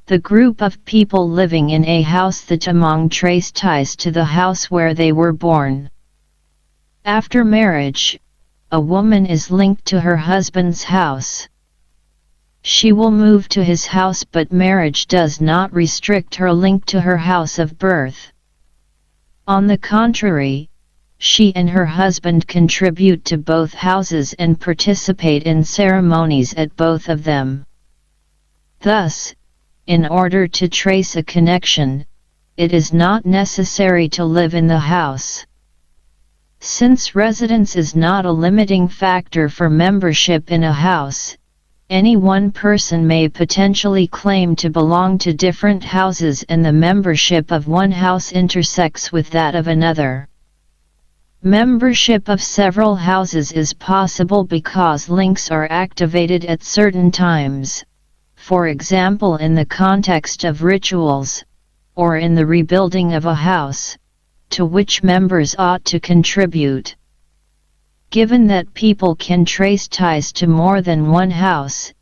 The group of people living in a house. The tamang trace ties to the house where they were born. After marriage, a woman is linked to her husband's house. She will move to his house, but marriage does not restrict her link to her house of birth. On the contrary, she and her husband contribute to both houses and participate in ceremonies at both of them. Thus, in order to trace a connection, it is not necessary to live in the house. Since residence is not a limiting factor for membership in a house, any one person may potentially claim to belong to different houses, and the membership of one house intersects with that of another. Membership of several houses is possible because links are activated at certain times, for example in the context of rituals, or in the rebuilding of a house, to which members ought to contribute. Given that people can trace ties to more than one house,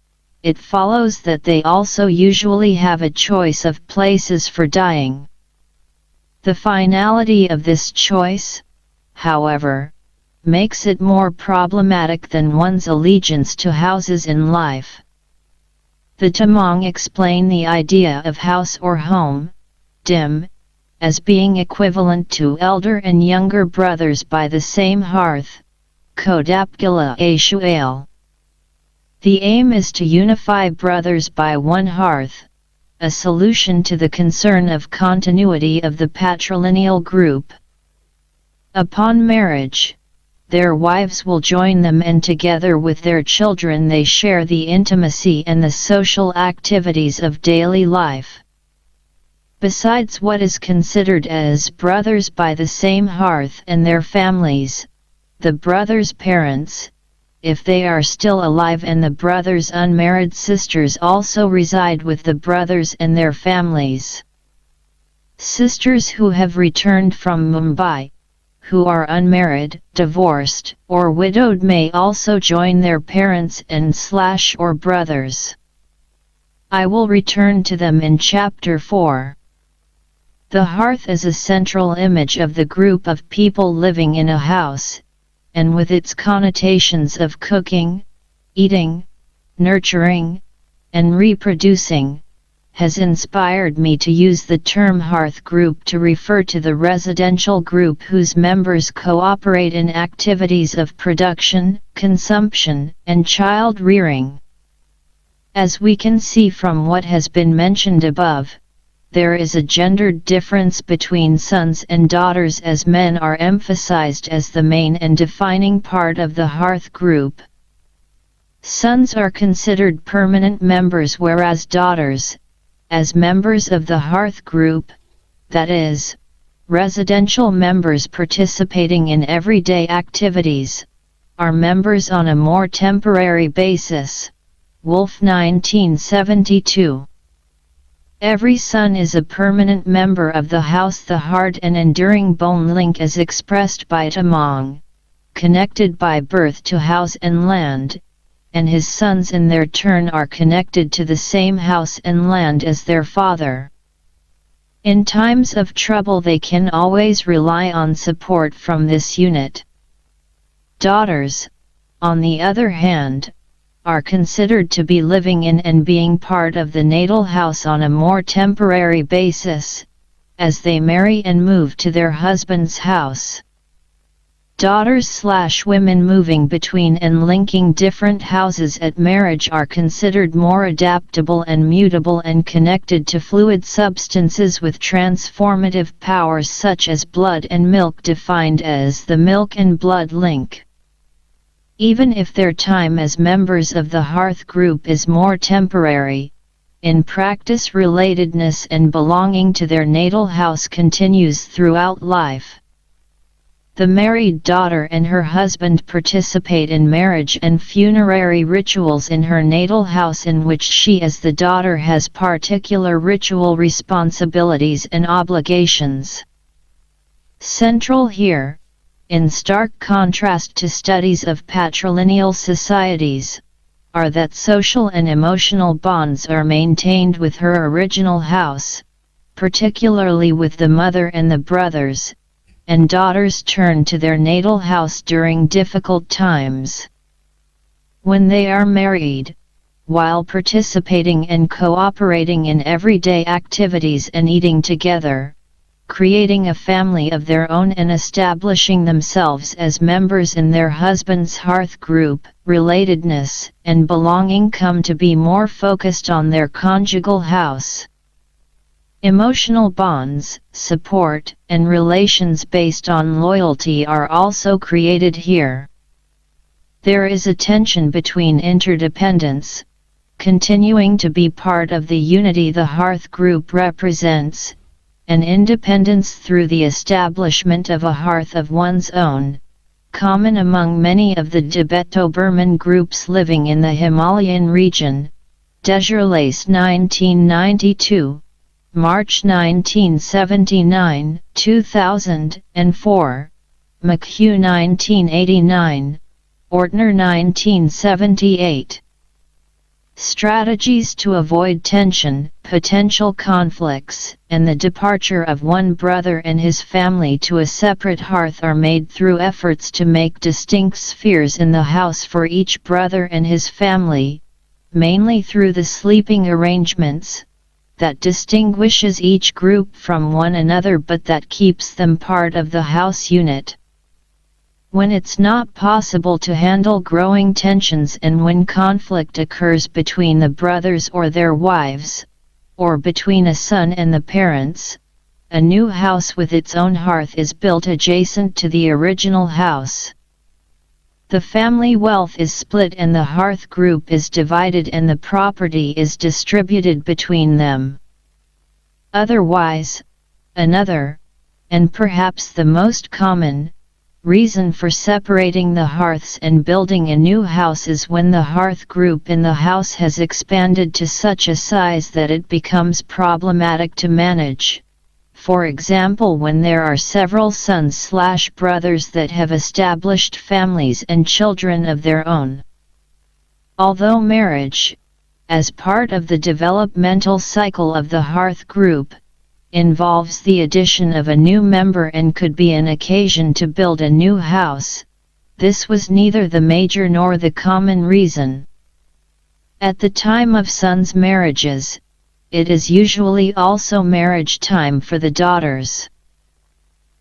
it follows that they also usually have a choice of places for dying. The finality of this choice, however, makes it more problematic than one's allegiance to houses in life. The tamang explain the idea of house or home, dim, as being equivalent to elder and younger brothers by the same hearth, Kodapgila a Shual. The aim is to unify brothers by one hearth, a solution to the concern of continuity of the patrilineal group. Upon marriage, their wives will join them, and together with their children they share the intimacy and the social activities of daily life. Besides what is considered as brothers by the same hearth and their families, the brothers' parents, if they are still alive, and the brothers' unmarried sisters also reside with the brothers and their families. Sisters who have returned from Mumbai, who are unmarried, divorced, or widowed may also join their parents and/or brothers. I will return to them in Chapter 4. The hearth is a central image of the group of people living in a house, and with its connotations of cooking, eating, nurturing, and reproducing, has inspired me to use the term hearth group to refer to the residential group whose members cooperate in activities of production, consumption, and child rearing. As we can see from what has been mentioned above, there is a gendered difference between sons and daughters, as men are emphasized as the main and defining part of the hearth group. Sons are considered permanent members, whereas daughters, as members of the hearth group, that is, residential members participating in everyday activities, are members on a more temporary basis. Wolf 1972. Every son is a permanent member of the house. The hard and enduring bone link is expressed by tamang, connected by birth to house and land, and his sons in their turn are connected to the same house and land as their father. In times of trouble they can always rely on support from this unit. Daughters, on the other hand, are considered to be living in and being part of the natal house on a more temporary basis, as they marry and move to their husband's house. Daughters/women moving between and linking different houses at marriage are considered more adaptable and mutable and connected to fluid substances with transformative powers such as blood and milk, defined as the milk and blood link. Even if their time as members of the hearth group is more temporary, in practice relatedness and belonging to their natal house continues throughout life. The married daughter and her husband participate in marriage and funerary rituals in her natal house, in which she as the daughter has particular ritual responsibilities and obligations. Central here, in stark contrast to studies of patrilineal societies, are that social and emotional bonds are maintained with her original house, particularly with the mother and the brothers, and daughters turn to their natal house during difficult times. When they are married, while participating and cooperating in everyday activities and eating together, creating a family of their own and establishing themselves as members in their husband's hearth group, relatedness and belonging come to be more focused on their conjugal house. Emotional bonds, support, and relations based on loyalty are also created here. There is a tension between interdependence, continuing to be part of the unity the hearth group represents, and independence through the establishment of a hearth of one's own, common among many of the Tibeto-Burman groups living in the Himalayan region. Desjardins 1992, March 1979, 2004, McHugh 1989, Ortner 1978. Strategies to avoid tension, potential conflicts, and the departure of one brother and his family to a separate hearth are made through efforts to make distinct spheres in the house for each brother and his family, mainly through the sleeping arrangements, that distinguishes each group from one another but that keeps them part of the house unit. When it's not possible to handle growing tensions and when conflict occurs between the brothers or their wives, or between a son and the parents, a new house with its own hearth is built adjacent to the original house. The family wealth is split and the hearth group is divided and the property is distributed between them. Otherwise, another, and perhaps the most common, reason for separating the hearths and building a new house is when the hearth group in the house has expanded to such a size that it becomes problematic to manage. For example, when there are several sons/brothers that have established families and children of their own. Although marriage, as part of the developmental cycle of the hearth group, involves the addition of a new member and could be an occasion to build a new house, this was neither the major nor the common reason. At the time of sons' marriages, it is usually also marriage time for the daughters.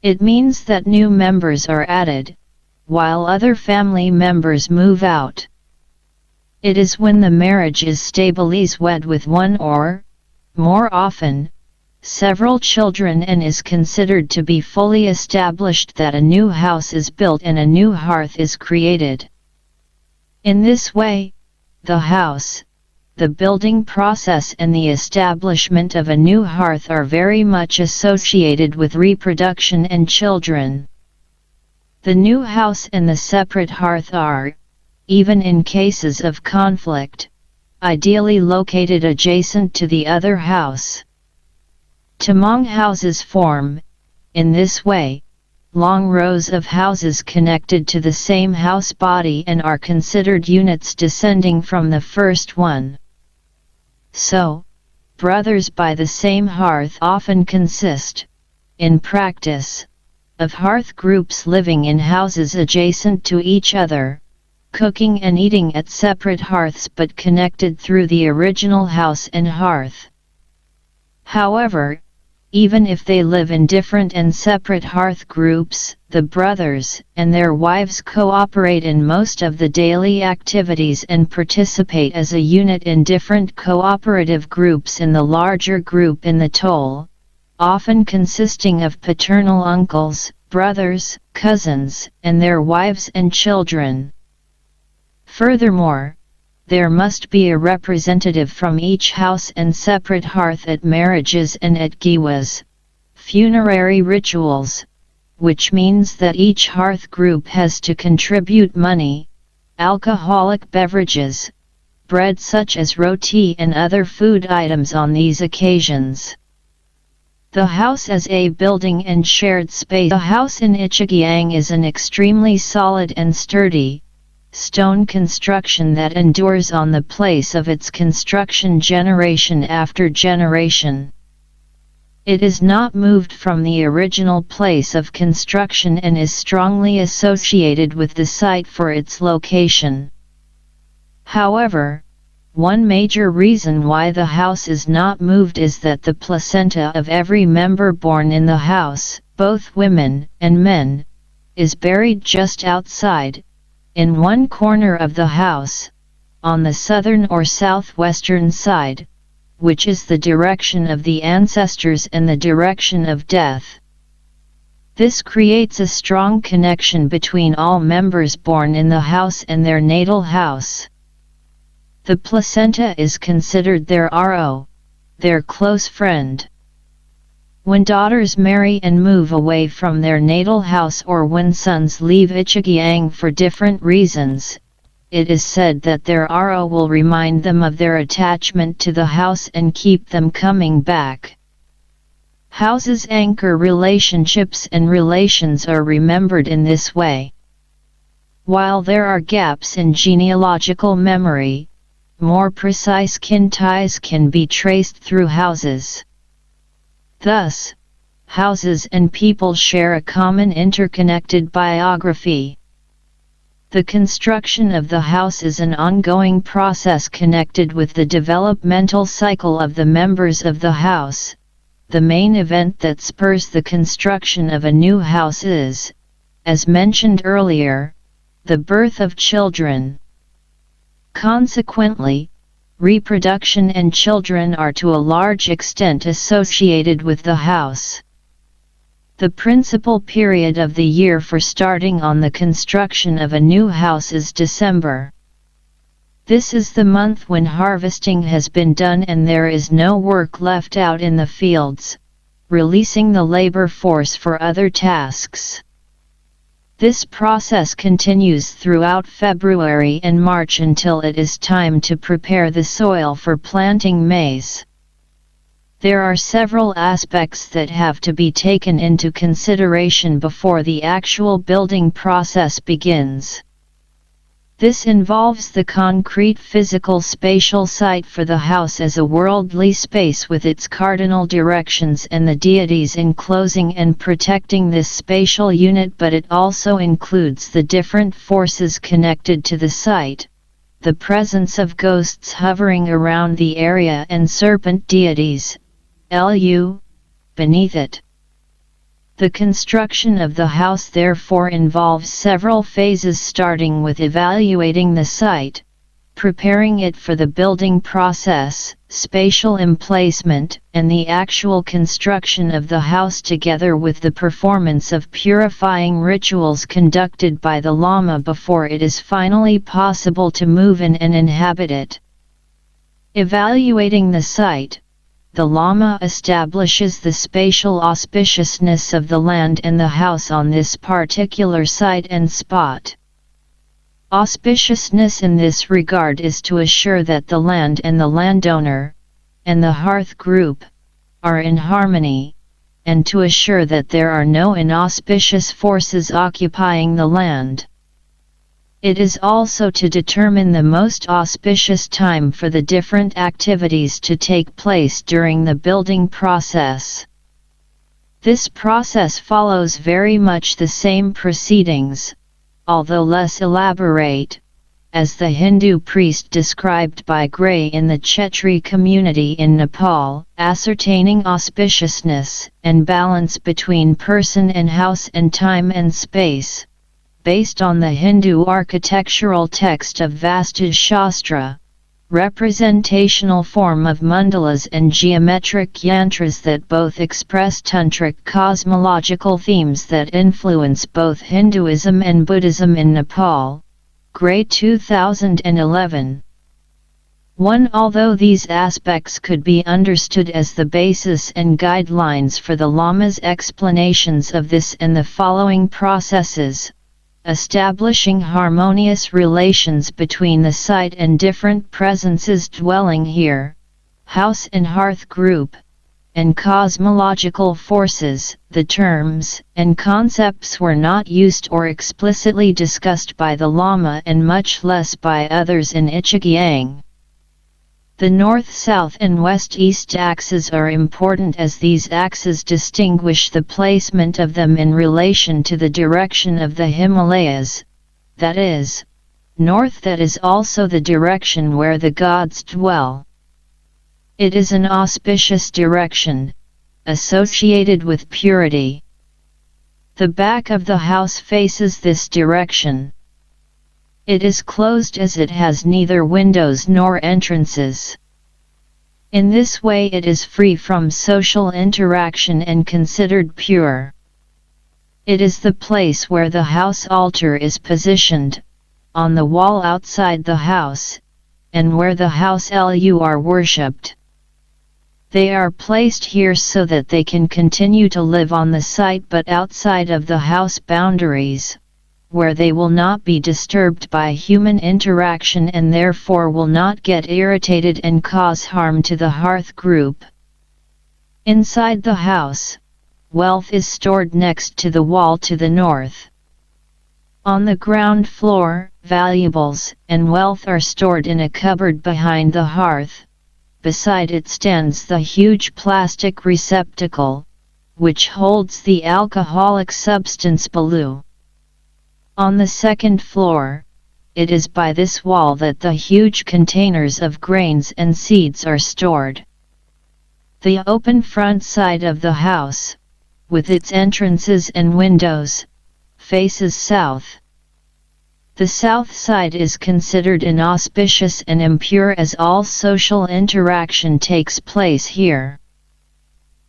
It means that new members are added, while other family members move out. It is when the marriage is stabilis wed with one or, more often, several children and is considered to be fully established that a new house is built and a new hearth is created. In this way, the house, the building process and the establishment of a new hearth are very much associated with reproduction and children. The new house and the separate hearth are, even in cases of conflict, ideally located adjacent to the other house. Tamang houses form, in this way, long rows of houses connected to the same house body and are considered units descending from the first one. So, brothers by the same hearth often consist, in practice, of hearth groups living in houses adjacent to each other, cooking and eating at separate hearths but connected through the original house and hearth. However, even if they live in different and separate hearth groups, the brothers and their wives cooperate in most of the daily activities and participate as a unit in different cooperative groups in the larger group in the toll, often consisting of paternal uncles, brothers, cousins, and their wives and children. Furthermore, there must be a representative from each house and separate hearth at marriages and at giwas, funerary rituals, which means that each hearth group has to contribute money, alcoholic beverages, bread such as roti and other food items on these occasions. The house as a building and shared space. The house in Ichigyang is an extremely solid and sturdy, stone construction that endures on the place of its construction generation after generation. It is not moved from the original place of construction and is strongly associated with the site for its location. However, one major reason why the house is not moved is that the placenta of every member born in the house, both women and men, is buried just outside, in one corner of the house, on the southern or southwestern side, which is the direction of the ancestors and the direction of death. This creates a strong connection between all members born in the house and their natal house. The placenta is considered their RO, their close friend. When daughters marry and move away from their natal house or when sons leave Ichigyang for different reasons, it is said that their RO will remind them of their attachment to the house and keep them coming back. Houses anchor relationships and relations are remembered in this way. While there are gaps in genealogical memory, more precise kin ties can be traced through houses. Thus, houses and people share a common interconnected biography. The construction of the house is an ongoing process connected with the developmental cycle of the members of the house. The main event that spurs the construction of a new house is, as mentioned earlier, the birth of children. Consequently, reproduction and children are to a large extent associated with the house. The principal period of the year for starting on the construction of a new house is December. This is the month when harvesting has been done and there is no work left out in the fields, releasing the labor force for other tasks. This process continues throughout February and March until it is time to prepare the soil for planting maize. There are several aspects that have to be taken into consideration before the actual building process begins. This involves the concrete physical spatial site for the house as a worldly space with its cardinal directions and the deities enclosing and protecting this spatial unit, but it also includes the different forces connected to the site, the presence of ghosts hovering around the area and serpent deities, beneath it. The construction of the house therefore involves several phases, starting with evaluating the site, preparing it for the building process, spatial emplacement, and the actual construction of the house, together with the performance of purifying rituals conducted by the Lama before it is finally possible to move in and inhabit it. Evaluating the site, the Lama establishes the spatial auspiciousness of the land and the house on this particular site and spot. Auspiciousness in this regard is to assure that the land and the landowner, and the hearth group, are in harmony, and to assure that there are no inauspicious forces occupying the land. It is also to determine the most auspicious time for the different activities to take place during the building process. This process follows very much the same proceedings, although less elaborate, as the Hindu priest described by Gray in the Chetri community in Nepal, ascertaining auspiciousness and balance between person and house and time and space. Based on the Hindu architectural text of Vastu Shastra, representational form of mandalas and geometric yantras that both express tantric cosmological themes that influence both Hinduism and Buddhism in Nepal. Gray 2011. 1. Although these aspects could be understood as the basis and guidelines for the Lama's explanations of this and the following processes, establishing harmonious relations between the site and different presences dwelling here, house and hearth group, and cosmological forces. The terms and concepts were not used or explicitly discussed by the Lama and much less by others in Ichigyang. The north-south and west-east axes are important as these axes distinguish the placement of them in relation to the direction of the Himalayas, that is, north. That is also the direction where the gods dwell. It is an auspicious direction, associated with purity. The back of the house faces this direction. It is closed as it has neither windows nor entrances. In this way it is free from social interaction and considered pure. It is the place where the house altar is positioned, on the wall outside the house, and where the house Lu are worshipped. They are placed here so that they can continue to live on the site but outside of the house boundaries, where they will not be disturbed by human interaction and therefore will not get irritated and cause harm to the hearth group. Inside the house, wealth is stored next to the wall to the north. On the ground floor, valuables and wealth are stored in a cupboard behind the hearth. Beside it stands the huge plastic receptacle, which holds the alcoholic substance balu. On the second floor, it is by this wall that the huge containers of grains and seeds are stored. The open front side of the house, with its entrances and windows, faces south. The south side is considered inauspicious and impure as all social interaction takes place here.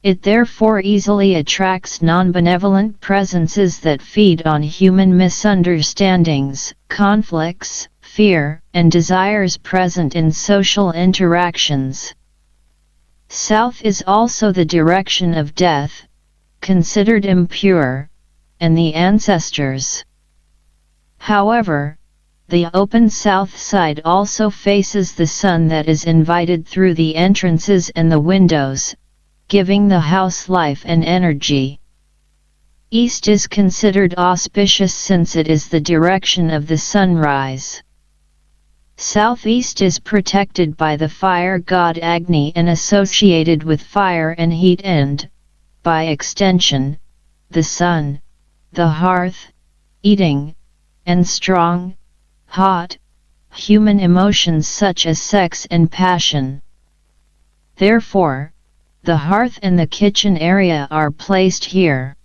It therefore easily attracts non-benevolent presences that feed on human misunderstandings, conflicts, fear, and desires present in social interactions. South is also the direction of death, considered impure, and the ancestors. However, the open south side also faces the sun that is invited through the entrances and the windows, giving the house life and energy. East is considered auspicious since it is the direction of the sunrise. Southeast is protected by the fire god Agni and associated with fire and heat and, by extension, the sun, the hearth, eating, and strong, hot, human emotions such as sex and passion. Therefore, the hearth and the kitchen area are placed here.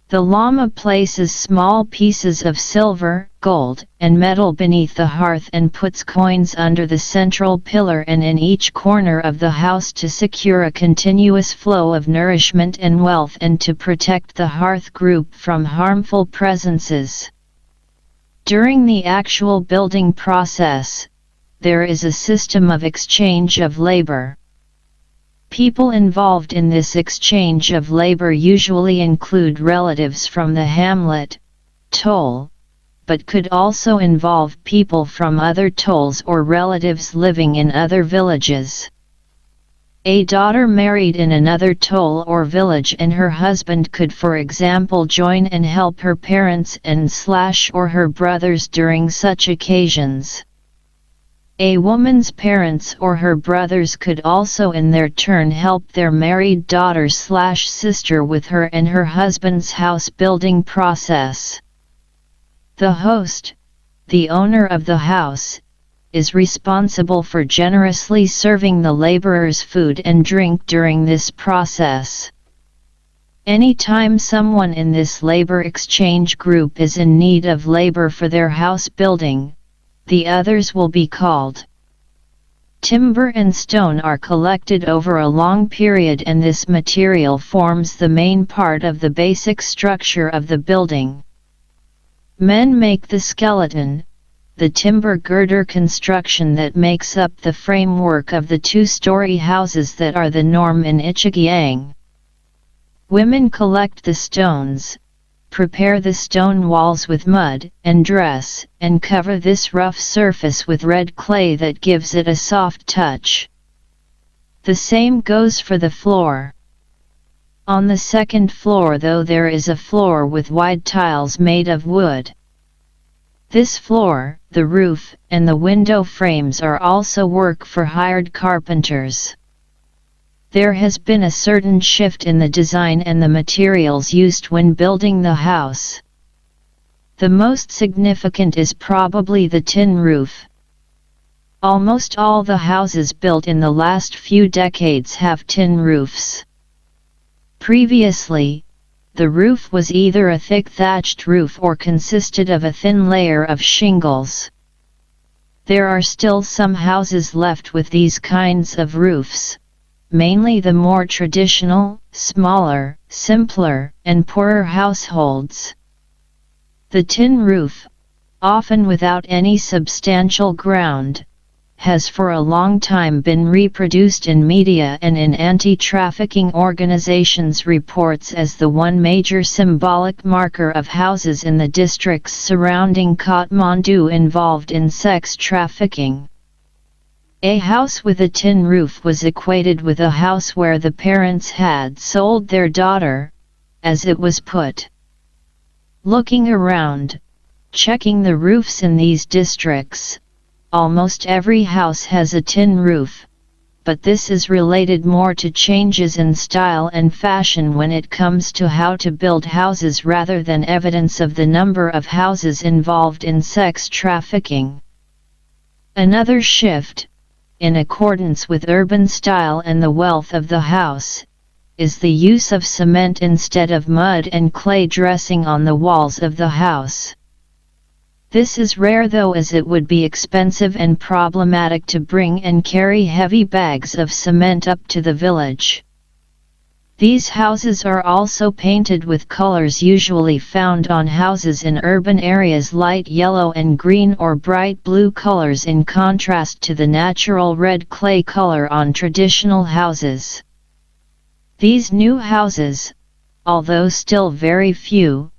The Lama places small pieces of silver, gold, and metal beneath the hearth and puts coins under the central pillar and in each corner of the house to secure a continuous flow of nourishment and wealth and to protect the hearth group from harmful presences. During the actual building process, there is a system of exchange of labor. People involved in this exchange of labor usually include relatives from the hamlet, toll, but could also involve people from other tolls or relatives living in other villages. A daughter married in another toll or village and her husband could, for example, join and help her parents and/or her brothers during such occasions. A woman's parents or her brothers could also in their turn help their married daughter/sister with her and her husband's house building process. The host, the owner of the house, is responsible for generously serving the laborers food and drink during this process. Anytime someone in this labor exchange group is in need of labor for their house building, the others will be called. Timber and stone are collected over a long period and this material forms the main part of the basic structure of the building. Men make the skeleton, the timber girder construction that makes up the framework of the two-story houses that are the norm in Ichigyang. Women collect the stones, prepare the stone walls with mud and dress, and cover this rough surface with red clay that gives it a soft touch. The same goes for the floor. On the second floor though there is a floor with wide tiles made of wood. This floor, the roof, and the window frames are also work for hired carpenters. There has been a certain shift in the design and the materials used when building the house. The most significant is probably the tin roof. Almost all the houses built in the last few decades have tin roofs. Previously, the roof was either a thick thatched roof or consisted of a thin layer of shingles. There are still some houses left with these kinds of roofs, mainly the more traditional, smaller, simpler, and poorer households. The tin roof, often without any substantial ground, has for a long time been reproduced in media and in anti-trafficking organizations' reports as the one major symbolic marker of houses in the districts surrounding Kathmandu involved in sex trafficking. A house with a tin roof was equated with a house where the parents had sold their daughter, as it was put. Looking around, checking the roofs in these districts, almost every house has a tin roof, but this is related more to changes in style and fashion when it comes to how to build houses rather than evidence of the number of houses involved in sex trafficking. Another shift, in accordance with urban style and the wealth of the house, is the use of cement instead of mud and clay dressing on the walls of the house. This is rare though, as it would be expensive and problematic to bring and carry heavy bags of cement up to the village. These houses are also painted with colors usually found on houses in urban areas, light yellow and green or bright blue colors, in contrast to the natural red clay color on traditional houses. These new houses, although still very few,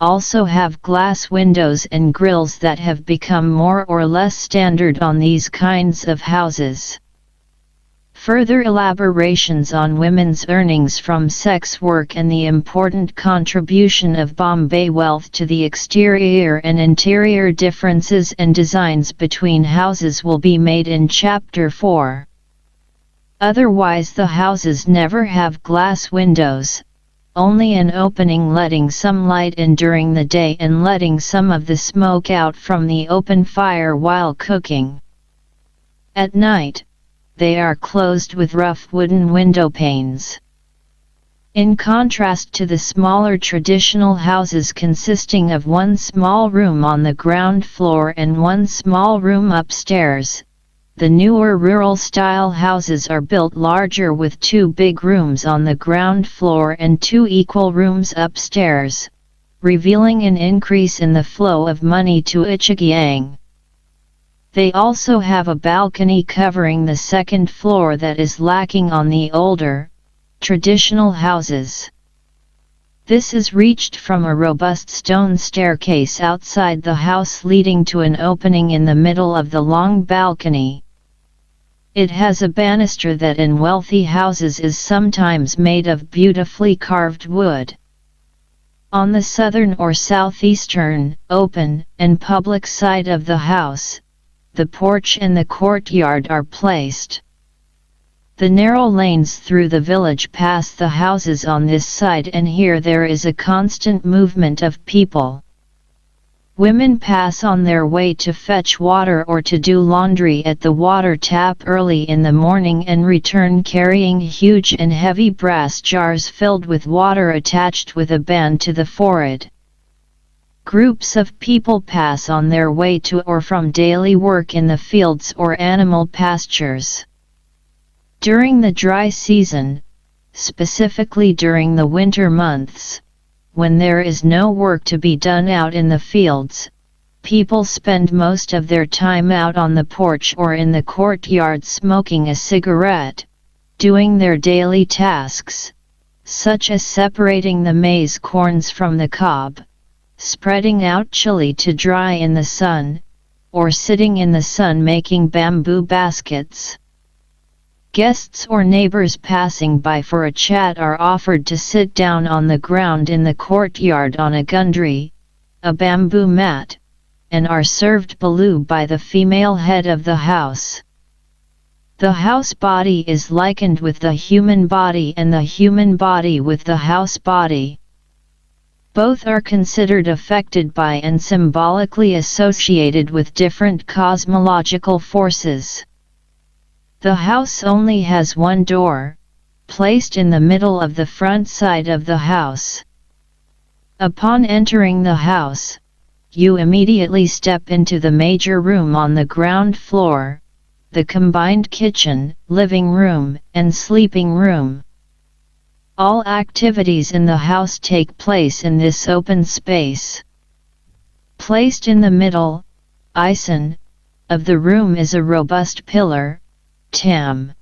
also have glass windows and grills that have become more or less standard on these kinds of houses. Further elaborations on women's earnings from sex work and the important contribution of Bombay wealth to the exterior and interior differences and designs between houses will be made in Chapter 4. Otherwise the houses never have glass windows, only an opening letting some light in during the day and letting some of the smoke out from the open fire while cooking. At night, they are closed with rough wooden window panes. In contrast to the smaller traditional houses consisting of one small room on the ground floor and one small room upstairs, the newer rural-style houses are built larger with two big rooms on the ground floor and two equal rooms upstairs, revealing an increase in the flow of money to Ichigyang. They also have a balcony covering the second floor that is lacking on the older, traditional houses. This is reached from a robust stone staircase outside the house leading to an opening in the middle of the long balcony. It has a banister that in wealthy houses is sometimes made of beautifully carved wood. On the southern or southeastern, open, and public side of the house, the porch and the courtyard are placed. The narrow lanes through the village pass the houses on this side, and here there is a constant movement of people. Women pass on their way to fetch water or to do laundry at the water tap early in the morning and return carrying huge and heavy brass jars filled with water attached with a band to the forehead. Groups of people pass on their way to or from daily work in the fields or animal pastures. During the dry season, specifically during the winter months, when there is no work to be done out in the fields, people spend most of their time out on the porch or in the courtyard smoking a cigarette, doing their daily tasks, such as separating the maize corns from the cob, spreading out chili to dry in the sun, or sitting in the sun making bamboo baskets. Guests or neighbors passing by for a chat are offered to sit down on the ground in the courtyard on a gundri, a bamboo mat, and are served balu by the female head of the house. The house body is likened with the human body and the human body with the house body. Both are considered affected by and symbolically associated with different cosmological forces. The house only has one door, placed in the middle of the front side of the house. Upon entering the house, you immediately step into the major room on the ground floor, the combined kitchen, living room, and sleeping room. All activities in the house take place in this open space. Placed in the middle, Asman, of the room is a robust pillar, Tam.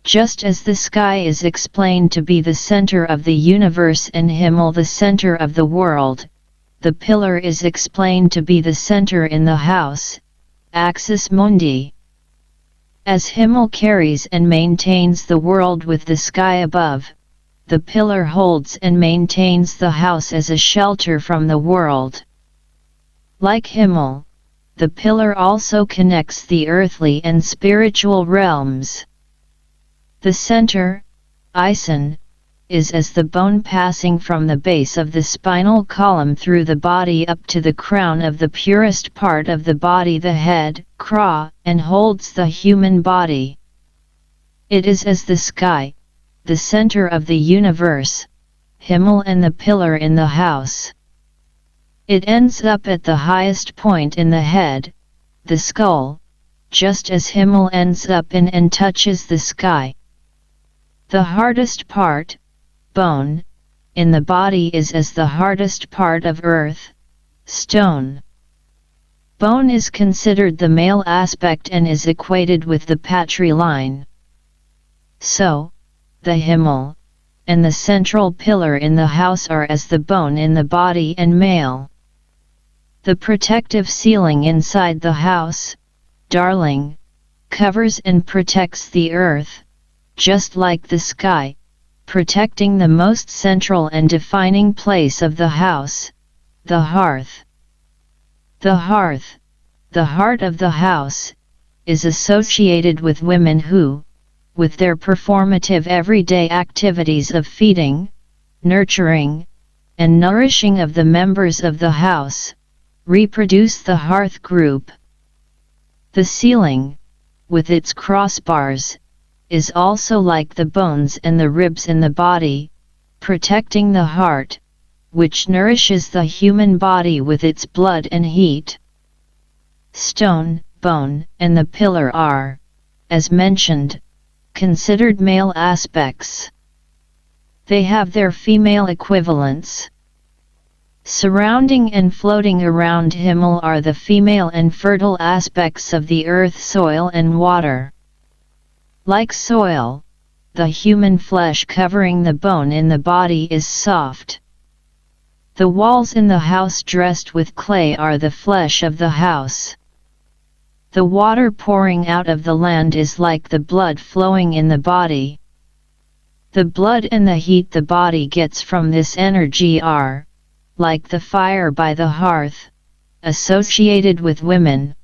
Just as the sky is explained to be the center of the universe and Himmel the center of the world, the pillar is explained to be the center in the house, Axis Mundi. As Himmel carries and maintains the world with the sky above, the pillar holds and maintains the house as a shelter from the world. Like Himmel, the pillar also connects the earthly and spiritual realms. The center, Asman, is as the bone passing from the base of the spinal column through the body up to the crown of the purest part of the body, the head, Kra, and holds the human body. It is as the sky, the center of the universe, Himmel and the pillar in the house. It ends up at the highest point in the head, the skull, just as Himmel ends up in and touches the sky. The hardest part, bone, in the body is as the hardest part of earth, stone. Bone is considered the male aspect and is equated with the patriline. So, the Himmel, and the central pillar in the house are as the bone in the body and male. The protective ceiling inside the house, darling, covers and protects the earth, just like the sky, protecting the most central and defining place of the house, the hearth. The hearth, the heart of the house, is associated with women who, with their performative everyday activities of feeding, nurturing, and nourishing of the members of the house, reproduce the hearth group. The ceiling, with its crossbars, is also like the bones and the ribs in the body, protecting the heart, which nourishes the human body with its blood and heat. Stone, bone, and the pillar are, as mentioned, considered male aspects. They have their female equivalents. Surrounding and floating around Himmel are the female and fertile aspects of the earth, soil and water. Like soil, the human flesh covering the bone in the body is soft. The walls in the house dressed with clay are the flesh of the house. The water pouring out of the land is like the blood flowing in the body. The blood and the heat the body gets from this energy are, like the fire by the hearth, associated with women.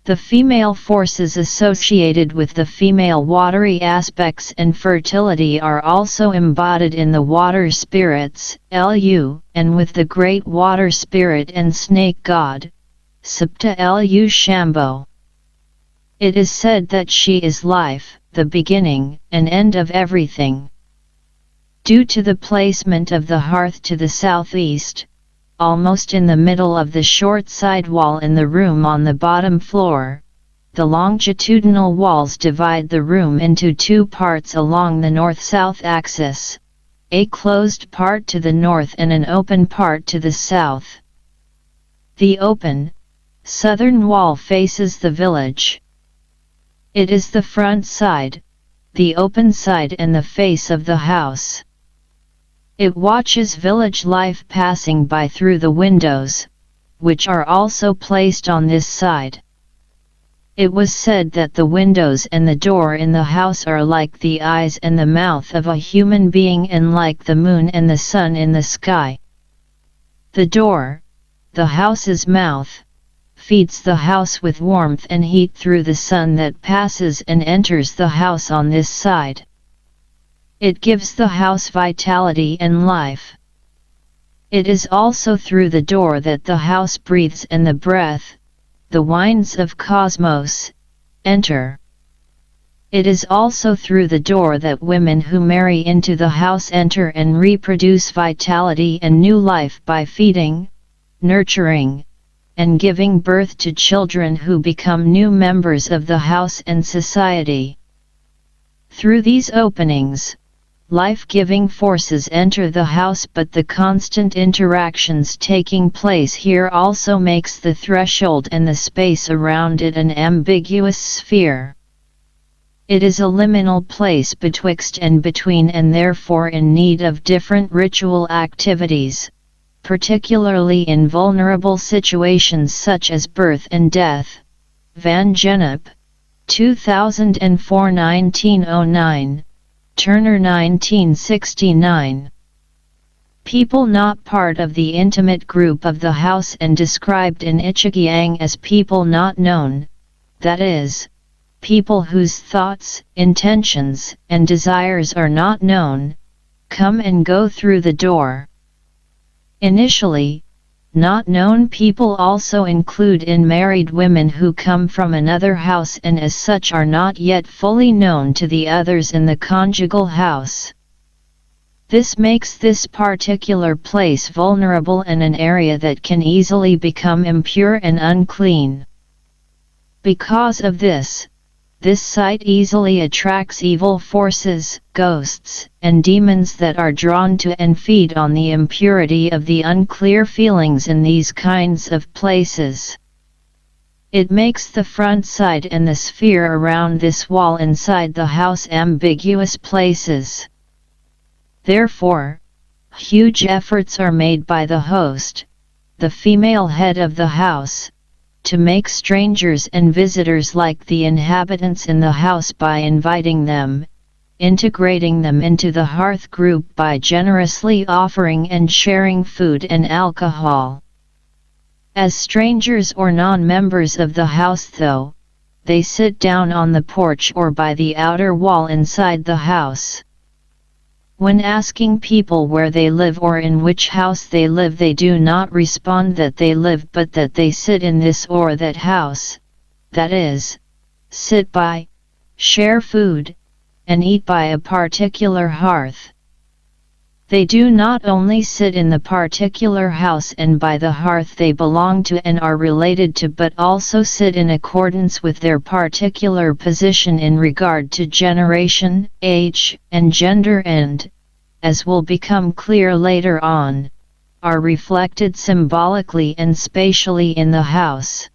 The female forces associated with the female watery aspects and fertility are also embodied in the water spirits, Lu, and with the great water spirit and snake god, Sapta Lu Shambho. It is said that she is life, the beginning and end of everything. Due to the placement of the hearth to the southeast, almost in the middle of the short side wall in the room on the bottom floor, the longitudinal walls divide the room into two parts along the north-south axis, a closed part to the north and an open part to the south. The open, southern wall faces the village. It is the front side, the open side and the face of the house. It watches village life passing by through the windows, which are also placed on this side. It was said that the windows and the door in the house are like the eyes and the mouth of a human being and like the moon and the sun in the sky. The door, the house's mouth, feeds the house with warmth and heat through the sun that passes and enters the house on this side. It gives the house vitality and life. It is also through the door that the house breathes and the breath, the winds of cosmos, enter. It is also through the door that women who marry into the house enter and reproduce vitality and new life by feeding, nurturing, and giving birth to children who become new members of the house and society. Through these openings, life-giving forces enter the house, but the constant interactions taking place here also makes the threshold and the space around it an ambiguous sphere. It is a liminal place betwixt and between and therefore in need of different ritual activities, particularly in vulnerable situations such as birth and death. Van Gennep, 2004 1909, Turner 1969. People not part of the intimate group of the house and described in Ichigyang as people not known, that is, people whose thoughts, intentions, and desires are not known, come and go through the door. Initially, not known people also include unmarried women who come from another house and as such are not yet fully known to the others in the conjugal house. This makes this particular place vulnerable and an area that can easily become impure and unclean. Because of this site easily attracts evil forces, ghosts, and demons that are drawn to and feed on the impurity of the unclear feelings in these kinds of places. It makes the front side and the sphere around this wall inside the house ambiguous places. Therefore, huge efforts are made by the host, the female head of the house, to make strangers and visitors like the inhabitants in the house by inviting them, integrating them into the hearth group by generously offering and sharing food and alcohol. As strangers or non-members of the house though, they sit down on the porch or by the outer wall inside the house. When asking people where they live or in which house they live, they do not respond that they live but that they sit in this or that house, that is, sit by, share food, and eat by a particular hearth. They do not only sit in the particular house and by the hearth they belong to and are related to, but also sit in accordance with their particular position in regard to generation, age, and gender and, as will become clear later on, are reflected symbolically and spatially in the house.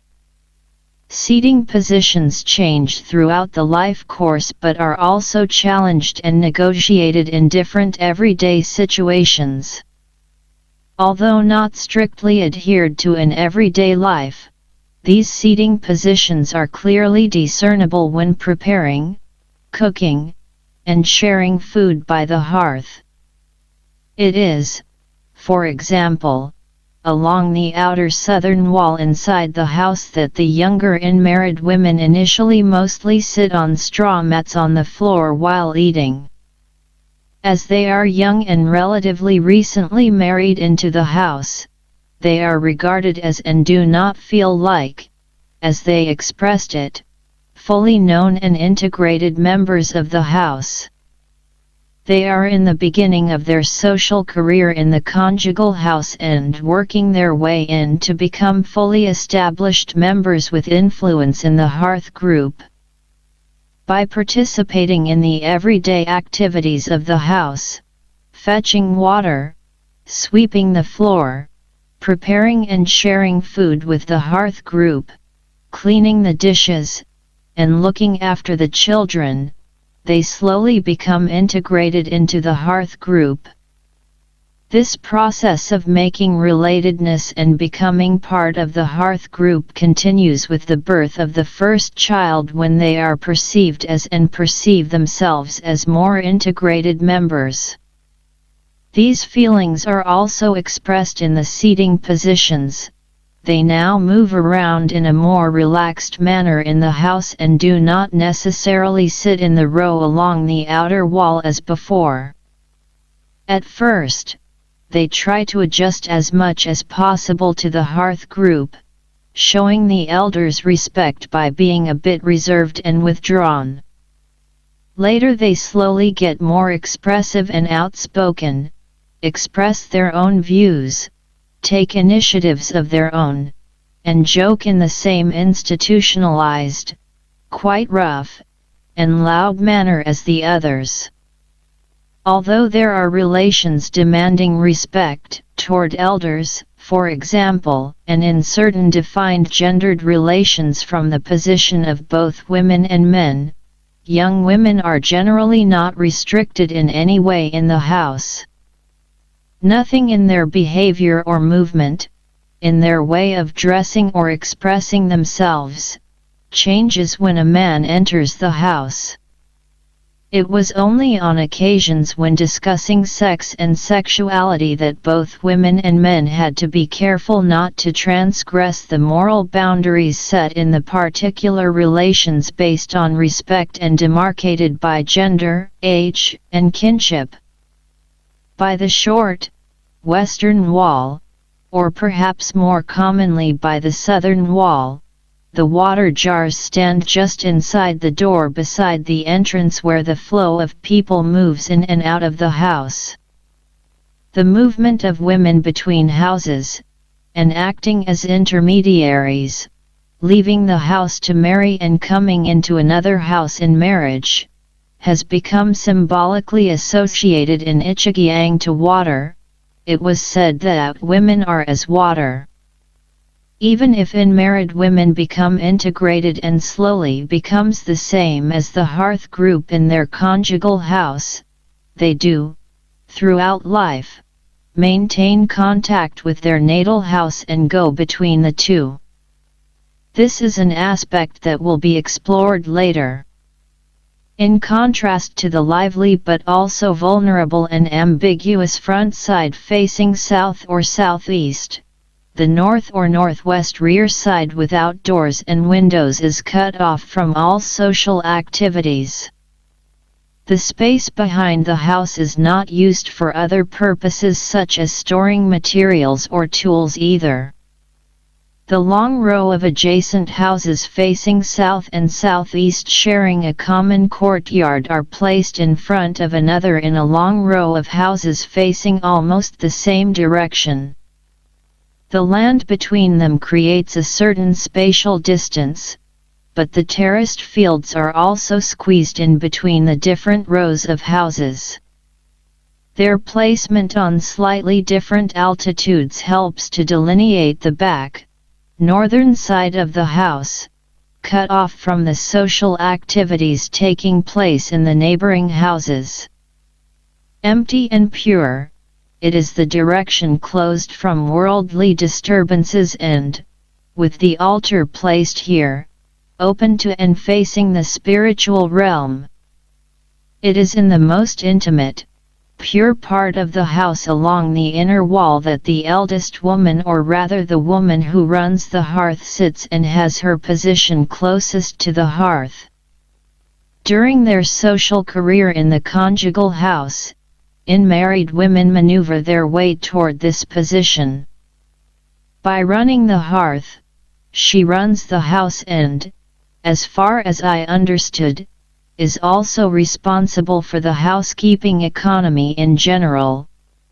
Seating positions change throughout the life course but are also challenged and negotiated in different everyday situations. Although not strictly adhered to in everyday life, these seating positions are clearly discernible when preparing, cooking, and sharing food by the hearth. It is, for example, along the outer southern wall inside the house that the younger unmarried women initially mostly sit on straw mats on the floor while eating. As they are young and relatively recently married into the house, they are regarded as and do not feel like, as they expressed it, fully known and integrated members of the house. They are in the beginning of their social career in the conjugal house and working their way in to become fully established members with influence in the hearth group. By participating in the everyday activities of the house, fetching water, sweeping the floor, preparing and sharing food with the hearth group, cleaning the dishes, and looking after the children, they slowly become integrated into the hearth group. This process of making relatedness and becoming part of the hearth group continues with the birth of the first child, when they are perceived as and perceive themselves as more integrated members. These feelings are also expressed in the seating positions. They now move around in a more relaxed manner in the house and do not necessarily sit in the row along the outer wall as before. At first, they try to adjust as much as possible to the hearth group, showing the elders respect by being a bit reserved and withdrawn. Later they slowly get more expressive and outspoken, express their own views, take initiatives of their own, and joke in the same institutionalized, quite rough, and loud manner as the others. Although there are relations demanding respect toward elders, for example, and in certain defined gendered relations from the position of both women and men, young women are generally not restricted in any way in the house. Nothing in their behavior or movement, in their way of dressing or expressing themselves, changes when a man enters the house. It was only on occasions when discussing sex and sexuality that both women and men had to be careful not to transgress the moral boundaries set in the particular relations based on respect and demarcated by gender, age, and kinship. By the short, western wall, or perhaps more commonly by the southern wall, the water jars stand just inside the door beside the entrance where the flow of people moves in and out of the house. The movement of women between houses, and acting as intermediaries, leaving the house to marry and coming into another house in marriage, has become symbolically associated in Ichigyang to water. It was said that women are as water. Even if unmarried women become integrated and slowly becomes the same as the hearth group in their conjugal house, they do, throughout life, maintain contact with their natal house and go between the two. This is an aspect that will be explored later. In contrast to the lively but also vulnerable and ambiguous front side facing south or southeast, the north or northwest rear side without doors and windows is cut off from all social activities. The space behind the house is not used for other purposes such as storing materials or tools either. The long row of adjacent houses facing south and southeast sharing a common courtyard are placed in front of another in a long row of houses facing almost the same direction. The land between them creates a certain spatial distance, but the terraced fields are also squeezed in between the different rows of houses. Their placement on slightly different altitudes helps to delineate the back, northern side of the house, cut off from the social activities taking place in the neighboring houses. Empty and pure, it is the direction closed from worldly disturbances and, with the altar placed here, open to and facing the spiritual realm. It is in the most intimate, pure part of the house along the inner wall that the eldest woman, or rather the woman who runs the hearth, sits and has her position closest to the hearth. During their social career in the conjugal house, unmarried women maneuver their way toward this position. By running the hearth, she runs the house and, as far as I understood, is also responsible for the housekeeping economy in general,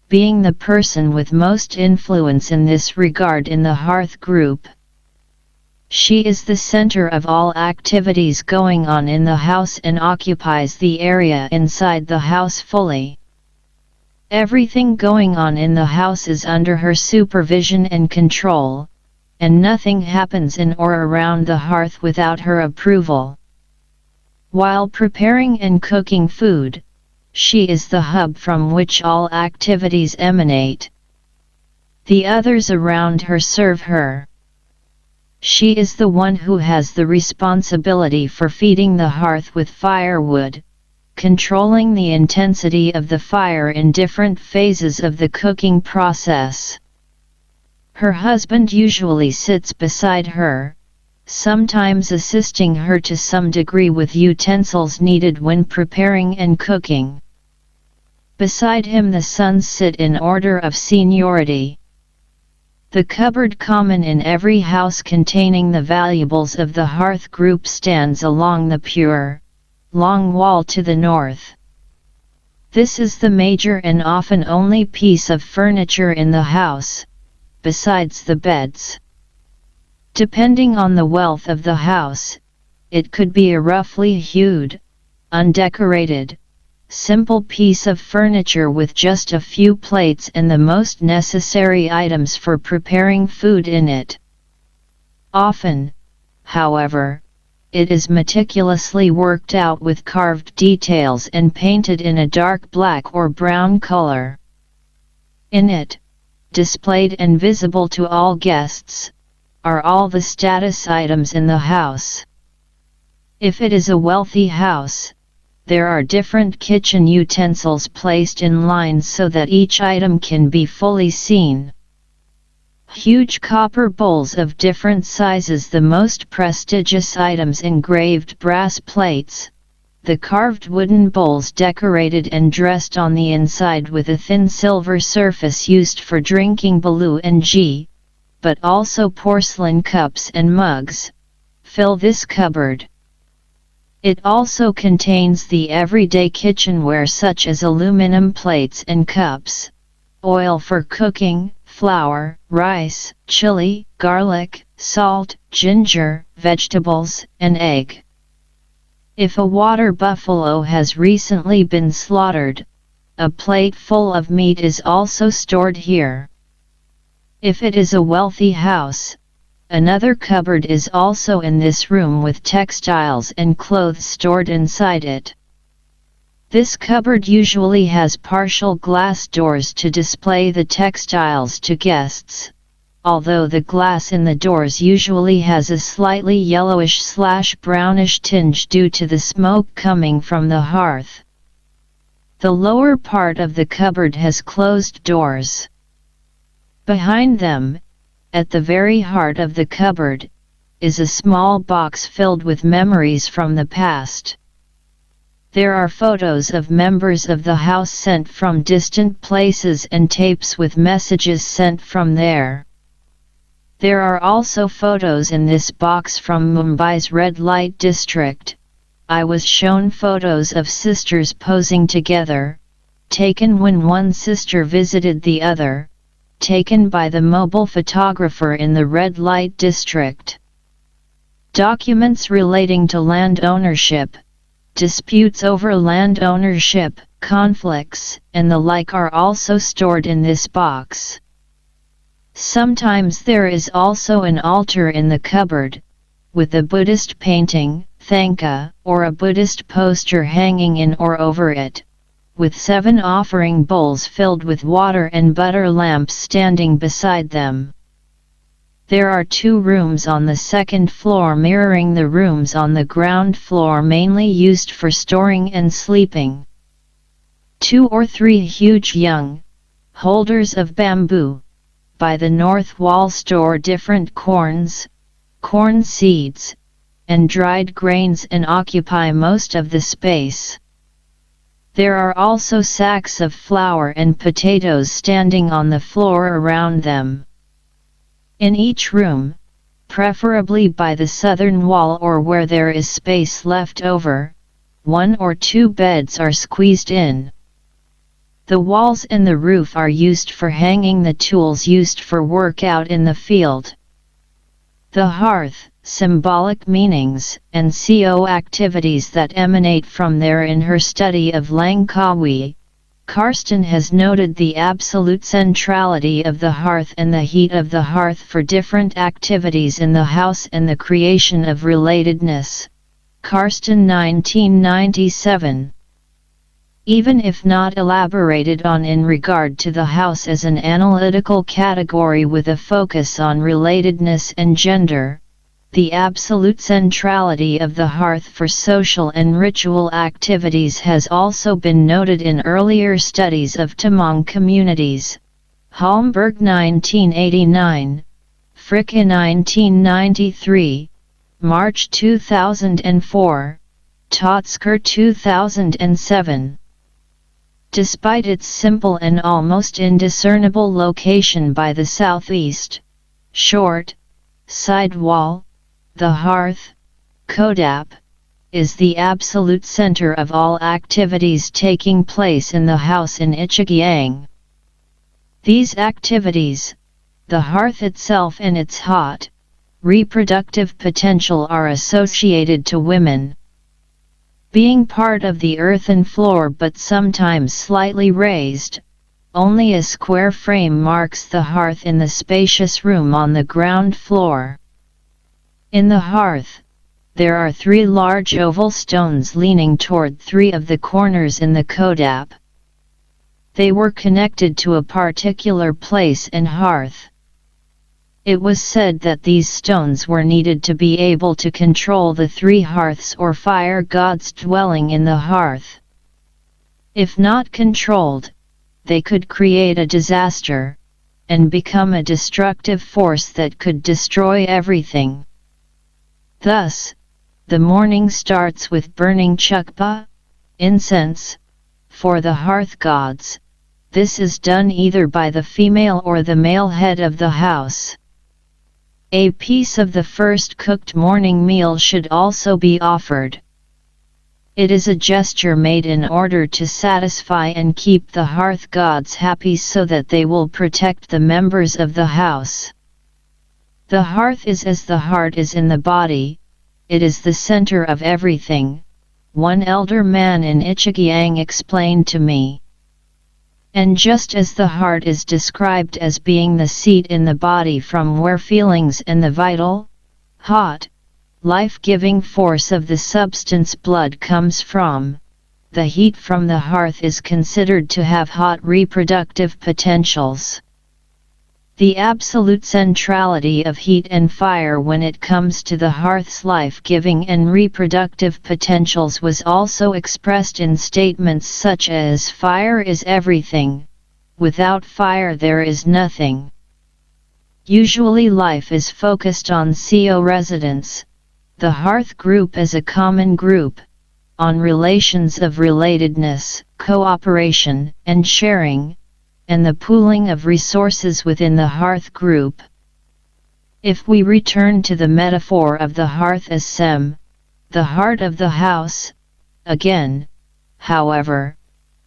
being the person with most influence in this regard in the hearth group. She is the center of all activities going on in the house and occupies the area inside the house fully. Everything going on in the house is under her supervision and control, and nothing happens in or around the hearth without her approval. While preparing and cooking food, she is the hub from which all activities emanate. The others around her serve her. She is the one who has the responsibility for feeding the hearth with firewood, controlling the intensity of the fire in different phases of the cooking process. Her husband usually sits beside her, sometimes assisting her to some degree with utensils needed when preparing and cooking. Beside him the sons sit in order of seniority. The cupboard common in every house containing the valuables of the hearth group stands along the pure, long wall to the north. This is the major and often only piece of furniture in the house, besides the beds. Depending on the wealth of the house, it could be a roughly hewed, undecorated, simple piece of furniture with just a few plates and the most necessary items for preparing food in it. Often, however, it is meticulously worked out with carved details and painted in a dark black or brown color. In it, displayed and visible to all guests, are all the status items in the house. If it is a wealthy house, there are different kitchen utensils placed in lines so that each item can be fully seen. Huge copper bowls of different sizes, the most prestigious items, engraved brass plates, the carved wooden bowls decorated and dressed on the inside with a thin silver surface used for drinking balu and ghee, but also porcelain cups and mugs, fill this cupboard. It also contains the everyday kitchenware such as aluminum plates and cups, oil for cooking, flour, rice, chili, garlic, salt, ginger, vegetables, and egg. If a water buffalo has recently been slaughtered, a plate full of meat is also stored here. If it is a wealthy house, another cupboard is also in this room with textiles and clothes stored inside it. This cupboard usually has partial glass doors to display the textiles to guests, although the glass in the doors usually has a slightly yellowish/brownish tinge due to the smoke coming from the hearth. The lower part of the cupboard has closed doors. Behind them, at the very heart of the cupboard, is a small box filled with memories from the past. There are photos of members of the house sent from distant places and tapes with messages sent from there. There are also photos in this box from Mumbai's red light district. I was shown photos of sisters posing together, taken when one sister visited the other, taken by the mobile photographer in the red light district. Documents relating to land ownership, disputes over land ownership, conflicts, and the like are also stored in this box. Sometimes there is also an altar in the cupboard, with a Buddhist painting, thangka, or a Buddhist poster hanging in or over it, with 7 offering bowls filled with water and butter lamps standing beside them. There are 2 rooms on the second floor mirroring the rooms on the ground floor, mainly used for storing and sleeping. 2 or 3 huge young holders of bamboo by the north wall store different corns, corn seeds, and dried grains and occupy most of the space. There are also sacks of flour and potatoes standing on the floor around them. In each room, preferably by the southern wall or where there is space left over, 1 or 2 beds are squeezed in. The walls and the roof are used for hanging the tools used for work out in the field. The hearth, symbolic meanings, and CO activities that emanate from there. In her study of Langkawi, Karsten has noted the absolute centrality of the hearth and the heat of the hearth for different activities in the house and the creation of relatedness. Karsten 1997. Even if not elaborated on in regard to the house as an analytical category with a focus on relatedness and gender, the absolute centrality of the hearth for social and ritual activities has also been noted in earlier studies of Tamang communities. Holmberg 1989, Fricke 1993, March 2004, Totsker 2007. Despite its simple and almost indiscernible location by the southeast, short, side wall, the hearth, Kodap, is the absolute center of all activities taking place in the house in Ichigyang. These activities, the hearth itself and its hot, reproductive potential are associated to women. Being part of the earthen floor but sometimes slightly raised, only a square frame marks the hearth in the spacious room on the ground floor. In the hearth, there are 3 large oval stones leaning toward 3 of the corners in the Kodap. They were connected to a particular place and hearth. It was said that these stones were needed to be able to control the 3 hearths or fire gods dwelling in the hearth. If not controlled, they could create a disaster, and become a destructive force that could destroy everything. Thus, the morning starts with burning chukpa, incense, for the hearth gods. This is done either by the female or the male head of the house. A piece of the first cooked morning meal should also be offered. It is a gesture made in order to satisfy and keep the hearth gods happy so that they will protect the members of the house. The hearth is as the heart is in the body, it is the center of everything, one elder man in Ichigyang explained to me. And just as the heart is described as being the seat in the body from where feelings and the vital, hot, life-giving force of the substance blood comes from, the heat from the hearth is considered to have hot reproductive potentials. The absolute centrality of heat and fire when it comes to the hearth's life-giving and reproductive potentials was also expressed in statements such as "Fire is everything, without fire there is nothing." Usually life is focused on CO residence, the hearth group as a common group, on relations of relatedness, cooperation, and sharing, and the pooling of resources within the hearth group. If we return to the metaphor of the hearth as Sem, the heart of the house, again, however,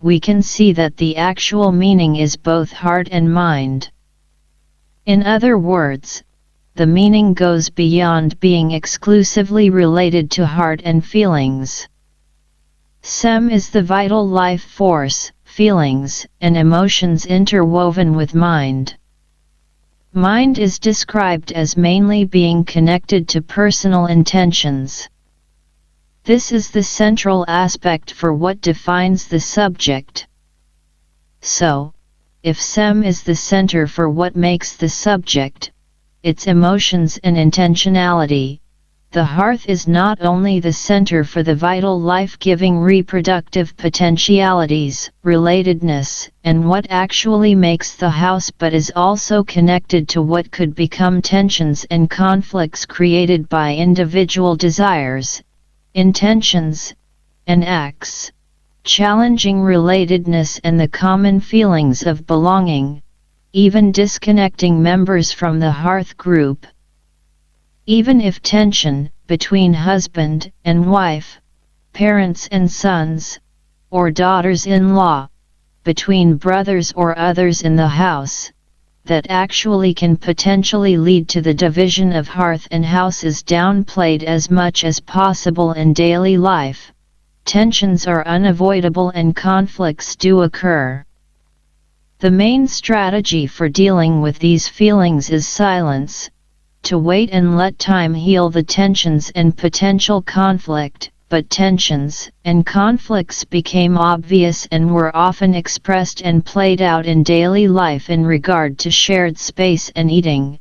we can see that the actual meaning is both heart and mind. In other words, the meaning goes beyond being exclusively related to heart and feelings. Sem is the vital life force, feelings and emotions interwoven with mind. Mind is described as mainly being connected to personal intentions. This is the central aspect for what defines the subject. So, if Sem is the center for what makes the subject, its emotions and intentionality, the hearth is not only the center for the vital life-giving reproductive potentialities, relatedness, and what actually makes the house, but is also connected to what could become tensions and conflicts created by individual desires, intentions, and acts, challenging relatedness and the common feelings of belonging, even disconnecting members from the hearth group. Even if tension, between husband and wife, parents and sons, or daughters-in-law, between brothers or others in the house, that actually can potentially lead to the division of hearth and house is downplayed as much as possible in daily life, tensions are unavoidable and conflicts do occur. The main strategy for dealing with these feelings is silence, to wait and let time heal the tensions and potential conflict, but tensions and conflicts became obvious and were often expressed and played out in daily life in regard to shared space and eating,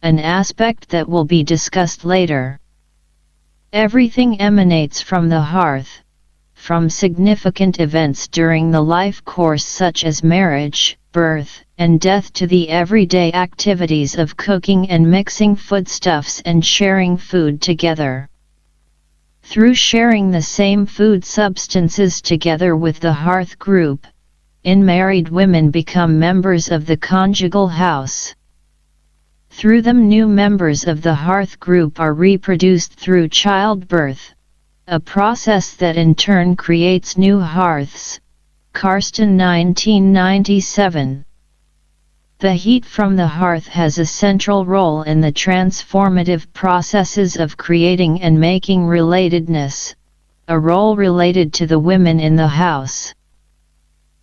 an aspect that will be discussed later. Everything emanates from the hearth, from significant events during the life course such as marriage, birth, and death to the everyday activities of cooking and mixing foodstuffs and sharing food together. Through sharing the same food substances together with the hearth group, unmarried women become members of the conjugal house. Through them new members of the hearth group are reproduced through childbirth, a process that in turn creates new hearths. Karsten 1997. The heat from the hearth has a central role in the transformative processes of creating and making relatedness, a role related to the women in the house.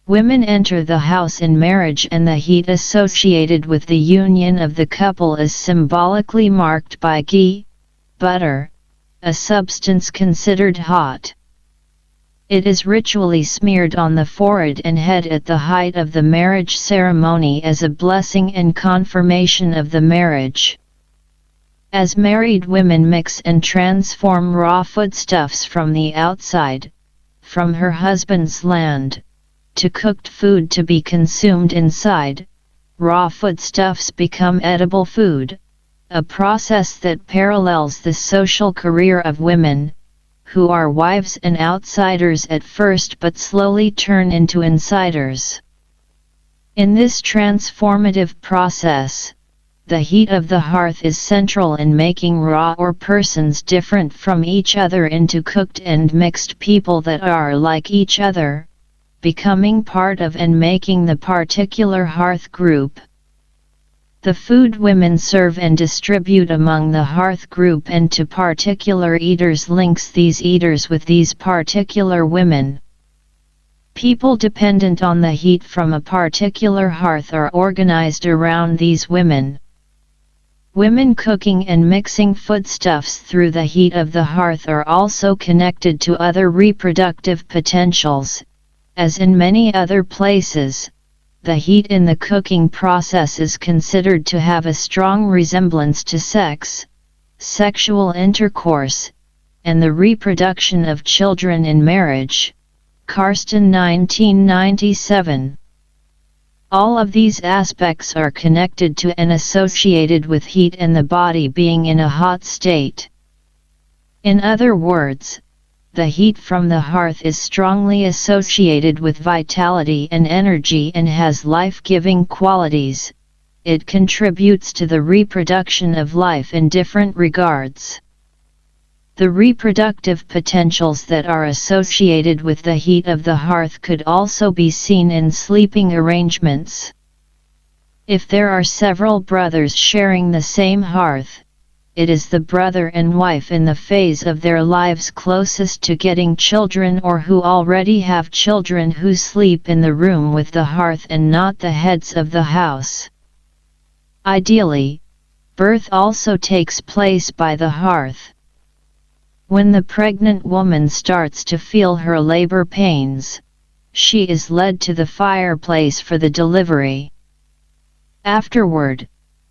Women enter the house in marriage and the heat associated with the union of the couple is symbolically marked by ghee, butter, a substance considered hot. It is ritually smeared on the forehead and head at the height of the marriage ceremony as a blessing and confirmation of the marriage. As married women mix and transform raw foodstuffs from the outside, from her husband's land, to cooked food to be consumed inside, raw foodstuffs become edible food, a process that parallels the social career of women, who are wives and outsiders at first but slowly turn into insiders. In this transformative process, the heat of the hearth is central in making raw or persons different from each other into cooked and mixed people that are like each other, becoming part of and making the particular hearth group. The food women serve and distribute among the hearth group and to particular eaters links these eaters with these particular women. People dependent on the heat from a particular hearth are organized around these women. Women cooking and mixing foodstuffs through the heat of the hearth are also connected to other reproductive potentials, as in many other places. The heat in the cooking process is considered to have a strong resemblance to sex, sexual intercourse, and the reproduction of children in marriage. Karsten 1997. All of these aspects are connected to and associated with heat and the body being in a hot state. In other words, the heat from the hearth is strongly associated with vitality and energy and has life-giving qualities. It contributes to the reproduction of life in different regards. The reproductive potentials that are associated with the heat of the hearth could also be seen in sleeping arrangements. If there are several brothers sharing the same hearth, it is the brother and wife in the phase of their lives closest to getting children or who already have children who sleep in the room with the hearth and not the heads of the house. Ideally, birth also takes place by the hearth. When the pregnant woman starts to feel her labor pains, she is led to the fireplace for the delivery. Afterward,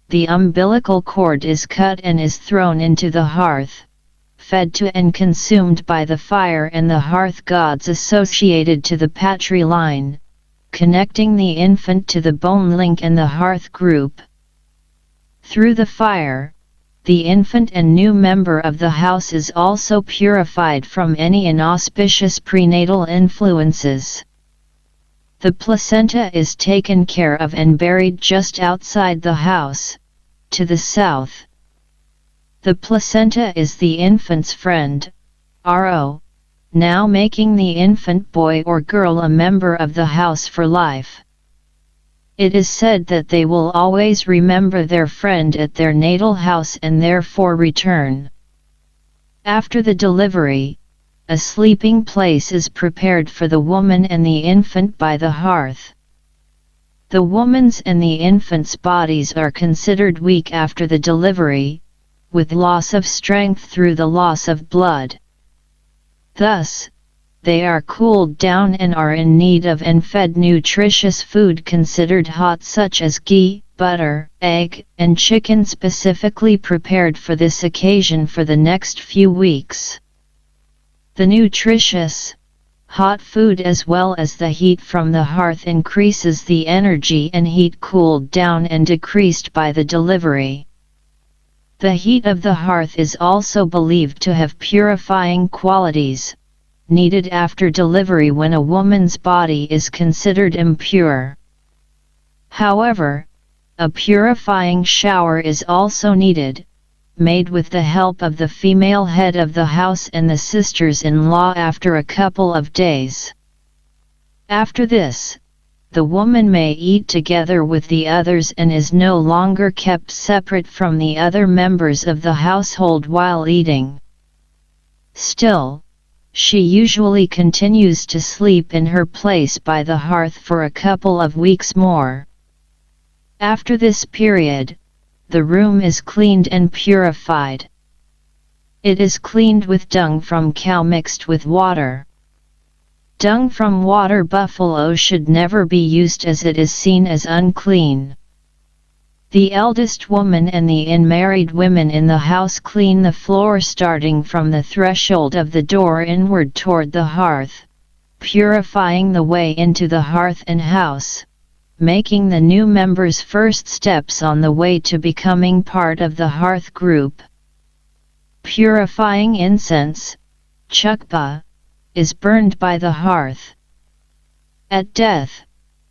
the umbilical cord is cut and is thrown into the hearth, fed to and consumed by the fire and the hearth gods associated to the patri line, connecting the infant to the bone link and the hearth group. Through the fire, the infant and new member of the house is also purified from any inauspicious prenatal influences. The placenta is taken care of and buried just outside the house, to the south. The placenta is the infant's friend, RO, now making the infant boy or girl a member of the house for life. It is said that they will always remember their friend at their natal house and therefore return. After the delivery, a sleeping place is prepared for the woman and the infant by the hearth. The woman's and the infant's bodies are considered weak after the delivery, with loss of strength through the loss of blood. Thus, they are cooled down and are in need of and fed nutritious food considered hot such as ghee, butter, egg, and chicken specifically prepared for this occasion for the next few weeks. The nutritious, hot food as well as the heat from the hearth increases the energy and heat cooled down and decreased by the delivery. The heat of the hearth is also believed to have purifying qualities, needed after delivery when a woman's body is considered impure. However, a purifying shower is also needed, made with the help of the female head of the house and the sisters-in-law after a couple of days. After this, the woman may eat together with the others and is no longer kept separate from the other members of the household while eating. Still, she usually continues to sleep in her place by the hearth for a couple of weeks more. After this period, the room is cleaned and purified. It is cleaned with dung from cow mixed with water. Dung from water buffalo should never be used as it is seen as unclean. The eldest woman and the unmarried women in the house clean the floor starting from the threshold of the door inward toward the hearth, purifying the way into the hearth and house, making the new members' first steps on the way to becoming part of the hearth group. Purifying incense, chukpa, is burned by the hearth. At death,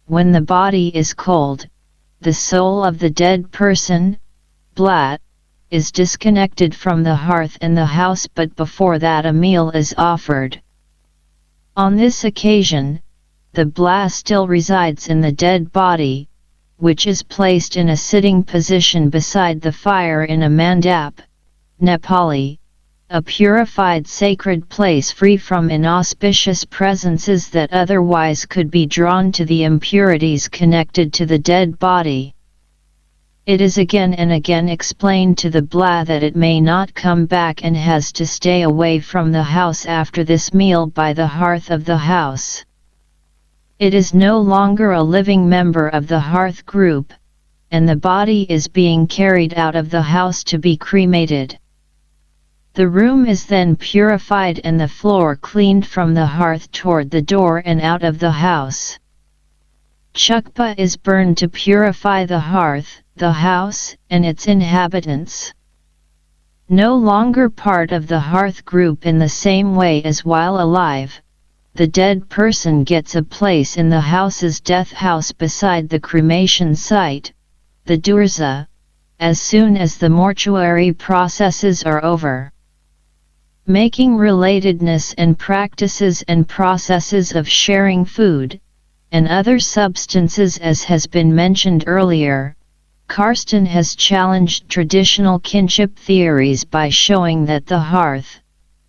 when the body is cold, the soul of the dead person, blat, is disconnected from the hearth and the house, but before that a meal is offered. On this occasion, the blat still resides in the dead body, which is placed in a sitting position beside the fire in a mandap, Nepali, a purified sacred place free from inauspicious presences that otherwise could be drawn to the impurities connected to the dead body. It is again and again explained to the blat that it may not come back and has to stay away from the house after this meal by the hearth of the house. It is no longer a living member of the hearth group, and the body is being carried out of the house to be cremated. The room is then purified and the floor cleaned from the hearth toward the door and out of the house. Chukpa is burned to purify the hearth, the house, and its inhabitants. No longer part of the hearth group in the same way as while alive, the dead person gets a place in the house's death house beside the cremation site, the durza, as soon as the mortuary processes are over. Making relatedness and practices and processes of sharing food, and other substances as has been mentioned earlier, Karsten has challenged traditional kinship theories by showing that the hearth,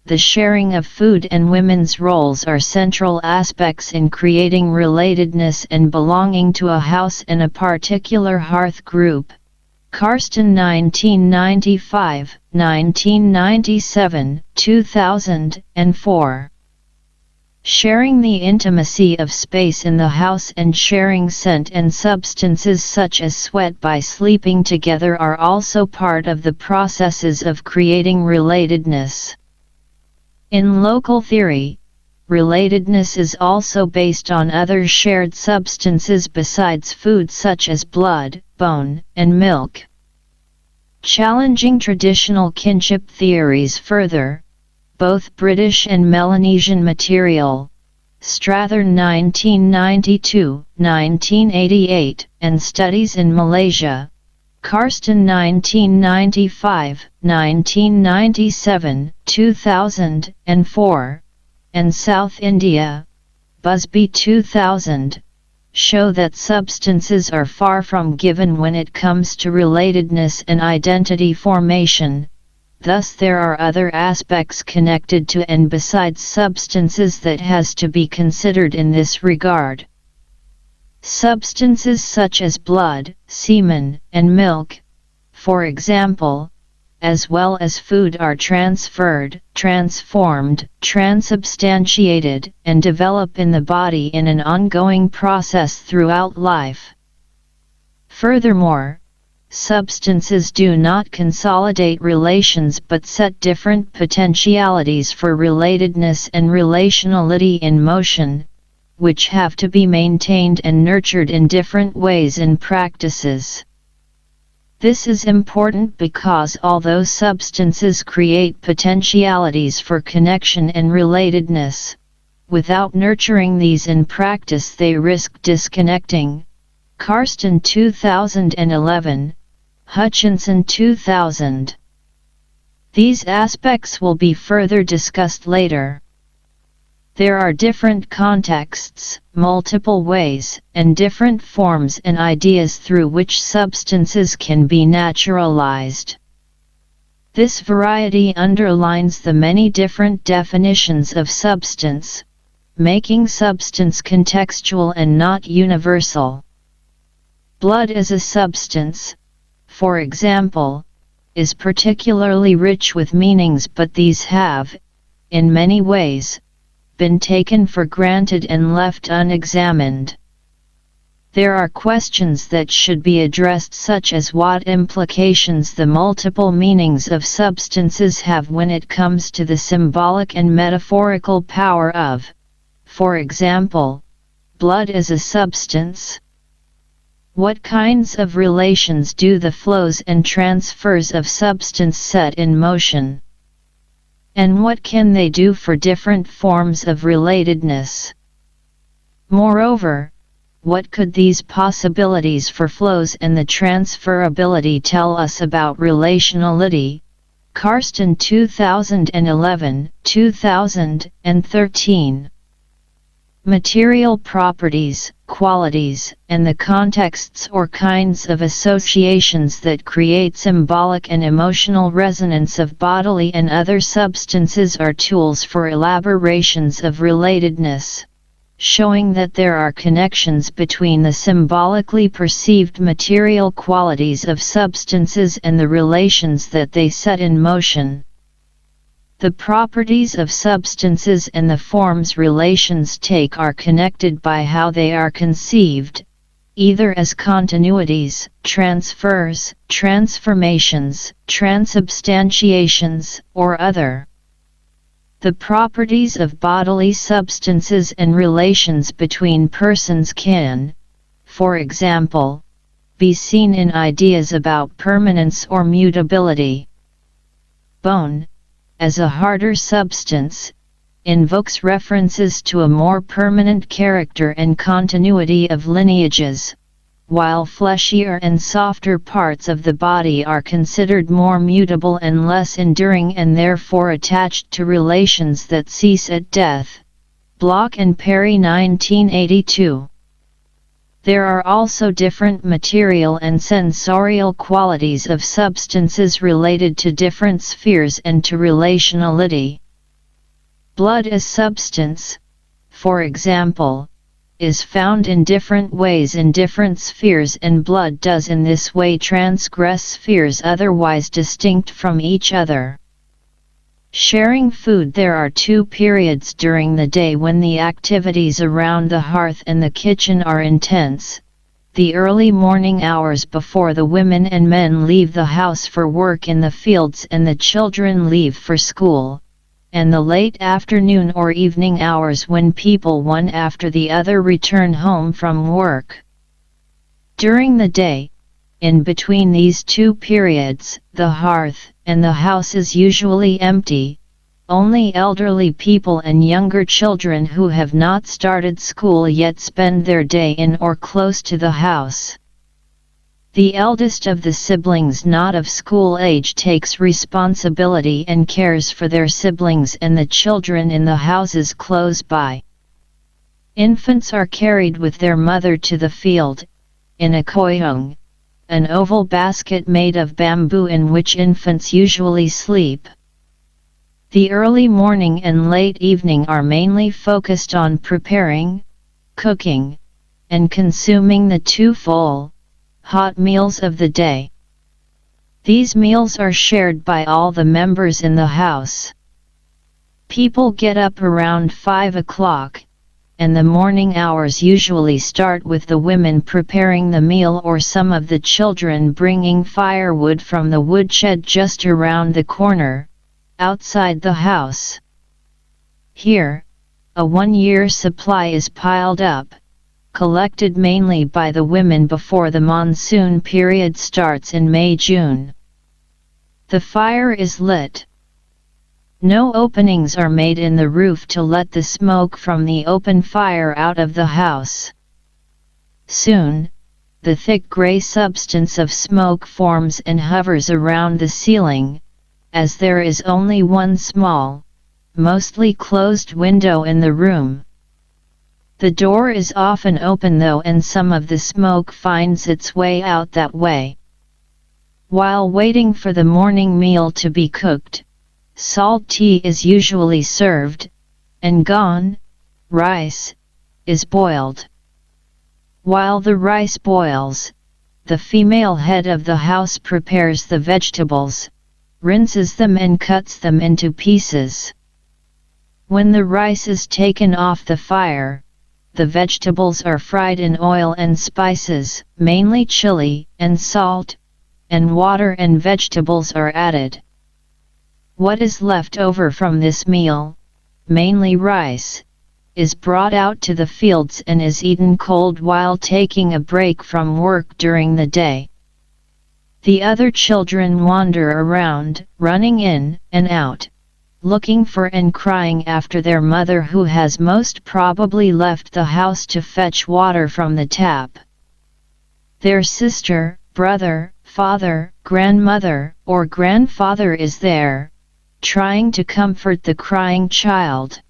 the sharing of food and women's roles are central aspects in creating relatedness and belonging to a house and a particular hearth group. Karsten 1995, 1997, 2004. Sharing the intimacy of space in the house and sharing scent and substances such as sweat by sleeping together are also part of the processes of creating relatedness. In local theory, relatedness is also based on other shared substances besides food such as blood, bone, and milk. Challenging traditional kinship theories further, both British and Melanesian material, Strathern 1992, 1988, and Studies in Malaysia, Karsten 1995, 1997, 2004, and South India, Busby 2000, show that substances are far from given when it comes to relatedness and identity formation, thus there are other aspects connected to and besides substances that has to be considered in this regard. Substances such as blood, semen, and milk, for example, as well as food are transferred, transformed, transubstantiated, and develop in the body in an ongoing process throughout life. Furthermore, substances do not consolidate relations but set different potentialities for relatedness and relationality in motion, which have to be maintained and nurtured in different ways in practices. This is important because although substances create potentialities for connection and relatedness, without nurturing these in practice they risk disconnecting. Karsten 2011, Hutchinson 2000. These aspects will be further discussed later. There are different contexts, multiple ways, and different forms and ideas through which substances can be naturalized. This variety underlines the many different definitions of substance, making substance contextual and not universal. Blood as a substance, for example, is particularly rich with meanings, but these have, in many ways, been taken for granted and left unexamined. There are questions that should be addressed, such as what implications the multiple meanings of substances have when it comes to the symbolic and metaphorical power of, for example, blood as a substance. What kinds of relations do the flows and transfers of substance set in motion? And what can they do for different forms of relatedness? Moreover, what could these possibilities for flows and the transferability tell us about relationality? Karsten 2011, 2013. Material properties, qualities, and the contexts or kinds of associations that create symbolic and emotional resonance of bodily and other substances are tools for elaborations of relatedness, showing that there are connections between the symbolically perceived material qualities of substances and the relations that they set in motion. The properties of substances and the forms relations take are connected by how they are conceived, either as continuities, transfers, transformations, transubstantiations, or other. The properties of bodily substances and relations between persons can, for example, be seen in ideas about permanence or mutability. Bone, as a harder substance, invokes references to a more permanent character and continuity of lineages, while fleshier and softer parts of the body are considered more mutable and less enduring and therefore attached to relations that cease at death. Bloch and Perry 1982. There are also different material and sensorial qualities of substances related to different spheres and to relationality. Blood as substance, for example, is found in different ways in different spheres, and blood does in this way transgress spheres otherwise distinct from each other. Sharing food. There are two periods during the day when the activities around the hearth and the kitchen are intense: the early morning hours before the women and men leave the house for work in the fields and the children leave for school, and the late afternoon or evening hours when people one after the other return home from work. During the day, in between these two periods, the hearth and the house is usually empty. Only elderly people and younger children who have not started school yet spend their day in or close to the house. The eldest of the siblings not of school age takes responsibility and cares for their siblings and the children in the houses close by. Infants are carried with their mother to the field, in a koyong, an oval basket made of bamboo in which infants usually sleep. The early morning and late evening are mainly focused on preparing, cooking, and consuming the two full, hot meals of the day. These meals are shared by all the members in the house. People get up around 5 o'clock, and the morning hours usually start with the women preparing the meal or some of the children bringing firewood from the woodshed just around the corner, outside the house. Here, a 1-year supply is piled up, collected mainly by the women before the monsoon period starts in May-June. The fire is lit. No openings are made in the roof to let the smoke from the open fire out of the house. Soon, the thick gray substance of smoke forms and hovers around the ceiling, as there is only one small, mostly closed window in the room. The door is often open though, and some of the smoke finds its way out that way. While waiting for the morning meal to be cooked, salt tea is usually served, and gone, rice, is boiled. While the rice boils, the female head of the house prepares the vegetables, rinses them and cuts them into pieces. When the rice is taken off the fire, the vegetables are fried in oil and spices, mainly chili and salt, and water and vegetables are added. What is left over from this meal, mainly rice, is brought out to the fields and is eaten cold while taking a break from work during the day. The other children wander around, running in and out, looking for and crying after their mother, who has most probably left the house to fetch water from the tap. Their sister, brother, father, grandmother, or grandfather is there, trying to comfort the crying child.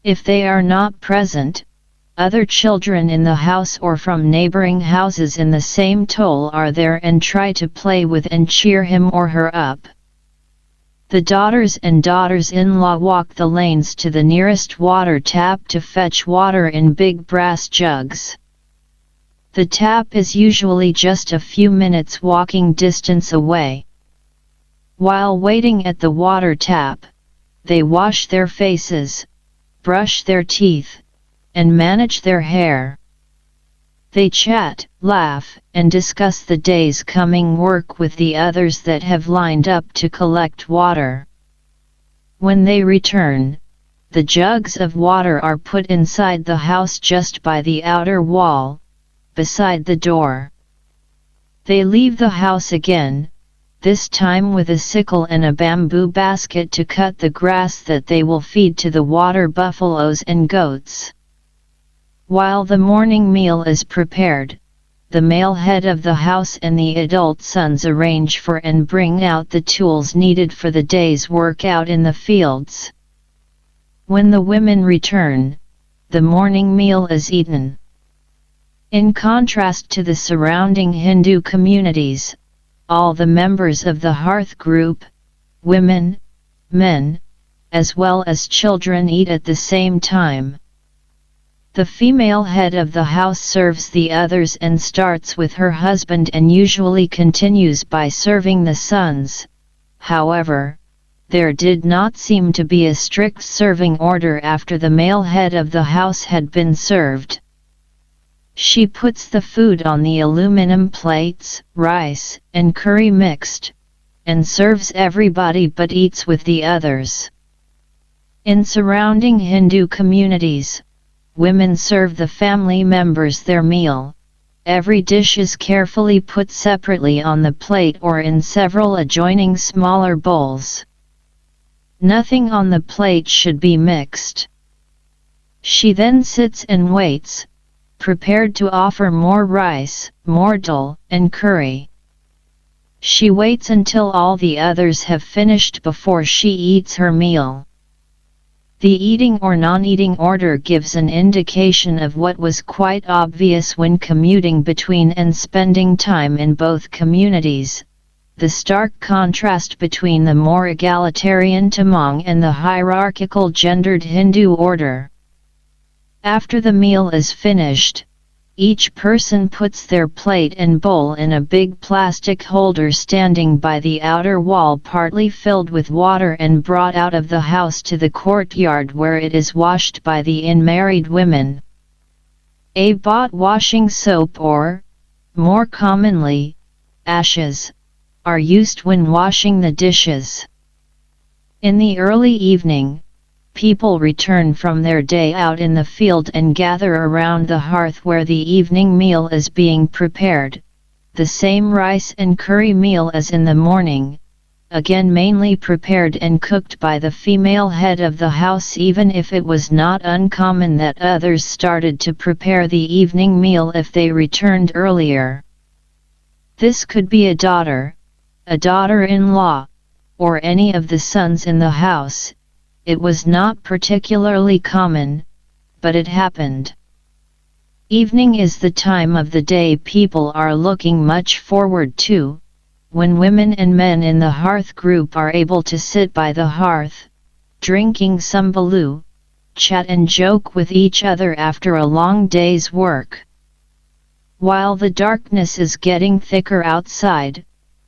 If they are not present, other children in the house or from neighboring houses in the same toll are there and try to play with and cheer him or her up. The daughters and daughters-in-law walk the lanes to the nearest water tap to fetch water in big brass jugs. The tap is usually just a few minutes walking distance away. While waiting at the water tap, they wash their faces, brush their teeth, and manage their hair. They chat, laugh, and discuss the day's coming work with the others that have lined up to collect water. When they return, the jugs of water are put inside the house just by the outer wall, beside the door. They leave the house again, this time with a sickle and a bamboo basket to cut the grass that they will feed to the water buffaloes and goats. While the morning meal is prepared, the male head of the house and the adult sons arrange for and bring out the tools needed for the day's work out in the fields. When the women return, the morning meal is eaten. In contrast to the surrounding Hindu communities, all the members of the hearth group, women, men, as well as children, eat at the same time. The female head of the house serves the others and starts with her husband and usually continues by serving the sons. However, there did not seem to be a strict serving order after the male head of the house had been served. She puts the food on the aluminum plates, rice and curry mixed, and serves everybody but eats with the others. In surrounding Hindu communities, women serve the family members their meal. Every dish is carefully put separately on the plate or in several adjoining smaller bowls. Nothing on the plate should be mixed. She then sits and waits, prepared to offer more rice, more dal, and curry. She waits until all the others have finished before she eats her meal. The eating or non-eating order gives an indication of what was quite obvious when commuting between and spending time in both communities, the stark contrast between the more egalitarian Tamang and the hierarchical gendered Hindu order. After the meal is finished, Each person puts their plate and bowl in a big plastic holder standing by the outer wall, partly filled with water and brought out of the house to the courtyard where it is washed by the unmarried women. A bought washing soap or, more commonly, ashes, are used when washing the dishes. In the early evening, people return from their day out in the field and gather around the hearth where the evening meal is being prepared, the same rice and curry meal as in the morning, again mainly prepared and cooked by the female head of the house, even if it was not uncommon that others started to prepare the evening meal if they returned earlier. This could be a daughter-in-law, or any of the sons in the house. It was not particularly common, but it happened. Evening is the time of the day people are looking much forward to, when women and men in the hearth group are able to sit by the hearth, drinking some baloo, chat and joke with each other after a long day's work. While the darkness is getting thicker outside,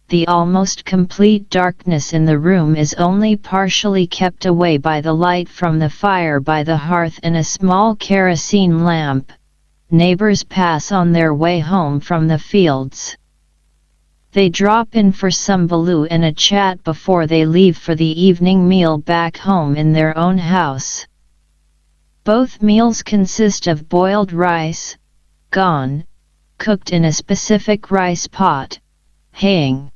the almost complete darkness in the room is only partially kept away by the light from the fire by the hearth and a small kerosene lamp. Neighbors pass on their way home from the fields. They drop in for some baloo and a chat before they leave for the evening meal back home in their own house. Both meals consist of boiled rice, cooked in a specific rice pot, haying.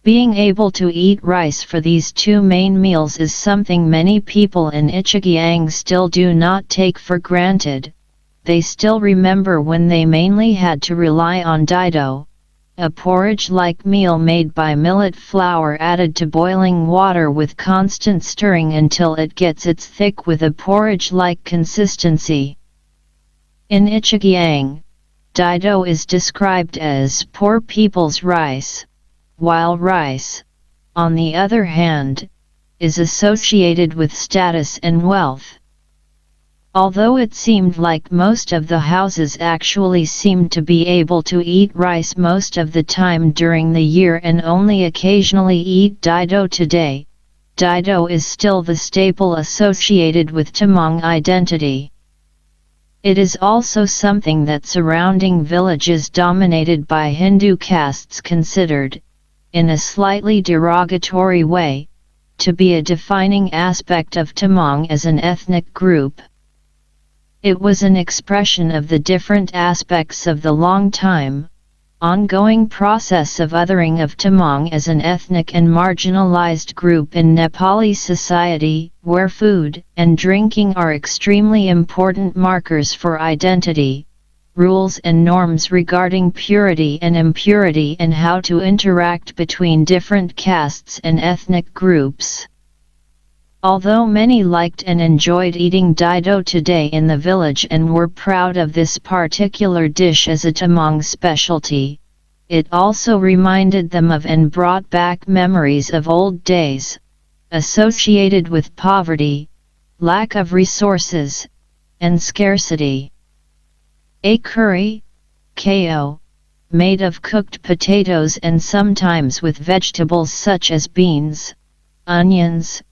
Being able to eat rice for these two main meals is something many people in Ichigyang still do not take for granted. They still remember when they mainly had to rely on daido, a porridge-like meal made by millet flour added to boiling water with constant stirring until it gets its thick with a porridge-like consistency. In Ichigyang, daido is described as poor people's rice, while rice, on the other hand, is associated with status and wealth. Although it seemed like most of the houses actually seemed to be able to eat rice most of the time during the year and only occasionally eat daido today, daido is still the staple associated with Tamang identity. It is also something that surrounding villages dominated by Hindu castes considered, in a slightly derogatory way, to be a defining aspect of Tamang as an ethnic group. It was an expression of the different aspects of the ongoing process of othering of Tamang as an ethnic and marginalized group in Nepali society, where food and drinking are extremely important markers for identity. Rules and norms regarding purity and impurity and how to interact between different castes and ethnic groups. Although many liked and enjoyed eating daido today in the village and were proud of this particular dish as a Tamang specialty, it also reminded them of and brought back memories of old days, associated with poverty, lack of resources, and scarcity. A curry, ko, made of cooked potatoes and sometimes with vegetables such as beans, onions,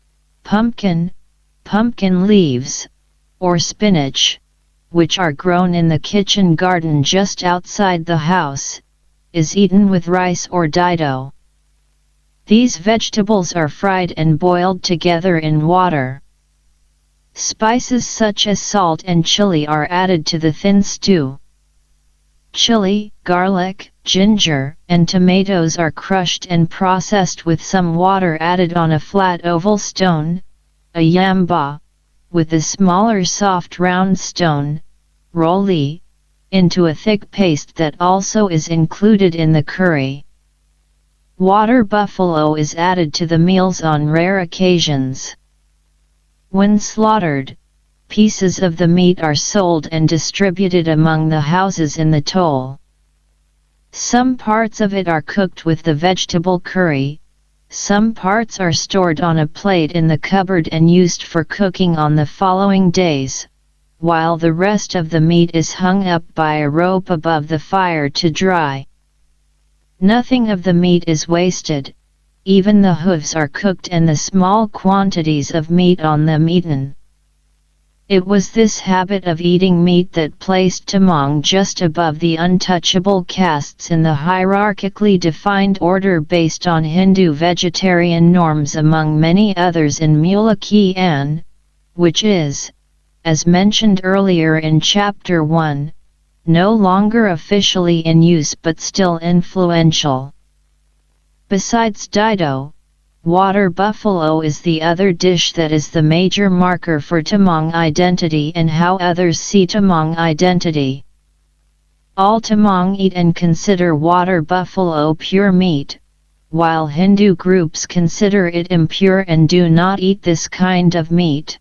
pumpkin leaves, or spinach, which are grown in the kitchen garden just outside the house, is eaten with rice or daido. These vegetables are fried and boiled together in water. Spices such as salt and chili are added to the thin stew. Chili, garlic, ginger, and tomatoes are crushed and processed with some water added on a flat oval stone, a yamba, with a smaller soft round stone, roli, into a thick paste that also is included in the curry. Water buffalo is added to the meals on rare occasions. When slaughtered, pieces of the meat are sold and distributed among the houses in the toll. Some parts of it are cooked with the vegetable curry, some parts are stored on a plate in the cupboard and used for cooking on the following days, while the rest of the meat is hung up by a rope above the fire to dry. Nothing of the meat is wasted, even the hooves are cooked and the small quantities of meat on them eaten. It was this habit of eating meat that placed Tamang just above the untouchable castes in the hierarchically defined order based on Hindu vegetarian norms, among many others in Mula-ki-an, which is, as mentioned earlier in Chapter 1, no longer officially in use but still influential. Besides Dido, water buffalo is the other dish that is the major marker for Tamang identity and how others see Tamang identity. All Tamang eat and consider water buffalo pure meat, while Hindu groups consider it impure and do not eat this kind of meat.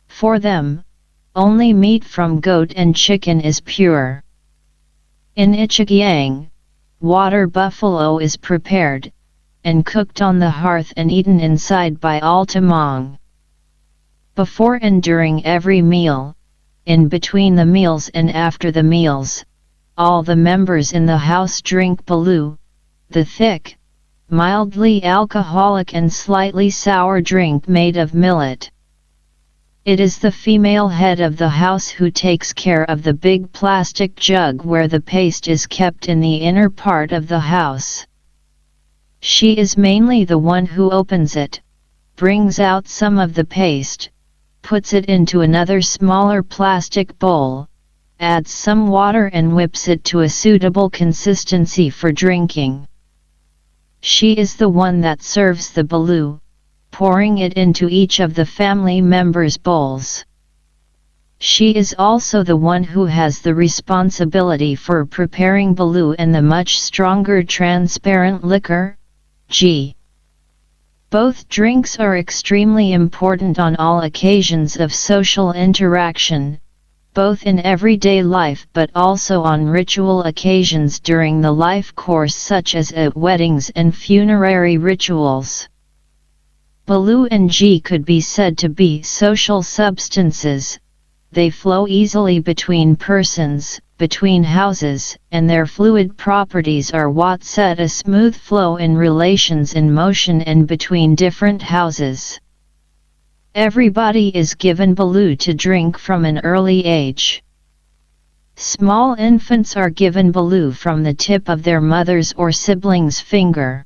For them, only meat from goat and chicken is pure. In Ichigyang, water buffalo is prepared, and cooked on the hearth and eaten inside by all Tamang. Before and during every meal, in between the meals and after the meals, all the members in the house drink balu, the thick, mildly alcoholic and slightly sour drink made of millet. It is the female head of the house who takes care of the big plastic jug where the paste is kept in the inner part of the house. She is mainly the one who opens it, brings out some of the paste, puts it into another smaller plastic bowl, adds some water and whips it to a suitable consistency for drinking. She is the one that serves the balu, pouring it into each of the family members' bowls. She is also the one who has the responsibility for preparing balu and the much stronger transparent liquor, G. Both drinks are extremely important on all occasions of social interaction, both in everyday life but also on ritual occasions during the life course such as at weddings and funerary rituals. Balu and G could be said to be social substances. They flow easily between persons, between houses, and their fluid properties are what set a smooth flow in relations in motion and between different houses. Everybody is given balu to drink from an early age. Small infants are given balu from the tip of their mother's or sibling's finger.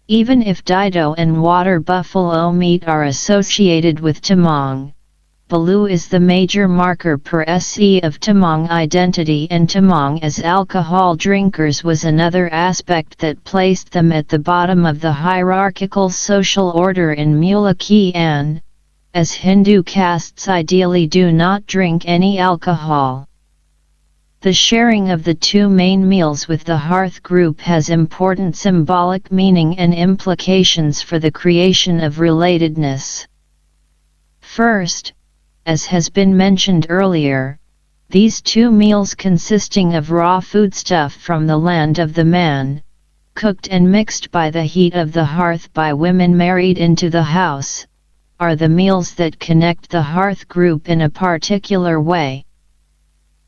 Even if Dido and water buffalo meat are associated with Tamang, balu is the major marker per se of Tamang identity, and Tamang as alcohol drinkers was another aspect that placed them at the bottom of the hierarchical social order in Mula-ki-an, as Hindu castes ideally do not drink any alcohol. The sharing of the two main meals with the hearth group has important symbolic meaning and implications for the creation of relatedness. First, as has been mentioned earlier, these two meals consisting of raw foodstuff from the land of the man, cooked and mixed by the heat of the hearth by women married into the house, are the meals that connect the hearth group in a particular way.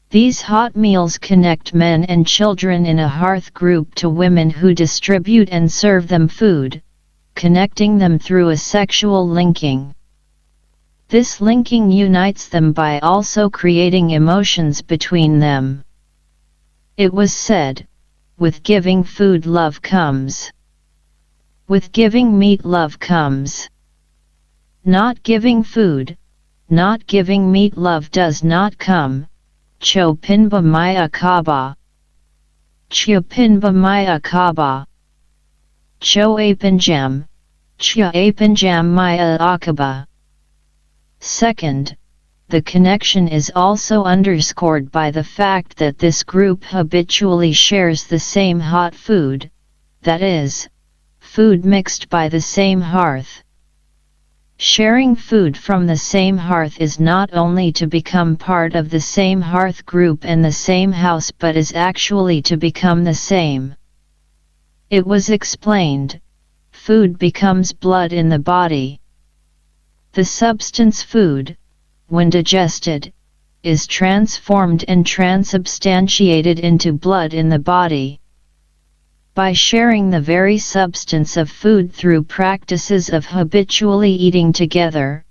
These hot meals connect men and children in a hearth group to women who distribute and serve them food, connecting them through a sexual linking. This linking unites them by also creating emotions between them. It was said, "With giving food love comes. With giving meat love comes. Not giving food, not giving meat love does not come." Cho Pinba Maya Kaba. Cho Pinba Maya Kaba. Cho Apanjam. Cho Apanjam Maya Akaba. Second, the connection is also underscored by the fact that this group habitually shares the same hot food, that is, food mixed by the same hearth. Sharing food from the same hearth is not only to become part of the same hearth group and the same house but is actually to become the same. It was explained, food becomes blood in the body. The substance food, when digested, is transformed and transubstantiated into blood in the body. By sharing the very substance of food through practices of habitually eating together,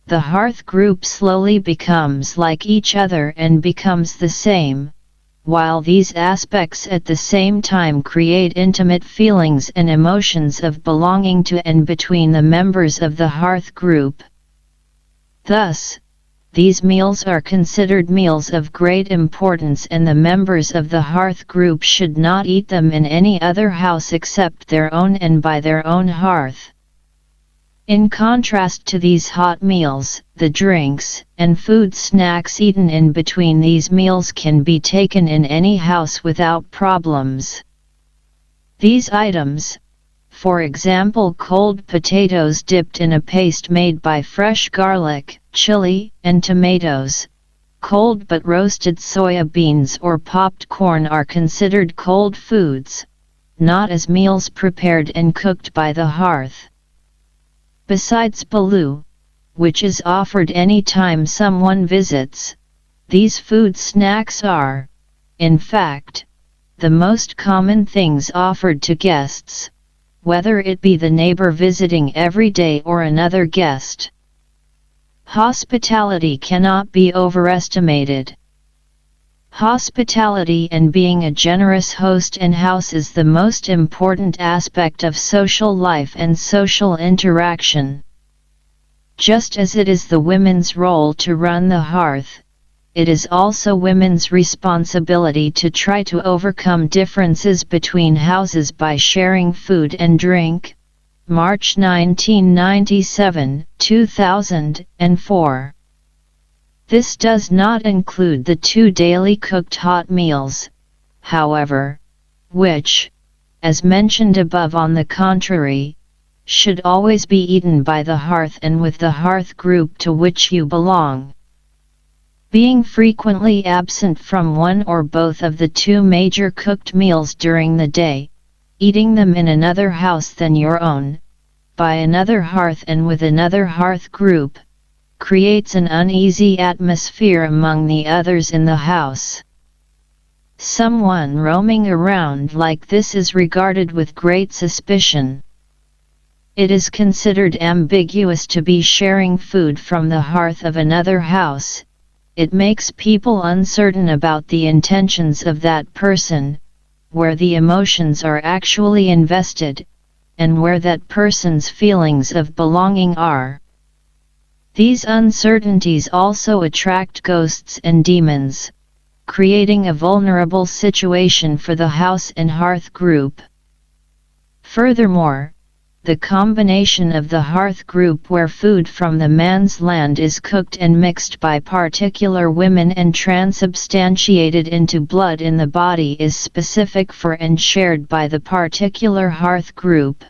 the hearth group slowly becomes like each other and becomes the same, while these aspects at the same time create intimate feelings and emotions of belonging to and between the members of the hearth group. Thus, these meals are considered meals of great importance, and the members of the hearth group should not eat them in any other house except their own and by their own hearth. In contrast to these hot meals, the drinks and food snacks eaten in between these meals can be taken in any house without problems. These items, for example cold potatoes dipped in a paste made by fresh garlic, chili, and tomatoes, cold but roasted soya beans or popped corn are considered cold foods, not as meals prepared and cooked by the hearth. Besides balu, which is offered any time someone visits, these food snacks are, in fact, the most common things offered to guests, whether it be the neighbor visiting every day or another guest. Hospitality cannot be overestimated. Hospitality and being a generous host in house is the most important aspect of social life and social interaction. Just as it is the women's role to run the hearth, it is also women's responsibility to try to overcome differences between houses by sharing food and drink. March 1997, 2004. This does not include the 2 daily cooked hot meals, however, which, as mentioned above on the contrary, should always be eaten by the hearth and with the hearth group to which you belong. Being frequently absent from one or both of the 2 major cooked meals during the day, eating them in another house than your own, by another hearth and with another hearth group, creates an uneasy atmosphere among the others in the house. Someone roaming around like this is regarded with great suspicion. It is considered ambiguous to be sharing food from the hearth of another house. It makes people uncertain about the intentions of that person, where the emotions are actually invested, and where that person's feelings of belonging are. These uncertainties also attract ghosts and demons, creating a vulnerable situation for the house and hearth group. Furthermore, the combination of the hearth group where food from the man's land is cooked and mixed by particular women and transubstantiated into blood in the body is specific for and shared by the particular hearth group.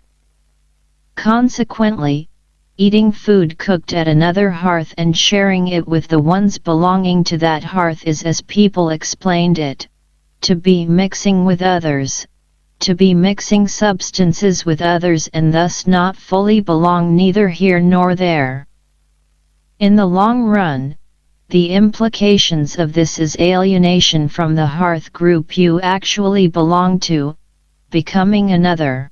Consequently, eating food cooked at another hearth and sharing it with the ones belonging to that hearth is, as people explained it, to be mixing with others, to be mixing substances with others and thus not fully belong neither here nor there. In the long run, the implications of this is alienation from the hearth group you actually belong to, becoming another.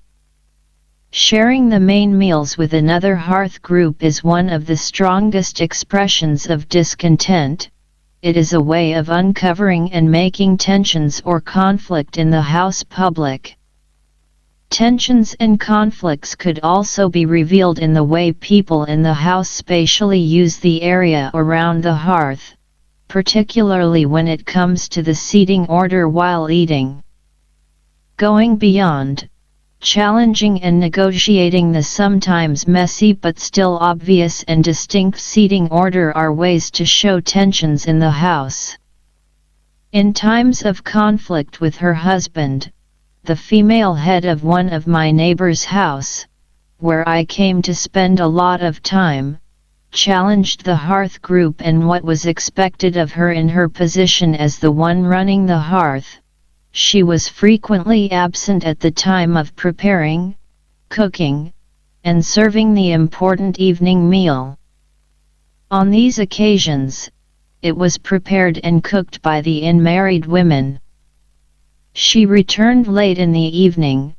Sharing the main meals with another hearth group is one of the strongest expressions of discontent. It is a way of uncovering and making tensions or conflict in the house public. Tensions and conflicts could also be revealed in the way people in the house spatially use the area around the hearth, particularly when it comes to the seating order while eating. Going beyond, challenging and negotiating the sometimes messy but still obvious and distinct seating order are ways to show tensions in the house. In times of conflict with her husband, the female head of one of my neighbor's house, where I came to spend a lot of time, challenged the hearth group and what was expected of her in her position as the one running the hearth. She was frequently absent at the time of preparing, cooking, and serving the important evening meal. On these occasions, it was prepared and cooked by the unmarried women. She returned late in the evening,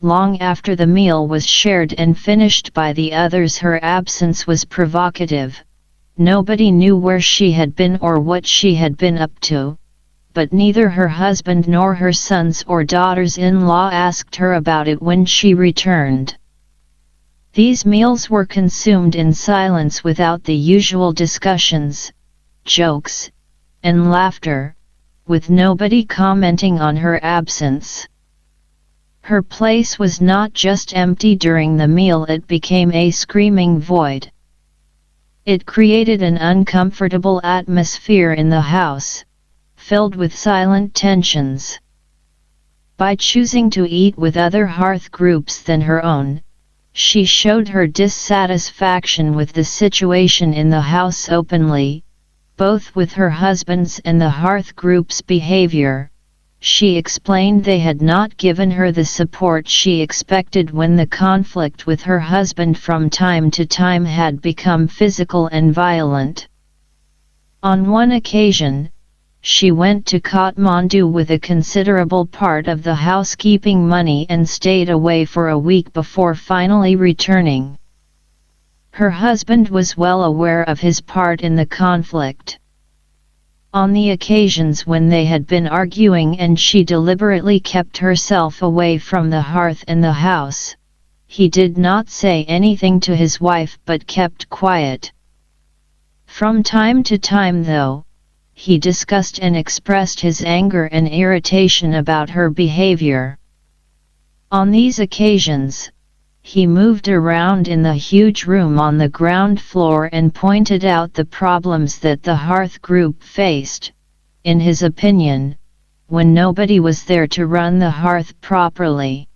long after the meal was shared and finished by the others. Her absence was provocative. Nobody knew where she had been or what she had been up to, but neither her husband nor her sons or daughters-in-law asked her about it when she returned. These meals were consumed in silence without the usual discussions, jokes, and laughter, with nobody commenting on her absence. Her place was not just empty during the meal, it became a screaming void. It created an uncomfortable atmosphere in the house, filled with silent tensions. By choosing to eat with other hearth groups than her own, she showed her dissatisfaction with the situation in the house openly, both with her husband's and the hearth group's behavior. She explained they had not given her the support she expected when the conflict with her husband from time to time had become physical and violent. On one occasion, she went to Kathmandu with a considerable part of the housekeeping money and stayed away for a week before finally returning. Her husband was well aware of his part in the conflict. On the occasions when they had been arguing and she deliberately kept herself away from the hearth and the house, he did not say anything to his wife but kept quiet. From time to time, though, he discussed and expressed his anger and irritation about her behavior. On these occasions, he moved around in the huge room on the ground floor and pointed out the problems that the hearth group faced, in his opinion, when nobody was there to run the hearth properly.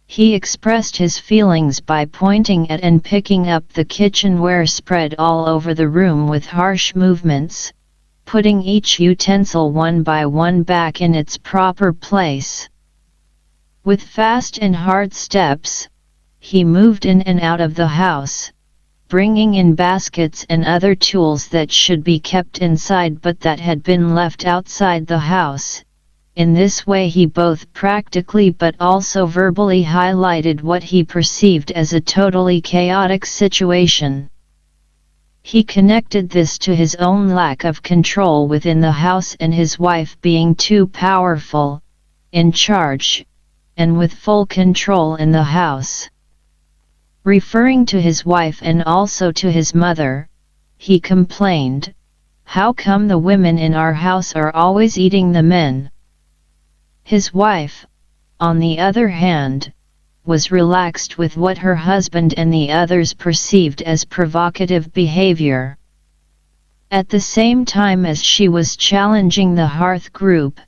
He expressed his feelings by pointing at and picking up the kitchenware spread all over the room with harsh movements, putting each utensil one by one back in its proper place. With fast and hard steps, he moved in and out of the house, bringing in baskets and other tools that should be kept inside but that had been left outside the house. In this way he both practically but also verbally highlighted what he perceived as a totally chaotic situation. He connected this to his own lack of control within the house and his wife being too powerful, in charge, and with full control in the house. Referring to his wife and also to his mother, he complained, "How come the women in our house are always eating the men?" His wife, on the other hand, was relaxed with what her husband and the others perceived as provocative behavior. At the same time as she was challenging the hearth group,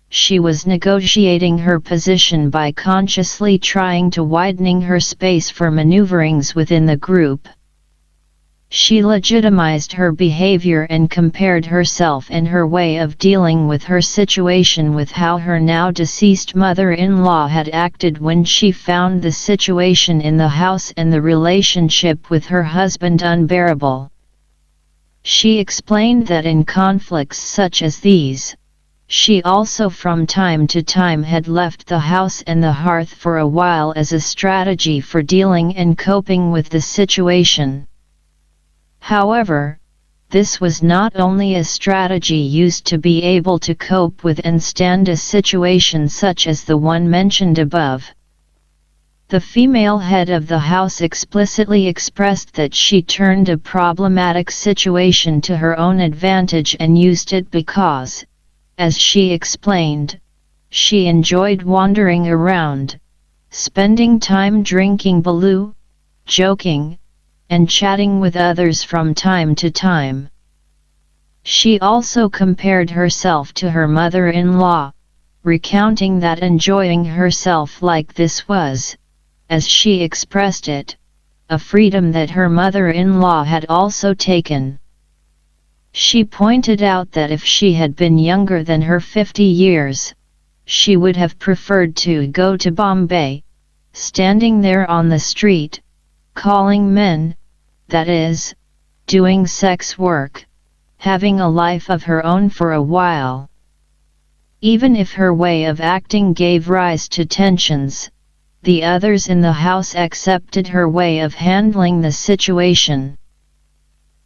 she was negotiating her position by consciously trying to widening her space for maneuverings within the group. She legitimized her behavior and compared herself and her way of dealing with her situation with how her now deceased mother-in-law had acted when she found the situation in the house and the relationship with her husband unbearable. She explained that in conflicts such as these, she also from time to time had left the house and the hearth for a while as a strategy for dealing and coping with the situation. However, this was not only a strategy used to be able to cope with and stand a situation such as the one mentioned above. The female head of the house explicitly expressed that she turned a problematic situation to her own advantage and used it because, as she explained, she enjoyed wandering around, spending time drinking baloo, joking, and chatting with others from time to time. She also compared herself to her mother-in-law, recounting that enjoying herself like this was, as she expressed it, a freedom that her mother-in-law had also taken. She pointed out that if she had been younger than her 50 years, she would have preferred to go to Bombay, standing there on the street, calling men, that is, doing sex work, having a life of her own for a while. Even if her way of acting gave rise to tensions, the others in the house accepted her way of handling the situation.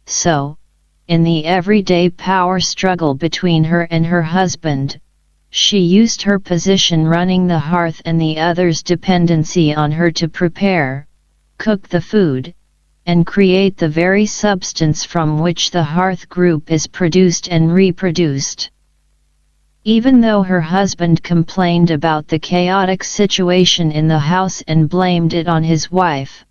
So, in the everyday power struggle between her and her husband, she used her position running the hearth and the others' dependency on her to prepare, cook the food, and create the very substance from which the hearth group is produced and reproduced. Even though her husband complained about the chaotic situation in the house and blamed it on his wife,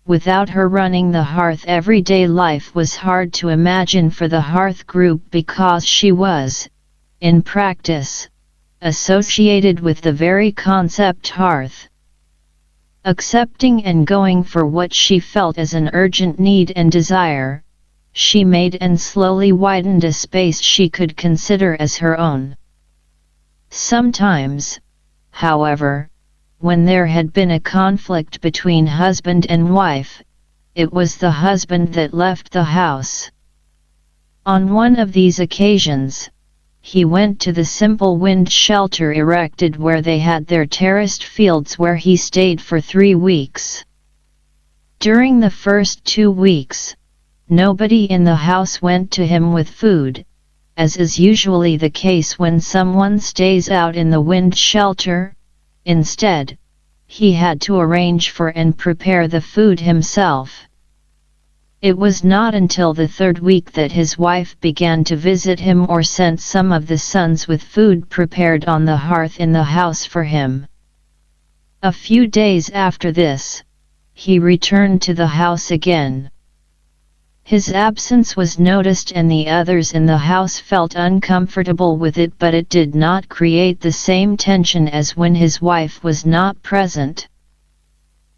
without her running the hearth, everyday life was hard to imagine for the hearth group because she was, in practice, associated with the very concept hearth. Accepting and going for what she felt as an urgent need and desire, she made and slowly widened a space she could consider as her own. Sometimes, however, when there had been a conflict between husband and wife, it was the husband that left the house. On one of these occasions, he went to the simple wind shelter erected where they had their terraced fields, where he stayed for 3 weeks. During the first 2 weeks, nobody in the house went to him with food, as is usually the case when someone stays out in the wind shelter. Instead, he had to arrange for and prepare the food himself. It was not until the 3rd week that his wife began to visit him or sent some of the sons with food prepared on the hearth in the house for him. A few days after this, he returned to the house again. His absence was noticed and the others in the house felt uncomfortable with it, but it did not create the same tension as when his wife was not present.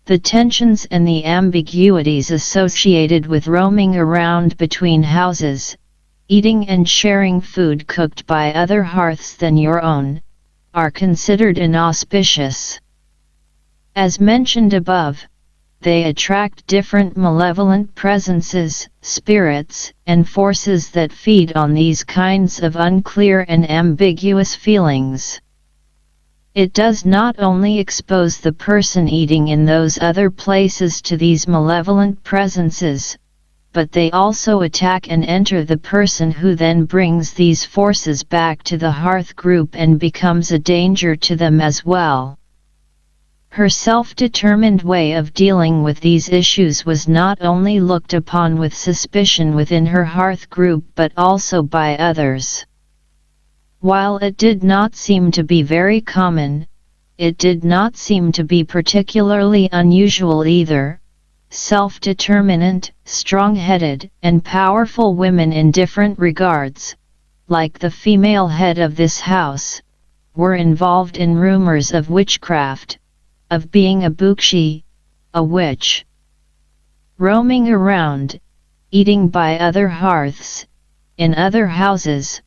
The tensions and the ambiguities associated with roaming around between houses, eating and sharing food cooked by other hearths than your own, are considered inauspicious. As mentioned above, they attract different malevolent presences, spirits, and forces that feed on these kinds of unclear and ambiguous feelings. It does not only expose the person eating in those other places to these malevolent presences, but they also attack and enter the person, who then brings these forces back to the hearth group and becomes a danger to them as well. Her self-determined way of dealing with these issues was not only looked upon with suspicion within her hearth group but also by others. While it did not seem to be very common, it did not seem to be particularly unusual either. Self-determinant, strong-headed, and powerful women in different regards, like the female head of this house, were involved in rumors of witchcraft, of being a bukshi, a witch. Roaming around, eating by other hearths, in other houses,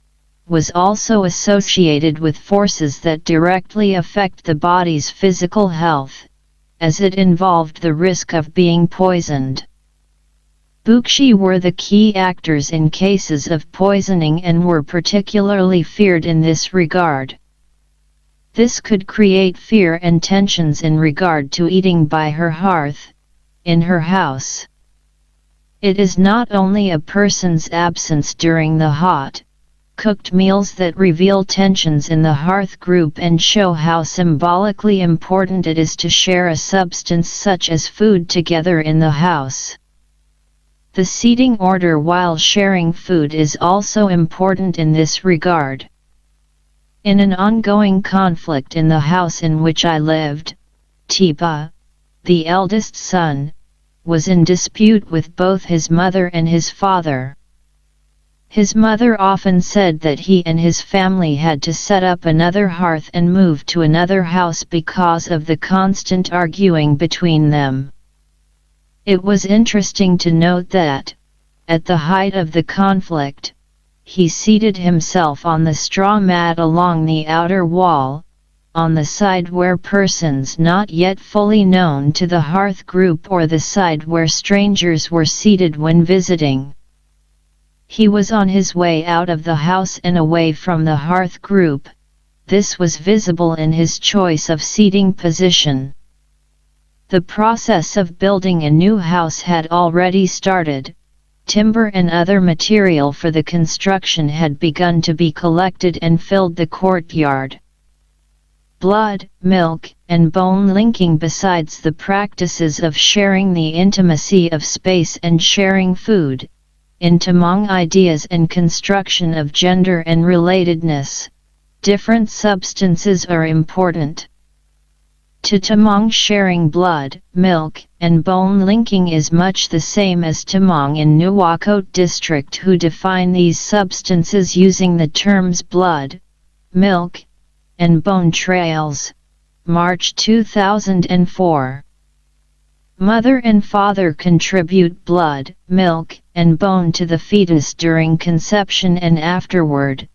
was also associated with forces that directly affect the body's physical health, as it involved the risk of being poisoned. Bukshi were the key actors in cases of poisoning and were particularly feared in this regard. This could create fear and tensions in regard to eating by her hearth, in her house. It is not only a person's absence during the hot, cooked meals that reveal tensions in the hearth group and show how symbolically important it is to share a substance such as food together in the house. The seating order while sharing food is also important in this regard. In an ongoing conflict in the house in which I lived, Tipa, the eldest son, was in dispute with both his mother and his father. His mother often said that he and his family had to set up another hearth and move to another house because of the constant arguing between them. It was interesting to note that, at the height of the conflict, he seated himself on the straw mat along the outer wall, on the side where persons not yet fully known to the hearth group or the side where strangers were seated when visiting. He was on his way out of the house and away from the hearth group. This was visible in his choice of seating position. The process of building a new house had already started. Timber and other material for the construction had begun to be collected and filled the courtyard. Blood, milk, and bone linking, besides the practices of sharing the intimacy of space and sharing food, in Tamang ideas and construction of gender and relatedness, different substances are important. To Tamang, sharing blood, milk, and bone linking is much the same as Tamang in Nuwakot district, who define these substances using the terms blood, milk, and bone trails. March 2004. Mother and father contribute blood, milk, and bone to the fetus during conception and afterward.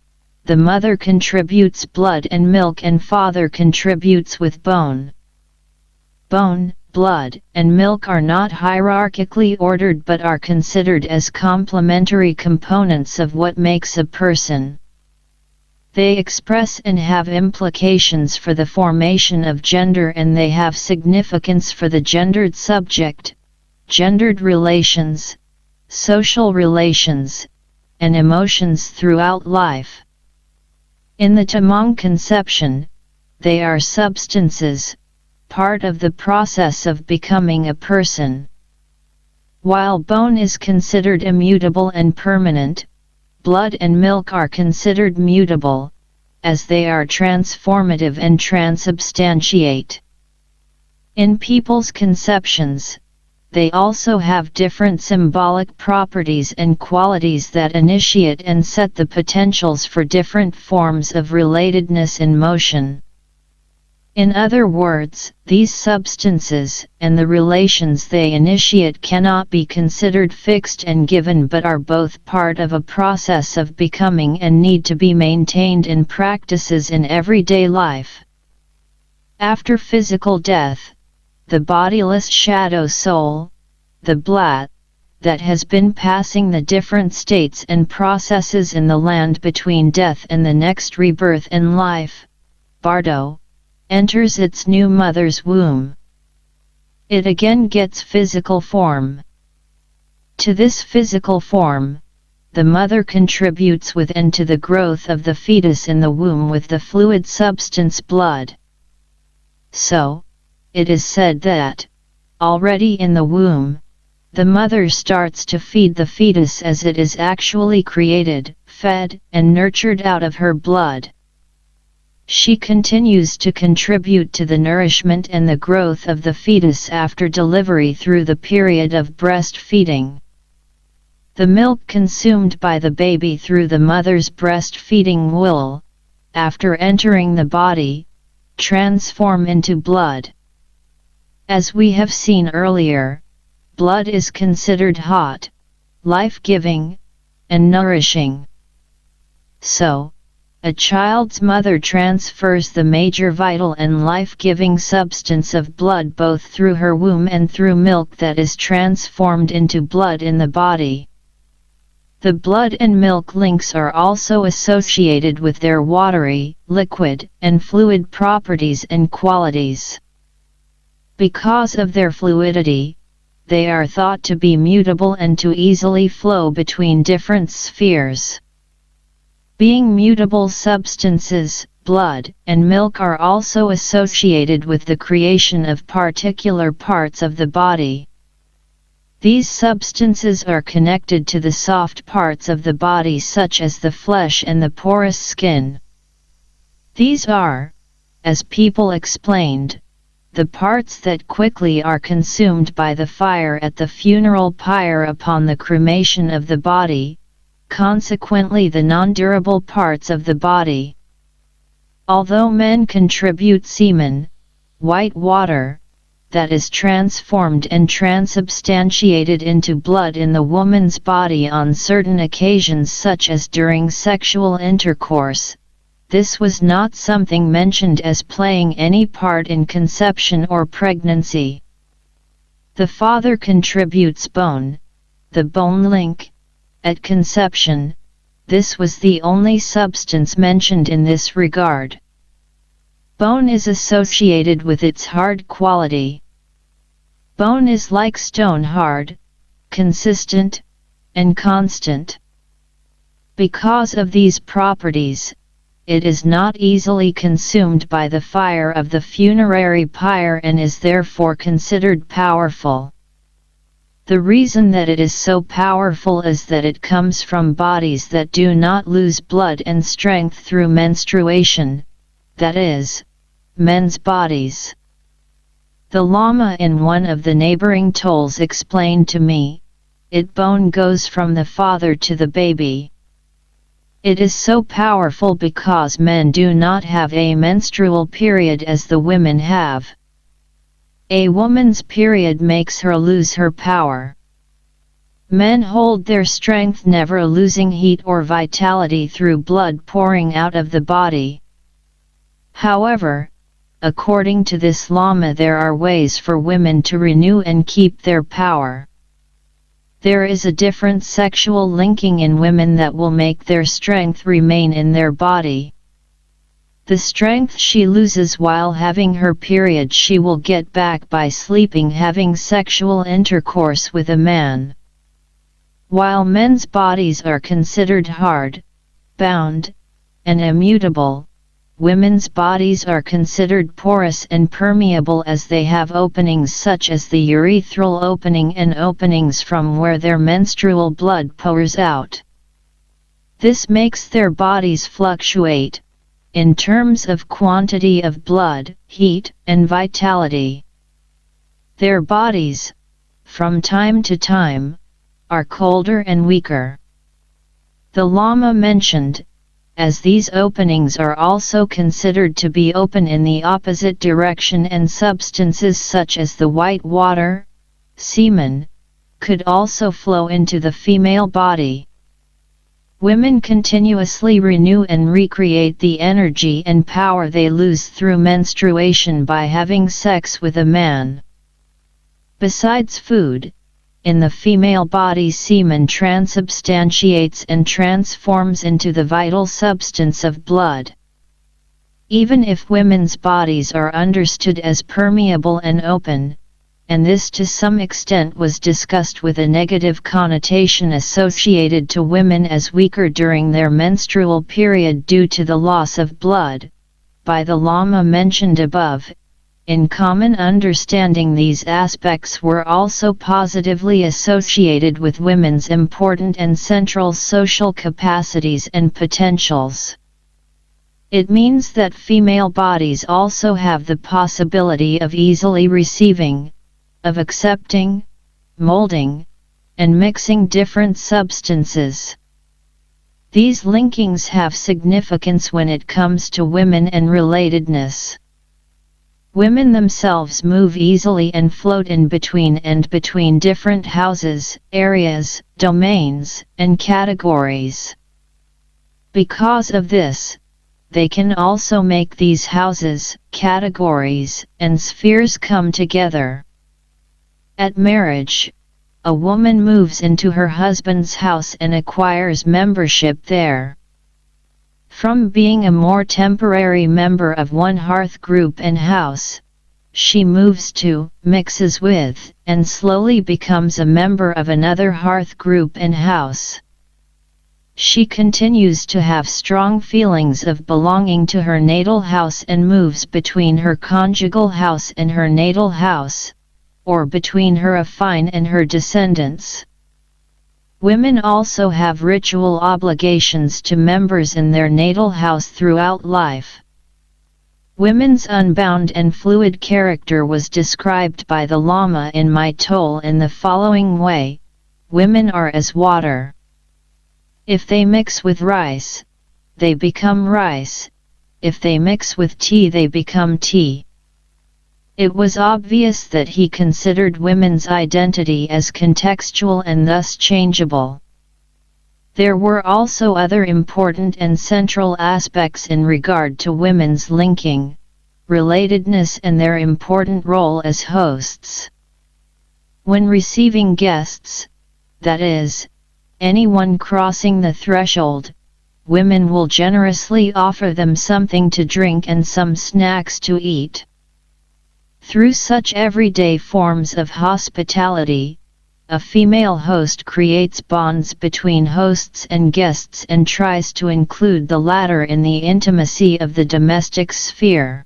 The mother contributes blood and milk and father contributes with bone. Bone, blood, and milk are not hierarchically ordered but are considered as complementary components of what makes a person. They express and have implications for the formation of gender, and they have significance for the gendered subject, gendered relations, social relations, and emotions throughout life. In the Tamang conception, they are substances, part of the process of becoming a person. While bone is considered immutable and permanent, blood and milk are considered mutable, as they are transformative and transubstantiate. In people's conceptions, they also have different symbolic properties and qualities that initiate and set the potentials for different forms of relatedness in motion. In other words, these substances and the relations they initiate cannot be considered fixed and given, but are both part of a process of becoming and need to be maintained in practices in everyday life. After physical death, the bodiless shadow soul, the blat, that has been passing the different states and processes in the land between death and the next rebirth in life, bardo, enters its new mother's womb. It again gets physical form. To this physical form, the mother contributes within to the growth of the fetus in the womb with the fluid substance blood. So, it is said that, already in the womb, the mother starts to feed the fetus as it is actually created, fed, and nurtured out of her blood. She continues to contribute to the nourishment and the growth of the fetus after delivery through the period of breastfeeding. The milk consumed by the baby through the mother's breastfeeding will, after entering the body, transform into blood. As we have seen earlier, blood is considered hot, life-giving, and nourishing. So, a child's mother transfers the major vital and life-giving substance of blood both through her womb and through milk that is transformed into blood in the body. The blood and milk links are also associated with their watery, liquid, and fluid properties and qualities. Because of their fluidity, they are thought to be mutable and to easily flow between different spheres. Being mutable substances, blood and milk are also associated with the creation of particular parts of the body. These substances are connected to the soft parts of the body such as the flesh and the porous skin. These are, as people explained, the parts that quickly are consumed by the fire at the funeral pyre upon the cremation of the body, consequently the non-durable parts of the body. Although men contribute semen, white water, that is transformed and transubstantiated into blood in the woman's body on certain occasions such as during sexual intercourse, this was not something mentioned as playing any part in conception or pregnancy. The father contributes bone, the bone link, At conception, this was the only substance mentioned in this regard. Bone is associated with its hard quality. Bone is like stone hard, consistent, and constant. Because of these properties, it is not easily consumed by the fire of the funerary pyre and is therefore considered powerful. The reason that it is so powerful is that it comes from bodies that do not lose blood and strength through menstruation, that is, men's bodies. The Lama in one of the neighboring tolls explained to me, it bone goes from the father to the baby. It is so powerful because men do not have a menstrual period as the women have. A woman's period makes her lose her power. Men hold their strength never losing heat or vitality through blood pouring out of the body. However, according to this Lama, there are ways for women to renew and keep their power. There is a different sexual linking in women that will make their strength remain in their body. The strength she loses while having her period she will get back by sleeping having sexual intercourse with a man. While men's bodies are considered hard, bound, and immutable, women's bodies are considered porous and permeable as they have openings such as the urethral opening and openings from where their menstrual blood pours out. This makes their bodies fluctuate, in terms of quantity of blood, heat, and vitality. Their bodies, from time to time, are colder and weaker. The Lama mentioned, as these openings are also considered to be open in the opposite direction and substances such as the white water, semen, could also flow into the female body. Women continuously renew and recreate the energy and power they lose through menstruation by having sex with a man. Besides food, in the female body semen transubstantiates and transforms into the vital substance of blood. Even if women's bodies are understood as permeable and open, and this to some extent was discussed with a negative connotation associated to women as weaker during their menstrual period due to the loss of blood, by the Lama mentioned above, in common understanding these aspects were also positively associated with women's important and central social capacities and potentials. It means that female bodies also have the possibility of easily receiving, of accepting, molding, and mixing different substances. These linkings have significance when it comes to women and relatedness. Women themselves move easily and float in between and between different houses, areas, domains, and categories. Because of this, they can also make these houses, categories, and spheres come together. At marriage, a woman moves into her husband's house and acquires membership there. From being a more temporary member of one hearth group and house, she moves to, mixes with, and slowly becomes a member of another hearth group and house. She continues to have strong feelings of belonging to her natal house and moves between her conjugal house and her natal house, or between her affine and her descendants. Women also have ritual obligations to members in their natal house throughout life. Women's unbound and fluid character was described by the Lama in my toll in the following way: women are as water. If they mix with rice, they become rice. If they mix with tea, they become tea. It was obvious that he considered women's identity as contextual and thus changeable. There were also other important and central aspects in regard to women's linking, relatedness and their important role as hosts. When receiving guests, that is, anyone crossing the threshold, women will generously offer them something to drink and some snacks to eat. Through such everyday forms of hospitality, a female host creates bonds between hosts and guests and tries to include the latter in the intimacy of the domestic sphere.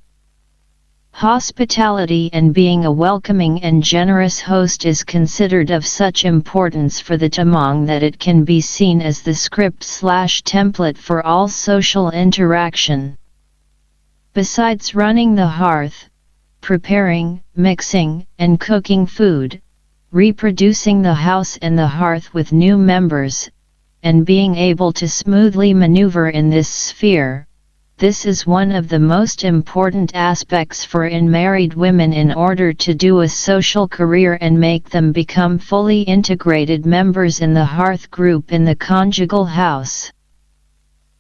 Hospitality and being a welcoming and generous host is considered of such importance for the Tamang that it can be seen as the script/template for all social interaction. Besides running the hearth, preparing, mixing, and cooking food, reproducing the house and the hearth with new members, and being able to smoothly maneuver in this sphere, this is one of the most important aspects for unmarried women in order to do a social career and make them become fully integrated members in the hearth group in the conjugal house.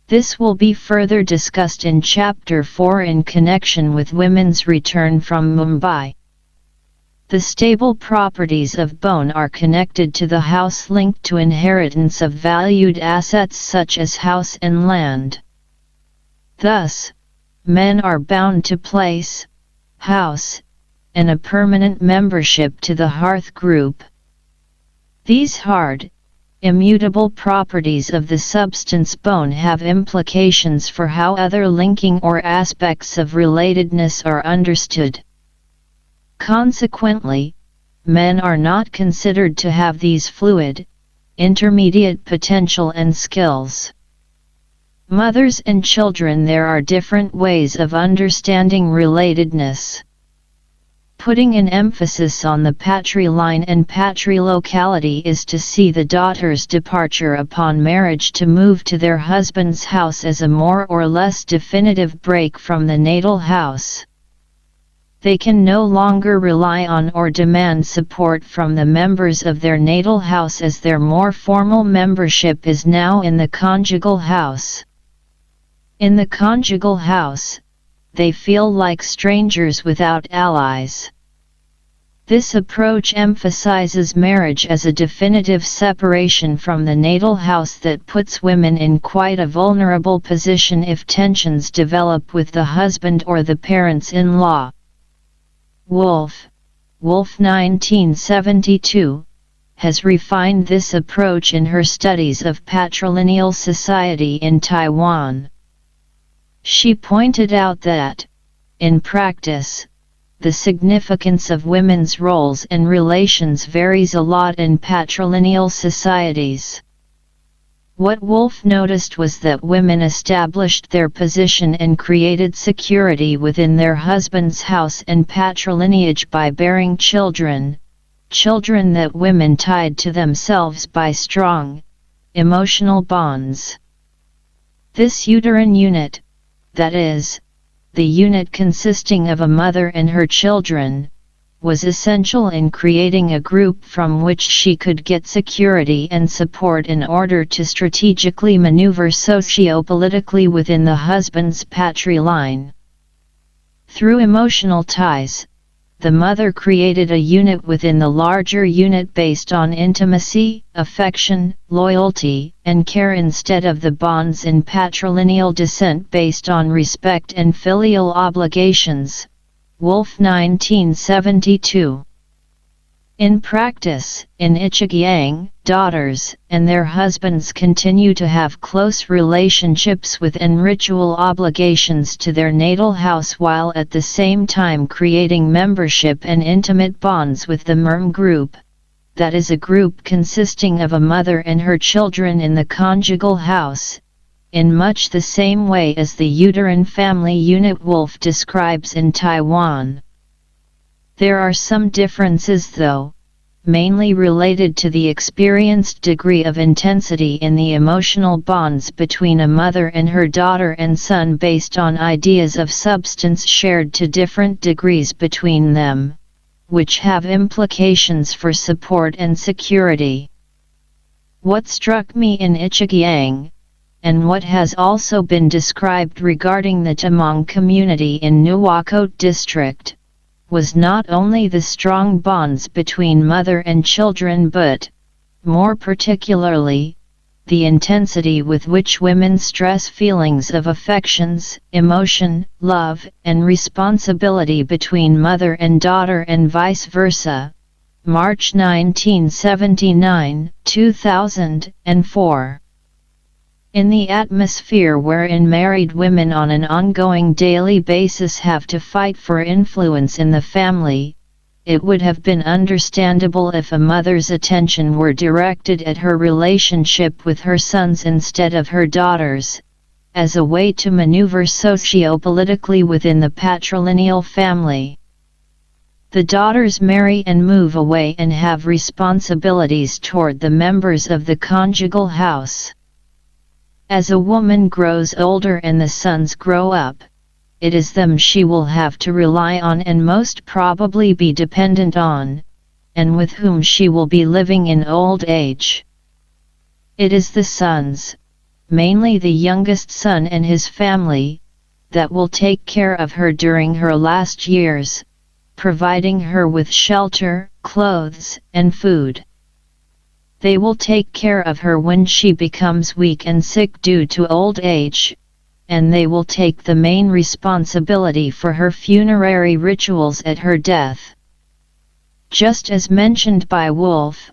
This will be further discussed in Chapter 4 in connection with women's return from Mumbai. The stable properties of bone are connected to the house linked to inheritance of valued assets such as house and land. Thus, men are bound to place, house, and a permanent membership to the hearth group. These hard, immutable properties of the substance bone have implications for how other linking or aspects of relatedness are understood. Consequently, men are not considered to have these fluid, intermediate potential and skills. Mothers and children, there are different ways of understanding relatedness. Putting an emphasis on the patriline and patrilocality is to see the daughter's departure upon marriage to move to their husband's house as a more or less definitive break from the natal house. They can no longer rely on or demand support from the members of their natal house, as their more formal membership is now in the conjugal house. In the conjugal house, they feel like strangers without allies. This approach emphasizes marriage as a definitive separation from the natal house that puts women in quite a vulnerable position if tensions develop with the husband or the parents-in-law. Wolf 1972, has refined this approach in her studies of patrilineal society in Taiwan. She pointed out that, in practice, the significance of women's roles and relations varies a lot in patrilineal societies. What Wolf noticed was that women established their position and created security within their husband's house and patrilineage by bearing children, children that women tied to themselves by strong, emotional bonds. This uterine unit, that is, the unit consisting of a mother and her children, was essential in creating a group from which she could get security and support in order to strategically maneuver socio-politically within the husband's patriline. Through emotional ties, the mother created a unit within the larger unit based on intimacy, affection, loyalty, and care instead of the bonds in patrilineal descent based on respect and filial obligations. Wolf 1972. In practice, in Ichigyang, daughters and their husbands continue to have close relationships with and ritual obligations to their natal house while at the same time creating membership and intimate bonds with the Merm group, that is a group consisting of a mother and her children in the conjugal house, in much the same way as the uterine family unit Wolf describes in Taiwan. There are some differences though, mainly related to the experienced degree of intensity in the emotional bonds between a mother and her daughter and son based on ideas of substance shared to different degrees between them, which have implications for support and security. What struck me in Ichigyang, and what has also been described regarding the Tamang community in Nuwakot district, was not only the strong bonds between mother and children but, more particularly, the intensity with which women stress feelings of affections, emotion, love, and responsibility between mother and daughter and vice versa. March 1979, 2004. In the atmosphere wherein married women on an ongoing daily basis have to fight for influence in the family, it would have been understandable if a mother's attention were directed at her relationship with her sons instead of her daughters, as a way to maneuver socio-politically within the patrilineal family. The daughters marry and move away and have responsibilities toward the members of the conjugal house. As a woman grows older and the sons grow up, it is them she will have to rely on and most probably be dependent on, and with whom she will be living in old age. It is the sons, mainly the youngest son and his family, that will take care of her during her last years, providing her with shelter, clothes, and food. They will take care of her when she becomes weak and sick due to old age, and they will take the main responsibility for her funerary rituals at her death. Just as mentioned by Wolf,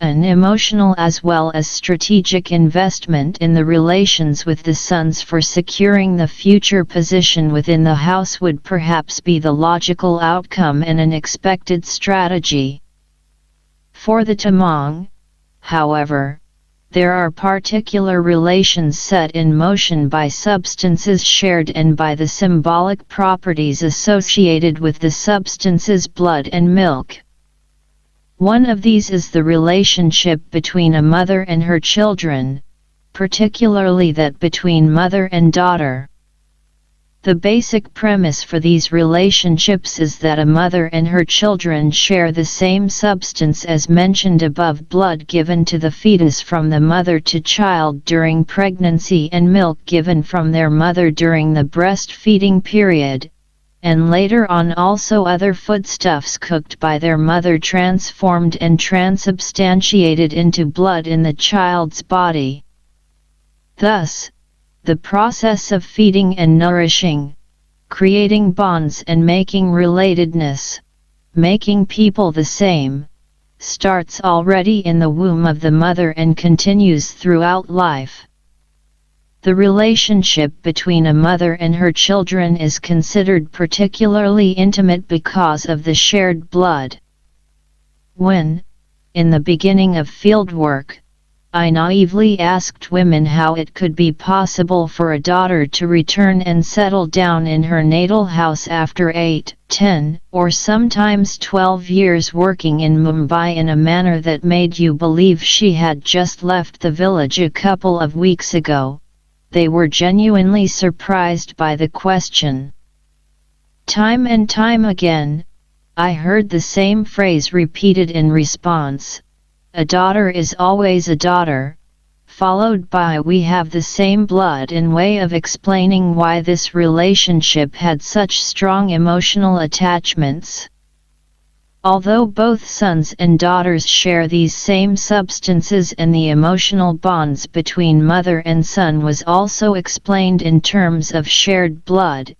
an emotional as well as strategic investment in the relations with the sons for securing the future position within the house would perhaps be the logical outcome and an expected strategy. For the Tamang, however, there are particular relations set in motion by substances shared and by the symbolic properties associated with the substances blood and milk. One of these is the relationship between a mother and her children, particularly that between mother and daughter. The basic premise for these relationships is that a mother and her children share the same substance as mentioned above, blood given to the fetus from the mother to child during pregnancy and milk given from their mother during the breastfeeding period, and later on also other foodstuffs cooked by their mother transformed and transubstantiated into blood in the child's body. Thus, the process of feeding and nourishing, creating bonds and making relatedness, making people the same, starts already in the womb of the mother and continues throughout life. The relationship between a mother and her children is considered particularly intimate because of the shared blood. When, in the beginning of fieldwork, I naively asked women how it could be possible for a daughter to return and settle down in her natal house after 8, 10, or sometimes 12 years working in Mumbai in a manner that made you believe she had just left the village a couple of weeks ago, they were genuinely surprised by the question. Time and time again, I heard the same phrase repeated in response: "A daughter is always a daughter," followed by "we have the same blood," in way of explaining why this relationship had such strong emotional attachments. Although both sons and daughters share these same substances and the emotional bonds between mother and son was also explained in terms of shared blood,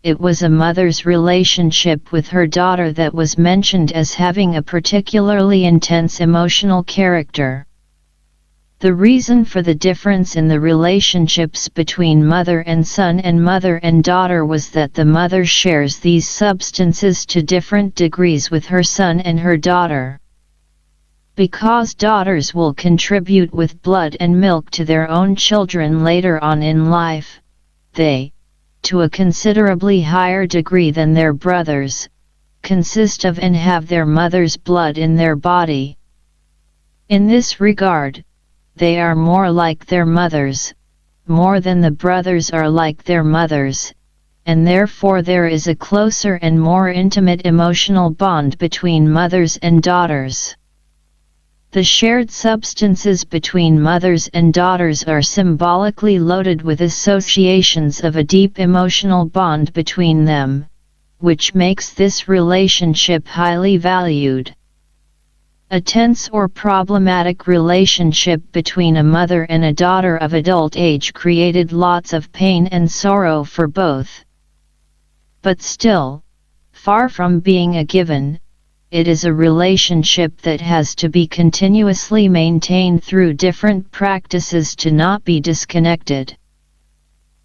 it was a mother's relationship with her daughter that was mentioned as having a particularly intense emotional character. The reason for the difference in the relationships between mother and son and mother and daughter was that the mother shares these substances to different degrees with her son and her daughter. Because daughters will contribute with blood and milk to their own children later on in life, they, to a considerably higher degree than their brothers, consist of and have their mother's blood in their body. In this regard, they are more like their mothers, more than the brothers are like their mothers, and therefore there is a closer and more intimate emotional bond between mothers and daughters. The shared substances between mothers and daughters are symbolically loaded with associations of a deep emotional bond between them, which makes this relationship highly valued. A tense or problematic relationship between a mother and a daughter of adult age created lots of pain and sorrow for both. But still, far from being a given, it is a relationship that has to be continuously maintained through different practices to not be disconnected.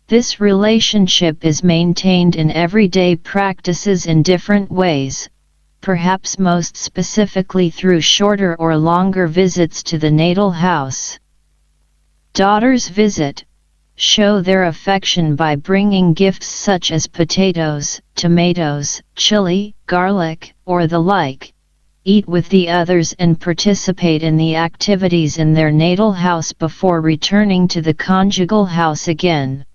This relationship is maintained in everyday practices in different ways, perhaps most specifically through shorter or longer visits to the natal house. Daughters visit, show their affection by bringing gifts such as potatoes, tomatoes, chili, garlic, or the like, eat with the others and participate in the activities in their natal house before returning to the conjugal house again.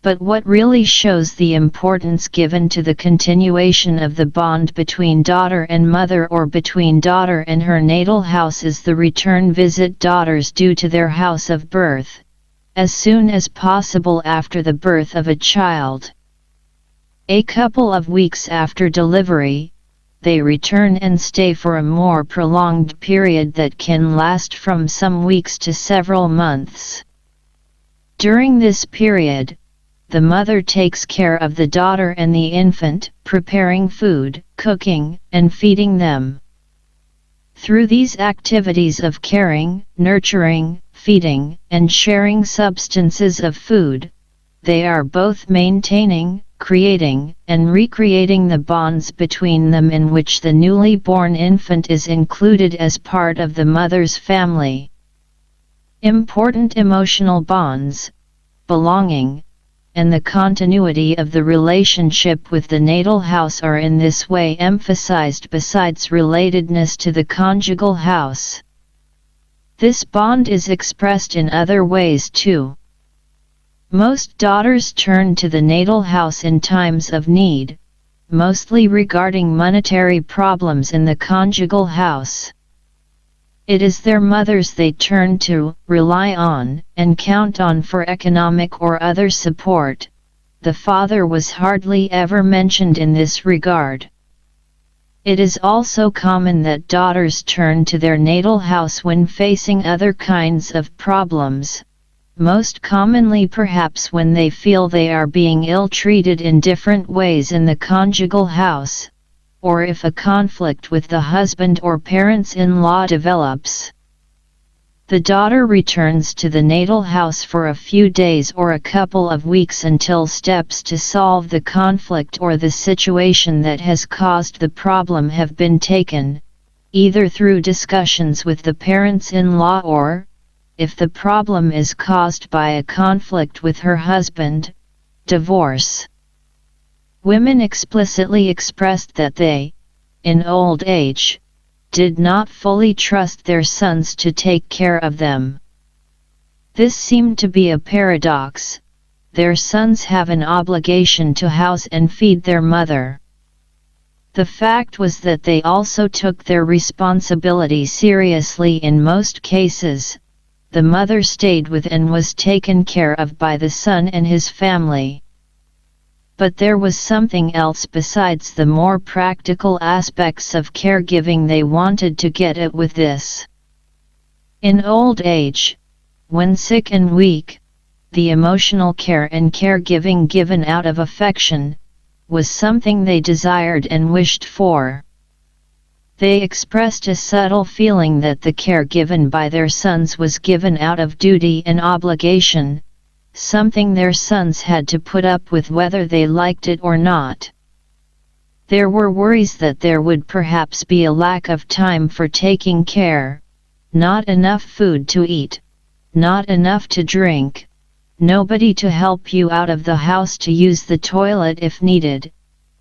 But what really shows the importance given to the continuation of the bond between daughter and mother or between daughter and her natal house is the return visit daughters do to their house of birth, as soon as possible after the birth of a child. A couple of weeks after delivery, they return and stay for a more prolonged period that can last from some weeks to several months. During this period, the mother takes care of the daughter and the infant, preparing food, cooking, and feeding them. Through these activities of caring, nurturing, feeding, and sharing substances of food, they are both maintaining, creating, and recreating the bonds between them in which the newly born infant is included as part of the mother's family. Important emotional bonds, belonging, and the continuity of the relationship with the natal house are in this way emphasized besides relatedness to the conjugal house. This bond is expressed in other ways too. Most daughters turn to the natal house in times of need, mostly regarding monetary problems in the conjugal house. It is their mothers they turn to, rely on, and count on for economic or other support. The father was hardly ever mentioned in this regard. It is also common that daughters turn to their natal house when facing other kinds of problems, most commonly perhaps when they feel they are being ill-treated in different ways in the conjugal house, or if a conflict with the husband or parents-in-law develops. The daughter returns to the natal house for a few days or a couple of weeks until steps to solve the conflict or the situation that has caused the problem have been taken, either through discussions with the parents-in-law or, if the problem is caused by a conflict with her husband, divorce. Women explicitly expressed that they, in old age, did not fully trust their sons to take care of them. This seemed to be a paradox. Their sons have an obligation to house and feed their mother. The fact was that they also took their responsibility seriously in most cases. The mother stayed with and was taken care of by the son and his family. But there was something else besides the more practical aspects of caregiving they wanted to get at with this. In old age, when sick and weak, the emotional care and caregiving given out of affection, was something they desired and wished for. They expressed a subtle feeling that the care given by their sons was given out of duty and obligation, something their sons had to put up with whether they liked it or not. There were worries that there would perhaps be a lack of time for taking care, not enough food to eat, not enough to drink, nobody to help you out of the house to use the toilet if needed,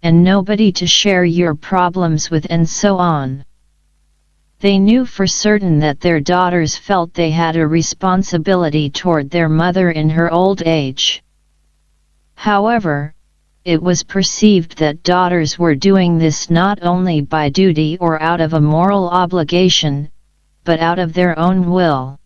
and nobody to share your problems with, and so on. They knew for certain that their daughters felt they had a responsibility toward their mother in her old age. However, it was perceived that daughters were doing this not only by duty or out of a moral obligation, but out of their own will.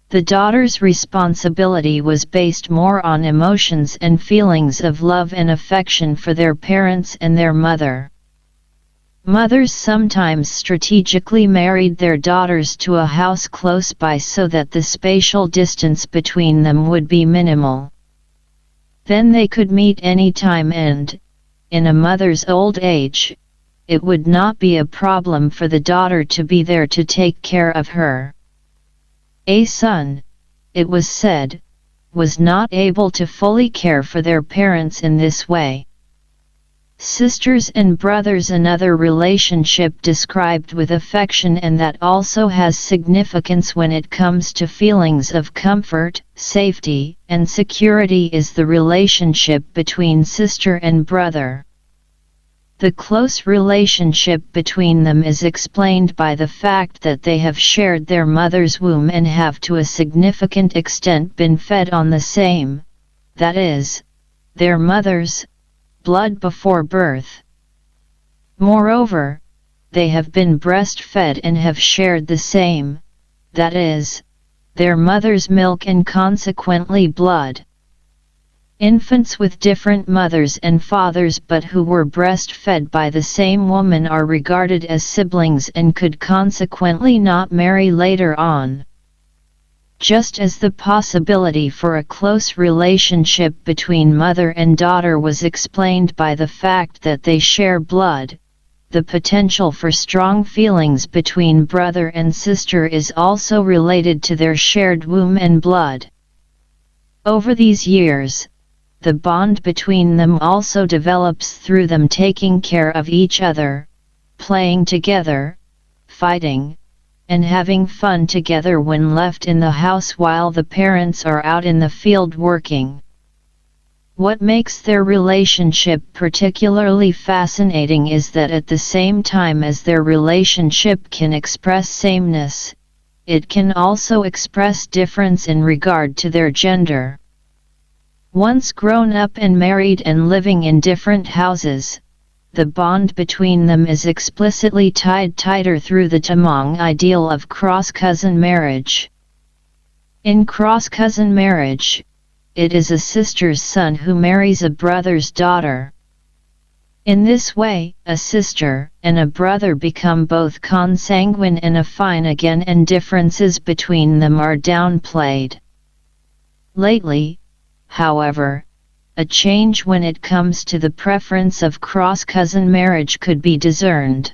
The daughter's responsibility was based more on emotions and feelings of love and affection for their parents and their mother. Mothers sometimes strategically married their daughters to a house close by so that the spatial distance between them would be minimal. Then they could meet any time and, in a mother's old age, it would not be a problem for the daughter to be there to take care of her. A son, it was said, was not able to fully care for their parents in this way. Sisters and brothers, another relationship described with affection and that also has significance when it comes to feelings of comfort, safety, and security, is the relationship between sister and brother. The close relationship between them is explained by the fact that they have shared their mother's womb and have to a significant extent been fed on the same, that is, their mother's blood before birth. Moreover, they have been breastfed and have shared the same, that is, their mother's milk and consequently blood. Infants with different mothers and fathers but who were breastfed by the same woman are regarded as siblings and could consequently not marry later on. Just as the possibility for a close relationship between mother and daughter was explained by the fact that they share blood, the potential for strong feelings between brother and sister is also related to their shared womb and blood. Over these years, the bond between them also develops through them taking care of each other, playing together, fighting, and having fun together when left in the house while the parents are out in the field working. What makes their relationship particularly fascinating is that at the same time as their relationship can express sameness, it can also express difference in regard to their gender. Once grown up and married and living in different houses, the bond between them is explicitly tied tighter through the Tamang ideal of cross-cousin marriage. In cross-cousin marriage, it is a sister's son who marries a brother's daughter. In this way, a sister and a brother become both consanguine and affine again, and differences between them are downplayed. Lately, however, a change when it comes to the preference of cross-cousin marriage could be discerned.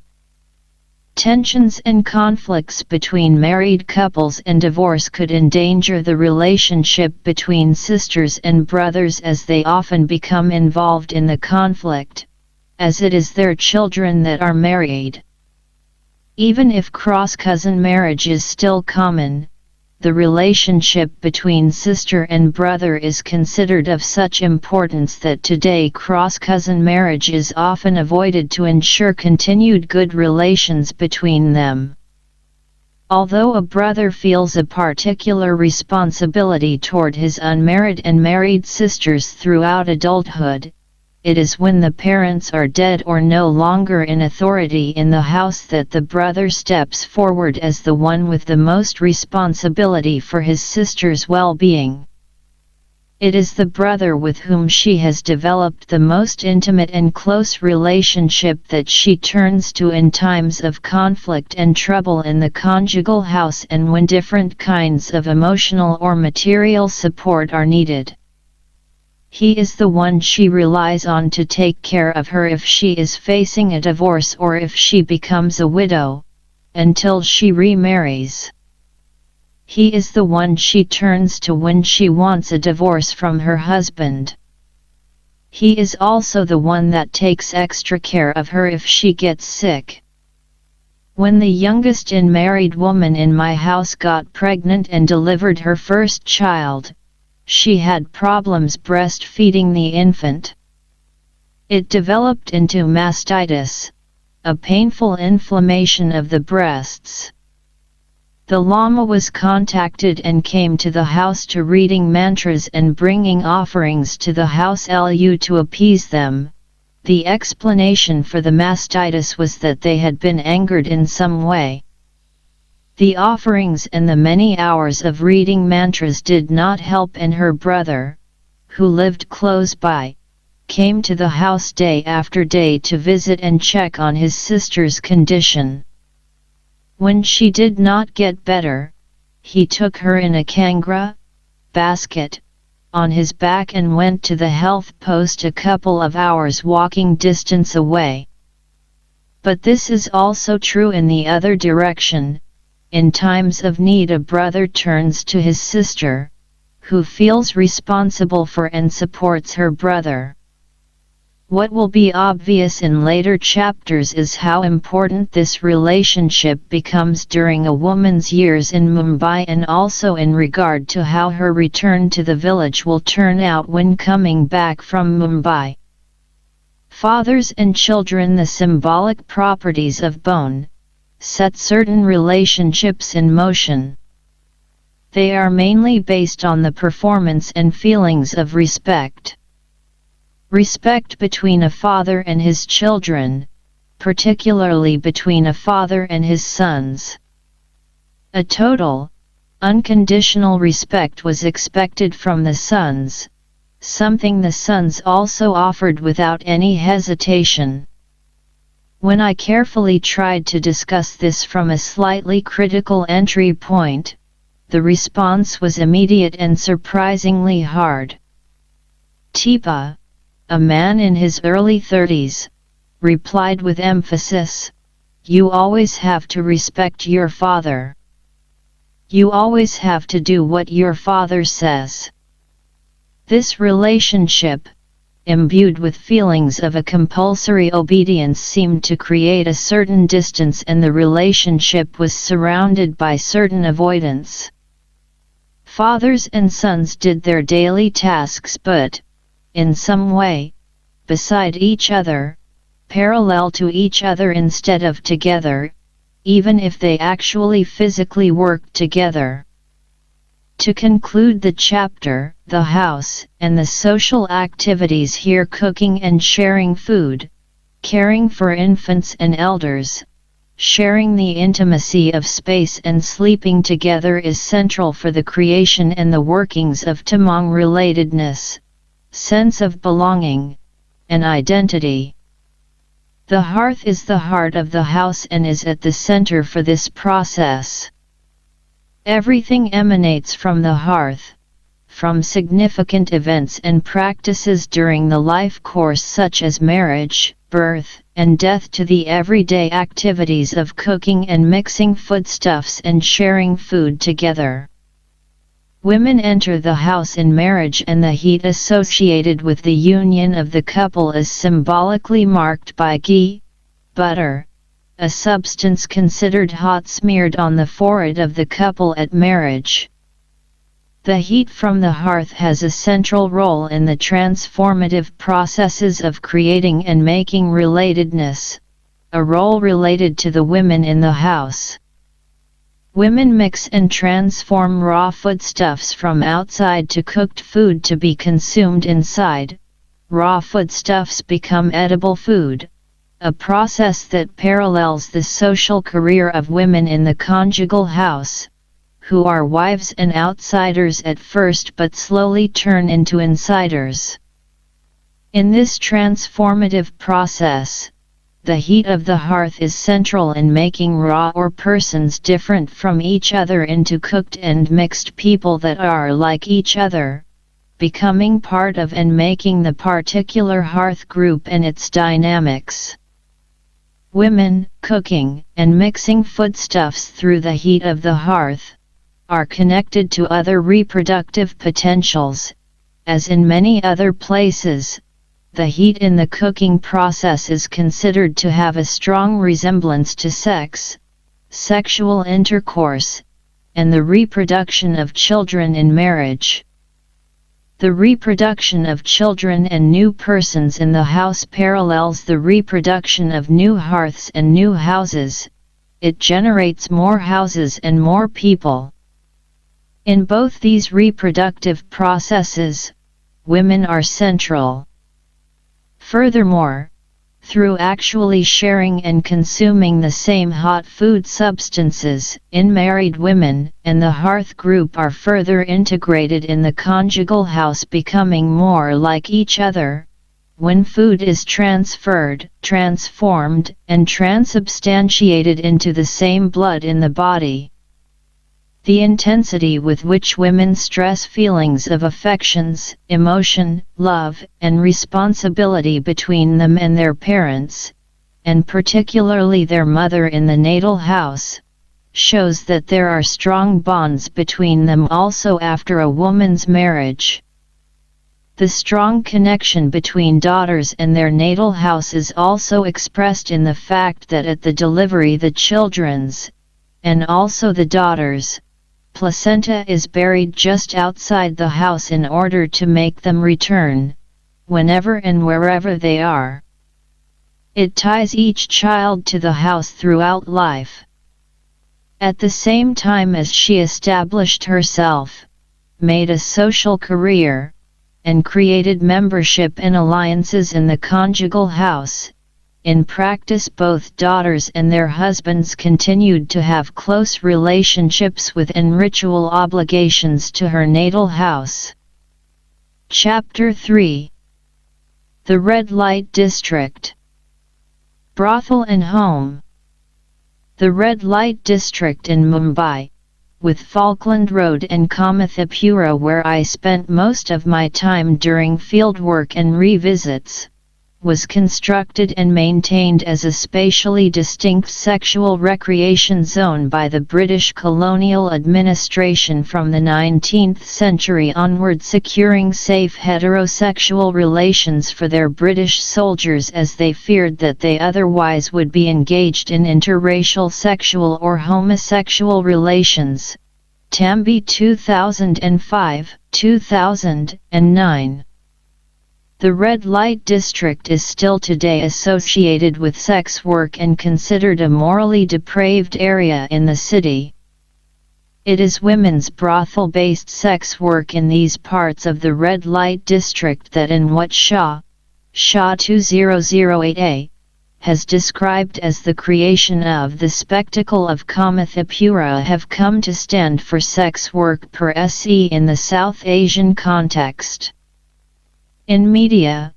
Tensions and conflicts between married couples and divorce could endanger the relationship between sisters and brothers, as they often become involved in the conflict, as it is their children that are married. Even if cross-cousin marriage is still common, the relationship between sister and brother is considered of such importance that today cross-cousin marriage is often avoided to ensure continued good relations between them. Although a brother feels a particular responsibility toward his unmarried and married sisters throughout adulthood, it is when the parents are dead or no longer in authority in the house that the brother steps forward as the one with the most responsibility for his sister's well-being. It is the brother with whom she has developed the most intimate and close relationship that she turns to in times of conflict and trouble in the conjugal house and when different kinds of emotional or material support are needed. He is the one she relies on to take care of her if she is facing a divorce or if she becomes a widow, until she remarries. He is the one she turns to when she wants a divorce from her husband. He is also the one that takes extra care of her if she gets sick. When the youngest unmarried woman in my house got pregnant and delivered her first child, she had problems breastfeeding the infant. It developed into mastitis, a painful inflammation of the breasts. The Lama was contacted and came to the house to reading mantras and bringing offerings to the house Lu to appease them. The explanation for the mastitis was that they had been angered in some way. The offerings and the many hours of reading mantras did not help, and her brother, who lived close by, came to the house day after day to visit and check on his sister's condition. When she did not get better, he took her in a kangra basket on his back and went to the health post a couple of hours walking distance away. But this is also true in the other direction. In times of need, a brother turns to his sister, who feels responsible for and supports her brother. What will be obvious in later chapters is how important this relationship becomes during a woman's years in Mumbai, and also in regard to how her return to the village will turn out when coming back from Mumbai. Fathers and children, the symbolic properties of bone, set certain relationships in motion. They are mainly based on the performance and feelings of respect. Respect between a father and his children, particularly between a father and his sons. A total, unconditional respect was expected from the sons, something the sons also offered without any hesitation. When I carefully tried to discuss this from a slightly critical entry point, the response was immediate and surprisingly hard. Tipa, a man in his early 30s, replied with emphasis, "You always have to respect your father. You always have to do what your father says." This relationship, imbued with feelings of a compulsory obedience, seemed to create a certain distance, and the relationship was surrounded by certain avoidance. Fathers and sons did their daily tasks, but, in some way, beside each other, parallel to each other instead of together, even if they actually physically worked together. To conclude the chapter, the house and the social activities here, cooking and sharing food, caring for infants and elders, sharing the intimacy of space and sleeping together is central for the creation and the workings of Tamang relatedness, sense of belonging, and identity. The hearth is the heart of the house and is at the center for this process. Everything emanates from the hearth, from significant events and practices during the life course such as marriage, birth, and death, to the everyday activities of cooking and mixing foodstuffs and sharing food together. Women enter the house in marriage, and the heat associated with the union of the couple is symbolically marked by ghee, butter, a substance considered hot smeared on the forehead of the couple at marriage. The heat from the hearth has a central role in the transformative processes of creating and making relatedness, a role related to the women in the house. Women mix and transform raw foodstuffs from outside to cooked food to be consumed inside. Raw foodstuffs become edible food, a process that parallels the social career of women in the conjugal house, who are wives and outsiders at first but slowly turn into insiders. In this transformative process, the heat of the hearth is central in making raw or persons different from each other into cooked and mixed people that are like each other, becoming part of and making the particular hearth group and its dynamics. Women, cooking and mixing foodstuffs through the heat of the hearth, are connected to other reproductive potentials, as in many other places. The heat in the cooking process is considered to have a strong resemblance to sex, sexual intercourse, and the reproduction of children in marriage. The reproduction of children and new persons in the house parallels the reproduction of new hearths and new houses. It generates more houses and more people. In both these reproductive processes, women are central. Furthermore, through actually sharing and consuming the same hot food substances, unmarried women and the hearth group are further integrated in the conjugal house, becoming more like each other, when food is transferred, transformed, and transubstantiated into the same blood in the body. The intensity with which women stress feelings of affections, emotion, love, and responsibility between them and their parents, and particularly their mother in the natal house, shows that there are strong bonds between them also after a woman's marriage. The strong connection between daughters and their natal house is also expressed in the fact that at the delivery the children's, and also the daughters', placenta is buried just outside the house in order to make them return, whenever and wherever they are. It ties each child to the house throughout life. At the same time as she established herself, made a social career, and created membership and alliances in the conjugal house, in practice both daughters and their husbands continued to have close relationships with and ritual obligations to her natal house. Chapter 3. The Red Light District. Brothel and Home. The Red Light District in Mumbai, with Falkland Road and Kamathipura where I spent most of my time during fieldwork and revisits, was constructed and maintained as a spatially distinct sexual recreation zone by the British colonial administration from the 19th century onward, securing safe heterosexual relations for their British soldiers as they feared that they otherwise would be engaged in interracial sexual or homosexual relations. Tambi 2005, 2009. The Red Light District is still today associated with sex work and considered a morally depraved area in the city. It is women's brothel-based sex work in these parts of the Red Light District that in what Shah 2008a, has described as the creation of the spectacle of Kamathipura have come to stand for sex work per se in the South Asian context. In media,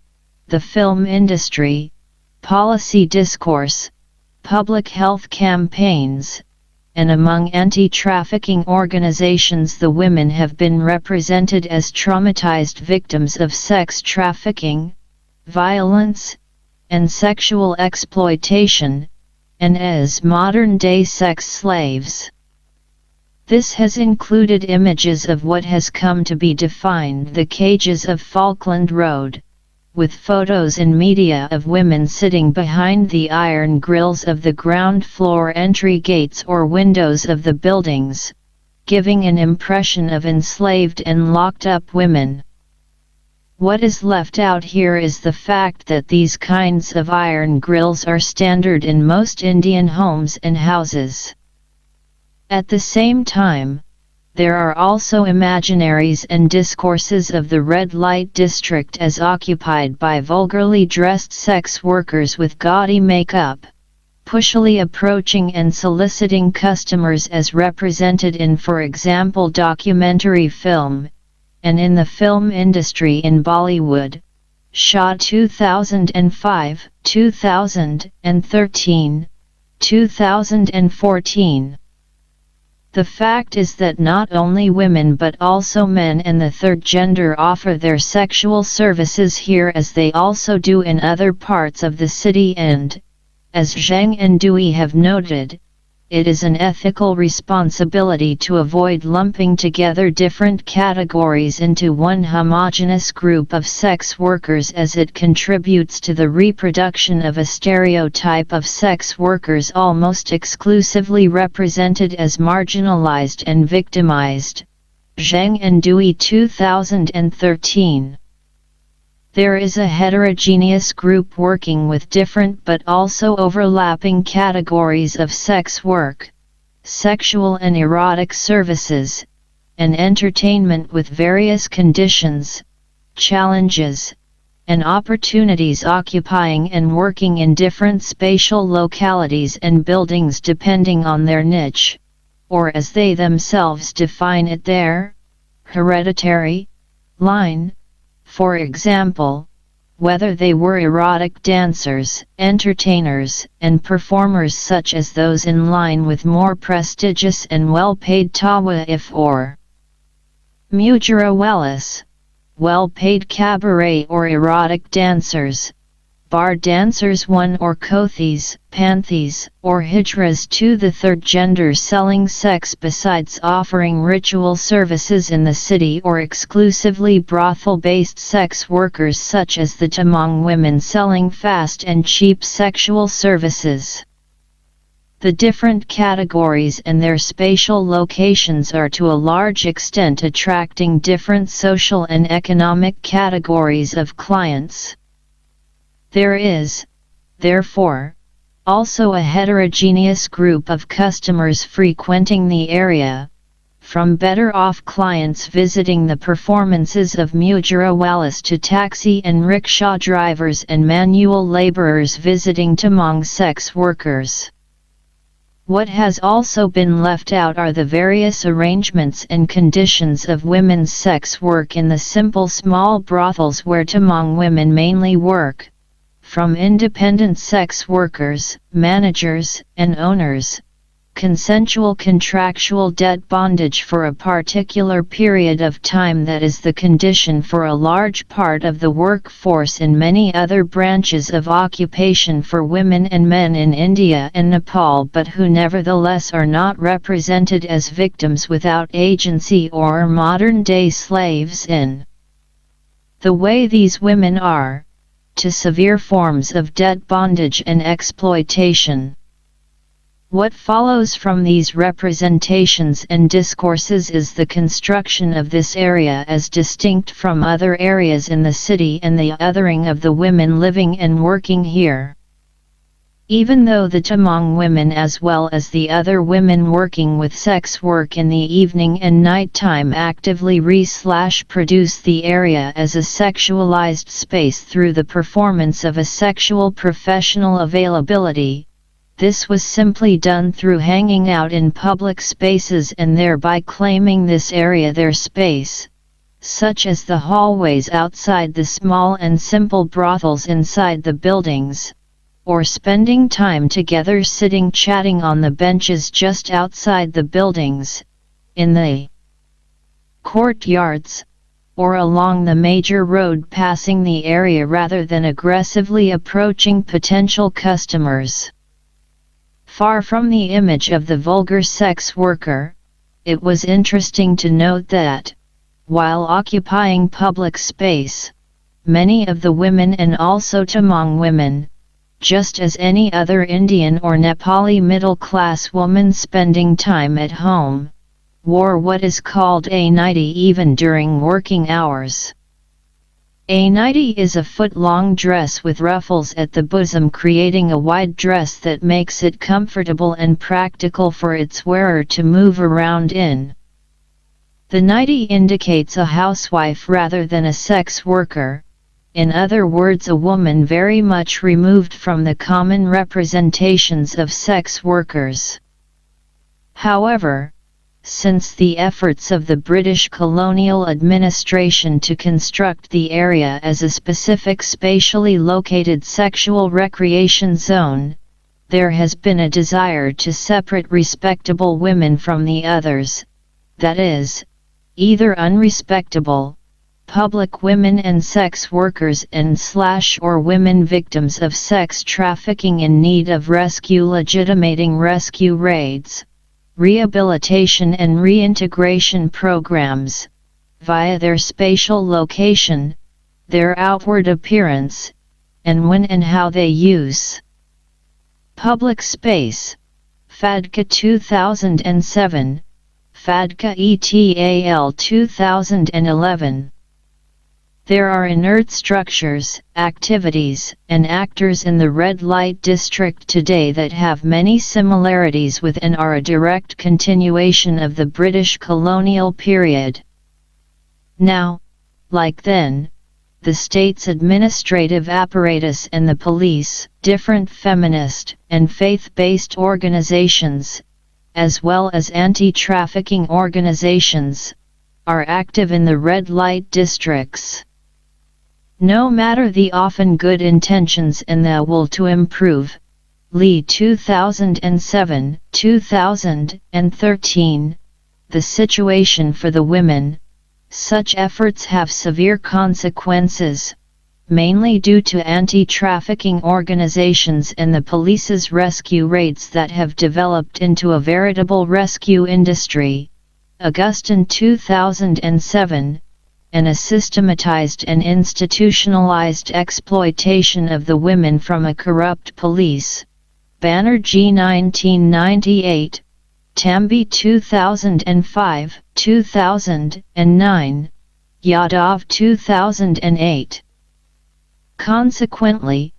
the film industry, policy discourse, public health campaigns, and among anti-trafficking organizations the women have been represented as traumatized victims of sex trafficking, violence, and sexual exploitation, and as modern-day sex slaves. This has included images of what has come to be defined the cages of Falkland Road, with photos in media of women sitting behind the iron grills of the ground floor entry gates or windows of the buildings, giving an impression of enslaved and locked-up women. What is left out here is the fact that these kinds of iron grills are standard in most Indian homes and houses. At the same time, there are also imaginaries and discourses of the Red Light District as occupied by vulgarly dressed sex workers with gaudy makeup, pushily approaching and soliciting customers as represented in, for example, documentary film, and in the film industry in Bollywood. Shah 2005, 2013, 2014. The fact is that not only women but also men and the third gender offer their sexual services here as they also do in other parts of the city and, as Zhang and Dewey have noted, it is an ethical responsibility to avoid lumping together different categories into one homogeneous group of sex workers as it contributes to the reproduction of a stereotype of sex workers almost exclusively represented as marginalized and victimized. Zhang and Dewey 2013. There is a heterogeneous group working with different but also overlapping categories of sex work, sexual and erotic services, and entertainment with various conditions, challenges, and opportunities occupying and working in different spatial localities and buildings depending on their niche, or as they themselves define it their hereditary line. For example, whether they were erotic dancers, entertainers, and performers such as those in line with more prestigious and well-paid tawaif or mujarawelas, well-paid cabaret or erotic dancers, bar dancers 1 or kothes, panthes, or hijras 2. The third gender selling sex besides offering ritual services in the city or exclusively brothel-based sex workers such as the Tamang women selling fast and cheap sexual services. The different categories and their spatial locations are to a large extent attracting different social and economic categories of clients. There is, therefore, also a heterogeneous group of customers frequenting the area, from better-off clients visiting the performances of mujarawalas to taxi and rickshaw drivers and manual laborers visiting Tamang sex workers. What has also been left out are the various arrangements and conditions of women's sex work in the simple small brothels where Tamang women mainly work, from independent sex workers, managers, and owners, consensual contractual debt bondage for a particular period of time that is the condition for a large part of the workforce in many other branches of occupation for women and men in India and Nepal, but who nevertheless are not represented as victims without agency or modern-day slaves in the way these women are, to severe forms of debt bondage and exploitation. What follows from these representations and discourses is the construction of this area as distinct from other areas in the city and the othering of the women living and working here. Even though the Tamang women as well as the other women working with sex work in the evening and night time actively produce the area as a sexualized space through the performance of a sexual professional availability, this was simply done through hanging out in public spaces and thereby claiming this area their space, such as the hallways outside the small and simple brothels inside the buildings, or spending time together sitting chatting on the benches just outside the buildings, in the courtyards, or along the major road passing the area rather than aggressively approaching potential customers. Far from the image of the vulgar sex worker, it was interesting to note that, while occupying public space, many of the women and also Tamang women, just as any other Indian or Nepali middle-class woman spending time at home, wore what is called a nightie even during working hours. A nightie is a foot-long dress with ruffles at the bosom creating a wide dress that makes it comfortable and practical for its wearer to move around in. The nightie indicates a housewife rather than a sex worker, in other words a woman very much removed from the common representations of sex workers. However, since the efforts of the British colonial administration to construct the area as a specific spatially located sexual recreation zone, there has been a desire to separate respectable women from the others, that is, either unrespectable, public women and sex workers and/or women victims of sex trafficking in need of rescue legitimating rescue raids, rehabilitation and reintegration programs, via their spatial location, their outward appearance, and when and how they use public space. FADCA 2007, FADCA ETAL 2011. There are inert structures, activities, and actors in the red light district today that have many similarities with and are a direct continuation of the British colonial period. Now, like then, the state's administrative apparatus and the police, different feminist and faith-based organizations, as well as anti-trafficking organizations, are active in the red light districts. No matter the often good intentions and the will to improve. Lee 2007, 2013, the situation for the women, such efforts have severe consequences, mainly due to anti-trafficking organizations and the police's rescue raids that have developed into a veritable rescue industry, Augustine 2007, and a systematized and institutionalized exploitation of the women from a corrupt police, Banerjee 1998, Tambi 2005, 2009, Yadav 2008. Consequently,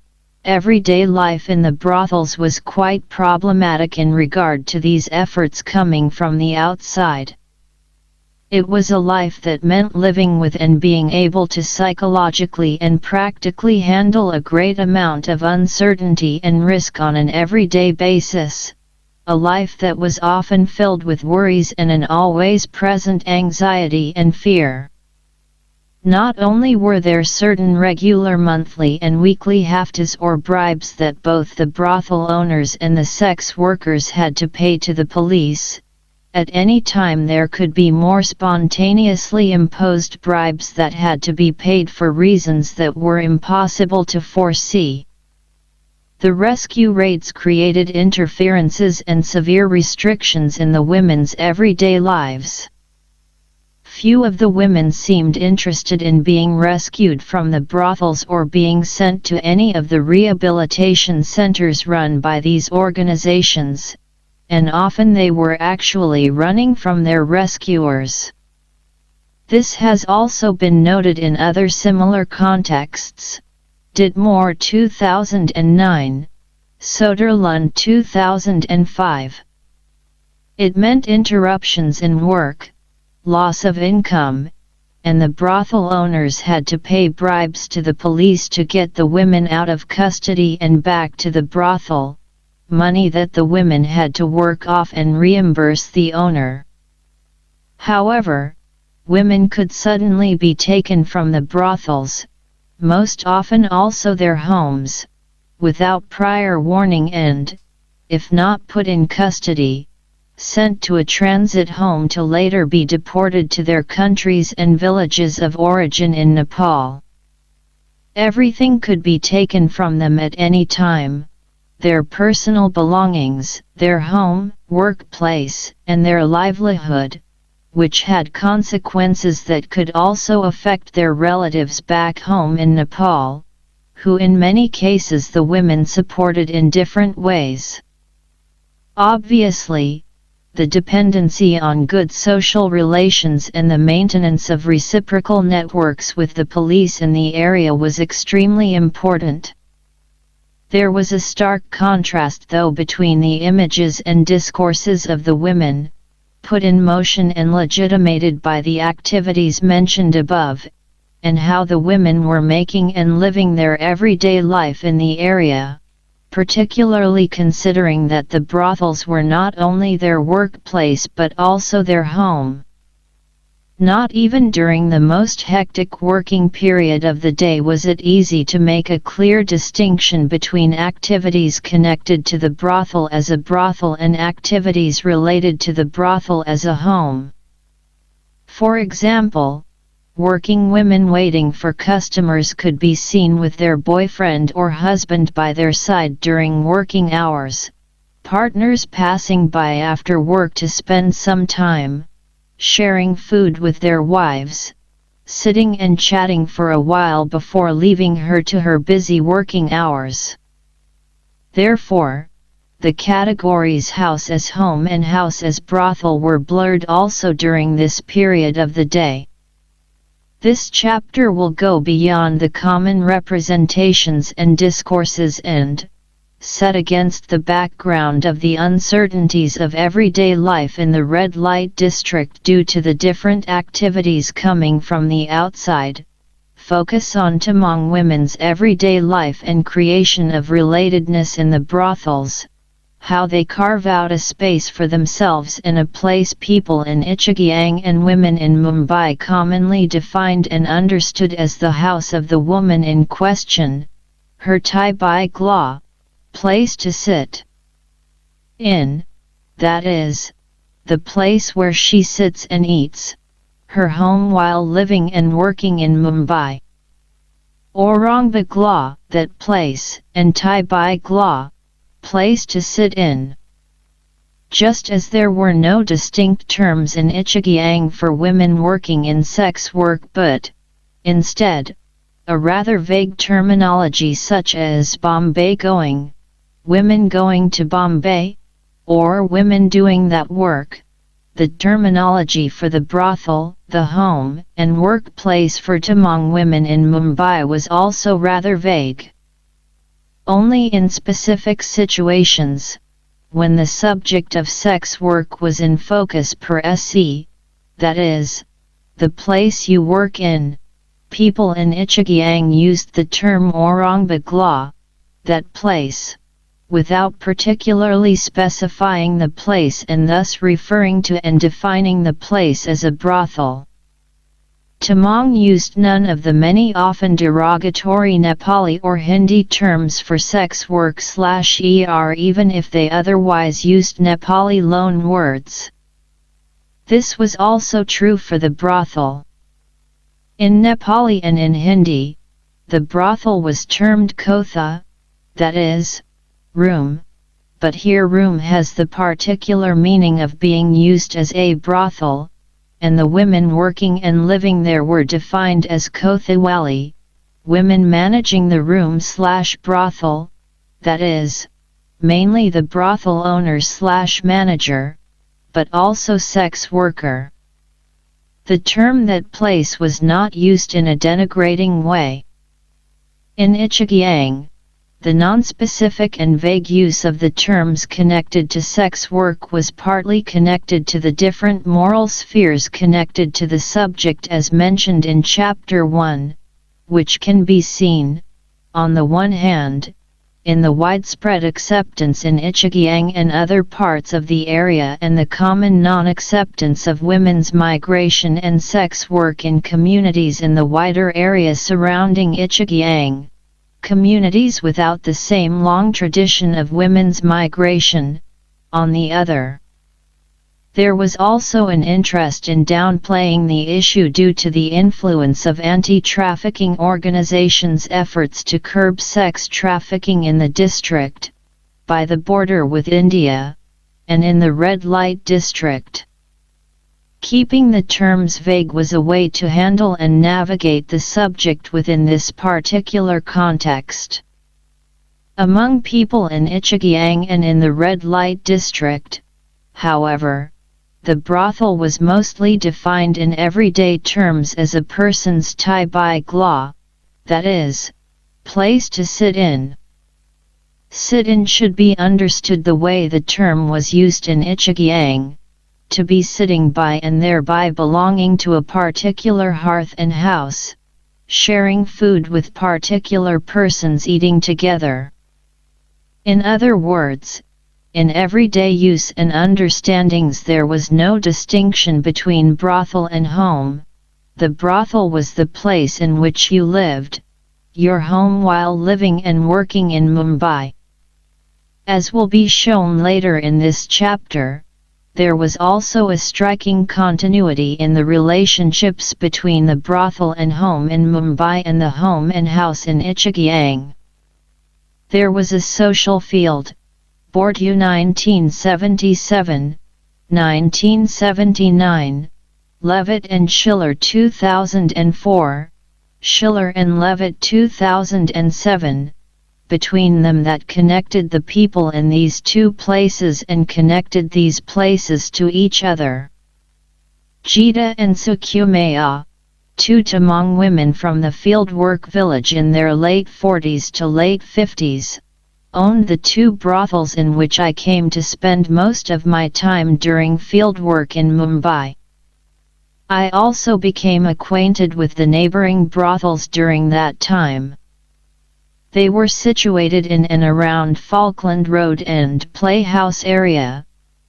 everyday life in the brothels was quite problematic in regard to these efforts coming from the outside. It was a life that meant living with and being able to psychologically and practically handle a great amount of uncertainty and risk on an everyday basis, a life that was often filled with worries and an always present anxiety and fear. Not only were there certain regular monthly and weekly haftas or bribes that both the brothel owners and the sex workers had to pay to the police, at any time there could be more spontaneously imposed bribes that had to be paid for reasons that were impossible to foresee. The rescue raids created interferences and severe restrictions in the women's everyday lives. Few of the women seemed interested in being rescued from the brothels or being sent to any of the rehabilitation centers run by these organizations, and often they were actually running from their rescuers. This has also been noted in other similar contexts. Didmore 2009, Soderlund 2005. It meant interruptions in work, loss of income, and the brothel owners had to pay bribes to the police to get the women out of custody and back to the brothel, money that the women had to work off and reimburse the owner. However, women could suddenly be taken from the brothels, most often also their homes, without prior warning and, if not put in custody, sent to a transit home to later be deported to their countries and villages of origin in Nepal. Everything could be taken from them at any time: their personal belongings, their home, workplace, and their livelihood, which had consequences that could also affect their relatives back home in Nepal, who in many cases the women supported in different ways. Obviously, the dependency on good social relations and the maintenance of reciprocal networks with the police in the area was extremely important. There was a stark contrast though between the images and discourses of the women, put in motion and legitimated by the activities mentioned above, and how the women were making and living their everyday life in the area, particularly considering that the brothels were not only their workplace but also their home. Not even during the most hectic working period of the day was it easy to make a clear distinction between activities connected to the brothel as a brothel and activities related to the brothel as a home. For example, working women waiting for customers could be seen with their boyfriend or husband by their side during working hours, partners passing by after work to spend some time, sharing food with their wives, sitting and chatting for a while before leaving her to her busy working hours. Therefore, the categories house as home and house as brothel were blurred also during this period of the day. This chapter will go beyond the common representations and discourses and, set against the background of the uncertainties of everyday life in the red light district due to the different activities coming from the outside, focus on Tamang women's everyday life and creation of relatedness in the brothels, how they carve out a space for themselves in a place people in Ichigyang and women in Mumbai commonly defined and understood as the house of the woman in question, her tai bai gla, place to sit in, that is, the place where she sits and eats, her home while living and working in Mumbai. Orang Bagla, that place, and Tai Bai Gla, place to sit in. Just as there were no distinct terms in Ichigyang for women working in sex work but, instead, a rather vague terminology such as Bombay going, women going to Bombay, or women doing that work, the terminology for the brothel, the home and workplace for Tamang women in Mumbai was also rather vague. Only in specific situations, when the subject of sex work was in focus per se, that is, the place you work in, people in Ichigyang used the term Orang Bagla, that place, without particularly specifying the place and thus referring to and defining the place as a brothel. Tamang used none of the many often derogatory Nepali or Hindi terms for sex work/er even if they otherwise used Nepali loan words. This was also true for the brothel. In Nepali and in Hindi, the brothel was termed kotha, that is, room, but here room has the particular meaning of being used as a brothel, and the women working and living there were defined as kothawali, women managing the room/brothel, that is, mainly the brothel owner/manager, but also sex worker. The term that place was not used in a denigrating way. In Ichigyang, the nonspecific and vague use of the terms connected to sex work was partly connected to the different moral spheres connected to the subject as mentioned in Chapter 1, which can be seen, on the one hand, in the widespread acceptance in Ichigyang and other parts of the area and the common non-acceptance of women's migration and sex work in communities in the wider area surrounding Ichigyang. Communities without the same long tradition of women's migration, on the other. There was also an interest in downplaying the issue due to the influence of anti-trafficking organizations' efforts to curb sex trafficking in the district, by the border with India, and in the red light district. Keeping the terms vague was a way to handle and navigate the subject within this particular context. Among people in Ichigyang and in the red light district, however, the brothel was mostly defined in everyday terms as a person's tai bai gla, that is, place to sit in. Sit-in should be understood the way the term was used in Ichigyang, to be sitting by and thereby belonging to a particular hearth and house, sharing food with particular persons eating together. In other words, in everyday use and understandings there was no distinction between brothel and home. The brothel was the place in which you lived, your home while living and working in Mumbai. As will be shown later in this chapter, there was also a striking continuity in the relationships between the brothel and home in Mumbai and the home and house in Ichigyang. There was a social field, Bourdieu 1977, 1979, Levitt and Schiller 2004, Schiller and Levitt 2007, between them that connected the people in these two places and connected these places to each other. Jita and Sukumaya, two Tamang women from the fieldwork village in their late 40s to late 50s, owned the two brothels in which I came to spend most of my time during fieldwork in Mumbai. I also became acquainted with the neighboring brothels during that time. They were situated in and around Falkland Road and Playhouse area,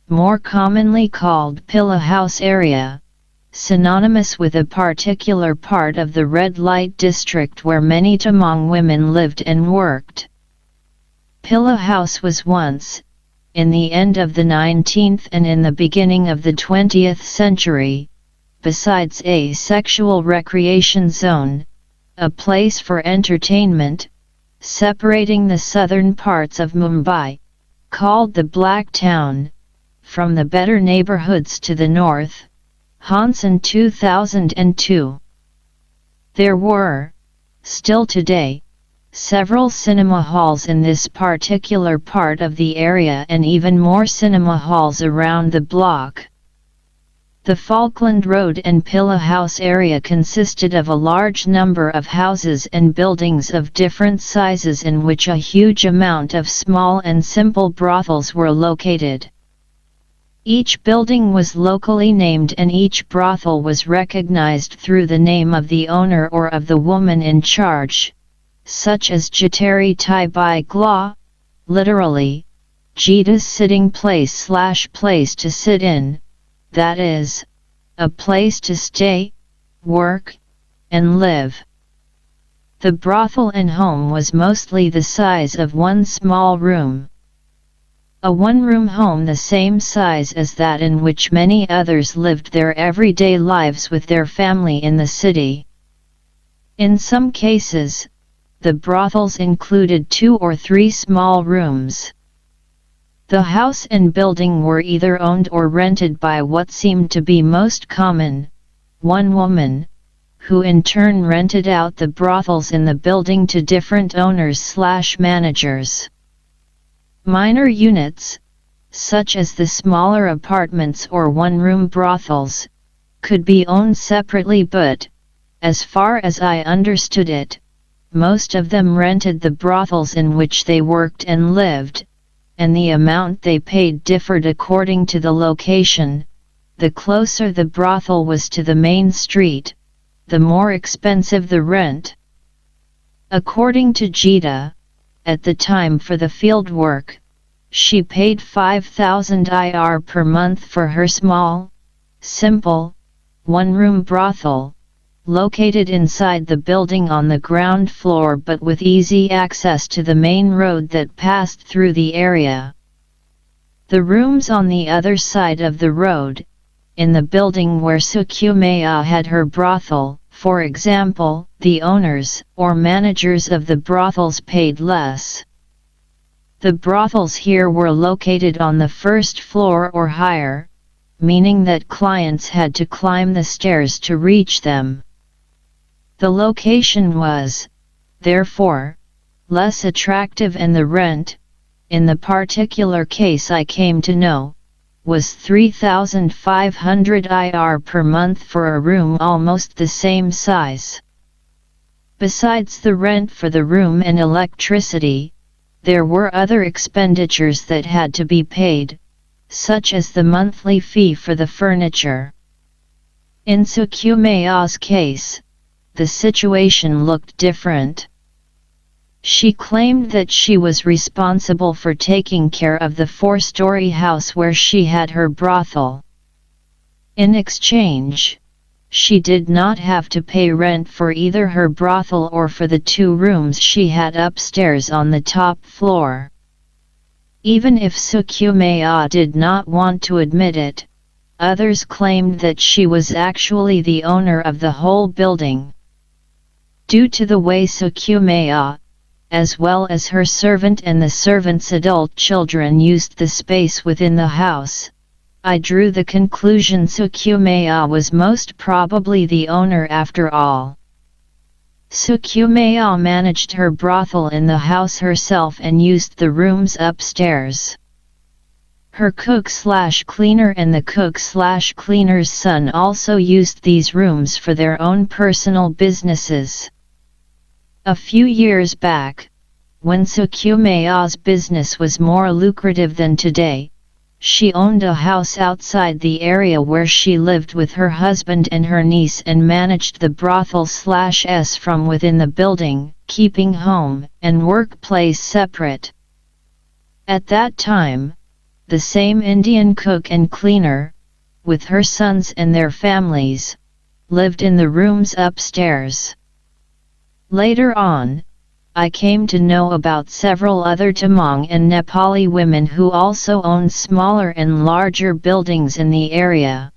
more commonly called Pillow House area, synonymous with a particular part of the red light district where many Tamang women lived and worked. Pillow House was once, in the end of the 19th and in the beginning of the 20th century, besides a sexual recreation zone, a place for entertainment, separating the southern parts of Mumbai, called the Black Town, from the better neighborhoods to the north. Hansen 2002. There were, still today, several cinema halls in this particular part of the area and even more cinema halls around the block. The Falkland Road and Pillow House area consisted of a large number of houses and buildings of different sizes in which a huge amount of small and simple brothels were located. Each building was locally named and each brothel was recognized through the name of the owner or of the woman in charge, such as Jateri Tai Bai Gla, literally, Jita's sitting place/place to sit in, that is, a place to stay, work, and live. The brothel and home was mostly the size of one small room. A one-room home the same size as that in which many others lived their everyday lives with their family in the city. In some cases, the brothels included 2 or 3 small rooms. The house and building were either owned or rented by what seemed to be most common, one woman, who in turn rented out the brothels in the building to different owners/managers. Minor units, such as the smaller apartments or one-room brothels, could be owned separately but, as far as I understood it, most of them rented the brothels in which they worked and lived, and the amount they paid differed according to the location. The closer the brothel was to the main street, the more expensive the rent. According to Jita, at the time for the field work, she paid 5,000 IR per month for her small, simple, one-room brothel, located inside the building on the ground floor but with easy access to the main road that passed through the area. The rooms on the other side of the road, in the building where Sukumaya had her brothel, for example, the owners or managers of the brothels paid less. The brothels here were located on the first floor or higher, meaning that clients had to climb the stairs to reach them. The location was, therefore, less attractive and the rent, in the particular case I came to know, was 3,500 IR per month for a room almost the same size. Besides the rent for the room and electricity, there were other expenditures that had to be paid, such as the monthly fee for the furniture. In Sukumaya's case, the situation looked different. She claimed that she was responsible for taking care of the 4-story house where she had her brothel. In exchange, she did not have to pay rent for either her brothel or for the 2 rooms she had upstairs on the top floor. Even if Sukumaya did not want to admit it, others claimed that she was actually the owner of the whole building. Due to the way Sukumaya, as well as her servant and the servant's adult children used the space within the house, I drew the conclusion Sukumaya was most probably the owner after all. Sukumaya managed her brothel in the house herself and used the rooms upstairs. Her cook/cleaner and the cook/cleaner's son also used these rooms for their own personal businesses. A few years back, when Sukumaya's business was more lucrative than today, she owned a house outside the area where she lived with her husband and her niece and managed the brothel/s from within the building, keeping home and workplace separate. At that time, the same Indian cook and cleaner, with her sons and their families, lived in the rooms upstairs. Later on, I came to know about several other Tamang and Nepali women who also owned smaller and larger buildings in the area.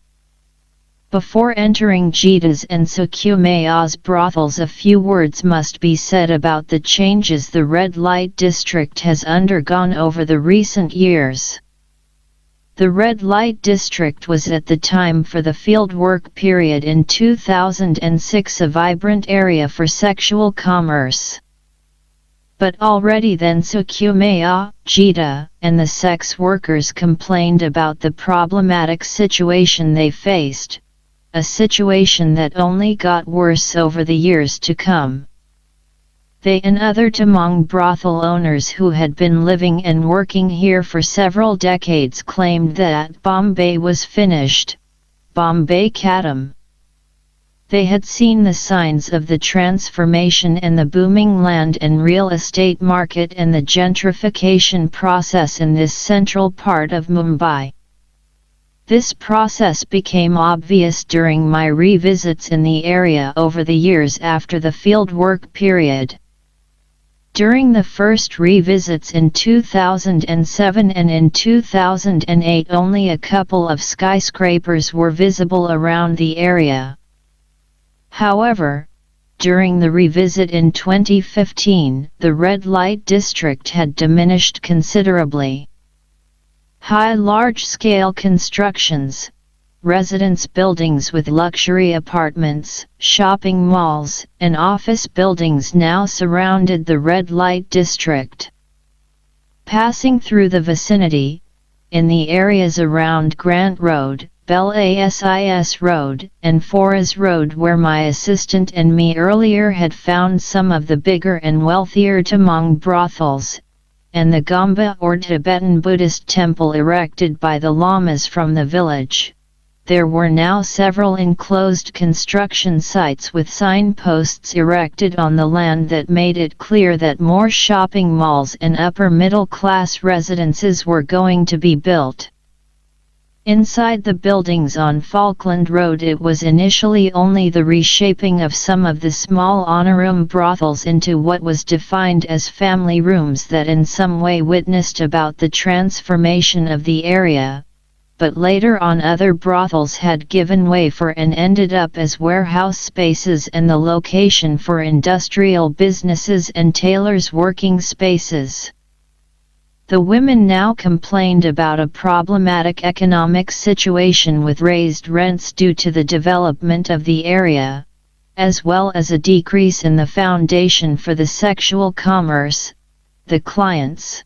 Before entering Jita's and Sukumaya's brothels, a few words must be said about the changes the red light district has undergone over the recent years. The red light district was at the time for the fieldwork period in 2006 a vibrant area for sexual commerce. But already then Sukumaya, Jita, and the sex workers complained about the problematic situation they faced, a situation that only got worse over the years to come. They and other Tamang brothel owners who had been living and working here for several decades claimed that Bombay was finished, Bombay Khatam. They had seen the signs of the transformation and the booming land and real estate market and the gentrification process in this central part of Mumbai. This process became obvious during my revisits in the area over the years after the fieldwork period. During the first revisits in 2007 and in 2008 only a couple of skyscrapers were visible around the area. However, during the revisit in 2015, the red light district had diminished considerably. High large-scale constructions, residence buildings with luxury apartments, shopping malls, and office buildings now surrounded the red light district. Passing through the vicinity, in the areas around Grant Road, Bel Asis Road, and Foras Road where my assistant and me earlier had found some of the bigger and wealthier Tamang brothels, and the Gomba or Tibetan Buddhist temple erected by the lamas from the village. There were now several enclosed construction sites with signposts erected on the land that made it clear that more shopping malls and upper middle class residences were going to be built. Inside the buildings on Falkland Road it was initially only the reshaping of some of the small honorum brothels into what was defined as family rooms that in some way witnessed about the transformation of the area, but later on other brothels had given way for and ended up as warehouse spaces and the location for industrial businesses and tailors' working spaces. The women now complained about a problematic economic situation with raised rents due to the development of the area, as well as a decrease in the foundation for the sexual commerce, the clients.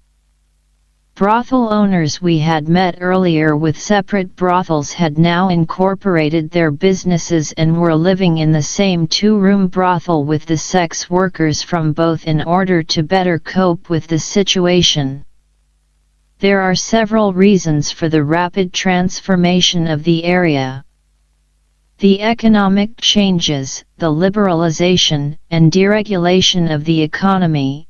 Brothel owners we had met earlier with separate brothels had now incorporated their businesses and were living in the same two-room brothel with the sex workers from both in order to better cope with the situation. There are several reasons for the rapid transformation of the area. The economic changes, the liberalization and deregulation of the economy,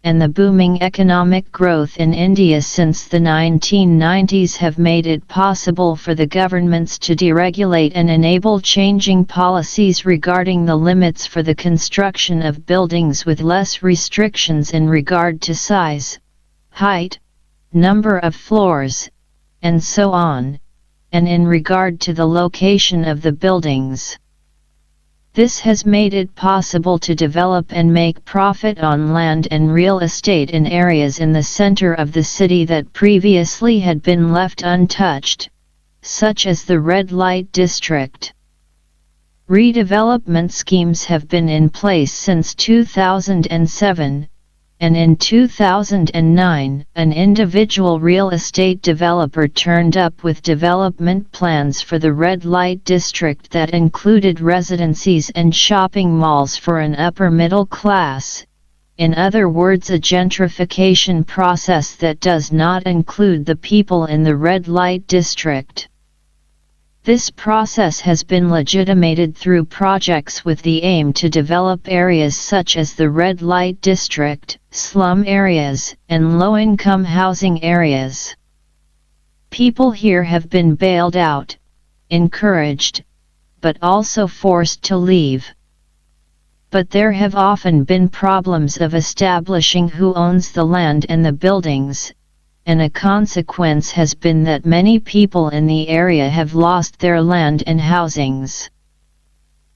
and the booming economic growth in India since the 1990s have made it possible for the governments to deregulate and enable changing policies regarding the limits for the construction of buildings with less restrictions in regard to size, height, number of floors, and so on, and in regard to the location of the buildings. This has made it possible to develop and make profit on land and real estate in areas in the center of the city that previously had been left untouched, such as the red light district. Redevelopment schemes have been in place since 2007, and in 2009, an individual real estate developer turned up with development plans for the red light district that included residencies and shopping malls for an upper middle class, in other words a gentrification process that does not include the people in the red light district. This process has been legitimated through projects with the aim to develop areas such as the red light district, slum areas, and low-income housing areas. People here have been bailed out, encouraged, but also forced to leave. But there have often been problems of establishing who owns the land and the buildings, and a consequence has been that many people in the area have lost their land and housings.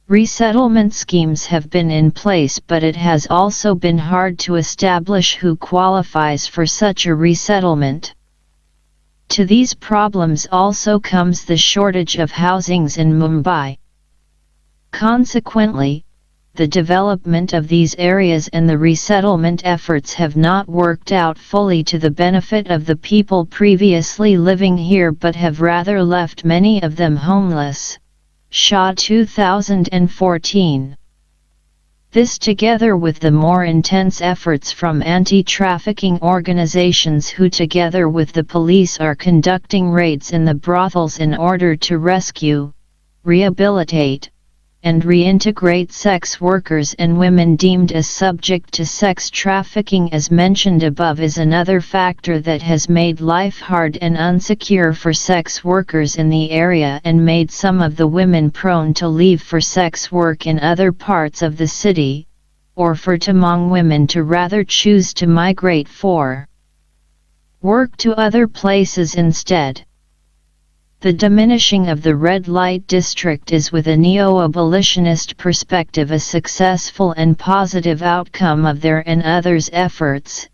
Resettlement schemes have been in place, but it has also been hard to establish who qualifies for such a resettlement. To these problems also comes the shortage of housings in Mumbai. Consequently, the development of these areas and the resettlement efforts have not worked out fully to the benefit of the people previously living here, but have rather left many of them homeless. Shah 2014. This, together with the more intense efforts from anti-trafficking organizations who together with the police are conducting raids in the brothels in order to rescue, rehabilitate, and reintegrate sex workers and women deemed as subject to sex trafficking as mentioned above, is another factor that has made life hard and unsecure for sex workers in the area and made some of the women prone to leave for sex work in other parts of the city, or for Tamang women to rather choose to migrate for work to other places instead. The diminishing of the red light district is, with a neo-abolitionist perspective, a successful and positive outcome of their and others' efforts,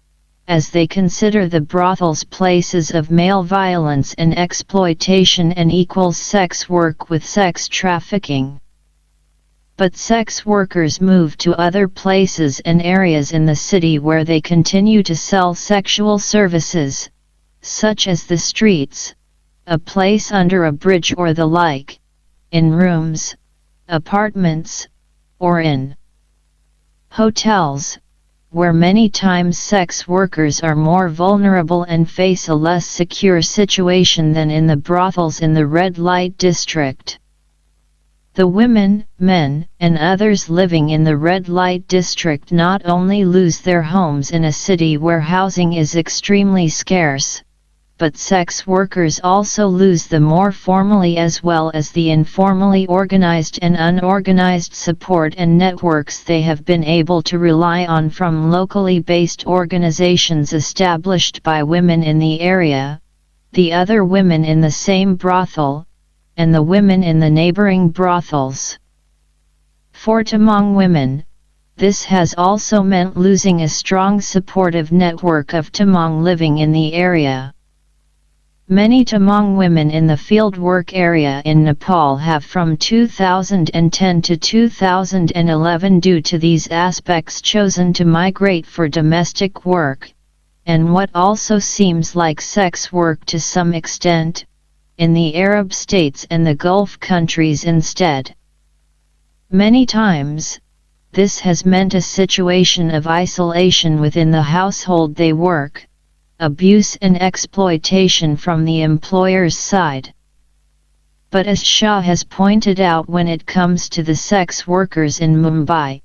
as they consider the brothels places of male violence and exploitation and equals sex work with sex trafficking. But sex workers move to other places and areas in the city where they continue to sell sexual services, such as the streets, a place under a bridge or the like, in rooms, apartments, or in hotels, where many times sex workers are more vulnerable and face a less secure situation than in the brothels in the red light district. The women, men, and others living in the red light district not only lose their homes in a city where housing is extremely scarce, but sex workers also lose the more formally as well as the informally organized and unorganized support and networks they have been able to rely on from locally based organizations established by women in the area, the other women in the same brothel, and the women in the neighboring brothels. For Tamang women, this has also meant losing a strong supportive network of Tamang living in the area. Many Tamang women in the fieldwork area in Nepal have from 2010 to 2011 due to these aspects chosen to migrate for domestic work, and what also seems like sex work to some extent, in the Arab states and the Gulf countries instead. Many times, this has meant a situation of isolation within the household they work, abuse and exploitation from the employer's side. But as Shah has pointed out, when it comes to the sex workers in Mumbai,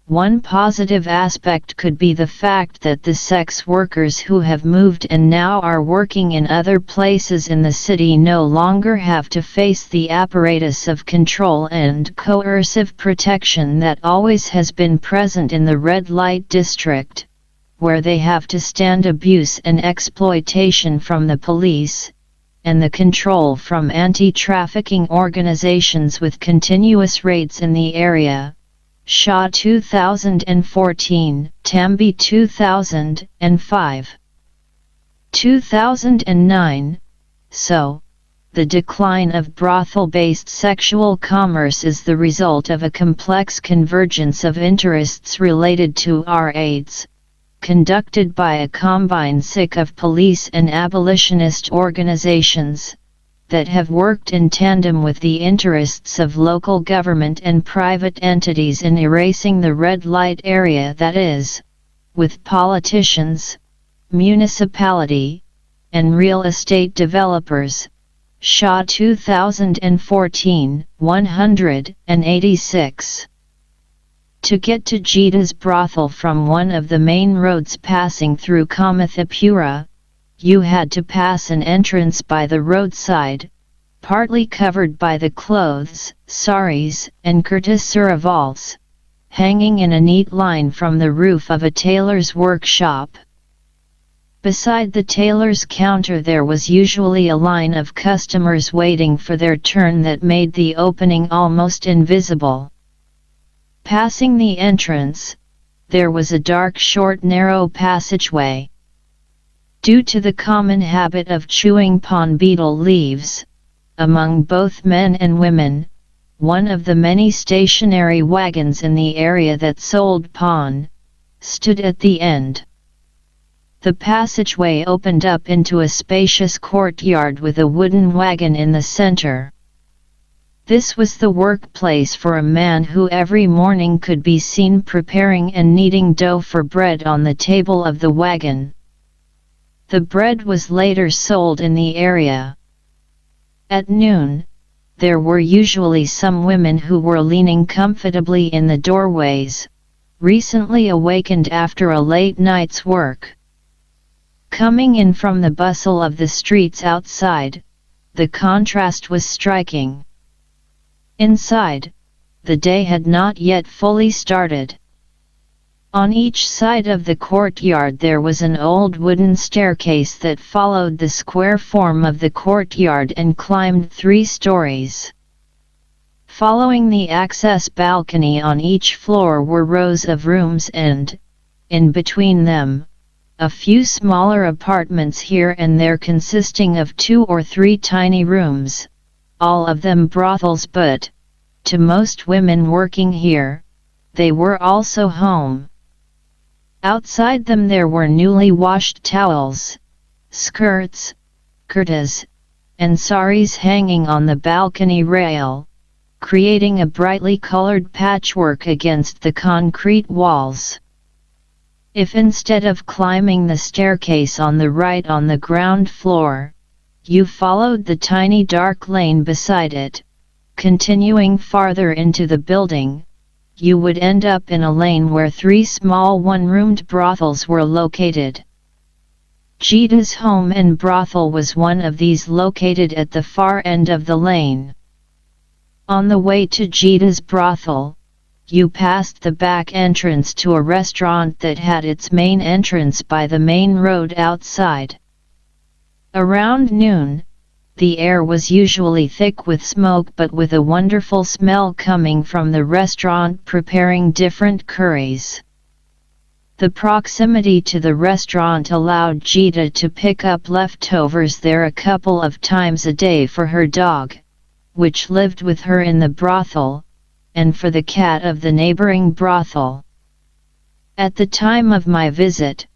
one positive aspect could be the fact that the sex workers who have moved and now are working in other places in the city no longer have to face the apparatus of control and coercive protection that always has been present in the red light district, where they have to stand abuse and exploitation from the police, and the control from anti-trafficking organizations with continuous raids in the area. Shah 2014, Tambi 2005. 2009. So, the decline of brothel-based sexual commerce is the result of a complex convergence of interests related to raids, conducted by a combined sick of police and abolitionist organizations, that have worked in tandem with the interests of local government and private entities in erasing the red light area, that is, with politicians, municipality, and real estate developers, Shaw 2014, 186. To get to Jita's brothel from one of the main roads passing through Kamathipura, you had to pass an entrance by the roadside, partly covered by the clothes, saris, and kurta saravals, hanging in a neat line from the roof of a tailor's workshop. Beside the tailor's counter there was usually a line of customers waiting for their turn that made the opening almost invisible. Passing the entrance, there was a dark short narrow passageway. Due to the common habit of chewing pond beetle leaves, among both men and women, one of the many stationary wagons in the area that sold pond stood at the end. The passageway opened up into a spacious courtyard with a wooden wagon in the center. This was the workplace for a man who every morning could be seen preparing and kneading dough for bread on the table of the wagon. The bread was later sold in the area. At noon, there were usually some women who were leaning comfortably in the doorways, recently awakened after a late night's work. Coming in from the bustle of the streets outside, the contrast was striking. Inside, the day had not yet fully started. On each side of the courtyard there was an old wooden staircase that followed the square form of the courtyard and climbed 3 stories. Following the access balcony on each floor were rows of rooms and, in between them, a few smaller apartments here and there consisting of 2 or 3 tiny rooms, all of them brothels, but, to most women working here, they were also home. Outside them there were newly washed towels, skirts, kurtas, and saris hanging on the balcony rail, creating a brightly colored patchwork against the concrete walls. If instead of climbing the staircase on the right on the ground floor, you followed the tiny dark lane beside it, continuing farther into the building, you would end up in a lane where 3 small one-roomed brothels were located. Jita's home and brothel was one of these, located at the far end of the lane. On the way to Jita's brothel, you passed the back entrance to a restaurant that had its main entrance by the main road outside. Around noon, the air was usually thick with smoke, but with a wonderful smell coming from the restaurant preparing different curries. The proximity to the restaurant allowed Jita to pick up leftovers there a couple of times a day for her dog, which lived with her in the brothel, and for the cat of the neighboring brothel. At the time of my visit,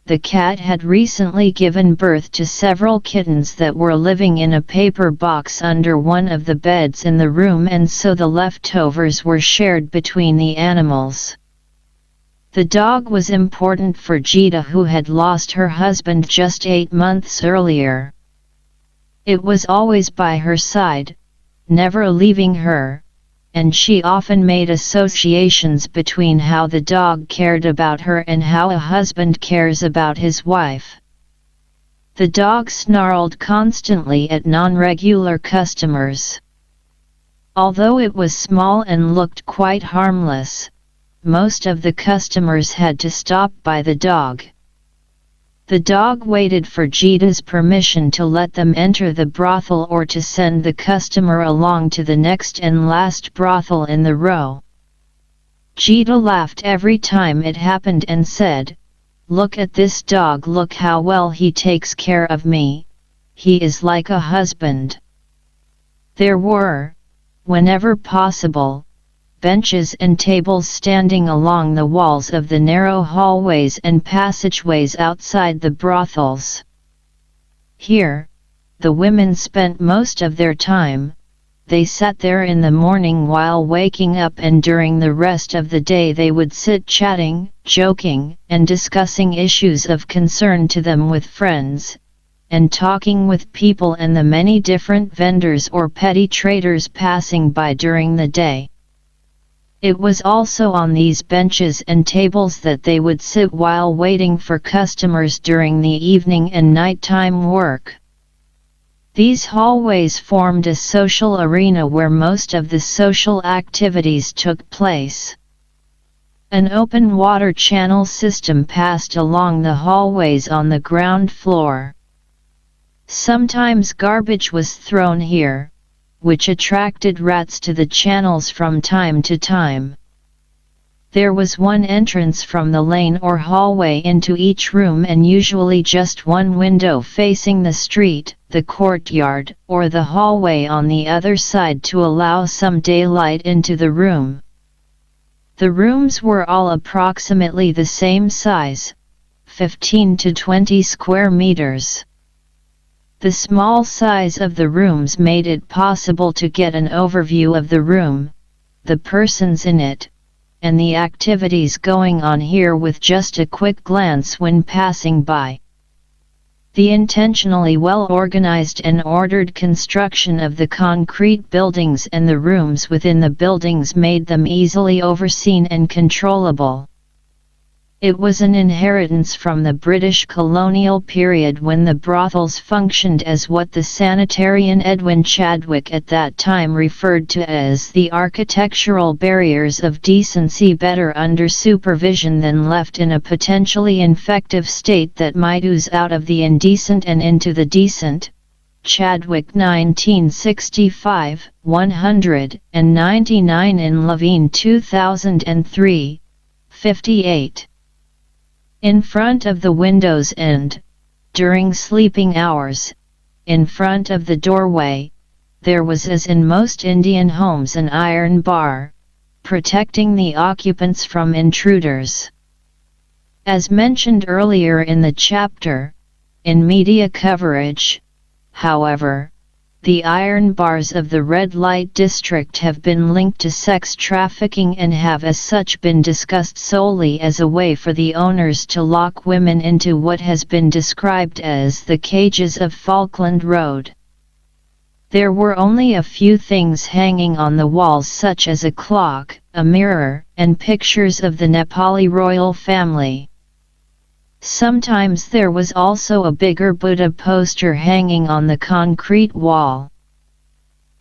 the cat had recently given birth to several kittens that were living in a paper box under one of the beds in the room, and so the leftovers were shared between the animals. The dog was important for Jita, who had lost her husband just 8 months earlier. It was always by her side, never leaving her, and she often made associations between how the dog cared about her and how a husband cares about his wife. The dog snarled constantly at non-regular customers. Although it was small and looked quite harmless, most of the customers had to stop by the dog. The dog waited for Jita's permission to let them enter the brothel or to send the customer along to the next and last brothel in the row. Jita laughed every time it happened and said, "Look at this dog, look how well he takes care of me, he is like a husband." There were, whenever possible, benches and tables standing along the walls of the narrow hallways and passageways outside the brothels. Here, the women spent most of their time. They sat there in the morning while waking up, and during the rest of the day they would sit chatting, joking, and discussing issues of concern to them with friends, and talking with people and the many different vendors or petty traders passing by during the day. It was also on these benches and tables that they would sit while waiting for customers during the evening and nighttime work. These hallways formed a social arena where most of the social activities took place. An open water channel system passed along the hallways on the ground floor. Sometimes garbage was thrown here, which attracted rats to the channels from time to time. There was one entrance from the lane or hallway into each room and usually just one window facing the street, the courtyard, or the hallway on the other side to allow some daylight into the room. The rooms were all approximately the same size, 15 to 20 square meters. The small size of the rooms made it possible to get an overview of the room, the persons in it, and the activities going on here with just a quick glance when passing by. The intentionally well-organized and ordered construction of the concrete buildings and the rooms within the buildings made them easily overseen and controllable. It was an inheritance from the British colonial period when the brothels functioned as what the sanitarian Edwin Chadwick at that time referred to as the architectural barriers of decency, better under supervision than left in a potentially infective state that might ooze out of the indecent and into the decent. Chadwick 1965, 199 in Levine 2003, 58. In front of the windows and, during sleeping hours, in front of the doorway, there was, as in most Indian homes, an iron bar, protecting the occupants from intruders. As mentioned earlier in the chapter, in media coverage, however, the iron bars of the red light district have been linked to sex trafficking and have as such been discussed solely as a way for the owners to lock women into what has been described as the cages of Falkland Road. There were only a few things hanging on the walls, such as a clock, a mirror, and pictures of the Nepali royal family. Sometimes there was also a bigger Buddha poster hanging on the concrete wall.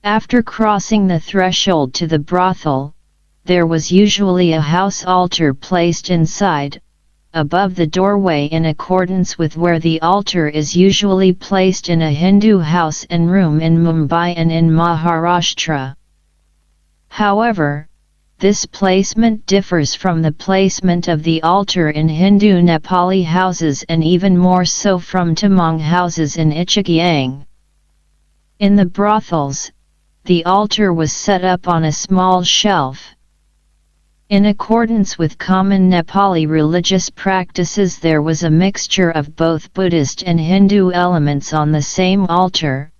After crossing the threshold to the brothel, there was usually a house altar placed inside, above the doorway, in accordance with where the altar is usually placed in a Hindu house and room in Mumbai and in Maharashtra. However, this placement differs from the placement of the altar in Hindu Nepali houses and even more so from Tamang houses in Ichigyang. In the brothels, the altar was set up on a small shelf. In accordance with common Nepali religious practices, there was a mixture of both Buddhist and Hindu elements on the same altar,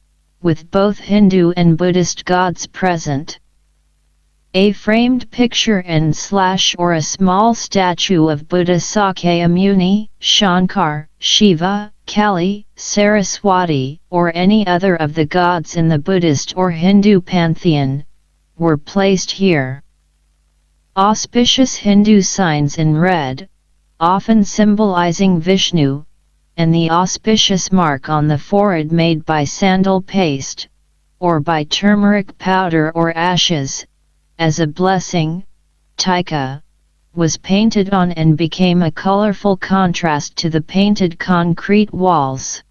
with both Hindu and Buddhist gods present. A framed picture or a small statue of Buddha, Sakyamuni, Shankar, Shiva, Kali, Saraswati, or any other of the gods in the Buddhist or Hindu pantheon, were placed here. Auspicious Hindu signs in red, often symbolizing Vishnu, and the auspicious mark on the forehead made by sandal paste, or by turmeric powder or ashes, as a blessing, tika, was painted on and became a colorful contrast to the painted concrete walls.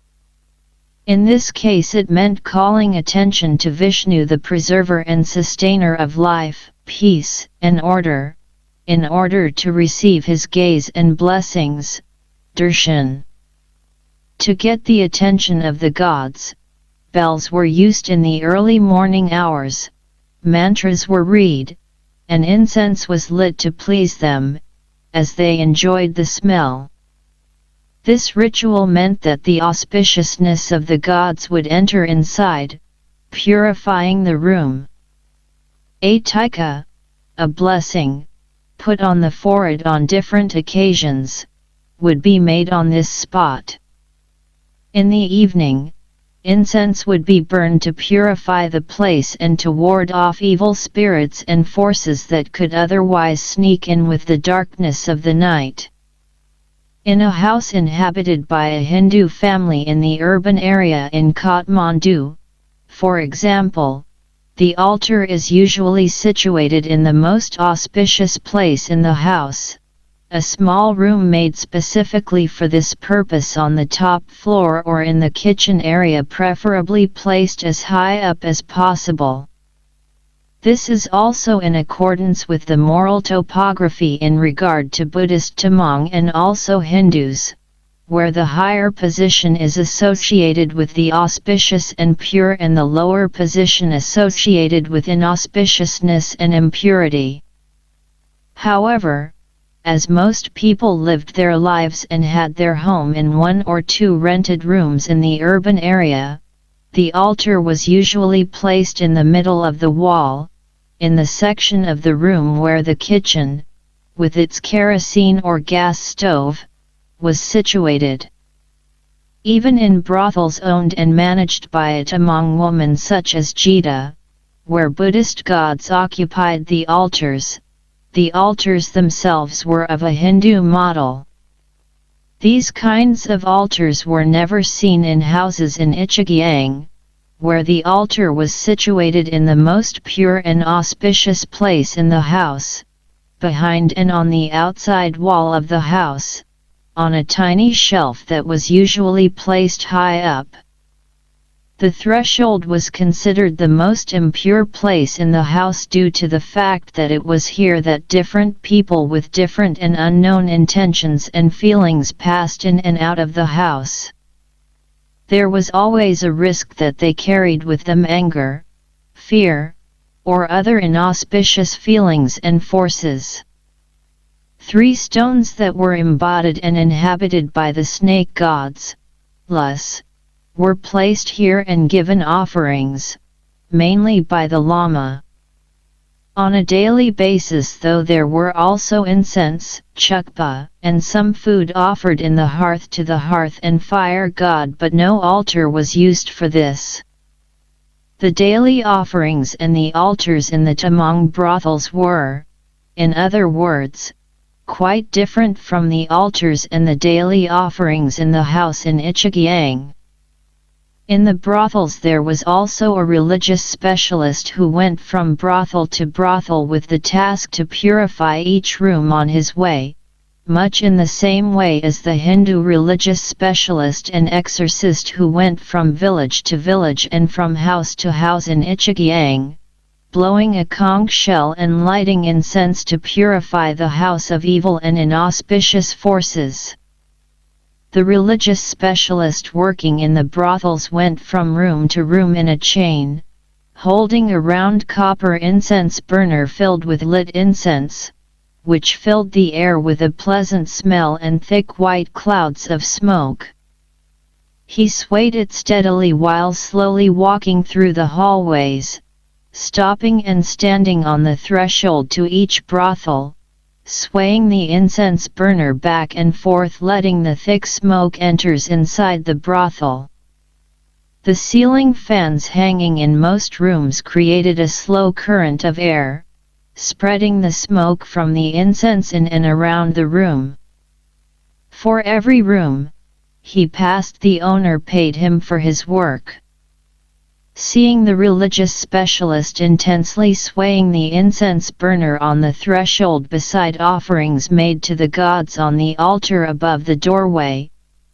In this case it meant calling attention to Vishnu, the preserver and sustainer of life, peace, and order, in order to receive his gaze and blessings, darshan. To get the attention of the gods, bells were used in the early morning hours, mantras were read, and incense was lit to please them, as they enjoyed the smell. This ritual meant that the auspiciousness of the gods would enter inside, purifying the room. A tika, a blessing, put on the forehead on different occasions, would be made on this spot. In the evening, incense would be burned to purify the place and to ward off evil spirits and forces that could otherwise sneak in with the darkness of the night. In a house inhabited by a Hindu family in the urban area in Kathmandu, for example, the altar is usually situated in the most auspicious place in the house, a small room made specifically for this purpose on the top floor or in the kitchen area, preferably placed as high up as possible. This is also in accordance with the moral topography in regard to Buddhist Tamang and also Hindus, where the higher position is associated with the auspicious and pure and the lower position associated with inauspiciousness and impurity. However, as most people lived their lives and had their home in one or two rented rooms in the urban area, the altar was usually placed in the middle of the wall, in the section of the room where the kitchen, with its kerosene or gas stove, was situated. Even in brothels owned and managed by a Tamang woman such as Jita, where Buddhist gods occupied the altars themselves were of a Hindu model. These kinds of altars were never seen in houses in Ichigyang, where the altar was situated in the most pure and auspicious place in the house, behind and on the outside wall of the house, on a tiny shelf that was usually placed high up. The threshold was considered the most impure place in the house due to the fact that it was here that different people with different and unknown intentions and feelings passed in and out of the house. There was always a risk that they carried with them anger, fear, or other inauspicious feelings and forces. 3 stones that were embodied and inhabited by the snake gods, Lus, were placed here and given offerings, mainly by the Lama. On a daily basis, though, there were also incense, chukpa, and some food offered in the hearth to the hearth and fire god, but no altar was used for this. The daily offerings and the altars in the Tamang brothels were, in other words, quite different from the altars and the daily offerings in the house in Ichigyang. In the brothels there was also a religious specialist who went from brothel to brothel with the task to purify each room on his way, much in the same way as the Hindu religious specialist and exorcist who went from village to village and from house to house in Ichigyang, blowing a conch shell and lighting incense to purify the house of evil and inauspicious forces. The religious specialist working in the brothels went from room to room in a chain, holding a round copper incense burner filled with lit incense, which filled the air with a pleasant smell and thick white clouds of smoke. He swayed it steadily while slowly walking through the hallways, stopping and standing on the threshold to each brothel, swaying the incense burner back and forth, letting the thick smoke enters inside the brothel. The ceiling fans hanging in most rooms created a slow current of air, spreading the smoke from the incense in and around the room. For every room he passed, the owner paid him for his work. Seeing the religious specialist intensely swaying the incense burner on the threshold beside offerings made to the gods on the altar above the doorway,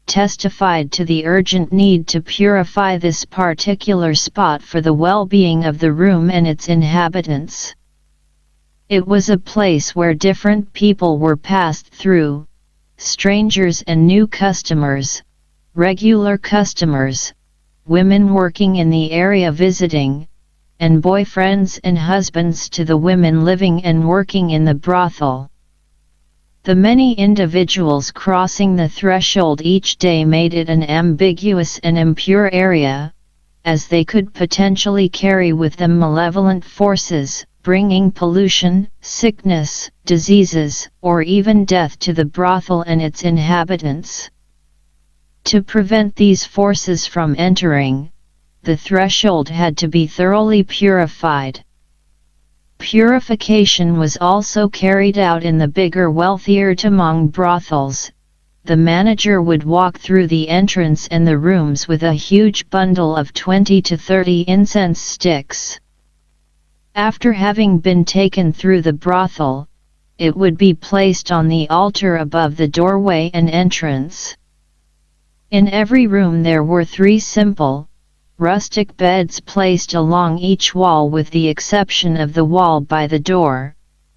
testified to the urgent need to purify this particular spot for the well-being of the room and its inhabitants. It was a place where different people were passed through, strangers and new customers, regular customers, women working in the area visiting, and boyfriends and husbands to the women living and working in the brothel. The many individuals crossing the threshold each day made it an ambiguous and impure area, as they could potentially carry with them malevolent forces, bringing pollution, sickness, diseases, or even death to the brothel and its inhabitants. To prevent these forces from entering, the threshold had to be thoroughly purified. Purification was also carried out in the bigger, wealthier Tamang brothels. The manager would walk through the entrance and the rooms with a huge bundle of 20 to 30 incense sticks. After having been taken through the brothel, it would be placed on the altar above the doorway and entrance. In every room there were 3 simple, rustic beds placed along each wall with the exception of the wall by the door.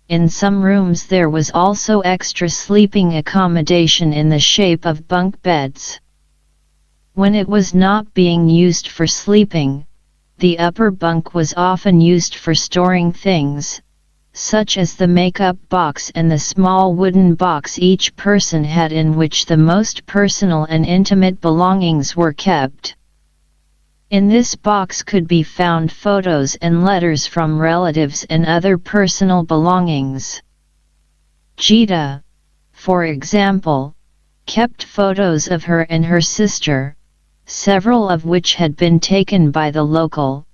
In some rooms there was also extra sleeping accommodation in the shape of bunk beds. When it was not being used for sleeping, the upper bunk was often used for storing things, such as the makeup box and the small wooden box each person had in which the most personal and intimate belongings were kept. In this box could be found photos and letters from relatives and other personal belongings. Jita, for example, kept photos of her and her sister, several of which had been taken by the local,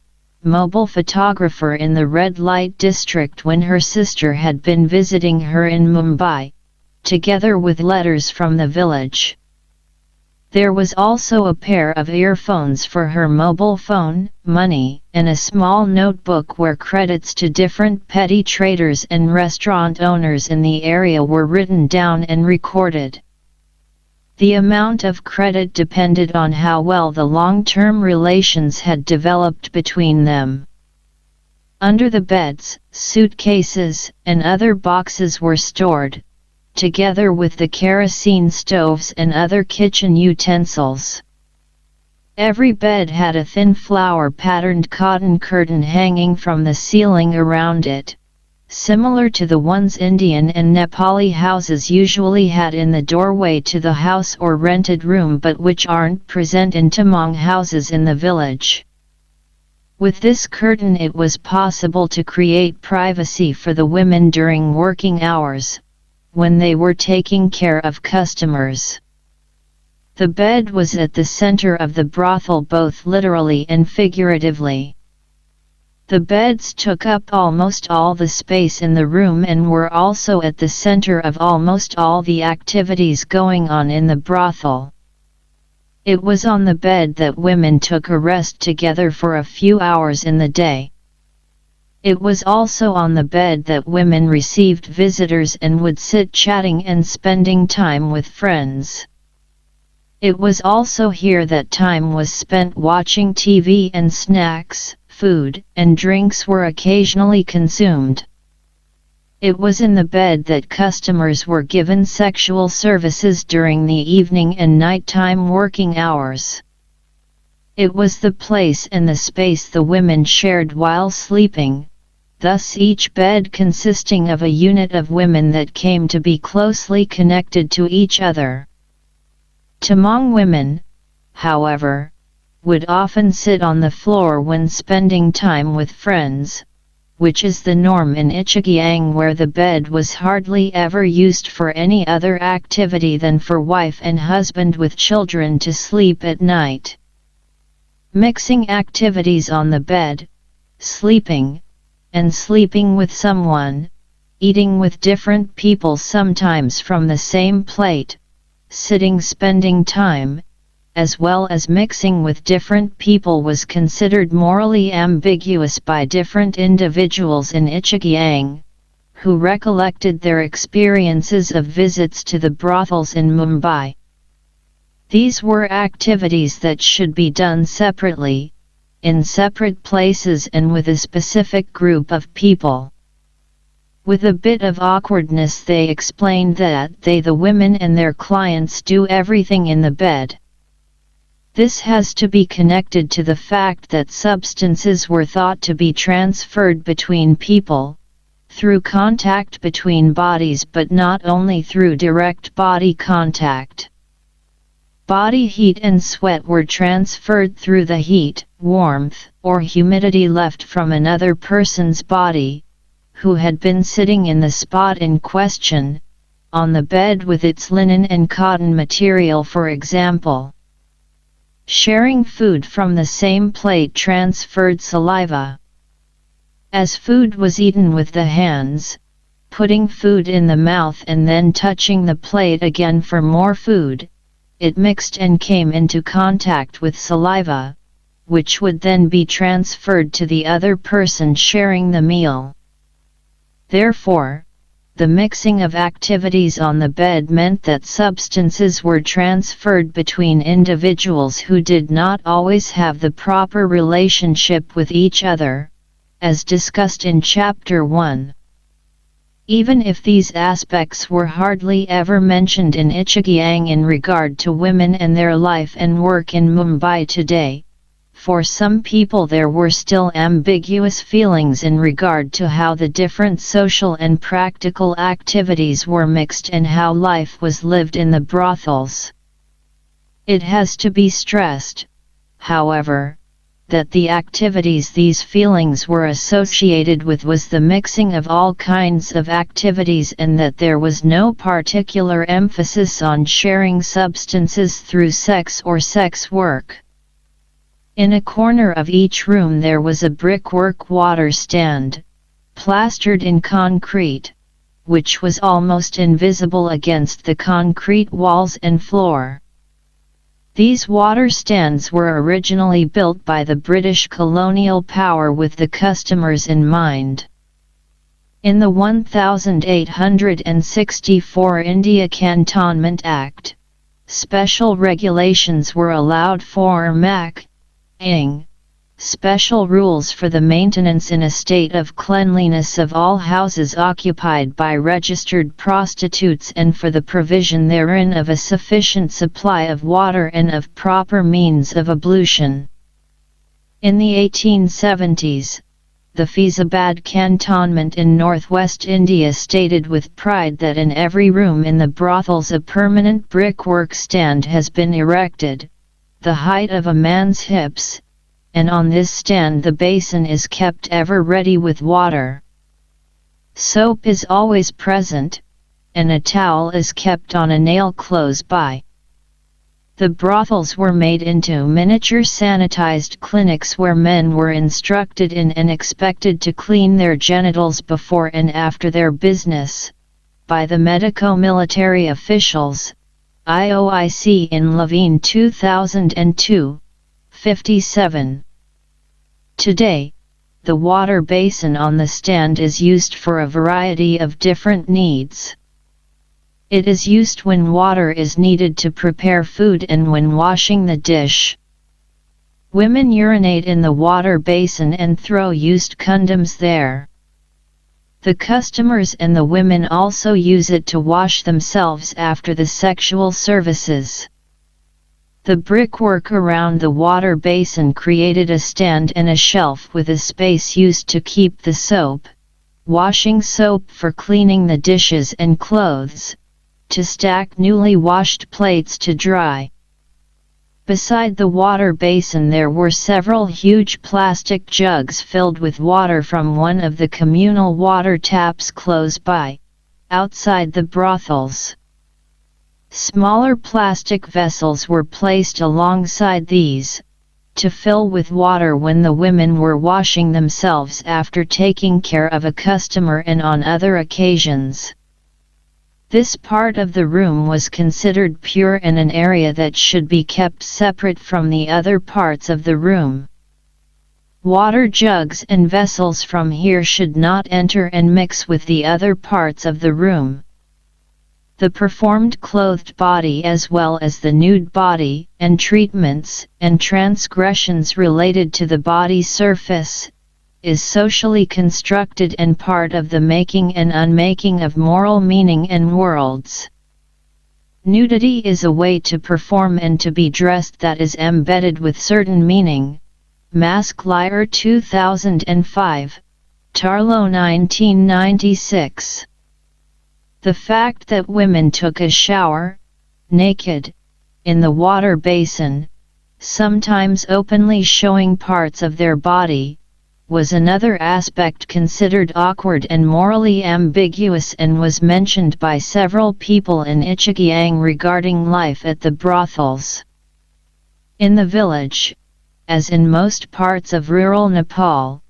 mobile photographer in the red light district when her sister had been visiting her in Mumbai, together with letters from the village. There was also a pair of earphones for her mobile phone, money, and a small notebook where credits to different petty traders and restaurant owners in the area were written down and recorded. The amount of credit depended on how well the long-term relations had developed between them. Under the beds, suitcases, and other boxes were stored, together with the kerosene stoves and other kitchen utensils. Every bed had a thin flower-patterned cotton curtain hanging from the ceiling around it, similar to the ones Indian and Nepali houses usually had in the doorway to the house or rented room but which aren't present in Tamang houses in the village. With this curtain it was possible to create privacy for the women during working hours, when they were taking care of customers. The bed was at the center of the brothel both literally and figuratively. The beds took up almost all the space in the room and were also at the center of almost all the activities going on in the brothel. It was on the bed that women took a rest together for a few hours in the day. It was also on the bed that women received visitors and would sit chatting and spending time with friends. It was also here that time was spent watching TV and snacks, food, and drinks were occasionally consumed. It was in the bed that customers were given sexual services during the evening and nighttime working hours. It was the place and the space the women shared while sleeping, thus each bed consisting of a unit of women that came to be closely connected to each other. Tamang women, however, would often sit on the floor when spending time with friends, which is the norm in Ichigyang where the bed was hardly ever used for any other activity than for wife and husband with children to sleep at night. Mixing activities on the bed, sleeping, and sleeping with someone, eating with different people sometimes from the same plate, sitting spending time, as well as mixing with different people was considered morally ambiguous by different individuals in Ichigyang, who recollected their experiences of visits to the brothels in Mumbai. These were activities that should be done separately, in separate places and with a specific group of people. With a bit of awkwardness they explained that the women and their clients do everything in the bed. This has to be connected to the fact that substances were thought to be transferred between people, through contact between bodies but not only through direct body contact. Body heat and sweat were transferred through the heat, warmth, or humidity left from another person's body, who had been sitting in the spot in question, on the bed with its linen and cotton material for example. Sharing food from the same plate transferred saliva. As food was eaten with the hands, putting food in the mouth and then touching the plate again for more food, it mixed and came into contact with saliva, which would then be transferred to the other person sharing the meal. Therefore, the mixing of activities on the bed meant that substances were transferred between individuals who did not always have the proper relationship with each other, as discussed in Chapter 1. Even if these aspects were hardly ever mentioned in Ichigyang in regard to women and their life and work in Mumbai today, for some people there were still ambiguous feelings in regard to how the different social and practical activities were mixed and how life was lived in the brothels. It has to be stressed, however, that the activities these feelings were associated with was the mixing of all kinds of activities and that there was no particular emphasis on sharing substances through sex or sex work. In a corner of each room there was a brickwork water stand, plastered in concrete, which was almost invisible against the concrete walls and floor. These water stands were originally built by the British colonial power with the customers in mind. In the 1864 India Cantonment Act, special regulations were allowed for ing, special rules for the maintenance in a state of cleanliness of all houses occupied by registered prostitutes and for the provision therein of a sufficient supply of water and of proper means of ablution. In the 1870s, the Faizabad cantonment in northwest India stated with pride that in every room in the brothels a permanent brickwork stand has been erected, the height of a man's hips, and on this stand the basin is kept ever ready with water. Soap is always present, and a towel is kept on a nail close by. The brothels were made into miniature sanitized clinics where men were instructed in and expected to clean their genitals before and after their business, by the medico-military officials, IOIC in Levine 2002, 57. Today, the water basin on the stand is used for a variety of different needs. It is used when water is needed to prepare food and when washing the dish. Women urinate in the water basin and throw used condoms there. The customers and the women also use it to wash themselves after the sexual services. The brickwork around the water basin created a stand and a shelf with a space used to keep the soap, washing soap for cleaning the dishes and clothes, to stack newly washed plates to dry. Beside the water basin there were several huge plastic jugs filled with water from one of the communal water taps close by, outside the brothels. Smaller plastic vessels were placed alongside these, to fill with water when the women were washing themselves after taking care of a customer and on other occasions. This part of the room was considered pure and an area that should be kept separate from the other parts of the room. Water jugs and vessels from here should not enter and mix with the other parts of the room. The performed clothed body as well as the nude body, and treatments and transgressions related to the body surface, is socially constructed and part of the making and unmaking of moral meaning and worlds. Nudity is a way to perform and to be dressed that is embedded with certain meaning. Mask Liar 2005, Tarlo 1996. The fact that women took a shower, naked, in the water basin, sometimes openly showing parts of their body, was another aspect considered awkward and morally ambiguous and was mentioned by several people in Ichigyang regarding life at the brothels. In the village, as in most parts of rural Nepal,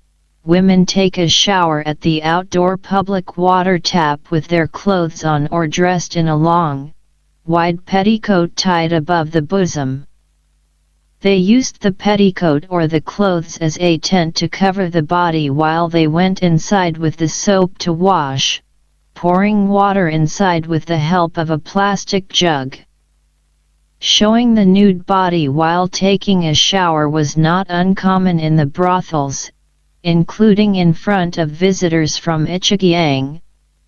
women take a shower at the outdoor public water tap with their clothes on or dressed in a long, wide petticoat tied above the bosom. They used the petticoat or the clothes as a tent to cover the body while they went inside with the soap to wash, pouring water inside with the help of a plastic jug. Showing the nude body while taking a shower was not uncommon in the brothels, including in front of visitors from Ichigyang,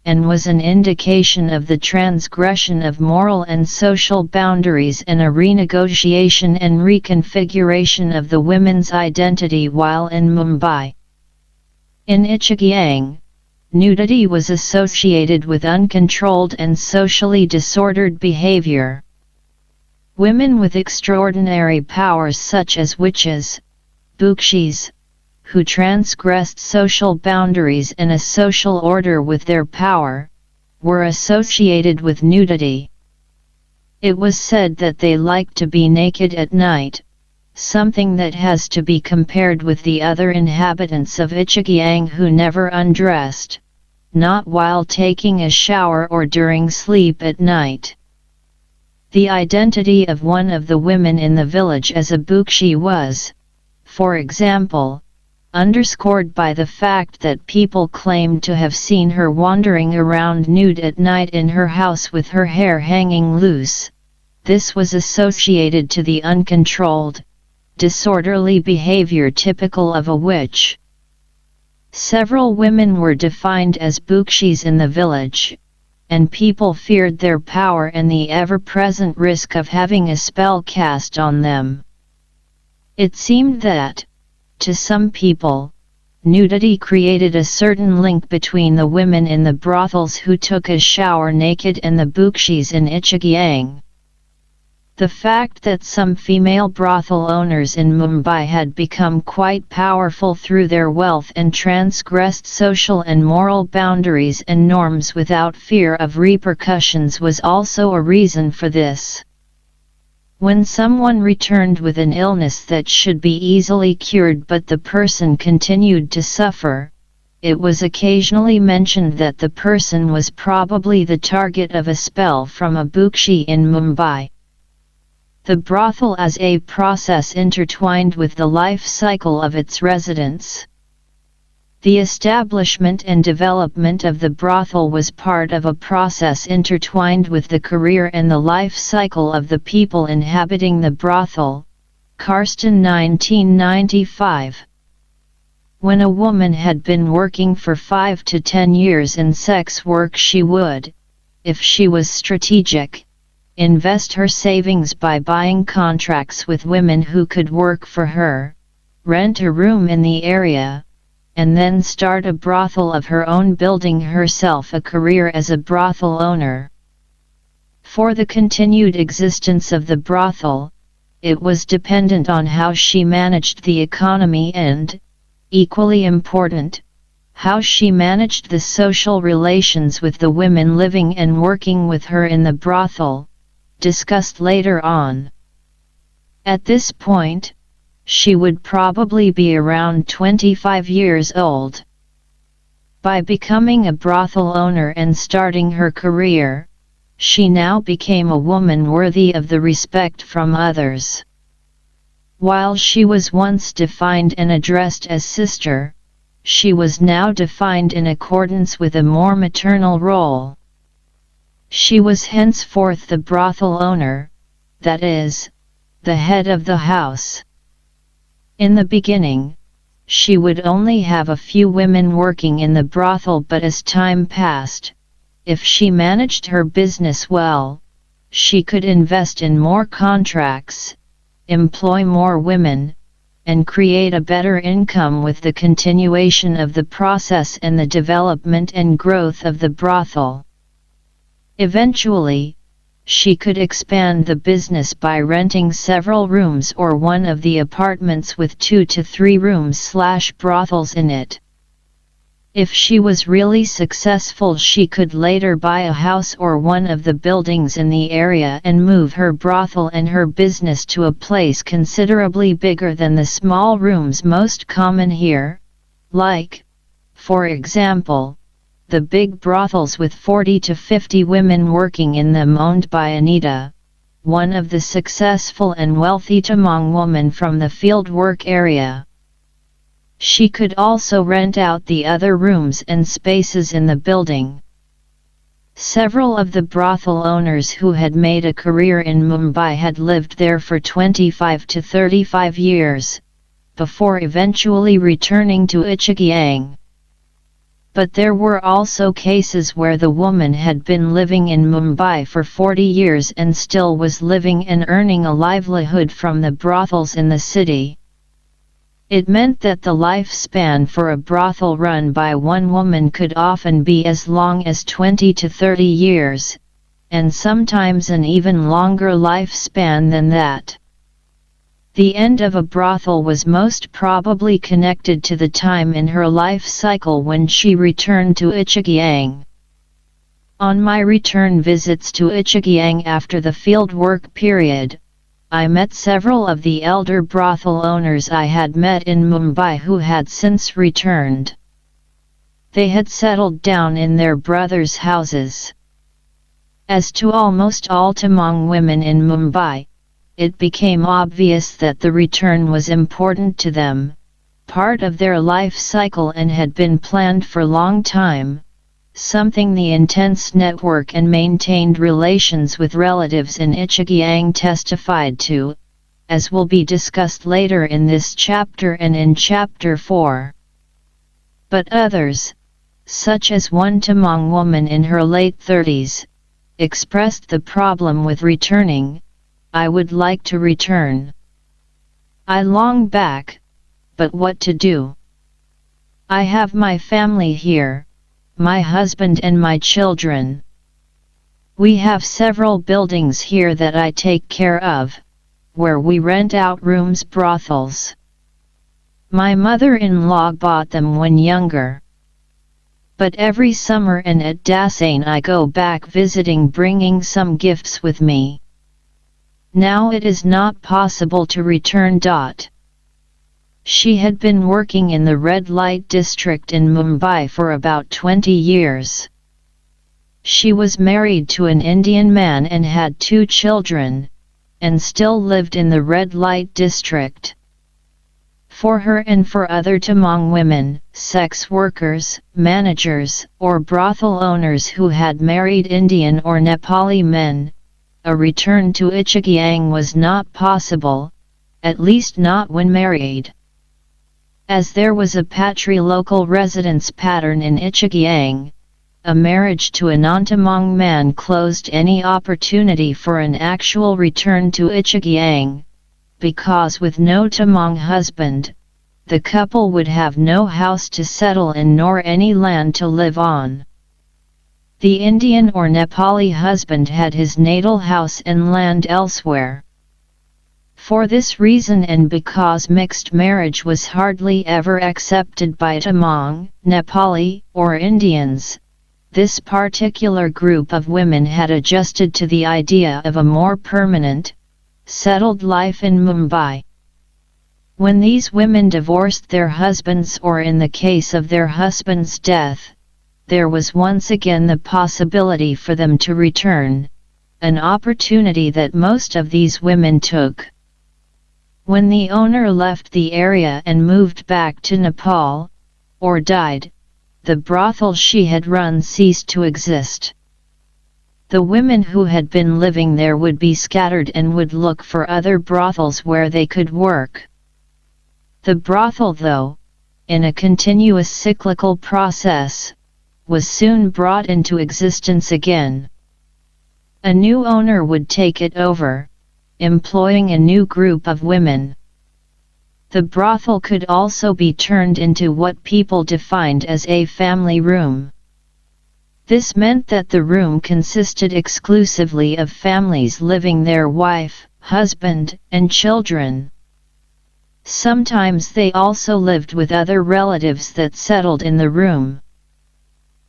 and was an indication of the transgression of moral and social boundaries and a renegotiation and reconfiguration of the women's identity while in Mumbai. In Ichigyang, nudity was associated with uncontrolled and socially disordered behavior. Women with extraordinary powers such as witches, bukshis, who transgressed social boundaries and a social order with their power, were associated with nudity. It was said that they liked to be naked at night, something that has to be compared with the other inhabitants of Ichigyang who never undressed, not while taking a shower or during sleep at night. The identity of one of the women in the village as a bukshi was, for example, underscored by the fact that people claimed to have seen her wandering around nude at night in her house with her hair hanging loose. This was associated to the uncontrolled, disorderly behavior typical of a witch. Several women were defined as bukshis in the village, and people feared their power and the ever-present risk of having a spell cast on them. It seemed that, to some people, nudity created a certain link between the women in the brothels who took a shower naked and the bukshis in Ichigyang. The fact that some female brothel owners in Mumbai had become quite powerful through their wealth and transgressed social and moral boundaries and norms without fear of repercussions was also a reason for this. When someone returned with an illness that should be easily cured but the person continued to suffer, it was occasionally mentioned that the person was probably the target of a spell from a bukshi in Mumbai. The brothel as a process intertwined with the life cycle of its residents. The establishment and development of the brothel was part of a process intertwined with the career and the life cycle of the people inhabiting the brothel. Karsten 1995. When a woman had been working for 5 to 10 years in sex work, she would, if she was strategic, invest her savings by buying contracts with women who could work for her, rent a room in the area, and then start a brothel of her own, building herself a career as a brothel owner. For the continued existence of the brothel, it was dependent on how she managed the economy and, equally important, how she managed the social relations with the women living and working with her in the brothel, discussed later on. At this point, she would probably be around 25 years old. By becoming a brothel owner and starting her career, she now became a woman worthy of the respect from others. While she was once defined and addressed as sister, she was now defined in accordance with a more maternal role. She was henceforth the brothel owner, that is, the head of the house. In the beginning, she would only have a few women working in the brothel, but as time passed, if she managed her business well, she could invest in more contracts, employ more women, and create a better income with the continuation of the process and the development and growth of the brothel. Eventually, she could expand the business by renting several rooms or one of the apartments with 2 to 3 rooms/brothels in it. If she was really successful, she could later buy a house or one of the buildings in the area and move her brothel and her business to a place considerably bigger than the small rooms most common here, like, for example, the big brothels with 40 to 50 women working in them owned by Anita, one of the successful and wealthy Tamang women from the fieldwork area. She could also rent out the other rooms and spaces in the building. Several of the brothel owners who had made a career in Mumbai had lived there for 25 to 35 years, before eventually returning to Ichigyang. But there were also cases where the woman had been living in Mumbai for 40 years and still was living and earning a livelihood from the brothels in the city. It meant that the lifespan for a brothel run by one woman could often be as long as 20 to 30 years, and sometimes an even longer lifespan than that. The end of a brothel was most probably connected to the time in her life cycle when she returned to Ichigyang. On my return visits to Ichigyang after the fieldwork period, I met several of the elder brothel owners I had met in Mumbai who had since returned. They had settled down in their brothers' houses. As to almost all Tamang women in Mumbai, it became obvious that the return was important to them, part of their life cycle, and had been planned for a long time, something the intense network and maintained relations with relatives in Ichigyang testified to, as will be discussed later in this chapter and in Chapter 4. But others, such as one Tamang woman in her late 30s, expressed the problem with returning. I would like to return. I long back, but what to do? I have my family here, my husband and my children. We have several buildings here that I take care of, where we rent out rooms, brothels. My mother-in-law bought them when younger. But every summer and at Dasane I go back visiting, bringing some gifts with me. Now it is not possible to return. She had been working in the red light district in Mumbai for about 20 years. She was married to an Indian man and had 2 children, and still lived in the red light district. For her and for other Tamang women, sex workers, managers, or brothel owners who had married Indian or Nepali men, a return to Ichigyang was not possible, at least not when married. As there was a patri-local residence pattern in Ichigyang, a marriage to a non-Tamang man closed any opportunity for an actual return to Ichigyang, because with no Tamang husband, the couple would have no house to settle in nor any land to live on. The Indian or Nepali husband had his natal house and land elsewhere. For this reason, and because mixed marriage was hardly ever accepted by Tamang, Nepali, or Indians, this particular group of women had adjusted to the idea of a more permanent, settled life in Mumbai. When these women divorced their husbands, or in the case of their husband's death, there was once again the possibility for them to return, an opportunity that most of these women took. When the owner left the area and moved back to Nepal, or died, the brothel she had run ceased to exist. The women who had been living there would be scattered and would look for other brothels where they could work. The brothel, though, in a continuous cyclical process, was soon brought into existence again. A new owner would take it over, employing a new group of women. The brothel could also be turned into what people defined as a family room. This meant that the room consisted exclusively of families living there, wife, husband, and children. Sometimes they also lived with other relatives that settled in the room.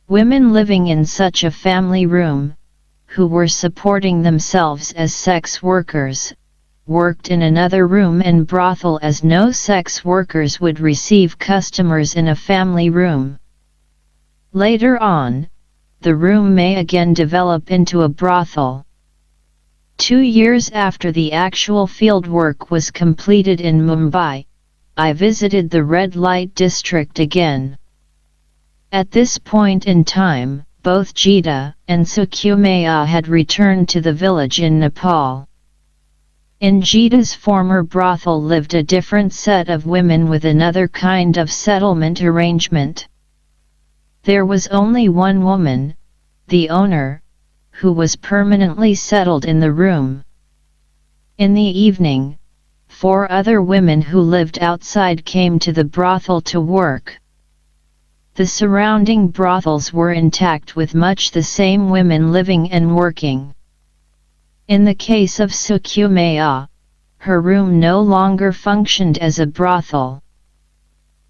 Women living in such a family room, who were supporting themselves as sex workers, worked in another room and brothel, as no sex workers would receive customers in a family room. Later on, the room may again develop into a brothel. 2 years after the actual field work was completed in Mumbai, I visited the red light district again. At this point in time, both Jita and Sukumaya had returned to the village in Nepal. In Jita's former brothel lived a different set of women with another kind of settlement arrangement. There was only one woman, the owner, who was permanently settled in the room. In the evening, 4 other women who lived outside came to the brothel to work. The surrounding brothels were intact with much the same women living and working. In the case of Sukumaya, her room no longer functioned as a brothel.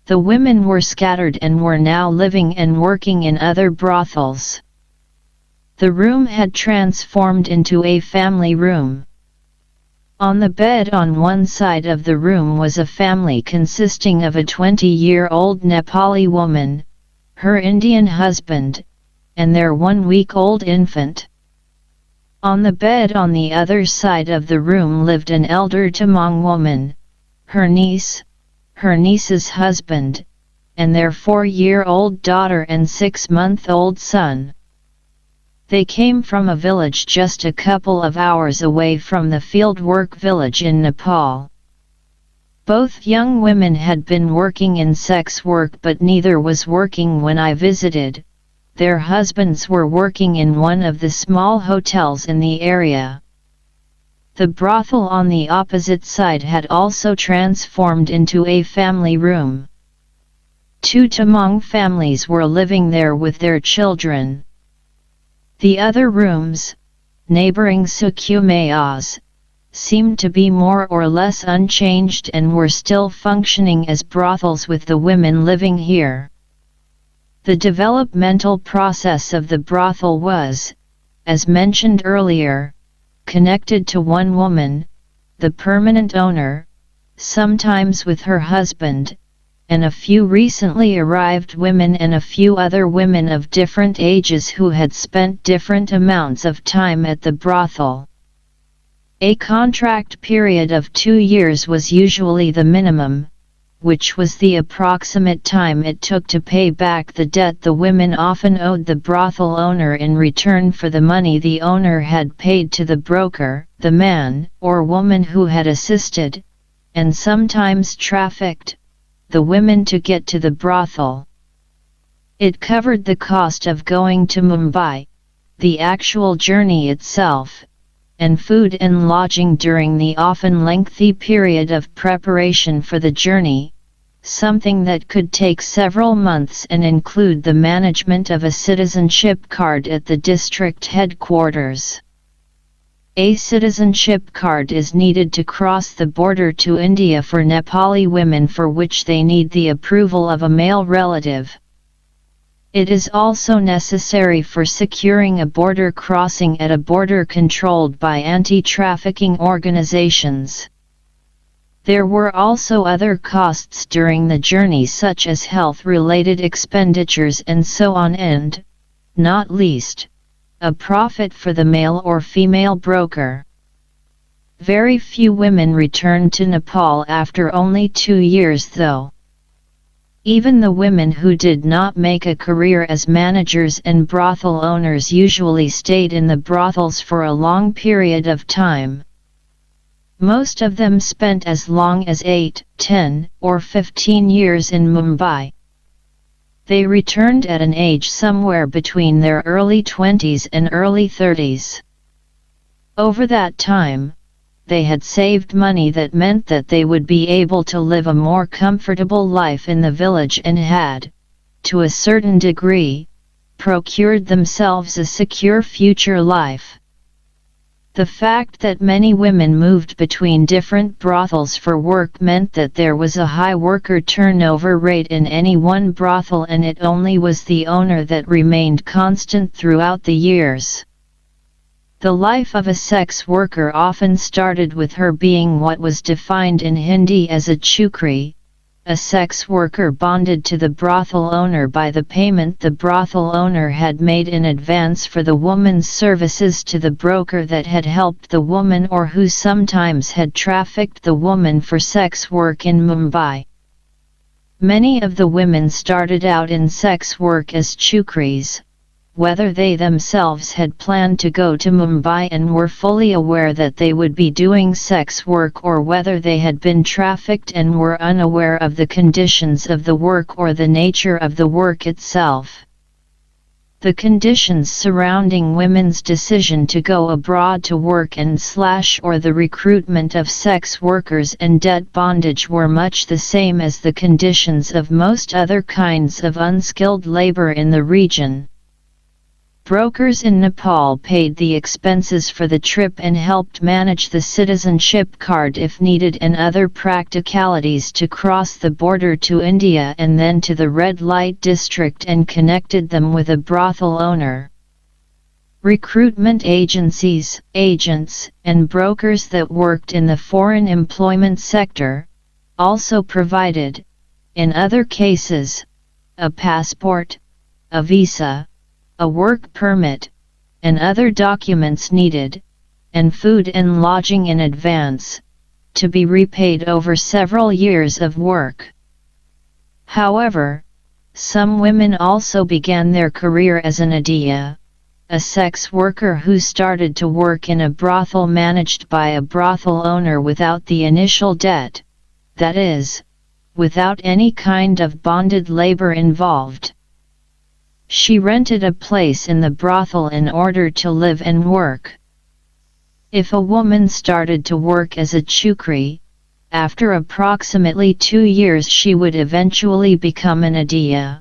The women were scattered and were now living and working in other brothels. The room had transformed into a family room. On the bed on one side of the room was a family consisting of a 20-year-old Nepali woman, her Indian husband, and their 1-week-old infant. On the bed on the other side of the room lived an elder Tamang woman, her niece, her niece's husband, and their 4-year-old daughter and 6-month-old son. They came from a village just a couple of hours away from the fieldwork village in Nepal. Both young women had been working in sex work, but neither was working when I visited. Their husbands were working in one of the small hotels in the area. The brothel on the opposite side had also transformed into a family room. 2 Tamang families were living there with their children. The other rooms, neighboring Sukumaya's, seemed to be more or less unchanged and were still functioning as brothels with the women living here. The developmental process of the brothel was, as mentioned earlier, connected to one woman, the permanent owner, sometimes with her husband, and a few recently arrived women and a few other women of different ages who had spent different amounts of time at the brothel. A contract period of 2 years was usually the minimum, which was the approximate time it took to pay back the debt the women often owed the brothel owner in return for the money the owner had paid to the broker, the man or woman who had assisted, and sometimes trafficked, the women to get to the brothel. It covered the cost of going to Mumbai, the actual journey itself, and food and lodging during the often lengthy period of preparation for the journey, something that could take several months and include the management of a citizenship card at the district headquarters. A citizenship card is needed to cross the border to India for Nepali women, for which they need the approval of a male relative. It is also necessary for securing a border crossing at a border controlled by anti-trafficking organizations. There were also other costs during the journey, such as health-related expenditures and so on, and, not least, a profit for the male or female broker. Very few women returned to Nepal after only 2 years, though. Even the women who did not make a career as managers and brothel owners usually stayed in the brothels for a long period of time. Most of them spent as long as 8, 10, or 15 years in Mumbai. They returned at an age somewhere between their early 20s and early 30s. Over that time, they had saved money that meant that they would be able to live a more comfortable life in the village and had, to a certain degree, procured themselves a secure future life. The fact that many women moved between different brothels for work meant that there was a high worker turnover rate in any one brothel, and it only was the owner that remained constant throughout the years. The life of a sex worker often started with her being what was defined in Hindi as a chukri, a sex worker bonded to the brothel owner by the payment the brothel owner had made in advance for the woman's services to the broker that had helped the woman or who sometimes had trafficked the woman for sex work in Mumbai. Many of the women started out in sex work as chukris, whether they themselves had planned to go to Mumbai and were fully aware that they would be doing sex work, or whether they had been trafficked and were unaware of the conditions of the work or the nature of the work itself. The conditions surrounding women's decision to go abroad to work or the recruitment of sex workers and debt bondage were much the same as the conditions of most other kinds of unskilled labor in the region. Brokers in Nepal paid the expenses for the trip and helped manage the citizenship card if needed and other practicalities to cross the border to India and then to the red light district, and connected them with a brothel owner. Recruitment agencies, agents, and brokers that worked in the foreign employment sector also provided, in other cases, a passport, a visa, a work permit, and other documents needed, and food and lodging in advance, to be repaid over several years of work. However, some women also began their career as an adiya, a sex worker who started to work in a brothel managed by a brothel owner without the initial debt, that is, without any kind of bonded labor involved. She rented a place in the brothel in order to live and work. If a woman started to work as a chukri, after approximately 2 years she would eventually become an adiya.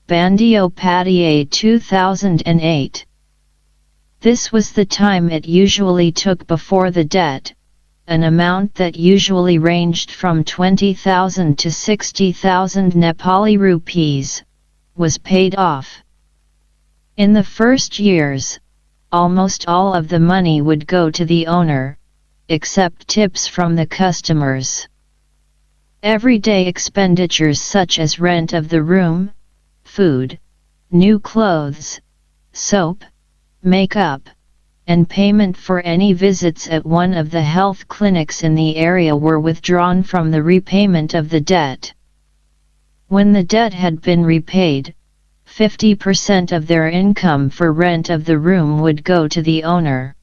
Bandiopadhyay 2008. This was the time it usually took before the debt, an amount that usually ranged from 20,000 to 60,000 Nepali rupees, was paid off. In the first years, almost all of the money would go to the owner, except tips from the customers. Everyday expenditures such as rent of the room, food, new clothes, soap, makeup, and payment for any visits at one of the health clinics in the area were withdrawn from the repayment of the debt. When the debt had been repaid, 50% of their income for rent of the room would go to the owner.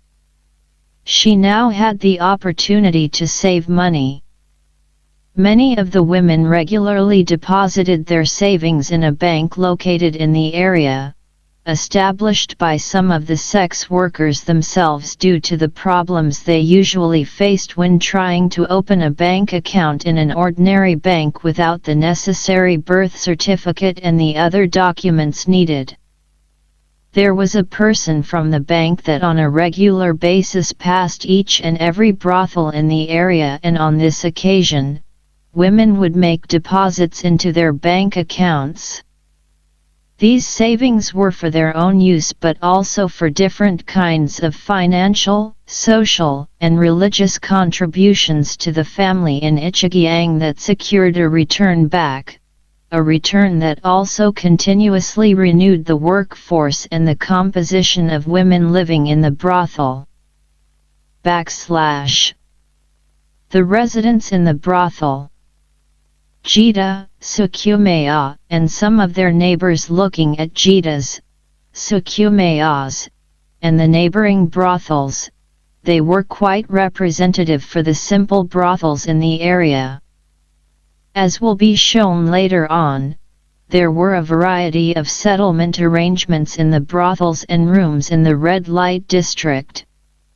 She now had the opportunity to save money. Many of the women regularly deposited their savings in a bank located in the area, established by some of the sex workers themselves due to the problems they usually faced when trying to open a bank account in an ordinary bank without the necessary birth certificate and the other documents needed. There was a person from the bank that on a regular basis passed each and every brothel in the area, and on this occasion, women would make deposits into their bank accounts. These savings were for their own use but also for different kinds of financial, social, and religious contributions to the family in Ichigyang that secured a return back, a return that also continuously renewed the workforce and the composition of women living in the brothel. The residents in the brothel, Jita, Sukumaya, and some of their neighbors looking at Jitas, Sukumayas, and the neighboring brothels, they were quite representative for the simple brothels in the area. As will be shown later on, there were a variety of settlement arrangements in the brothels and rooms in the red light district,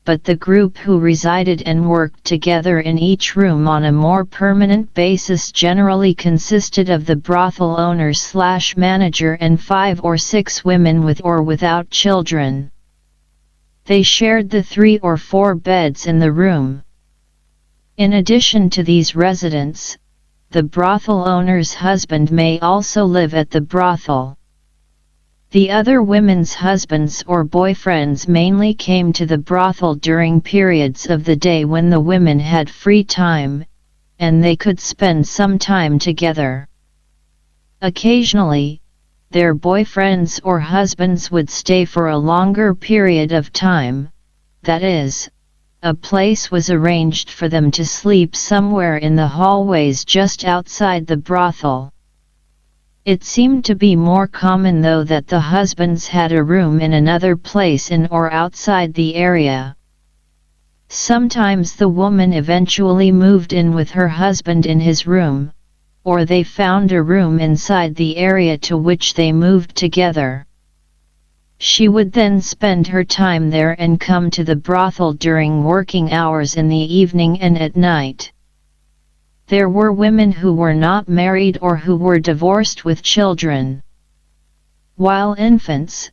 but the group who resided and worked together in each room on a more permanent basis generally consisted of the brothel owner/manager and 5 or 6 women with or without children. They shared the 3 or 4 beds in the room. In addition to these residents, the brothel owner's husband may also live at the brothel. The other women's husbands or boyfriends mainly came to the brothel during periods of the day when the women had free time, and they could spend some time together. Occasionally, their boyfriends or husbands would stay for a longer period of time, that is, a place was arranged for them to sleep somewhere in the hallways just outside the brothel. It seemed to be more common though that the husbands had a room in another place in or outside the area. Sometimes the woman eventually moved in with her husband in his room, or they found a room inside the area to which they moved together. She would then spend her time there and come to the brothel during working hours in the evening and at night. There were women who were not married or who were divorced with children. While infants,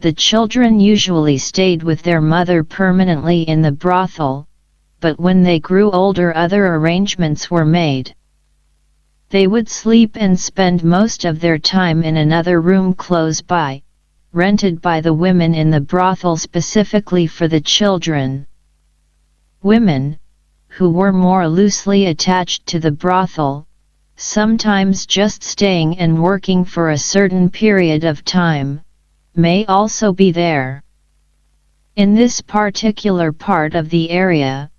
the children usually stayed with their mother permanently in the brothel, but when they grew older other arrangements were made. They would sleep and spend most of their time in another room close by, rented by the women in the brothel specifically for the children. Women, who were more loosely attached to the brothel, sometimes just staying and working for a certain period of time, may also be there. In this particular part of the area,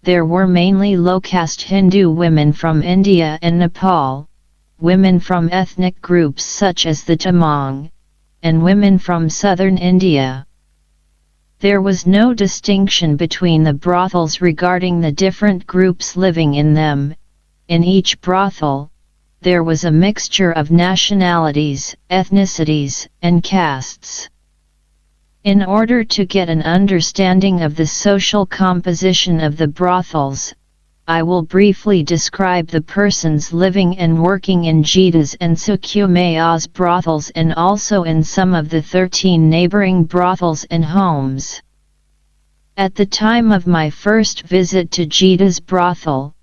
there were mainly low-caste Hindu women from India and Nepal, women from ethnic groups such as the Tamang, and women from southern India. There was no distinction between the brothels regarding the different groups living in them. In each brothel, there was a mixture of nationalities, ethnicities, and castes. In order to get an understanding of the social composition of the brothels, I will briefly describe the persons living and working in Jita's and Sukumaya's brothels and also in some of the 13 neighboring brothels and homes. At the time of my first visit to Jita's brothel,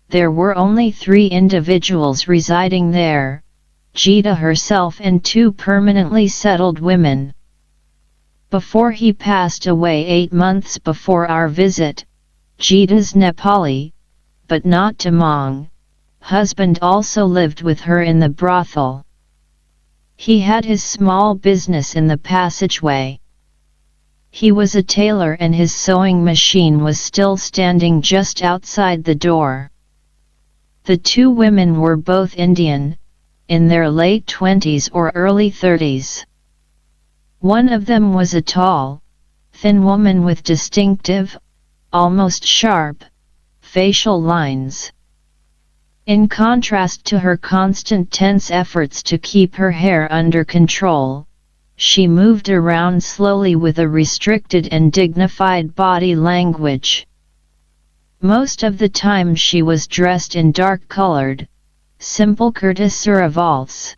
there were only 3 individuals residing there, Jita herself and 2 permanently settled women. Before he passed away 8 months before our visit, Jita's Nepali, but not Tamang, husband also lived with her in the brothel. He had his small business in the passageway. He was a tailor and his sewing machine was still standing just outside the door. The 2 women were both Indian, in their late 20s or early 30s. One of them was a tall, thin woman with distinctive, almost sharp, facial lines. In contrast to her constant tense efforts to keep her hair under control, she moved around slowly with a restricted and dignified body language. Most of the time she was dressed in dark-colored, simple kurta saravals.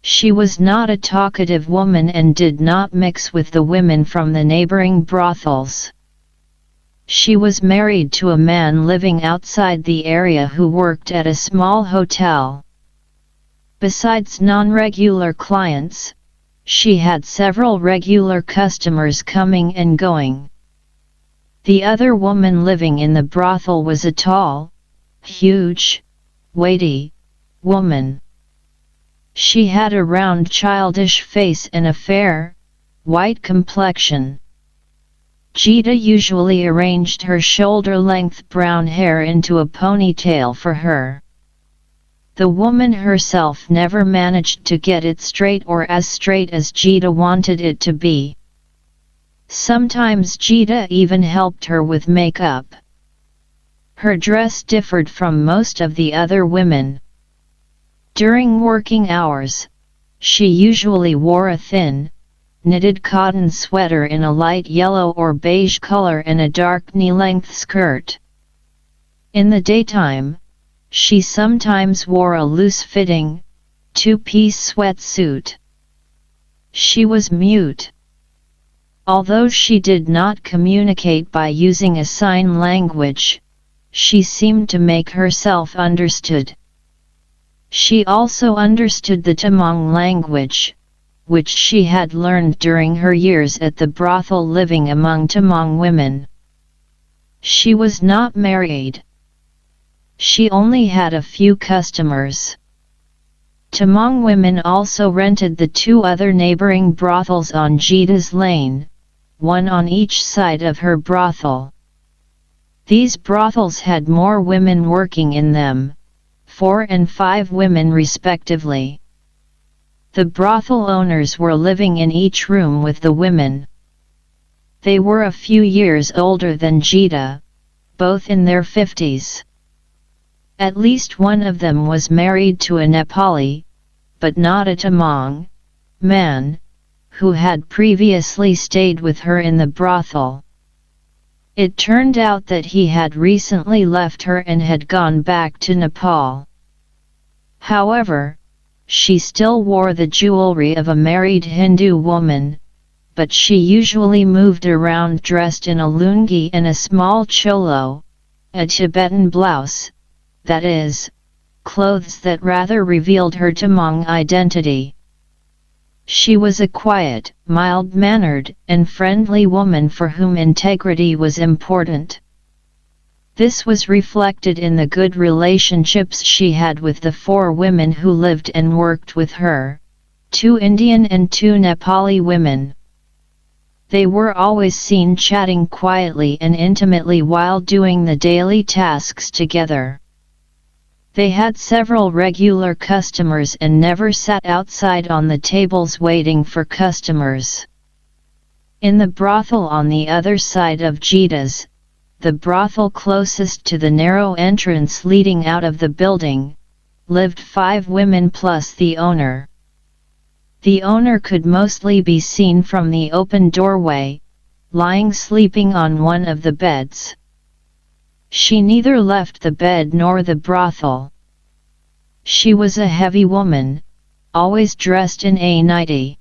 She was not a talkative woman and did not mix with the women from the neighboring brothels. She was married to a man living outside the area who worked at a small hotel. Besides non-regular clients, she had several regular customers coming and going. The other woman living in the brothel was a tall, huge, weighty woman. She had a round childish face and a fair, white complexion. Jita usually arranged her shoulder-length brown hair into a ponytail for her. The woman herself never managed to get it straight or as straight as Jita wanted it to be. Sometimes Jita even helped her with makeup. Her dress differed from most of the other women. During working hours, she usually wore a thin, knitted cotton sweater in a light yellow or beige color and a dark knee-length skirt. In the daytime, she sometimes wore a loose-fitting, 2-piece sweatsuit. She was mute. Although she did not communicate by using a sign language, she seemed to make herself understood. She also understood the Tamang language, which she had learned during her years at the brothel living among Tamang women. She was not married. She only had a few customers. Tamang women also rented the two other neighboring brothels on Jita's Lane, one on each side of her brothel. These brothels had more women working in them, 4 and 5 women respectively. The brothel owners were living in each room with the women. They were a few years older than Jita, both in their 50s. At least one of them was married to a Nepali, but not a Tamang, man, who had previously stayed with her in the brothel. It turned out that he had recently left her and had gone back to Nepal. However, she still wore the jewelry of a married Hindu woman, but she usually moved around dressed in a lungi and a small cholo, a Tibetan blouse, that is, clothes that rather revealed her Tamang identity. She was a quiet, mild-mannered, and friendly woman for whom integrity was important. This was reflected in the good relationships she had with the 4 women who lived and worked with her, 2 Indian and 2 Nepali women. They were always seen chatting quietly and intimately while doing the daily tasks together. They had several regular customers and never sat outside on the tables waiting for customers. In the brothel on the other side of Jita's, the brothel closest to the narrow entrance leading out of the building, lived 5 women plus the owner. The owner could mostly be seen from the open doorway, lying sleeping on one of the beds. She neither left the bed nor the brothel. She was a heavy woman, always dressed in a nightie.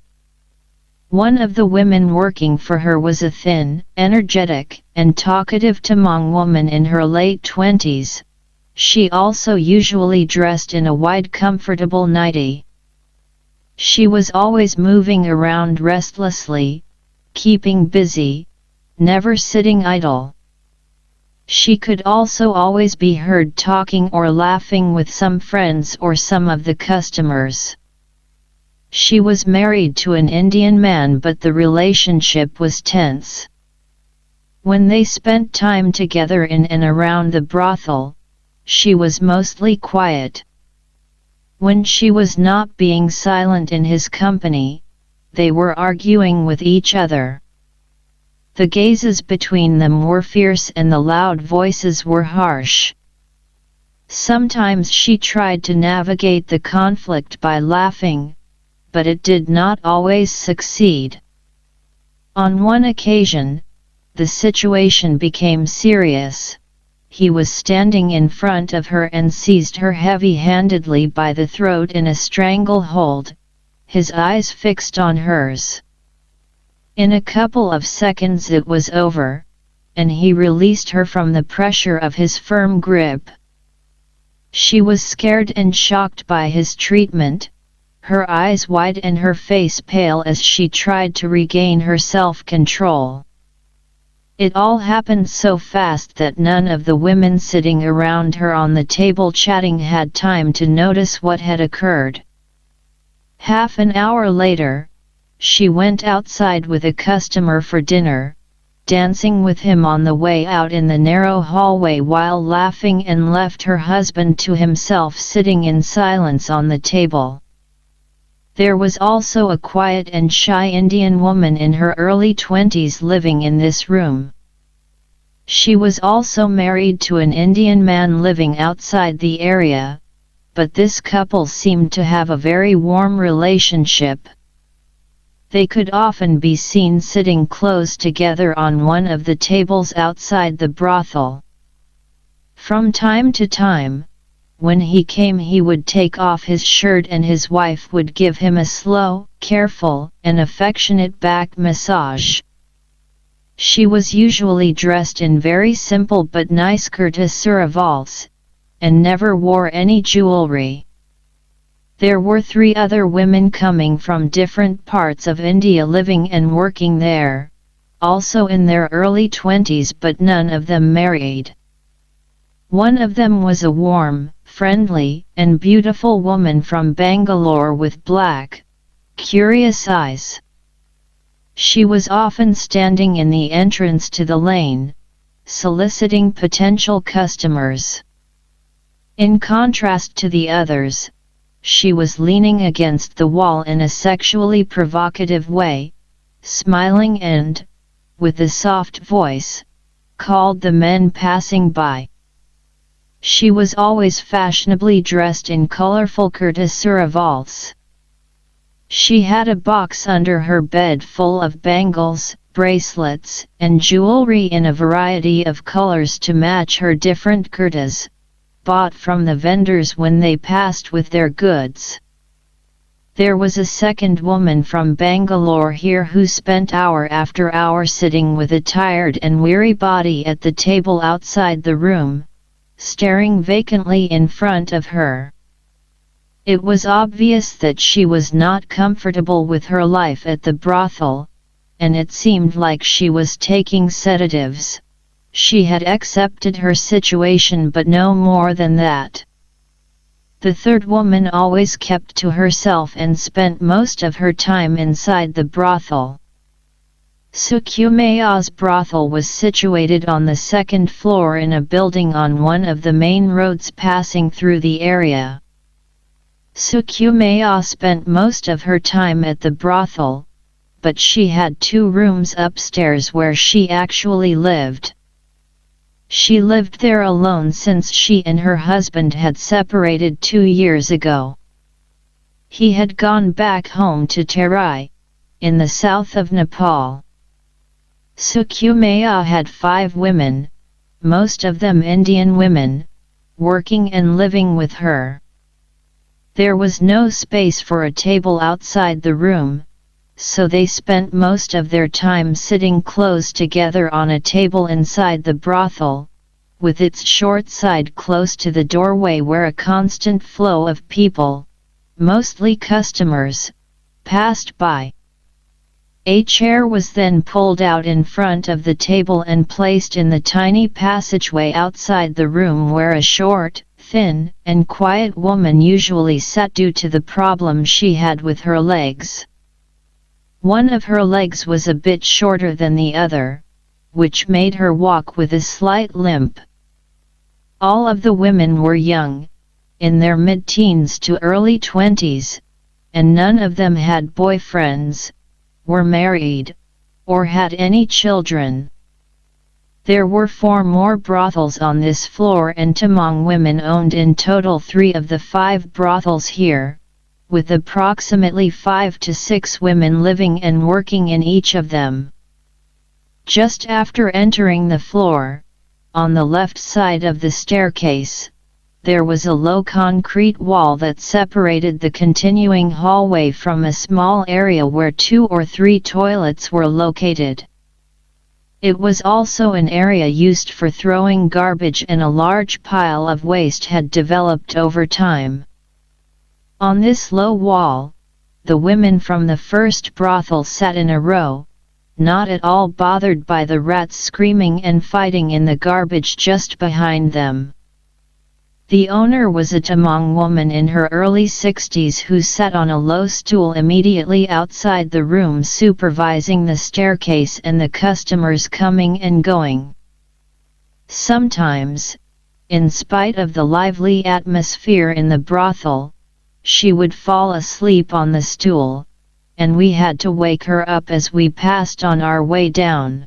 One of the women working for her was a thin, energetic, and talkative Tamang woman in her late 20s. She also usually dressed in a wide comfortable nightie. She was always moving around restlessly, keeping busy, never sitting idle. She could also always be heard talking or laughing with some friends or some of the customers. She was married to an Indian man, but the relationship was tense. When they spent time together in and around the brothel, she was mostly quiet. When she was not being silent in his company, they were arguing with each other. The gazes between them were fierce and the loud voices were harsh. Sometimes she tried to navigate the conflict by laughing, but it did not always succeed. On one occasion, the situation became serious. He was standing in front of her and seized her heavy-handedly by the throat in a stranglehold, his eyes fixed on hers. In a couple of seconds it was over, and he released her from the pressure of his firm grip. She was scared and shocked by his treatment, her eyes wide and her face pale as she tried to regain her self-control. It all happened so fast that none of the women sitting around her on the table chatting had time to notice what had occurred. Half an hour later, she went outside with a customer for dinner, dancing with him on the way out in the narrow hallway while laughing, and left her husband to himself sitting in silence on the table. There was also a quiet and shy Indian woman in her early 20s living in this room. She was also married to an Indian man living outside the area, but this couple seemed to have a very warm relationship. They could often be seen sitting close together on one of the tables outside the brothel. From time to time, when he came, he would take off his shirt and his wife would give him a slow, careful, and affectionate back massage. She was usually dressed in very simple but nice kurta saravals, and never wore any jewelry. There were 3 other women coming from different parts of India living and working there, also in their early 20s, but none of them married. One of them was a warm, friendly, and beautiful woman from Bangalore with black, curious eyes. She was often standing in the entrance to the lane, soliciting potential customers. In contrast to the others, she was leaning against the wall in a sexually provocative way, smiling and, with a soft voice, called the men passing by. She was always fashionably dressed in colorful kurta saravals. She had a box under her bed full of bangles, bracelets, and jewelry in a variety of colors to match her different kurtas, bought from the vendors when they passed with their goods. There was a second woman from Bangalore here who spent hour after hour sitting with a tired and weary body at the table outside the room, staring vacantly in front of her. It was obvious that she was not comfortable with her life at the brothel, and it seemed like she was taking sedatives. She had accepted her situation, but no more than that. The third woman always kept to herself and spent most of her time inside the brothel. Sukumaya's brothel was situated on the 2nd floor in a building on one of the main roads passing through the area. Sukumaya spent most of her time at the brothel, but she had 2 rooms upstairs where she actually lived. She lived there alone since she and her husband had separated 2 years ago. He had gone back home to Terai, in the south of Nepal. Sukumaya had 5 women, most of them Indian women, working and living with her. There was no space for a table outside the room, so they spent most of their time sitting close together on a table inside the brothel, with its short side close to the doorway where a constant flow of people, mostly customers, passed by. A chair was then pulled out in front of the table and placed in the tiny passageway outside the room where a short, thin, and quiet woman usually sat due to the problem she had with her legs. One of her legs was a bit shorter than the other, which made her walk with a slight limp. All of the women were young, in their mid-teens to early 20s, and none of them had boyfriends, were married, or had any children. There were 4 more brothels on this floor, and Tamang women owned in total 3 of the 5 brothels here, with approximately 5 to 6 women living and working in each of them. Just after entering the floor, on the left side of the staircase, there was a low concrete wall that separated the continuing hallway from a small area where 2 or 3 toilets were located. It was also an area used for throwing garbage, and a large pile of waste had developed over time. On this low wall, the women from the first brothel sat in a row, not at all bothered by the rats screaming and fighting in the garbage just behind them. The owner was a Tamang woman in her early 60s who sat on a low stool immediately outside the room, supervising the staircase and the customers coming and going. Sometimes, in spite of the lively atmosphere in the brothel, she would fall asleep on the stool, and we had to wake her up as we passed on our way down.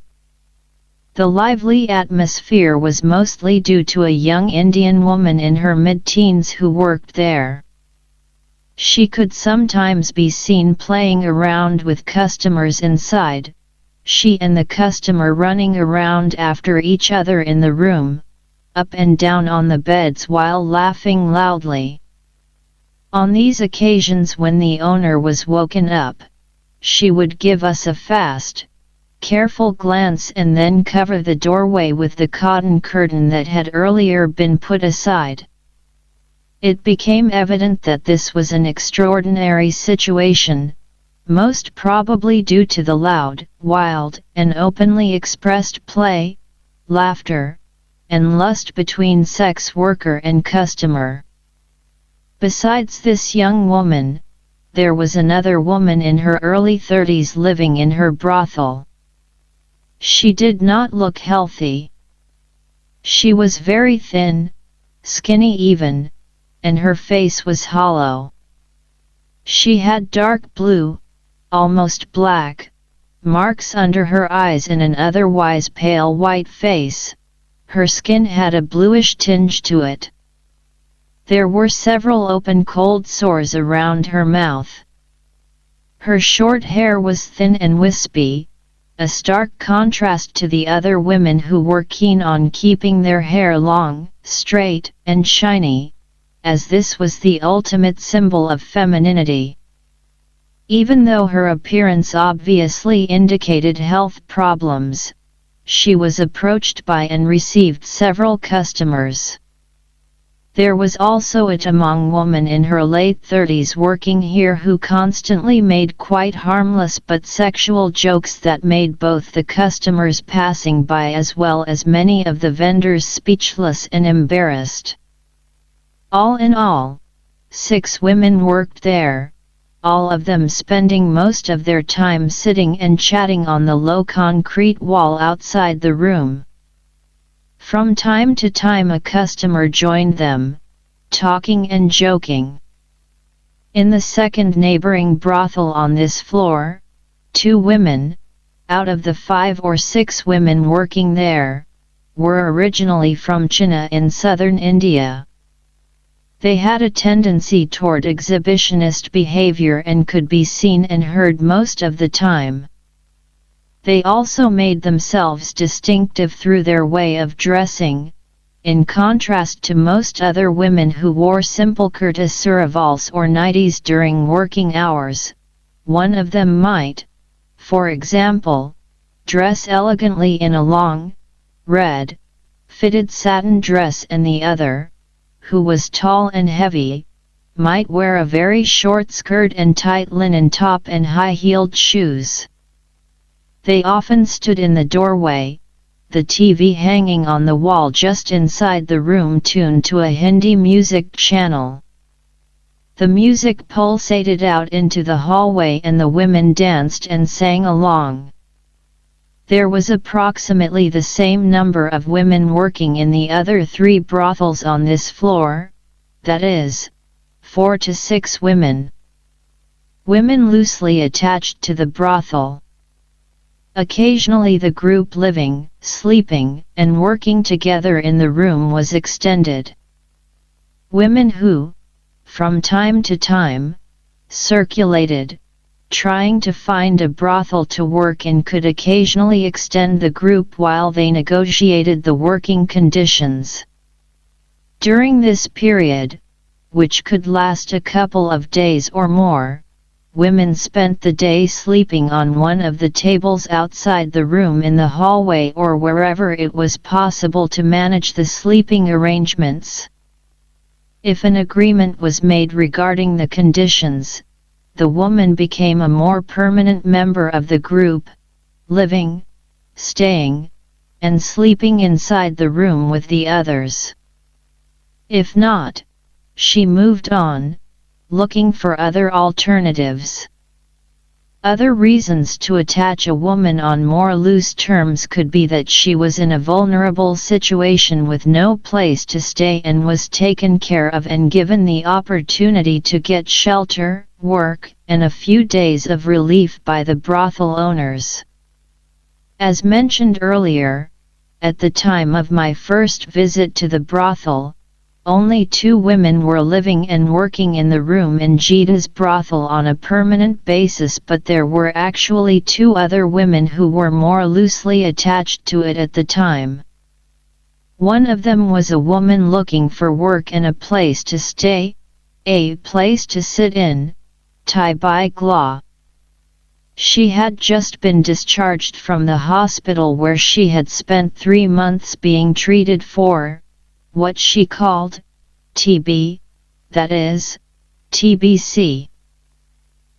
The lively atmosphere was mostly due to a young Indian woman in her mid-teens who worked there. She could sometimes be seen playing around with customers inside, she and the customer running around after each other in the room, up and down on the beds while laughing loudly. On these occasions when the owner was woken up, she would give us a fast, careful glance and then cover the doorway with the cotton curtain that had earlier been put aside. It became evident that this was an extraordinary situation, most probably due to the loud, wild, and openly expressed play, laughter, and lust between sex worker and customer. Besides this young woman, there was another woman in her early 30s living in her brothel. She did not look healthy. She was very thin, skinny even, and her face was hollow. She had dark blue, almost black, marks under her eyes and an otherwise pale white face. Her skin had a bluish tinge to it. There were several open cold sores around her mouth. Her short hair was thin and wispy, a stark contrast to the other women who were keen on keeping their hair long, straight, and shiny, as this was the ultimate symbol of femininity. Even though her appearance obviously indicated health problems, she was approached by and received several customers. There was also a Tamang woman in her late 30s working here who constantly made quite harmless but sexual jokes that made both the customers passing by as well as many of the vendors speechless and embarrassed. All in all, 6 women worked there, all of them spending most of their time sitting and chatting on the low concrete wall outside the room. From time to time a customer joined them, talking and joking. In the second neighboring brothel on this floor, 2 women, out of the 5 or 6 women working there, were originally from China in southern India. They had a tendency toward exhibitionist behavior and could be seen and heard most of the time. They also made themselves distinctive through their way of dressing, in contrast to most other women who wore simple kurta saravals or nighties during working hours. One of them might, for example, dress elegantly in a long, red, fitted satin dress and the other, who was tall and heavy, might wear a very short skirt and tight linen top and high-heeled shoes. They often stood in the doorway, the TV hanging on the wall just inside the room tuned to a Hindi music channel. The music pulsated out into the hallway and the women danced and sang along. There was approximately the same number of women working in the other 3 brothels on this floor, that is, 4 to 6 women. Women loosely attached to the brothel. Occasionally the group living, sleeping, and working together in the room was extended. Women who, from time to time, circulated, trying to find a brothel to work in could occasionally extend the group while they negotiated the working conditions. During this period, which could last a couple of days or more, women spent the day sleeping on one of the tables outside the room in the hallway or wherever it was possible to manage the sleeping arrangements. If an agreement was made regarding the conditions, the woman became a more permanent member of the group, living, staying, and sleeping inside the room with the others. If not, she moved on, looking for other alternatives. Other reasons to attach a woman on more loose terms could be that she was in a vulnerable situation with no place to stay and was taken care of and given the opportunity to get shelter, work, and a few days of relief by the brothel owners. As mentioned earlier, at the time of my first visit to the brothel, only 2 women were living and working in the room in Gita's brothel on a permanent basis, but there were actually 2 other women who were more loosely attached to it at the time. One of them was a woman looking for work and a place to stay, a place to sit in, Thai Bai Gla. She had just been discharged from the hospital where she had spent 3 months being treated for what she called TB, that is, TBC.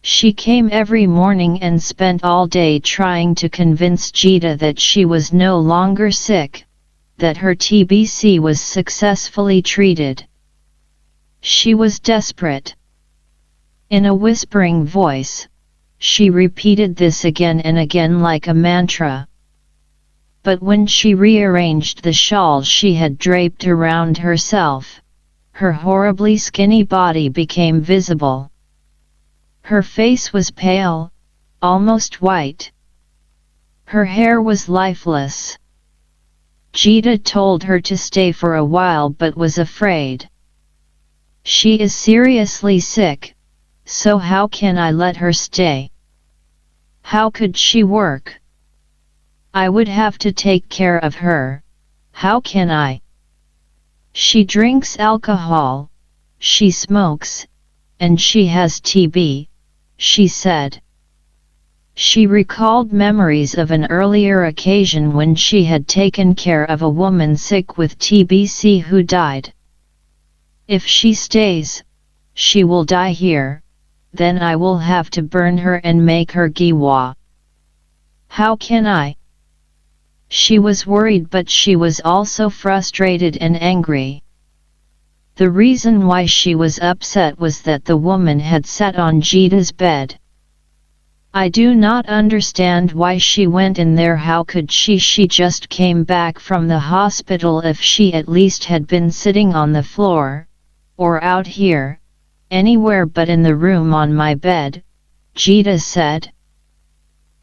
She came every morning and spent all day trying to convince Gita that she was no longer sick, that her TBC was successfully treated. She was desperate. In a whispering voice, she repeated this again and again like a mantra. But when she rearranged the shawl she had draped around herself, her horribly skinny body became visible. Her face was pale, almost white. Her hair was lifeless. Gita told her to stay for a while but was afraid. She is seriously sick, so how can I let her stay? How could she work? I would have to take care of her, how can I? She drinks alcohol, she smokes, and she has TB, she said. She recalled memories of an earlier occasion when she had taken care of a woman sick with TBC who died. If she stays, she will die here, then I will have to burn her and make her giwa. How can I? She was worried but she was also frustrated and angry. The reason why she was upset was that the woman had sat on Jita's bed. I do not understand why she went in there. How could she? She just came back from the hospital. If she at least had been sitting on the floor, or out here, anywhere but in the room on my bed, Jita said.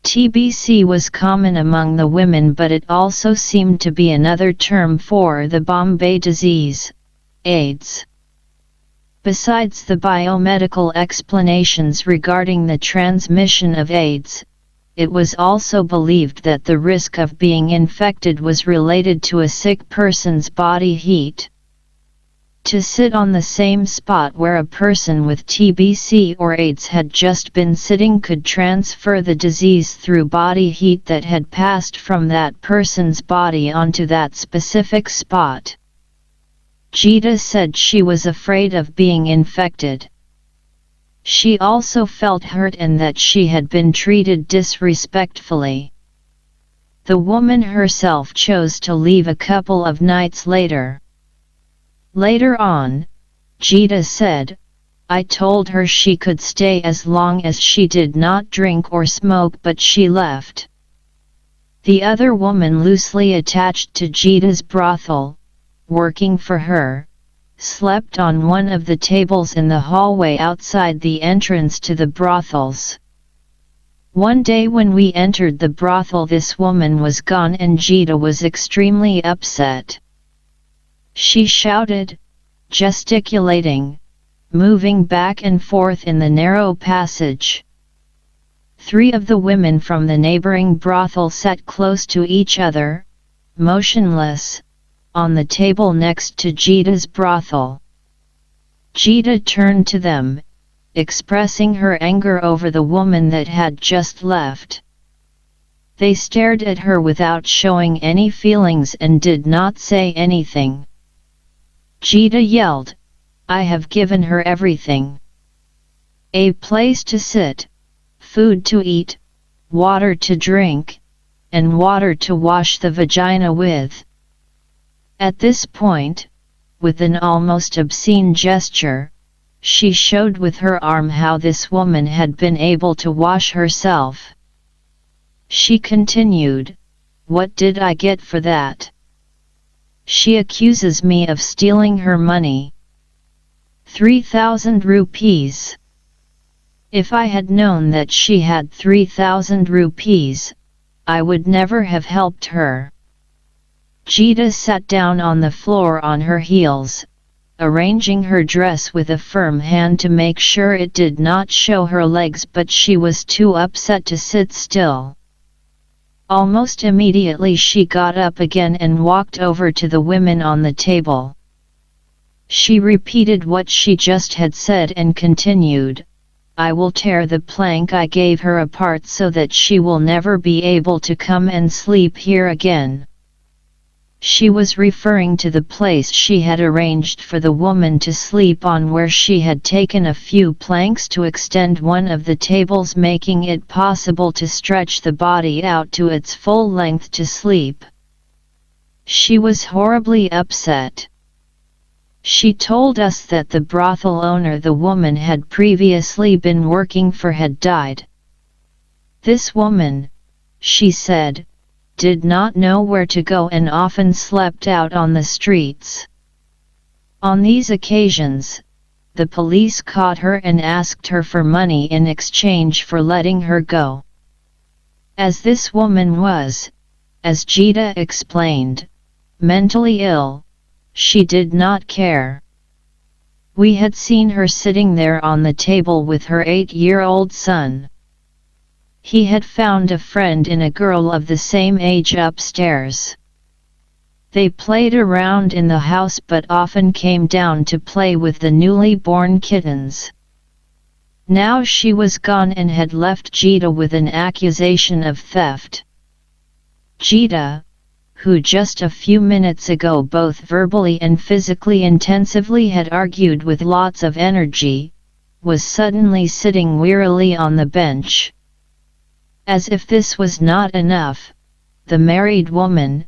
TBC was common among the women but it also seemed to be another term for the Bombay disease, AIDS. Besides the biomedical explanations regarding the transmission of AIDS, it was also believed that the risk of being infected was related to a sick person's body heat. To sit on the same spot where a person with TBC or AIDS had just been sitting could transfer the disease through body heat that had passed from that person's body onto that specific spot. Jita said she was afraid of being infected. She also felt hurt and that she had been treated disrespectfully. The woman herself chose to leave a couple of nights later. Later on, Jita said, I told her she could stay as long as she did not drink or smoke but she left. The other woman loosely attached to Jita's brothel, working for her, slept on one of the tables in the hallway outside the entrance to the brothels. One day when we entered the brothel this woman was gone and Jita was extremely upset. She shouted, gesticulating, moving back and forth in the narrow passage. 3 of the women from the neighboring brothel sat close to each other, motionless, on the table next to Jita's brothel. Jita turned to them, expressing her anger over the woman that had just left. They stared at her without showing any feelings and did not say anything. Jita yelled, I have given her everything. A place to sit, food to eat, water to drink, and water to wash the vagina with. At this point, with an almost obscene gesture, she showed with her arm how this woman had been able to wash herself. She continued, what did I get for that? She accuses me of stealing her money. 3,000 rupees. If I had known that she had 3,000 rupees, I would never have helped her. Jita sat down on the floor on her heels, arranging her dress with a firm hand to make sure it did not show her legs, but she was too upset to sit still. Almost immediately she got up again and walked over to the women on the table. She repeated what she just had said and continued, I will tear the plank I gave her apart so that she will never be able to come and sleep here again." She was referring to the place she had arranged for the woman to sleep on, where she had taken a few planks to extend one of the tables, making it possible to stretch the body out to its full length to sleep. She was horribly upset. She told us that the brothel owner the woman had previously been working for had died. This woman, she said, did not know where to go and often slept out on the streets. On these occasions, the police caught her and asked her for money in exchange for letting her go. As this woman was, as Gita explained, mentally ill, she did not care. We had seen her sitting there on the table with her 8-year-old son. He had found a friend in a girl of the same age upstairs. They played around in the house but often came down to play with the newly born kittens. Now she was gone and had left Gita with an accusation of theft. Gita, who just a few minutes ago both verbally and physically intensively had argued with lots of energy, was suddenly sitting wearily on the bench. As if this was not enough, the married woman,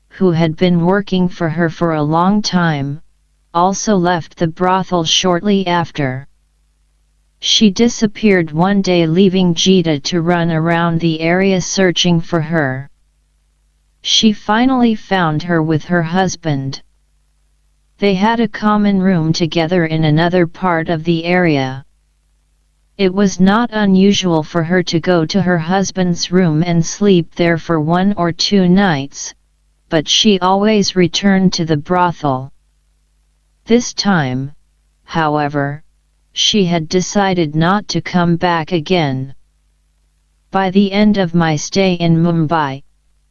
who had been working for her for a long time, also left the brothel shortly after. She disappeared one day, leaving Gita to run around the area searching for her. She finally found her with her husband. They had a common room together in another part of the area. It was not unusual for her to go to her husband's room and sleep there for 1 or 2 nights, but she always returned to the brothel. This time, however, she had decided not to come back again. By the end of my stay in Mumbai,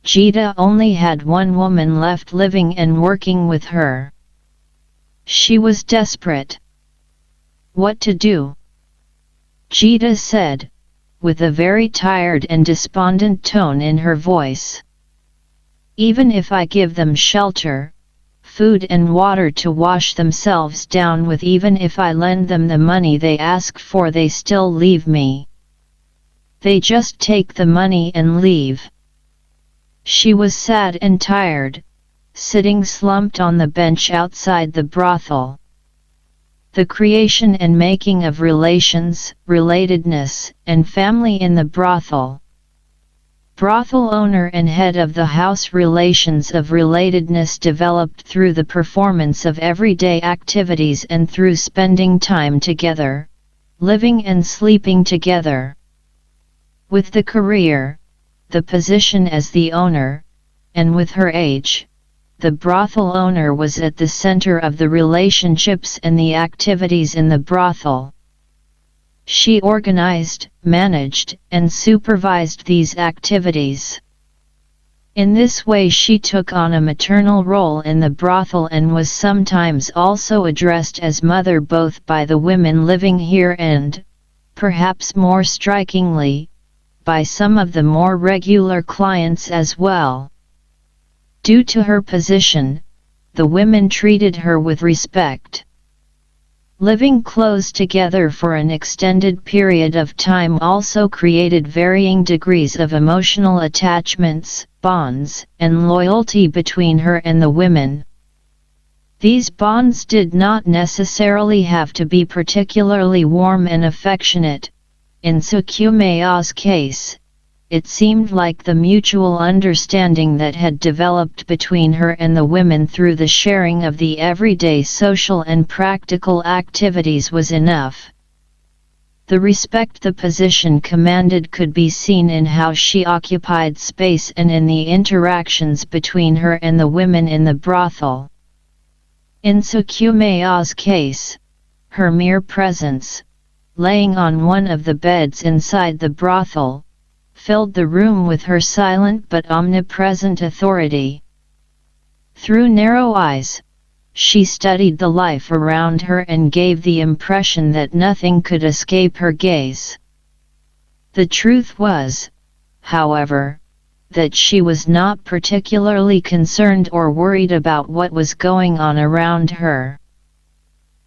Gita only had one woman left living and working with her. She was desperate. What to do? Gita said, with a very tired and despondent tone in her voice. Even if I give them shelter, food and water to wash themselves down with, even if I lend them the money they ask for, they still leave me. They just take the money and leave. She was sad and tired, sitting slumped on the bench outside the brothel. The creation and making of relations, relatedness, and family in the brothel. Brothel owner and head of the house. Relations of relatedness developed through the performance of everyday activities and through spending time together, living and sleeping together. With the career, the position as the owner, and with her age, the brothel owner was at the center of the relationships and the activities in the brothel. She organized, managed, and supervised these activities. In this way she took on a maternal role in the brothel and was sometimes also addressed as mother, both by the women living here and, perhaps more strikingly, by some of the more regular clients as well. Due to her position, the women treated her with respect. Living close together for an extended period of time also created varying degrees of emotional attachments, bonds, and loyalty between her and the women. These bonds did not necessarily have to be particularly warm and affectionate. In Sukumaya's case, it seemed like the mutual understanding that had developed between her and the women through the sharing of the everyday social and practical activities was enough. The respect the position commanded could be seen in how she occupied space and in the interactions between her and the women in the brothel. In Sukumaya's case, her mere presence, laying on one of the beds inside the brothel, filled the room with her silent but omnipresent authority. Through narrow eyes, she studied the life around her and gave the impression that nothing could escape her gaze. The truth was, however, that she was not particularly concerned or worried about what was going on around her.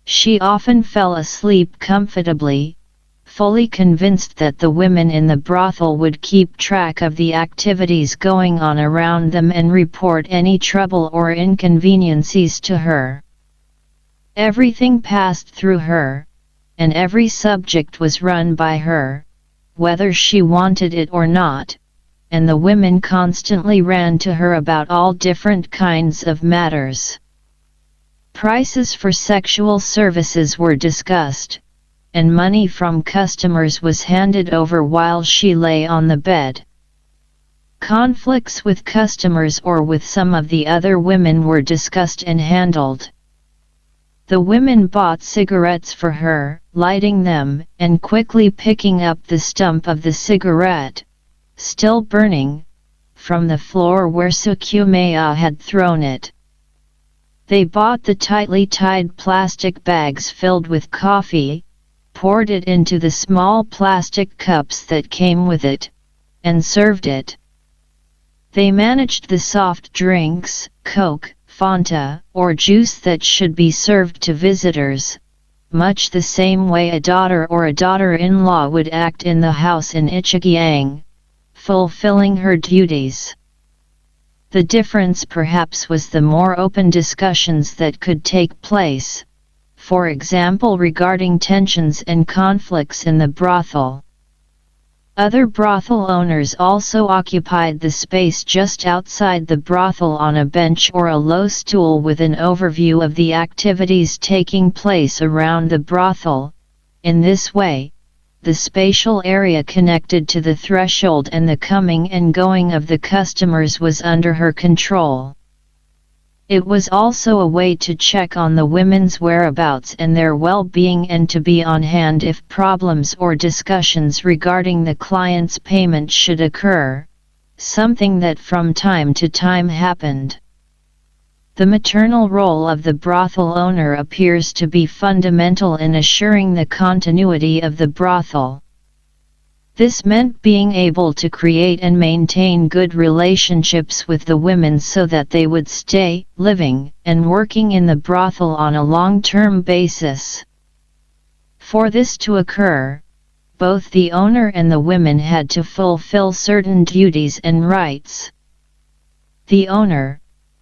She often fell asleep comfortably, fully convinced that the women in the brothel would keep track of the activities going on around them and report any trouble or inconveniences to her. Everything passed through her, and every subject was run by her, whether she wanted it or not, and the women constantly ran to her about all different kinds of matters. Prices for sexual services were discussed, and money from customers was handed over while she lay on the bed. Conflicts with customers or with some of the other women were discussed and handled. The women bought cigarettes for her, lighting them, and quickly picking up the stump of the cigarette, still burning, from the floor where Sukumaya had thrown it. They bought the tightly tied plastic bags filled with coffee, poured it into the small plastic cups that came with it, and served it. They managed the soft drinks, Coke, Fanta, or juice that should be served to visitors, much the same way a daughter or a daughter-in-law would act in the house in Ichigyang, fulfilling her duties. The difference perhaps was the more open discussions that could take place, for example regarding tensions and conflicts in the brothel. Other brothel owners also occupied the space just outside the brothel on a bench or a low stool with an overview of the activities taking place around the brothel. In this way, the spatial area connected to the threshold and the coming and going of the customers was under her control. It was also a way to check on the women's whereabouts and their well-being and to be on hand if problems or discussions regarding the client's payment should occur, something that from time to time happened. The maternal role of the brothel owner appears to be fundamental in assuring the continuity of the brothel. This meant being able to create and maintain good relationships with the women so that they would stay, living, and working in the brothel on a long-term basis. For this to occur, both the owner and the women had to fulfill certain duties and rights. The owner,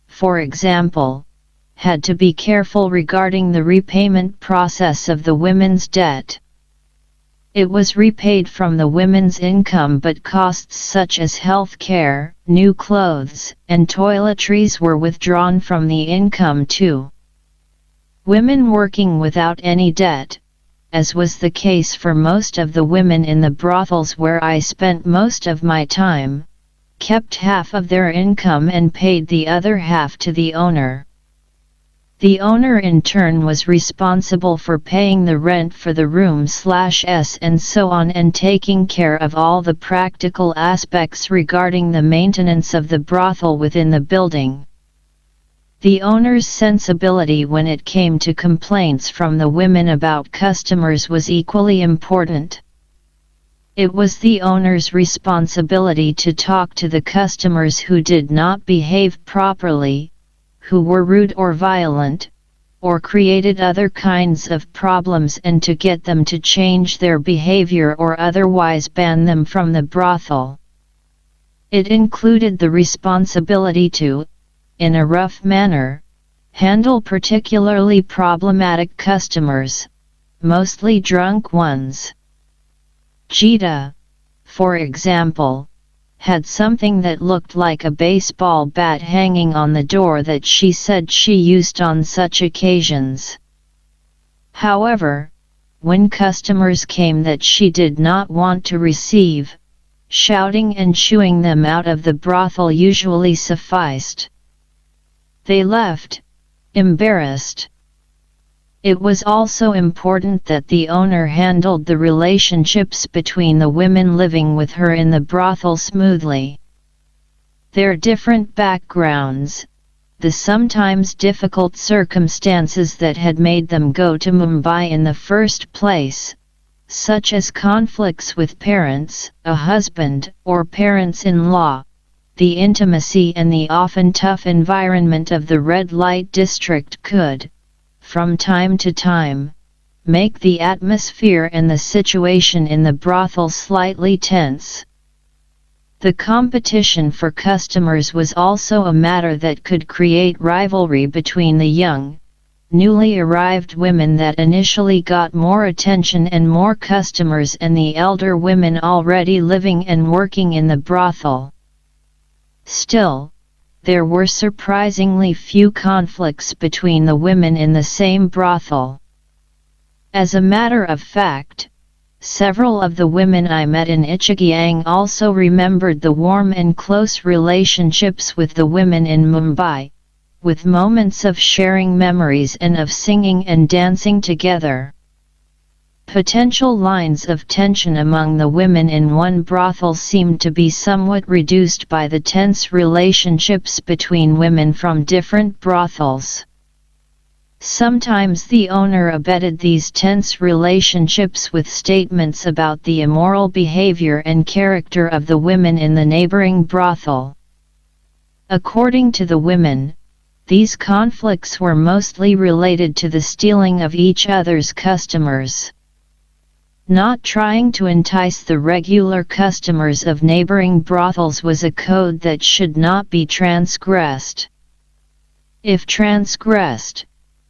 for example, had to be careful regarding the repayment process of the women's debt. It was repaid from the women's income, but costs such as health care, new clothes, and toiletries were withdrawn from the income too. Women working without any debt, as was the case for most of the women in the brothels where I spent most of my time, kept half of their income and paid the other half to the owner. The owner in turn was responsible for paying the rent for the room/s and so on, and taking care of all the practical aspects regarding the maintenance of the brothel within the building. The owner's sensibility when it came to complaints from the women about customers was equally important. It was the owner's responsibility to talk to the customers who did not behave properly, who were rude or violent, or created other kinds of problems, and to get them to change their behavior or otherwise ban them from the brothel. It included the responsibility to, in a rough manner, handle particularly problematic customers, mostly drunk ones. Jita, for example, had something that looked like a baseball bat hanging on the door that she said she used on such occasions. However, when customers came that she did not want to receive, shouting and shooing them out of the brothel usually sufficed. They left, embarrassed. It was also important that the owner handled the relationships between the women living with her in the brothel smoothly. Their different backgrounds, the sometimes difficult circumstances that had made them go to Mumbai in the first place, such as conflicts with parents, a husband, or parents-in-law, the intimacy and the often tough environment of the red light district could, from time to time, make the atmosphere and the situation in the brothel slightly tense. The competition for customers was also a matter that could create rivalry between the young, newly arrived women that initially got more attention and more customers and the elder women already living and working in the brothel. Still, there were surprisingly few conflicts between the women in the same brothel. As a matter of fact, several of the women I met in Ichigyang also remembered the warm and close relationships with the women in Mumbai, with moments of sharing memories and of singing and dancing together. Potential lines of tension among the women in one brothel seemed to be somewhat reduced by the tense relationships between women from different brothels. Sometimes the owner abetted these tense relationships with statements about the immoral behavior and character of the women in the neighboring brothel. According to the women, these conflicts were mostly related to the stealing of each other's customers. Not trying to entice the regular customers of neighboring brothels was a code that should not be transgressed. If transgressed,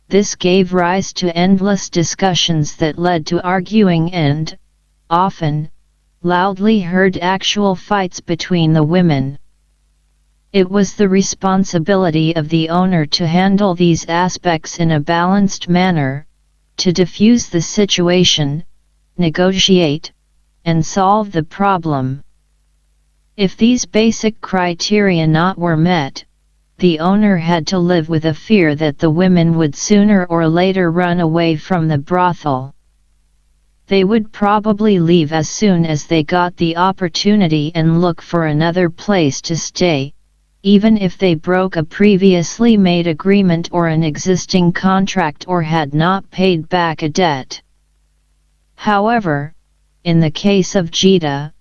this gave rise to endless discussions that led to arguing and, often, loudly heard actual fights between the women. It was the responsibility of the owner to handle these aspects in a balanced manner, to diffuse the situation, negotiate, and solve the problem. If these basic criteria not were met, the owner had to live with a fear that the women would sooner or later run away from the brothel. They would probably leave as soon as they got the opportunity and look for another place to stay, even if they broke a previously made agreement or an existing contract or had not paid back a debt. However, in the case of Gita,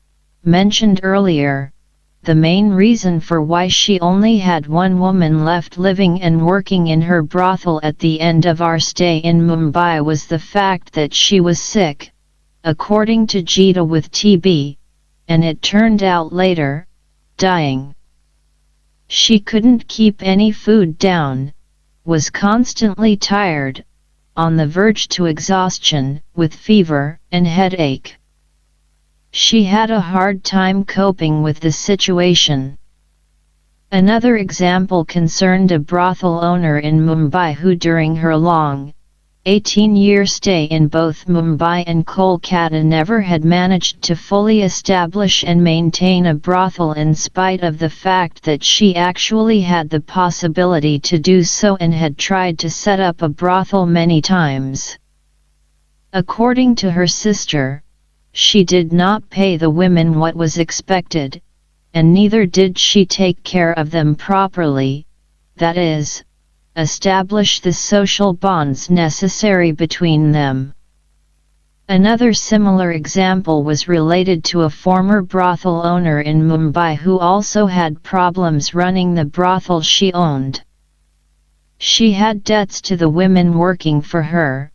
mentioned earlier, the main reason for why she only had one woman left living and working in her brothel at the end of our stay in Mumbai was the fact that she was sick, according to Gita, with TB, and it turned out later, dying. She couldn't keep any food down, was constantly tired, on the verge to exhaustion, with fever and headache. She had a hard time coping with the situation. Another example concerned a brothel owner in Mumbai who during her long, 18-year stay in both Mumbai and Kolkata never had managed to fully establish and maintain a brothel in spite of the fact that she actually had the possibility to do so and had tried to set up a brothel many times. According to her sister, she did not pay the women what was expected, and neither did she take care of them properly, that is, establish the social bonds necessary between them. Another similar example was related to a former brothel owner in Mumbai who also had problems running the brothel she owned. She had debts to the women working for her,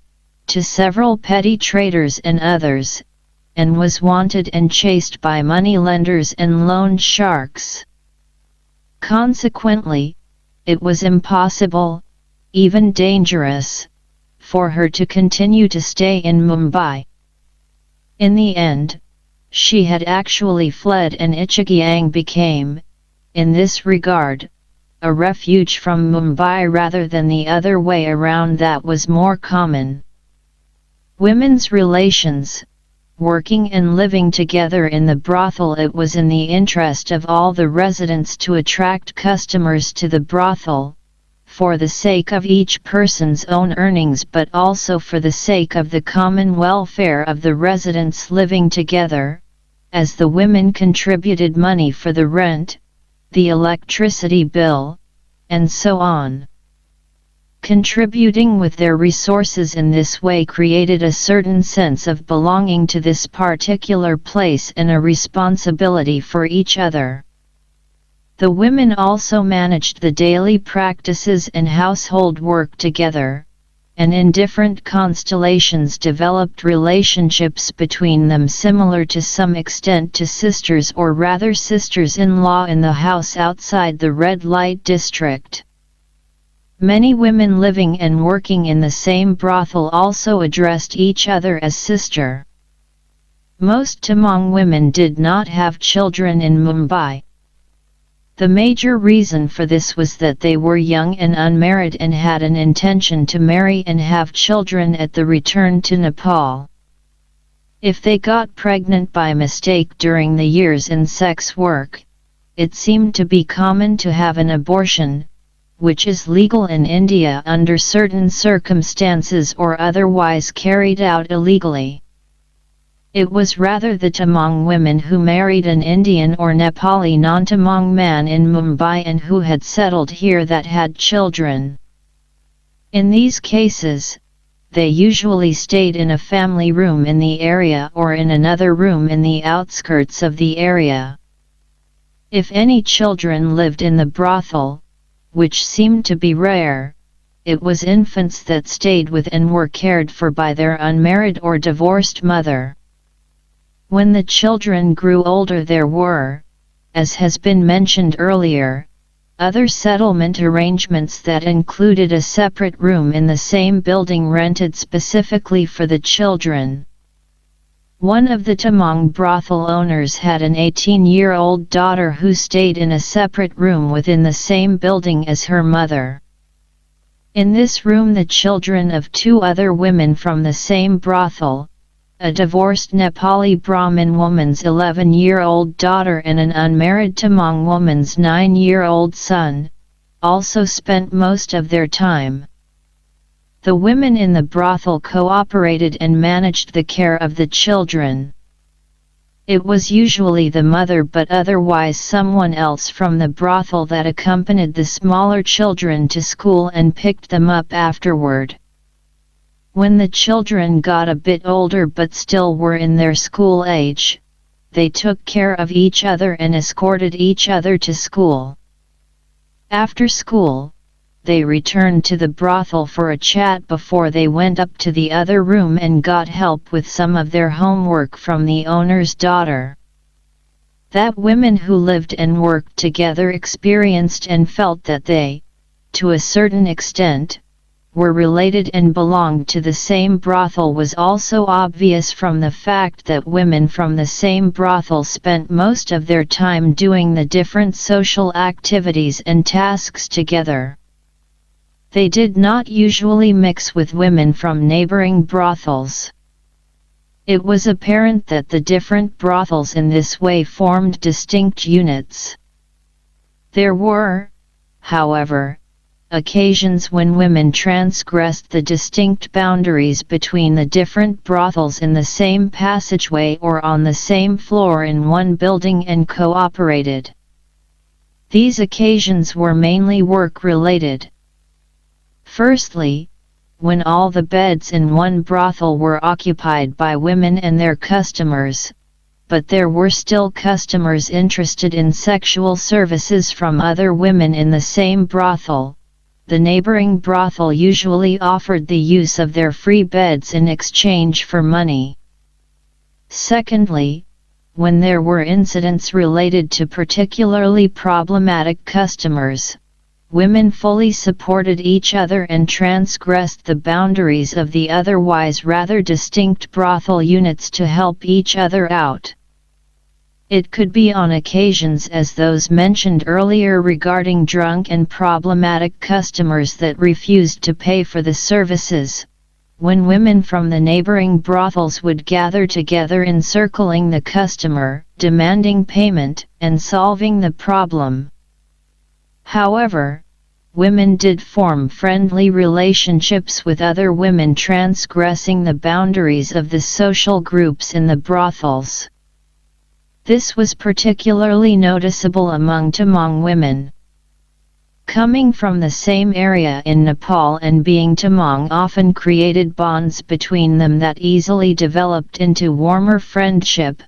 to several petty traders and others, and was wanted and chased by moneylenders and loan sharks. Consequently, it was impossible, even dangerous, for her to continue to stay in Mumbai. In the end, she had actually fled and Ichigyang became, in this regard, a refuge from Mumbai rather than the other way around that was more common. Women's relations, working and living together in the brothel. It was in the interest of all the residents to attract customers to the brothel, for the sake of each person's own earnings but also for the sake of the common welfare of the residents living together, as the women contributed money for the rent, the electricity bill, and so on. Contributing with their resources in this way created a certain sense of belonging to this particular place and a responsibility for each other. The women also managed the daily practices and household work together, and in different constellations developed relationships between them similar to some extent to sisters or rather sisters-in-law in the house outside the red light district. Many women living and working in the same brothel also addressed each other as sister. Most Tamang women did not have children in Mumbai. The major reason for this was that they were young and unmarried and had an intention to marry and have children at the return to Nepal. If they got pregnant by mistake during the years in sex work, it seemed to be common to have an abortion, which is legal in India under certain circumstances or otherwise carried out illegally. It was rather the Tamang women who married an Indian or Nepali non-Tamang man in Mumbai and who had settled here that had children. In these cases, they usually stayed in a family room in the area or in another room in the outskirts of the area. If any children lived in the brothel, which seemed to be rare, it was infants that stayed with and were cared for by their unmarried or divorced mother. When the children grew older there were, as has been mentioned earlier, other settlement arrangements that included a separate room in the same building rented specifically for the children. One of the Tamang brothel owners had an 18-year-old daughter who stayed in a separate room within the same building as her mother. In this room the children of two other women from the same brothel, a divorced Nepali Brahmin woman's 11-year-old daughter and an unmarried Tamang woman's 9-year-old son, also spent most of their time. The women in the brothel cooperated and managed the care of the children. It was usually the mother but otherwise someone else from the brothel that accompanied the smaller children to school and picked them up afterward. When the children got a bit older but still were in their school age, they took care of each other and escorted each other to school. After school, they returned to the brothel for a chat before they went up to the other room and got help with some of their homework from the owner's daughter. That women who lived and worked together experienced and felt that they, to a certain extent, were related and belonged to the same brothel was also obvious from the fact that women from the same brothel spent most of their time doing the different social activities and tasks together. They did not usually mix with women from neighboring brothels. It was apparent that the different brothels in this way formed distinct units. There were, however, occasions when women transgressed the distinct boundaries between the different brothels in the same passageway or on the same floor in one building and cooperated. These occasions were mainly work-related. Firstly, when all the beds in one brothel were occupied by women and their customers, but there were still customers interested in sexual services from other women in the same brothel, the neighboring brothel usually offered the use of their free beds in exchange for money. Secondly, when there were incidents related to particularly problematic customers, women fully supported each other and transgressed the boundaries of the otherwise rather distinct brothel units to help each other out. It could be on occasions as those mentioned earlier regarding drunk and problematic customers that refused to pay for the services, when women from the neighboring brothels would gather together encircling the customer, demanding payment, and solving the problem. However, women did form friendly relationships with other women transgressing the boundaries of the social groups in the brothels. This was particularly noticeable among Tamang women. Coming from the same area in Nepal and being Tamang often created bonds between them that easily developed into warmer friendship.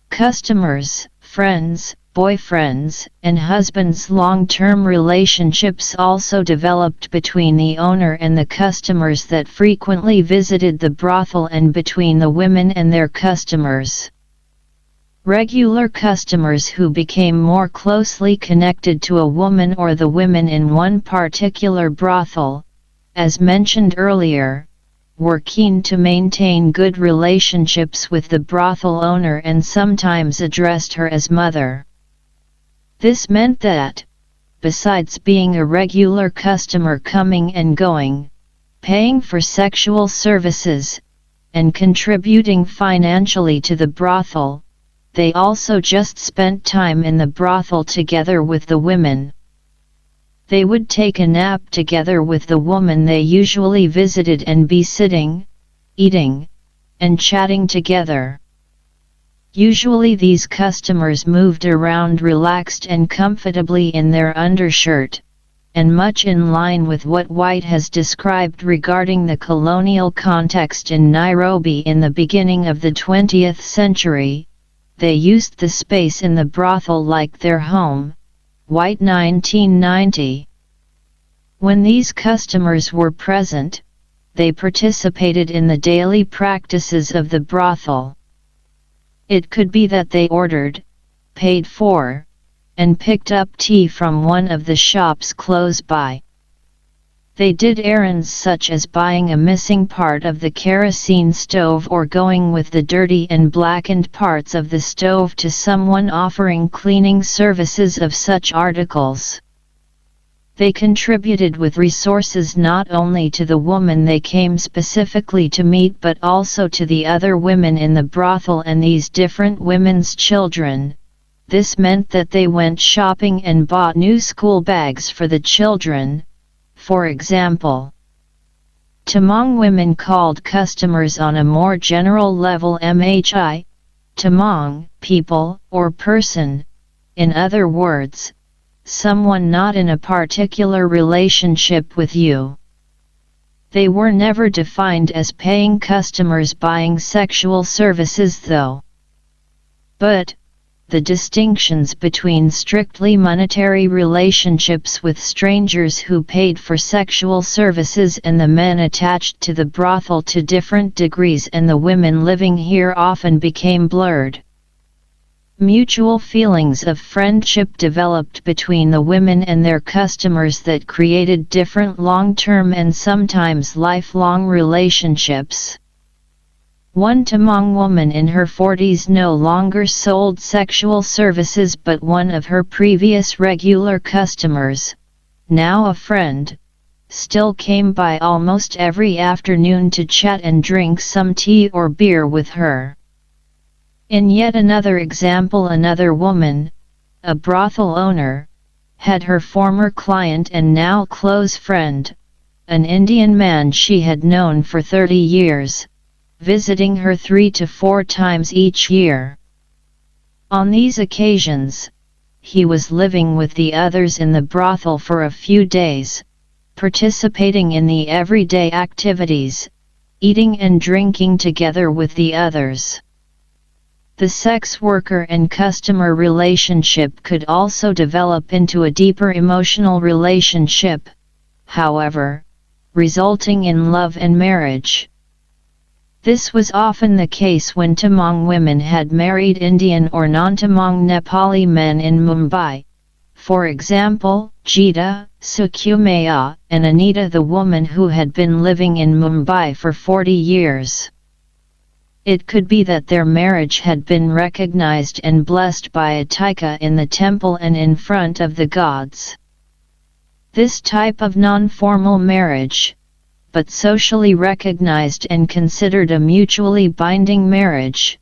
Customers, friends, boyfriends, and husbands. Long-term relationships also developed between the owner and the customers that frequently visited the brothel and between the women and their customers. Regular customers who became more closely connected to a woman or the women in one particular brothel, as mentioned earlier, were keen to maintain good relationships with the brothel owner and sometimes addressed her as mother. This meant that, besides being a regular customer coming and going, paying for sexual services, and contributing financially to the brothel, they also just spent time in the brothel together with the women. They would take a nap together with the woman they usually visited and be sitting, eating, and chatting together. Usually these customers moved around relaxed and comfortably in their undershirt, and much in line with what White has described regarding the colonial context in Nairobi in the beginning of the 20th century, they used the space in the brothel like their home. White 1990. When these customers were present, they participated in the daily practices of the brothel. It could be that they ordered, paid for, and picked up tea from one of the shops close by. They did errands such as buying a missing part of the kerosene stove or going with the dirty and blackened parts of the stove to someone offering cleaning services of such articles. They contributed with resources not only to the woman they came specifically to meet but also to the other women in the brothel and these different women's children. This meant that they went shopping and bought new school bags for the children, for example. Tamang women called customers on a more general level mhi, Tamang, people, or person, in other words, someone not in a particular relationship with you. They were never defined as paying customers buying sexual services though. But, the distinctions between strictly monetary relationships with strangers who paid for sexual services and the men attached to the brothel to different degrees and the women living here often became blurred. Mutual feelings of friendship developed between the women and their customers that created different long-term and sometimes lifelong relationships. One Tamang woman in her 40s no longer sold sexual services but one of her previous regular customers, now a friend, still came by almost every afternoon to chat and drink some tea or beer with her. In yet another example, another woman, a brothel owner, had her former client and now close friend, an Indian man she had known for 30 years, visiting her 3 to 4 times each year. On these occasions, he was living with the others in the brothel for a few days, participating in the everyday activities, eating and drinking together with the others. The sex worker and customer relationship could also develop into a deeper emotional relationship, however, resulting in love and marriage. This was often the case when Tamang women had married Indian or non-Tamang Nepali men in Mumbai, for example, Geeta, Sukumaya, and Anita, the woman who had been living in Mumbai for 40 years. It could be that their marriage had been recognized and blessed by a tika in the temple and in front of the gods. This type of non-formal marriage, but socially recognized and considered a mutually binding marriage,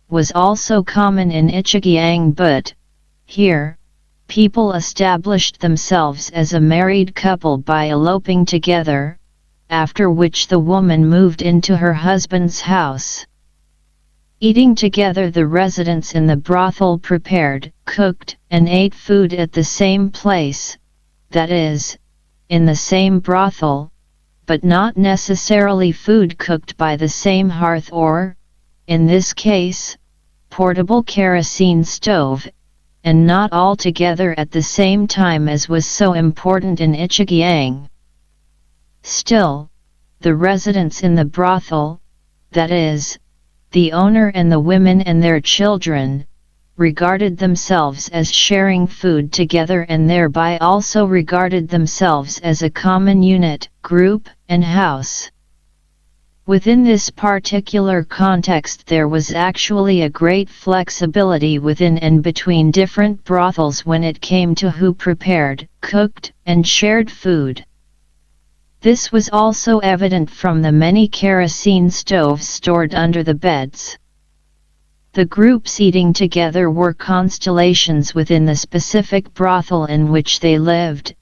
was also common in Ichigyang, but, here, people established themselves as a married couple by eloping together, after which the woman moved into her husband's house. Eating together, the residents in the brothel prepared, cooked, and ate food at the same place, that is, in the same brothel, but not necessarily food cooked by the same hearth or, in this case, portable kerosene stove, and not all together at the same time as was so important in Ichigyang. Still, the residents in the brothel, that is, the owner and the women and their children, regarded themselves as sharing food together and thereby also regarded themselves as a common unit, group, and house. Within this particular context there was actually a great flexibility within and between different brothels when it came to who prepared, cooked, and shared food. This was also evident from the many kerosene stoves stored under the beds. The groups eating together were constellations within the specific brothel in which they lived,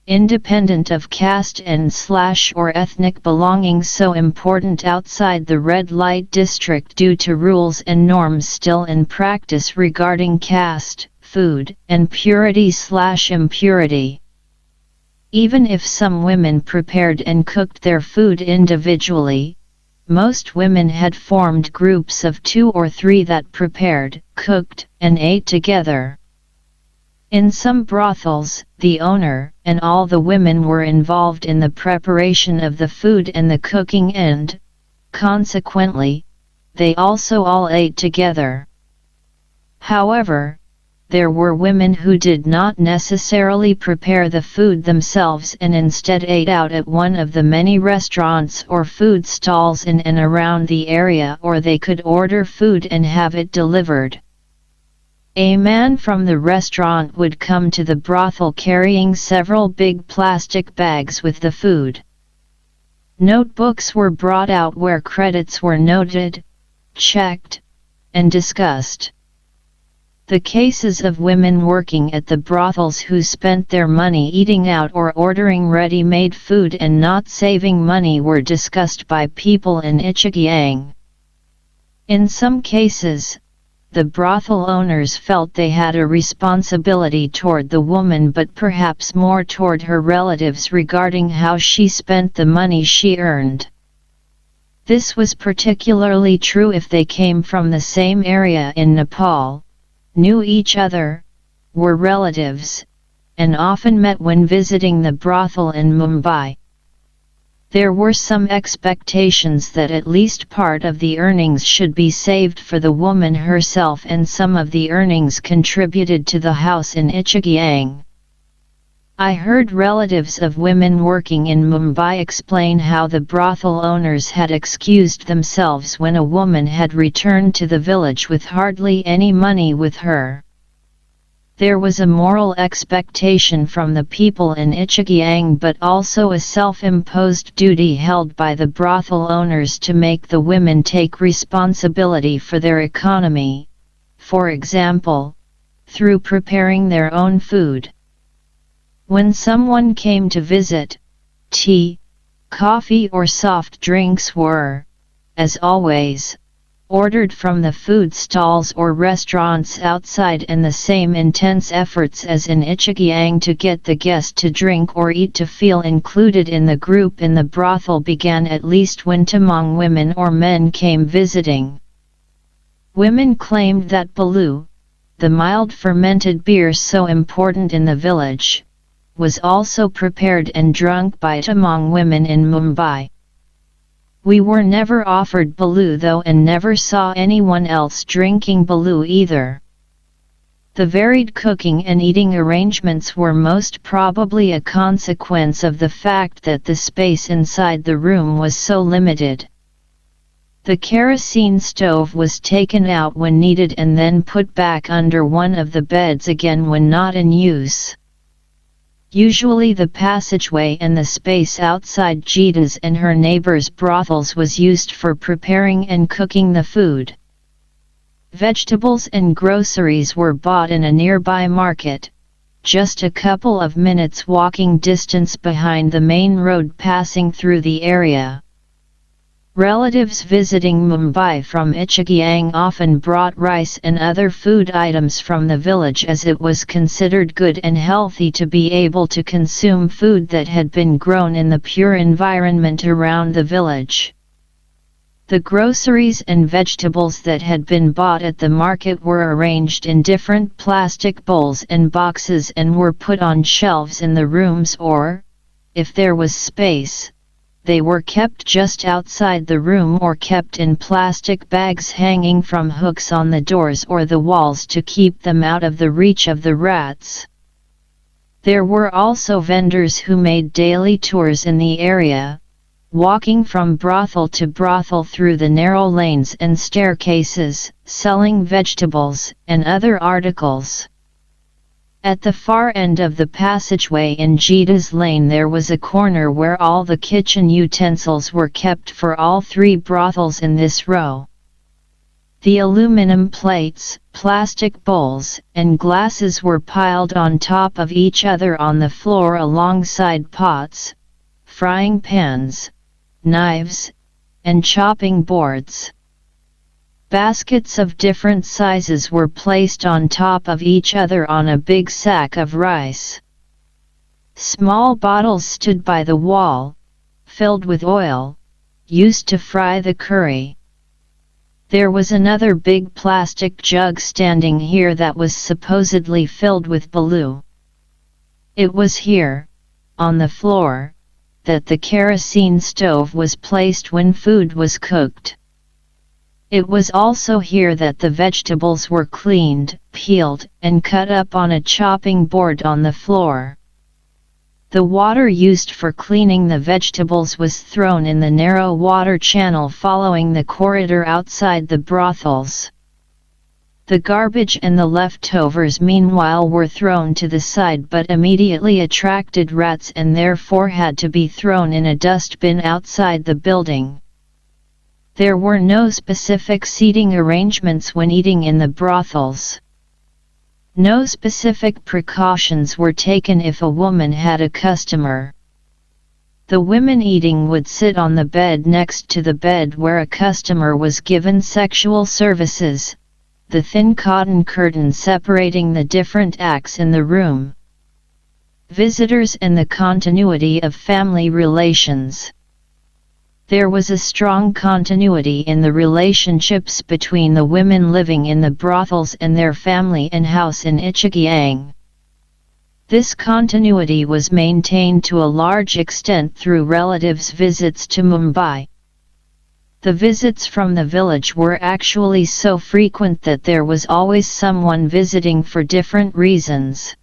independent of caste and/or ethnic belonging, so important outside the red light district due to rules and norms still in practice regarding caste, food, and purity/impurity. Even if some women prepared and cooked their food individually, most women had formed groups of 2 or 3 that prepared, cooked, and ate together. In some brothels, the owner and all the women were involved in the preparation of the food and the cooking and, consequently, they also all ate together. However, there were women who did not necessarily prepare the food themselves and instead ate out at one of the many restaurants or food stalls in and around the area, or they could order food and have it delivered. A man from the restaurant would come to the brothel carrying several big plastic bags with the food. Notebooks were brought out where credits were noted, checked, and discussed. The cases of women working at the brothels who spent their money eating out or ordering ready-made food and not saving money were discussed by people in Ichigyang. In some cases, the brothel owners felt they had a responsibility toward the woman, but perhaps more toward her relatives regarding how she spent the money she earned. This was particularly true if they came from the same area in Nepal, knew each other, were relatives, and often met when visiting the brothel in Mumbai. There were some expectations that at least part of the earnings should be saved for the woman herself and some of the earnings contributed to the house in Ichigyang. I heard relatives of women working in Mumbai explain how the brothel owners had excused themselves when a woman had returned to the village with hardly any money with her. There was a moral expectation from the people in Ichigyang, but also a self-imposed duty held by the brothel owners to make the women take responsibility for their economy, for example, through preparing their own food. When someone came to visit, tea, coffee or soft drinks were, as always, ordered from the food stalls or restaurants outside, and the same intense efforts as in Ichigyang to get the guest to drink or eat to feel included in the group in the brothel began at least when Tamang women or men came visiting. Women claimed that Balu, the mild fermented beer so important in the village, was also prepared and drunk by Tamang women in Mumbai. We were never offered Balu though, and never saw anyone else drinking Balu either. The varied cooking and eating arrangements were most probably a consequence of the fact that the space inside the room was so limited. The kerosene stove was taken out when needed and then put back under one of the beds again when not in use. Usually the passageway and the space outside Jita's and her neighbors' brothels was used for preparing and cooking the food. Vegetables and groceries were bought in a nearby market, just a couple of minutes walking distance behind the main road passing through the area. Relatives visiting Mumbai from Ichigyang often brought rice and other food items from the village, as it was considered good and healthy to be able to consume food that had been grown in the pure environment around the village. The groceries and vegetables that had been bought at the market were arranged in different plastic bowls and boxes and were put on shelves in the rooms, or, if there was space, they were kept just outside the room or kept in plastic bags hanging from hooks on the doors or the walls to keep them out of the reach of the rats. There were also vendors who made daily tours in the area, walking from brothel to brothel through the narrow lanes and staircases, selling vegetables and other articles. At the far end of the passageway in Jita's lane there was a corner where all the kitchen utensils were kept for all three brothels in this row. The aluminum plates, plastic bowls, and glasses were piled on top of each other on the floor alongside pots, frying pans, knives, and chopping boards. Baskets of different sizes were placed on top of each other on a big sack of rice. Small bottles stood by the wall, filled with oil, used to fry the curry. There was another big plastic jug standing here that was supposedly filled with baloo. It was here, on the floor, that the kerosene stove was placed when food was cooked. It was also here that the vegetables were cleaned, peeled, and cut up on a chopping board on the floor. The water used for cleaning the vegetables was thrown in the narrow water channel following the corridor outside the brothels. The garbage and the leftovers meanwhile were thrown to the side but immediately attracted rats and therefore had to be thrown in a dustbin outside the building. There were no specific seating arrangements when eating in the brothels. No specific precautions were taken if a woman had a customer. The women eating would sit on the bed next to the bed where a customer was given sexual services, the thin cotton curtain separating the different acts in the room. Visitors and the continuity of family relations. There was a strong continuity in the relationships between the women living in the brothels and their family and house in Ichigyang. This continuity was maintained to a large extent through relatives' visits to Mumbai. The visits from the village were actually so frequent that there was always someone visiting for different reasons.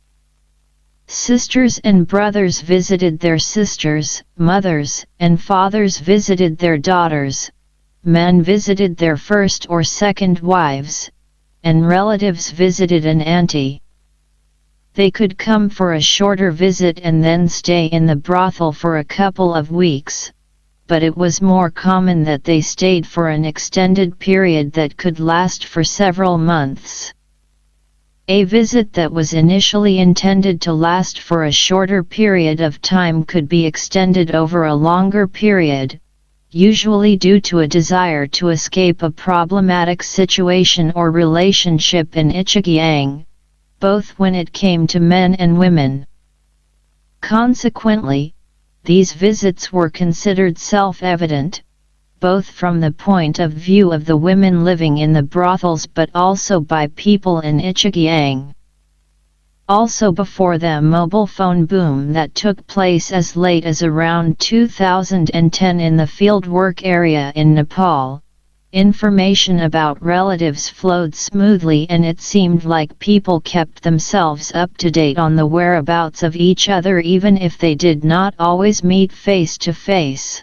Sisters and brothers visited their sisters, mothers and fathers visited their daughters, men visited their first or second wives, and relatives visited an auntie. They could come for a shorter visit and then stay in the brothel for a couple of weeks, but it was more common that they stayed for an extended period that could last for several months. A visit that was initially intended to last for a shorter period of time could be extended over a longer period, usually due to a desire to escape a problematic situation or relationship in Ichigyang, both when it came to men and women. Consequently, these visits were considered self-evident, both from the point of view of the women living in the brothels but also by people in Ichigyang. Also before the mobile phone boom that took place as late as around 2010 in the fieldwork area in Nepal, information about relatives flowed smoothly and it seemed like people kept themselves up to date on the whereabouts of each other even if they did not always meet face to face.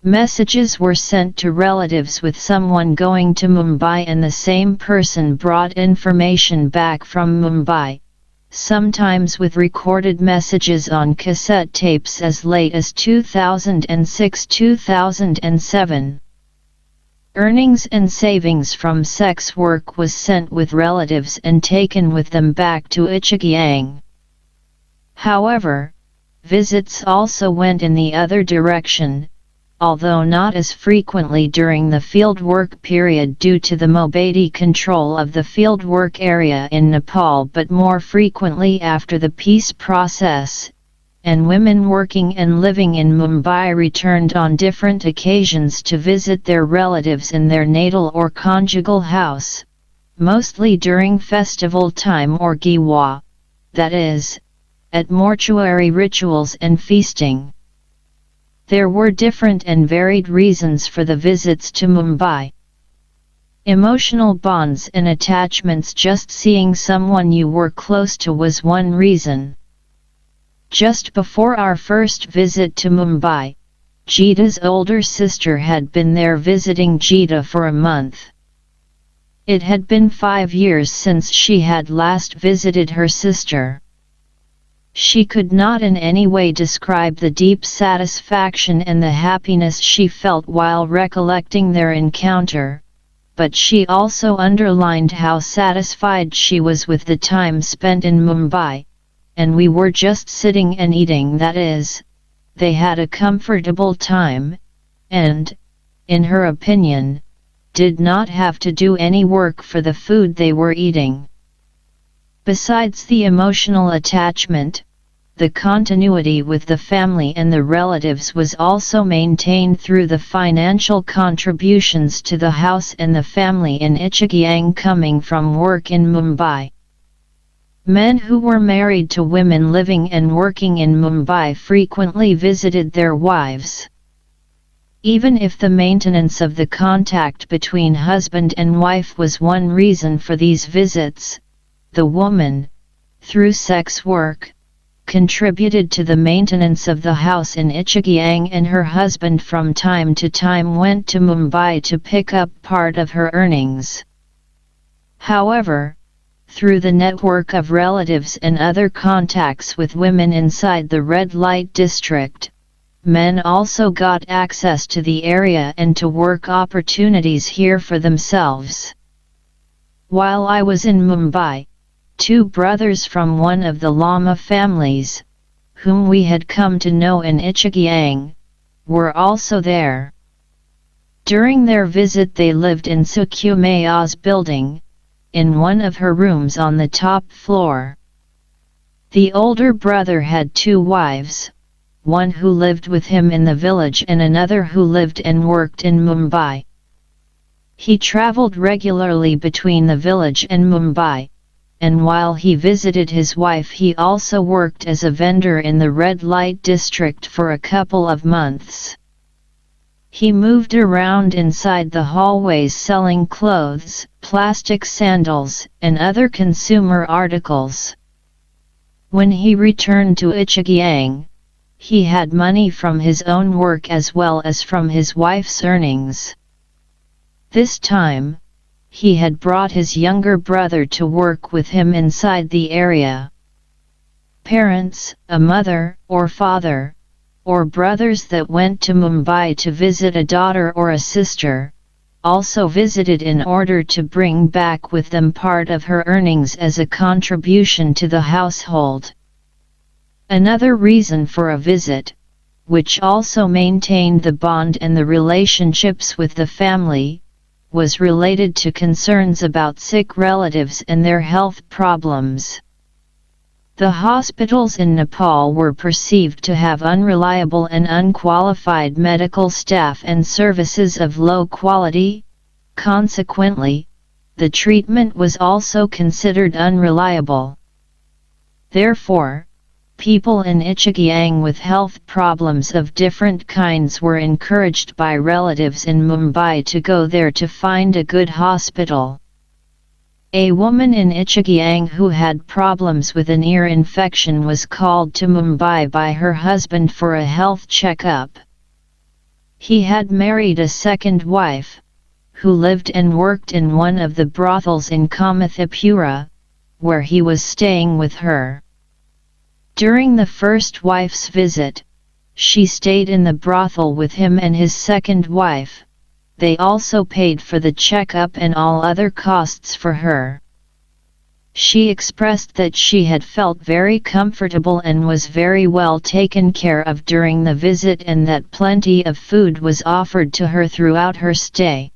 Messages were sent to relatives with someone going to Mumbai and the same person brought information back from Mumbai, sometimes with recorded messages on cassette tapes as late as 2006-2007. Earnings and savings from sex work was sent with relatives and taken with them back to Ichigyang. However, visits also went in the other direction. although not as frequently during the fieldwork period due to the Mobadi control of the fieldwork area in Nepal, but more frequently after the peace process, and women working and living in Mumbai returned on different occasions to visit their relatives in their natal or conjugal house, mostly during festival time or Giwa, that is, at mortuary rituals and feasting. There were different and varied reasons for the visits to Mumbai. Emotional bonds and attachments. Just seeing someone you were close to was one reason. Just before our first visit to Mumbai, Geeta's older sister had been there visiting Geeta for a month. It had been 5 years since she had last visited her sister. She could not in any way describe the deep satisfaction and the happiness she felt while recollecting their encounter, but she also underlined how satisfied she was with the time spent in Mumbai, and we were just sitting and eating, that is, they had a comfortable time, and, in her opinion, did not have to do any work for the food they were eating. Besides the emotional attachment, the continuity with the family and the relatives was also maintained through the financial contributions to the house and the family in Ichagiang coming from work in Mumbai. Men who were married to women living and working in Mumbai frequently visited their wives. Even if the maintenance of the contact between husband and wife was one reason for these visits, the woman, through sex work, contributed to the maintenance of the house in Ichagiang, and her husband from time to time went to Mumbai to pick up part of her earnings. However, through the network of relatives and other contacts with women inside the red light district, men also got access to the area and to work opportunities here for themselves. While I was in Mumbai, 2 brothers from one of the Lama families, whom we had come to know in Ichagiang, were also there. During their visit they lived in Sukumaya's building, in one of her rooms on the top floor. The older brother had 2 wives, one who lived with him in the village and another who lived and worked in Mumbai. He traveled regularly between the village and Mumbai, and while he visited his wife he also worked as a vendor in the red light district for a couple of months. He moved around inside the hallways selling clothes, plastic sandals, and other consumer articles. When he returned to Ichagiang, he had money from his own work as well as from his wife's earnings. This time, he had brought his younger brother to work with him inside the area. Parents, a mother or father, or brothers that went to Mumbai to visit a daughter or a sister, also visited in order to bring back with them part of her earnings as a contribution to the household. Another reason for a visit, which also maintained the bond and the relationships with the family, was related to concerns about sick relatives and their health problems. The hospitals in Nepal were perceived to have unreliable and unqualified medical staff and services of low quality. Consequently, the treatment was also considered unreliable. Therefore, people in Ichagiang with health problems of different kinds were encouraged by relatives in Mumbai to go there to find a good hospital. A woman in Ichagiang who had problems with an ear infection was called to Mumbai by her husband for a health checkup. He had married a second wife, who lived and worked in one of the brothels in Kamathipura, where he was staying with her. During the first wife's visit, she stayed in the brothel with him and his second wife. They also paid for the checkup and all other costs for her. She expressed that she had felt very comfortable and was very well taken care of during the visit and that plenty of food was offered to her throughout her stay.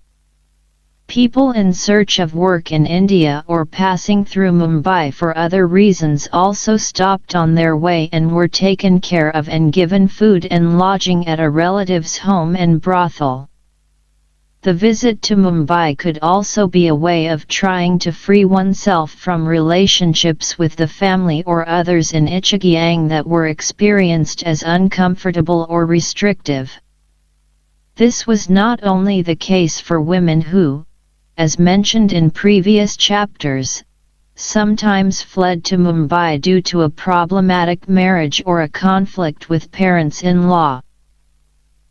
People in search of work in India or passing through Mumbai for other reasons also stopped on their way and were taken care of and given food and lodging at a relative's home and brothel. The visit to Mumbai could also be a way of trying to free oneself from relationships with the family or others in Ichigyang that were experienced as uncomfortable or restrictive. This was not only the case for women who, as mentioned in previous chapters, sometimes fled to Mumbai due to a problematic marriage or a conflict with parents-in-law.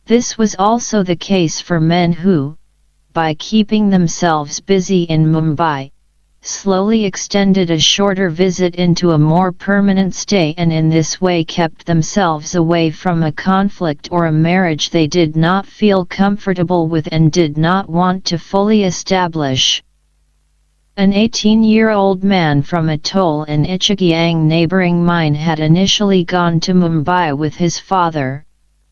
This was also the case for men who, by keeping themselves busy in Mumbai, slowly extended a shorter visit into a more permanent stay and in this way kept themselves away from a conflict or a marriage they did not feel comfortable with and did not want to fully establish. An 18-year-old man from a toll in Ichigyang neighboring mine had initially gone to Mumbai with his father,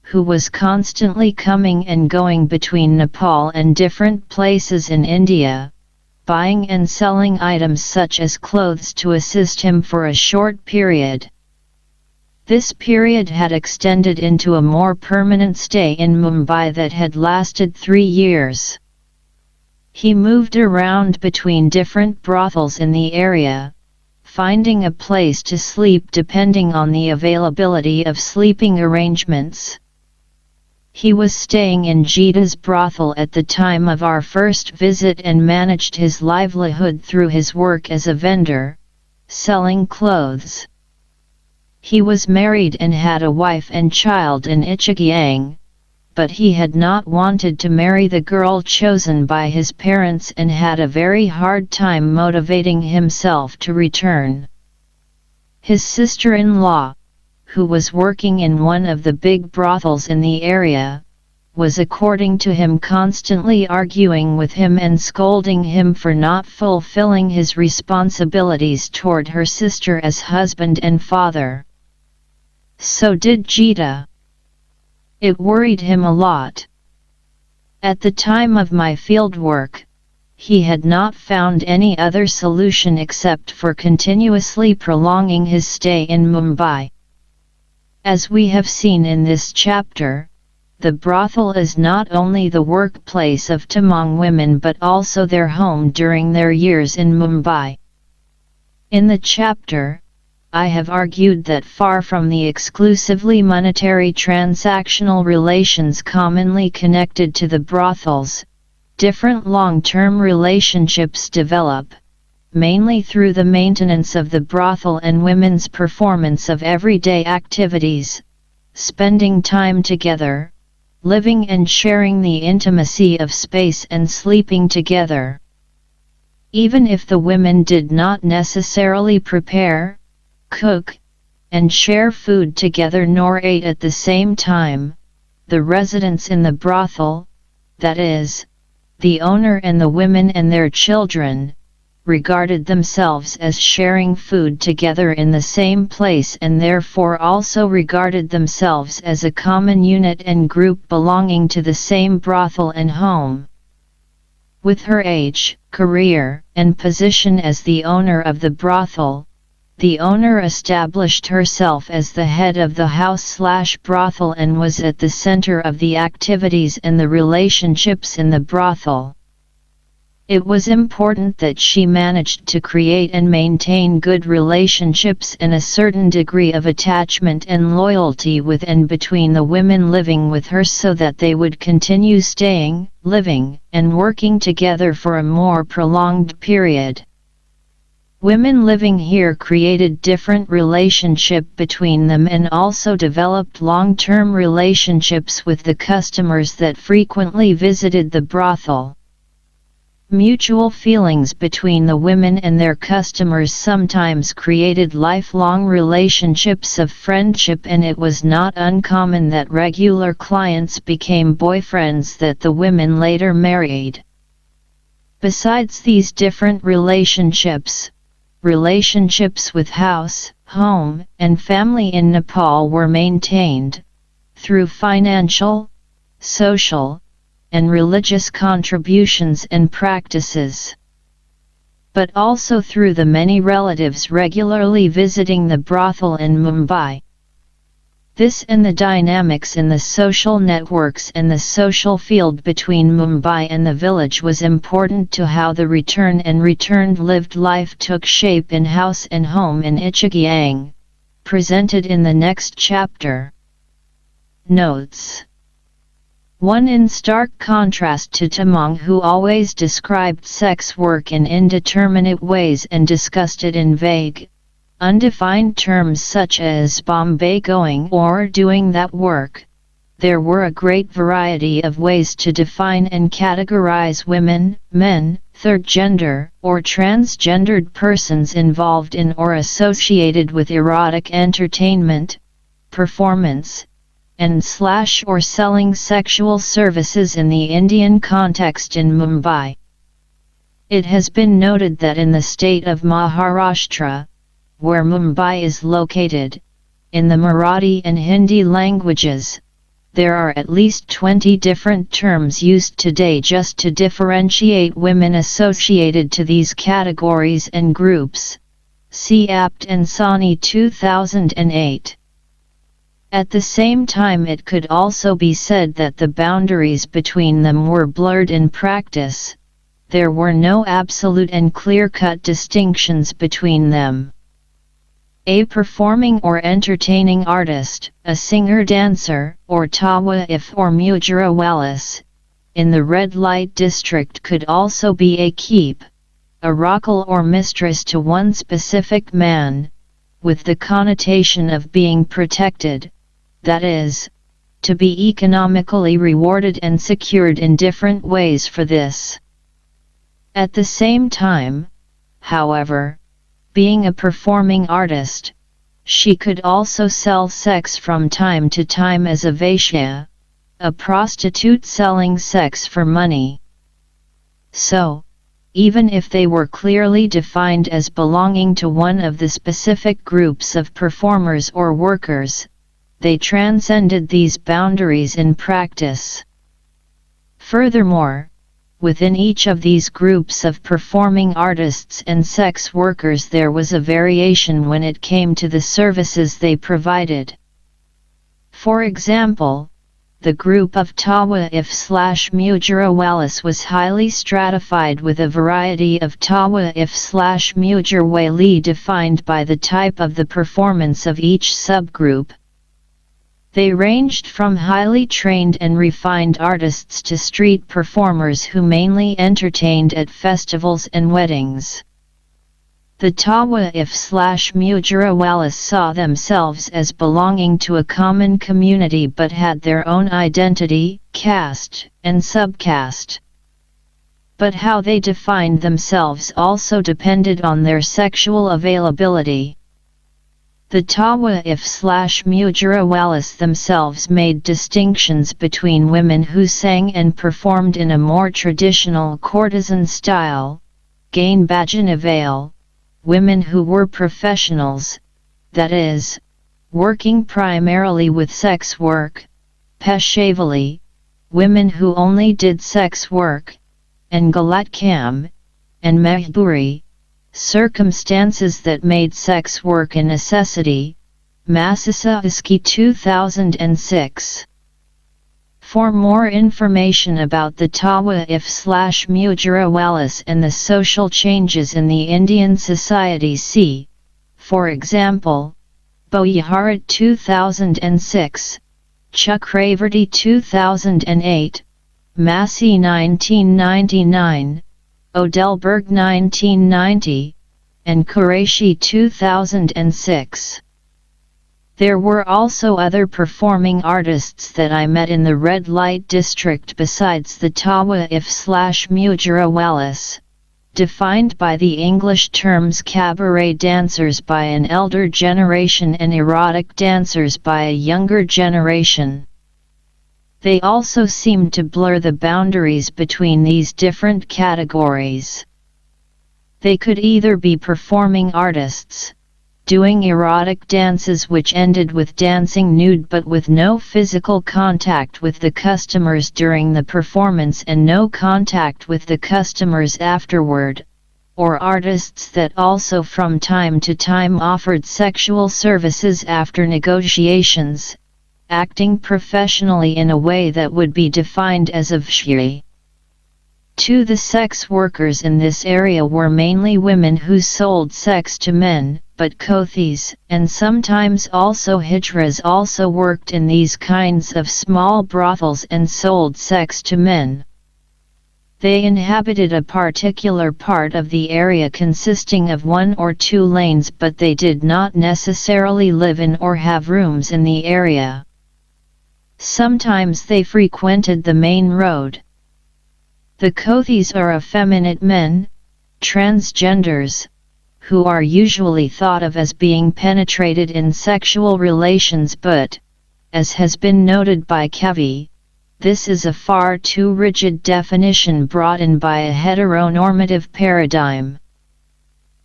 who was constantly coming and going between Nepal and different places in India, buying and selling items such as clothes to assist him for a short period. This period had extended into a more permanent stay in Mumbai that had lasted 3 years. He moved around between different brothels in the area, finding a place to sleep depending on the availability of sleeping arrangements. He was staying in Jita's brothel at the time of our first visit and managed his livelihood through his work as a vendor, selling clothes. He was married and had a wife and child in Ichigyang, but he had not wanted to marry the girl chosen by his parents and had a very hard time motivating himself to return. His sister-in-law, who was working in one of the big brothels in the area, was according to him constantly arguing with him and scolding him for not fulfilling his responsibilities toward her sister as husband and father. So did Jita. It worried him a lot. At the time of my fieldwork, he had not found any other solution except for continuously prolonging his stay in Mumbai. As we have seen in this chapter, the brothel is not only the workplace of Tamang women but also their home during their years in Mumbai. In the chapter, I have argued that far from the exclusively monetary transactional relations commonly connected to the brothels, different long-term relationships develop, mainly through the maintenance of the brothel and women's performance of everyday activities, spending time together, living and sharing the intimacy of space and sleeping together. Even if the women did not necessarily prepare, cook, and share food together nor ate at the same time, the residents in the brothel, that is, the owner and the women and their children, regarded themselves as sharing food together in the same place and therefore also regarded themselves as a common unit and group belonging to the same brothel and home. With her age, career, and position as the owner of the brothel, the owner established herself as the head of the house/brothel and was at the center of the activities and the relationships in the brothel. It was important that she managed to create and maintain good relationships and a certain degree of attachment and loyalty with and between the women living with her so that they would continue staying, living, and working together for a more prolonged period. Women living here created different relationship between them and also developed long-term relationships with the customers that frequently visited the brothel. Mutual feelings between the women and their customers sometimes created lifelong relationships of friendship, and it was not uncommon that regular clients became boyfriends that the women later married. Besides these different relationships, relationships with house, home, and family in Nepal were maintained, through financial, social, and religious contributions and practices, but also through the many relatives regularly visiting the brothel in Mumbai. This and the dynamics in the social networks and the social field between Mumbai and the village was important to how the return and returned lived life took shape in house and home in Ichigyang, presented in the next chapter. Notes. 1. In stark contrast to Tamang, who always described sex work in indeterminate ways and discussed it in vague, undefined terms such as Bombay going or doing that work, there were a great variety of ways to define and categorize women, men, third gender, or transgendered persons involved in or associated with erotic entertainment, performance, and / or selling sexual services in the Indian context in Mumbai. It has been noted that in the state of Maharashtra, where Mumbai is located, in the Marathi and Hindi languages, there are at least 20 different terms used today just to differentiate women associated to these categories and groups. See Apt and Sani 2008. At the same time, it could also be said that the boundaries between them were blurred in practice. There were no absolute and clear-cut distinctions between them. A performing or entertaining artist, a singer-dancer, or tawaif or mujarawalis, in the red light district could also be a keep, a rakal or mistress to one specific man, with the connotation of being protected, that is, to be economically rewarded and secured in different ways for this. At the same time, however, being a performing artist, she could also sell sex from time to time as a vaishya, a prostitute selling sex for money. So, even if they were clearly defined as belonging to one of the specific groups of performers or workers, they transcended these boundaries in practice. Furthermore, within each of these groups of performing artists and sex workers there was a variation when it came to the services they provided. For example, the group of tawaif/mujarawalis was highly stratified with a variety of tawaif/mujarwali defined by the type of the performance of each subgroup. They ranged from highly trained and refined artists to street performers who mainly entertained at festivals and weddings. The tawaif/mujarawalis saw themselves as belonging to a common community but had their own identity, caste, and subcaste. But how they defined themselves also depended on their sexual availability. The tawaif/mujarawalis themselves made distinctions between women who sang and performed in a more traditional courtesan style, gain bhajanavale, women who were professionals, that is, working primarily with sex work, peshavali, women who only did sex work, and galatkam, and mehburi, circumstances that made sex work a necessity. Massasovisky 2006. For more information about the tawaif/mujarawalis and the social changes in the Indian society see, for example, Boyaharat 2006, Chakravarti 2008, Massey 1999, Odelberg 1990, and Qureshi 2006. There were also other performing artists that I met in the red light district besides the tawaif/mujarawalis, defined by the English terms cabaret dancers by an elder generation and erotic dancers by a younger generation. They also seemed to blur the boundaries between these different categories. They could either be performing artists, doing erotic dances which ended with dancing nude but with no physical contact with the customers during the performance and no contact with the customers afterward, or artists that also from time to time offered sexual services after negotiations, acting professionally in a way that would be defined as avshri. The sex workers in this area were mainly women who sold sex to men, but kothis, and sometimes also hijras also worked in these kinds of small brothels and sold sex to men. They inhabited a particular part of the area consisting of 1 or 2 lanes, but they did not necessarily live in or have rooms in the area. Sometimes they frequented the main road. The kothis are effeminate men, transgenders, who are usually thought of as being penetrated in sexual relations, but, as has been noted by Kavi, this is a far too rigid definition brought in by a heteronormative paradigm.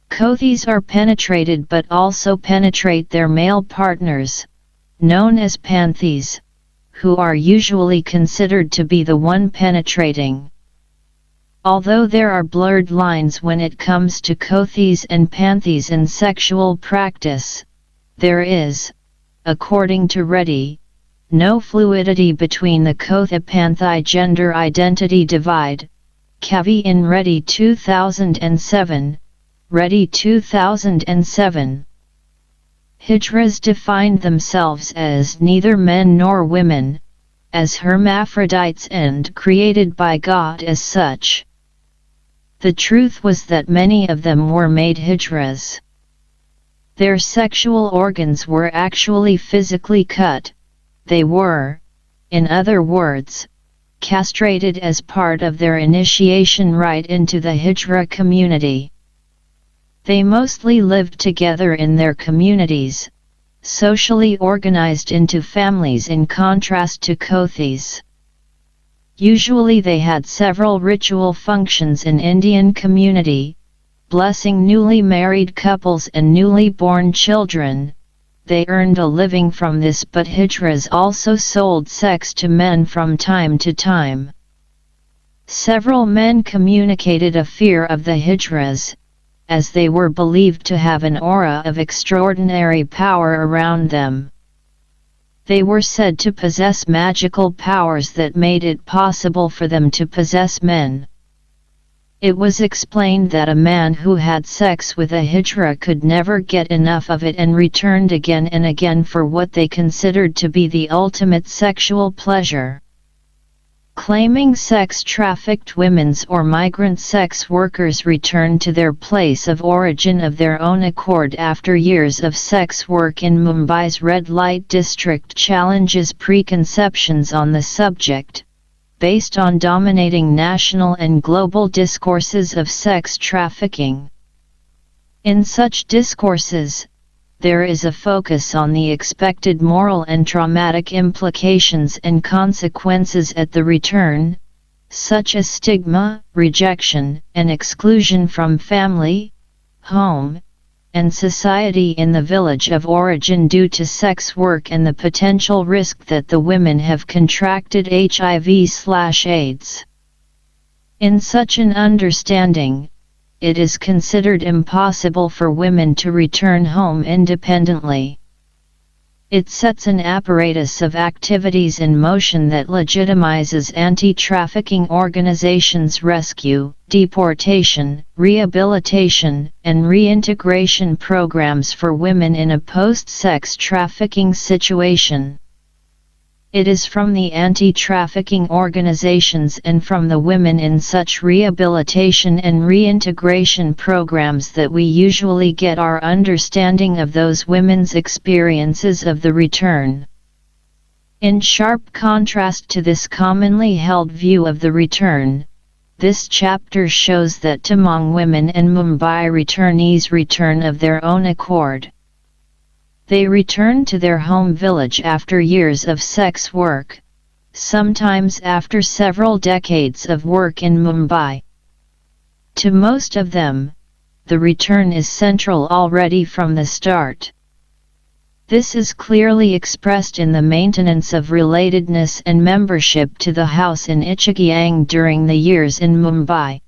Kothis are penetrated but also penetrate their male partners, known as panthis, who are usually considered to be the one penetrating. Although there are blurred lines when it comes to kothis and panthis in sexual practice, there is, according to Reddy, no fluidity between the Kotha-Panthi gender identity divide. Kavi in Reddy 2007, Reddy 2007. Hijras defined themselves as neither men nor women, as hermaphrodites and created by God as such. The truth was that many of them were made hijras. Their sexual organs were actually physically cut. They were, in other words, castrated as part of their initiation rite into the hijra community. They mostly lived together in their communities, socially organized into families in contrast to kothis. Usually they had several ritual functions in Indian community, blessing newly married couples and newly born children. They earned a living from this, but hijras also sold sex to men from time to time. Several men communicated a fear of the hijras, as they were believed to have an aura of extraordinary power around them. They were said to possess magical powers that made it possible for them to possess men. It was explained that a man who had sex with a hijra could never get enough of it and returned again and again for what they considered to be the ultimate sexual pleasure. Claiming sex-trafficked women's or migrant sex workers returned to their place of origin of their own accord after years of sex work in Mumbai's red light district challenges preconceptions on the subject, based on dominating national and global discourses of sex trafficking. In such discourses, there is a focus on the expected moral and traumatic implications and consequences at the return, such as stigma, rejection, and exclusion from family, home, and society in the village of origin due to sex work and the potential risk that the women have contracted HIV/AIDS. In such an understanding, it is considered impossible for women to return home independently. It sets an apparatus of activities in motion that legitimizes anti-trafficking organizations' rescue, deportation, rehabilitation, and reintegration programs for women in a post-sex trafficking situation. It is from the anti-trafficking organizations and from the women in such rehabilitation and reintegration programs that we usually get our understanding of those women's experiences of the return. In sharp contrast to this commonly held view of the return, this chapter shows that Tamang women and Mumbai returnees return of their own accord. They return to their home village after years of sex work, sometimes after several decades of work in Mumbai. To most of them, the return is central already from the start. This is clearly expressed in the maintenance of relatedness and membership to the house in Ichigyang during the years in Mumbai.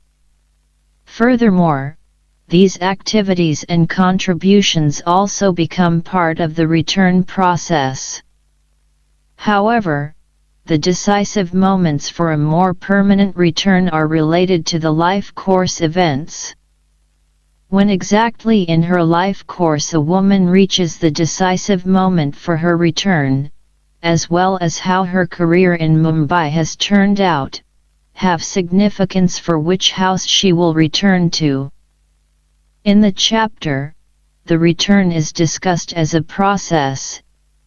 Furthermore, these activities and contributions also become part of the return process. However, the decisive moments for a more permanent return are related to the life course events. When exactly in her life course a woman reaches the decisive moment for her return, as well as how her career in Mumbai has turned out, have significance for which house she will return to. In the chapter, the return is discussed as a process,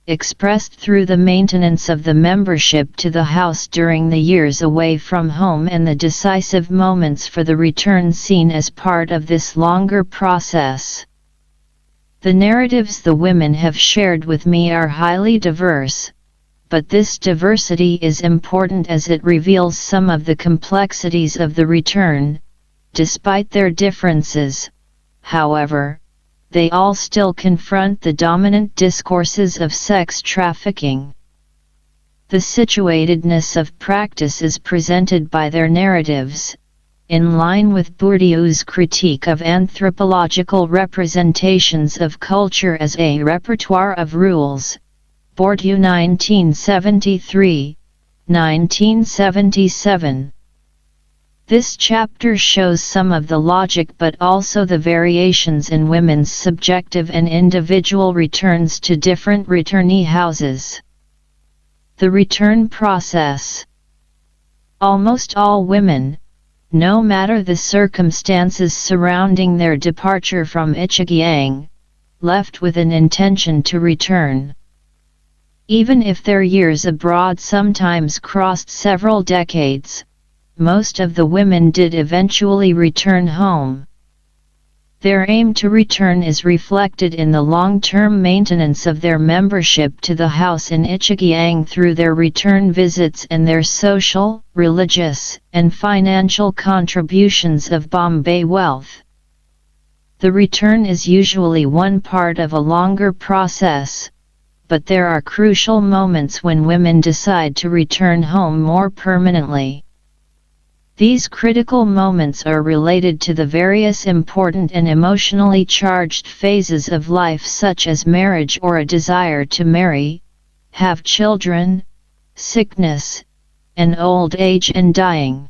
expressed through the maintenance of the membership to the house during the years away from home and the decisive moments for the return seen as part of this longer process. The narratives the women have shared with me are highly diverse, but this diversity is important as it reveals some of the complexities of the return. Despite their differences, however, they all still confront the dominant discourses of sex trafficking. The situatedness of practice is presented by their narratives, in line with Bourdieu's critique of anthropological representations of culture as a repertoire of rules, Bourdieu 1973, 1977. This chapter shows some of the logic but also the variations in women's subjective and individual returns to different returnee houses. The return process. Almost all women, no matter the circumstances surrounding their departure from Ichigyang, left with an intention to return. Even if their years abroad sometimes crossed several decades, most of the women did eventually return home. Their aim to return is reflected in the long-term maintenance of their membership to the house in Ichigyang through their return visits and their social, religious, and financial contributions of Bombay wealth. The return is usually one part of a longer process, but there are crucial moments when women decide to return home more permanently. These critical moments are related to the various important and emotionally charged phases of life such as marriage or a desire to marry, have children, sickness, and old age and dying.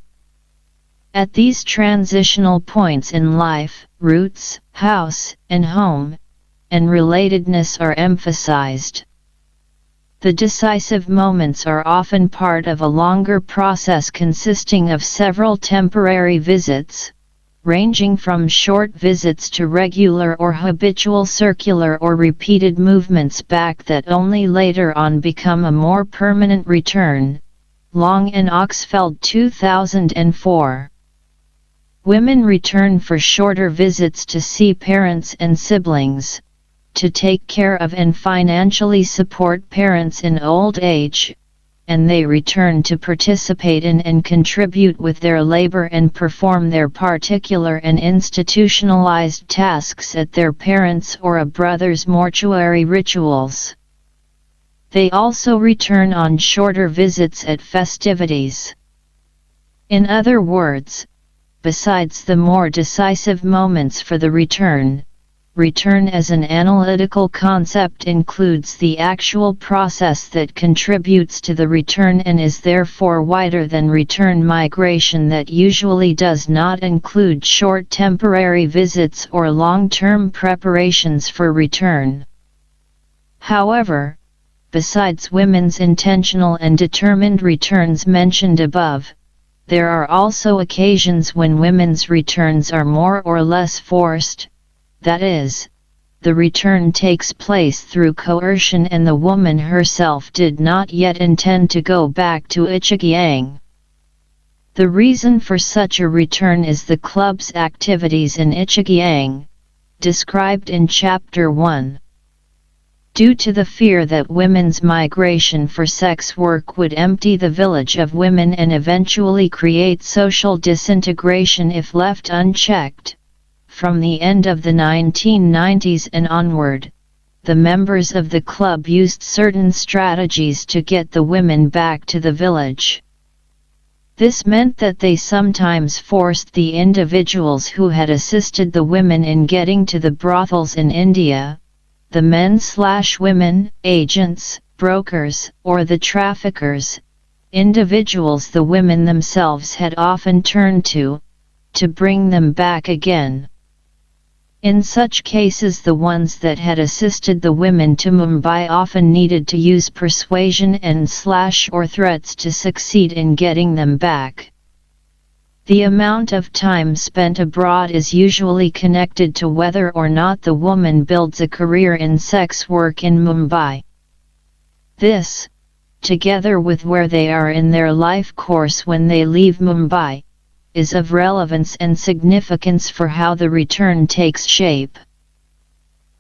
At these transitional points in life, roots, house, and home, and relatedness are emphasized. The decisive moments are often part of a longer process consisting of several temporary visits, ranging from short visits to regular or habitual circular or repeated movements back that only later on become a more permanent return. Long and Oxfeld 2004. Women return for shorter visits to see parents and siblings, to take care of and financially support parents in old age, and they return to participate in and contribute with their labor and perform their particular and institutionalized tasks at their parents' or a brother's mortuary rituals. They also return on shorter visits at festivities. In other words, besides the more decisive moments for the return as an analytical concept includes the actual process that contributes to the return and is therefore wider than return migration that usually does not include short temporary visits or long-term preparations for return. However, besides women's intentional and determined returns mentioned above, there are also occasions when women's returns are more or less forced. That is, the return takes place through coercion and the woman herself did not yet intend to go back to Ichigyang. The reason for such a return is the club's activities in Ichigyang, described in Chapter 1. Due to the fear that women's migration for sex work would empty the village of women and eventually create social disintegration if left unchecked, From the end of the 1990s and onward, the members of the club used certain strategies to get the women back to the village. This meant that they sometimes forced the individuals who had assisted the women in getting to the brothels in India, the men/women, agents, brokers, or the traffickers, individuals the women themselves had often turned to bring them back again. In such cases, the ones that had assisted the women to Mumbai often needed to use persuasion and/or threats to succeed in getting them back. The amount of time spent abroad is usually connected to whether or not the woman builds a career in sex work in Mumbai. This, together with where they are in their life course when they leave Mumbai, is of relevance and significance for how the return takes shape.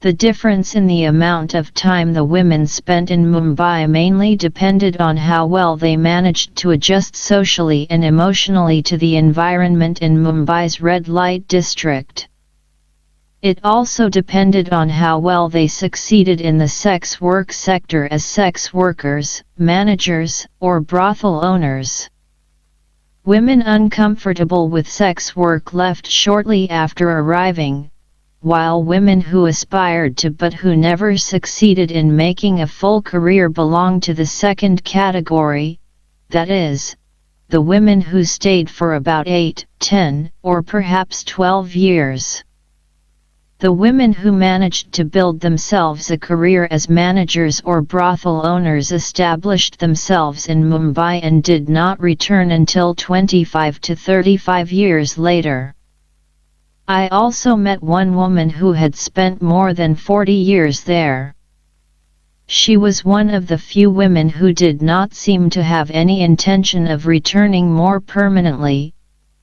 The difference in the amount of time the women spent in Mumbai mainly depended on how well they managed to adjust socially and emotionally to the environment in Mumbai's red light district. It also depended on how well they succeeded in the sex work sector as sex workers, managers, or brothel owners. Women uncomfortable with sex work left shortly after arriving, while women who aspired to but who never succeeded in making a full career belonged to the second category, that is, the women who stayed for about 8, 10, or perhaps 12 years. The women who managed to build themselves a career as managers or brothel owners established themselves in Mumbai and did not return until 25 to 35 years later. I also met one woman who had spent more than 40 years there. She was one of the few women who did not seem to have any intention of returning more permanently,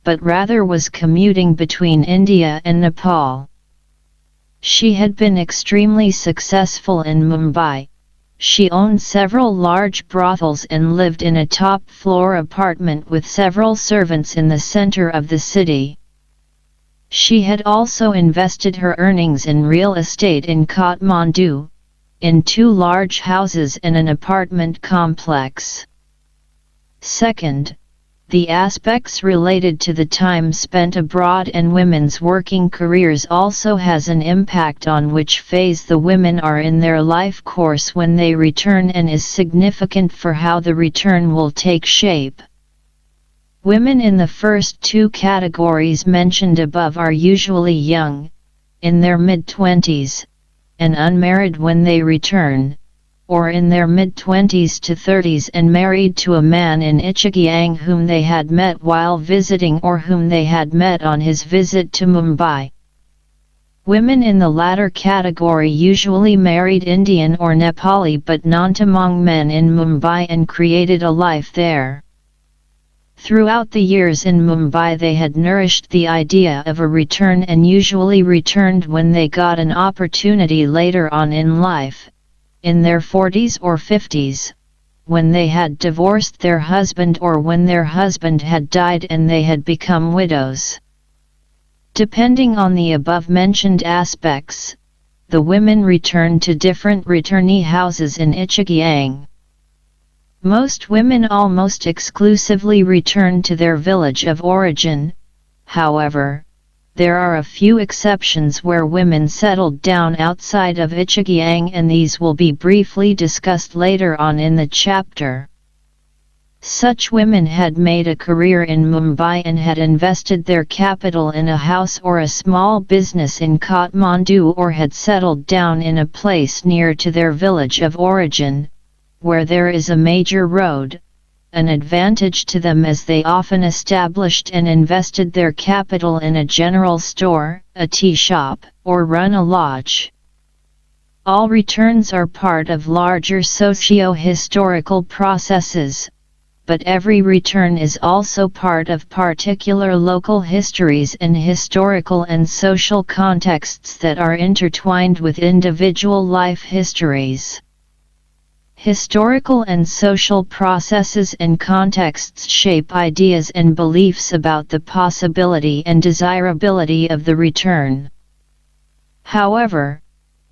but rather was commuting between India and Nepal. She had been extremely successful in Mumbai. She owned several large brothels and lived in a top-floor apartment with several servants in the center of the city. She had also invested her earnings in real estate in Kathmandu, in 2 large houses and an apartment complex. Second, the aspects related to the time spent abroad and women's working careers also has an impact on which phase the women are in their life course when they return and is significant for how the return will take shape. Women in the first 2 categories mentioned above are usually young, in their mid-20s, and unmarried when they return, or in their mid-20s to 30s and married to a man in Ichagiang whom they had met while visiting or whom they had met on his visit to Mumbai. Women in the latter category usually married Indian or Nepali but non-Tamang men in Mumbai and created a life there. Throughout the years in Mumbai they had nourished the idea of a return and usually returned when they got an opportunity later on in life, in their 40s or 50s, when they had divorced their husband or when their husband had died and they had become widows. Depending on the above-mentioned aspects, the women returned to different returnee houses in Ichagiang. Most women almost exclusively returned to their village of origin. However, there are a few exceptions where women settled down outside of Ichagiang, and these will be briefly discussed later on in the chapter. Such women had made a career in Mumbai and had invested their capital in a house or a small business in Kathmandu, or had settled down in a place near to their village of origin, where there is a major road, an advantage to them as they often established and invested their capital in a general store, a tea shop, or run a lodge. All returns are part of larger socio-historical processes, but every return is also part of particular local histories and historical and social contexts that are intertwined with individual life histories. Historical and social processes and contexts shape ideas and beliefs about the possibility and desirability of the return. However,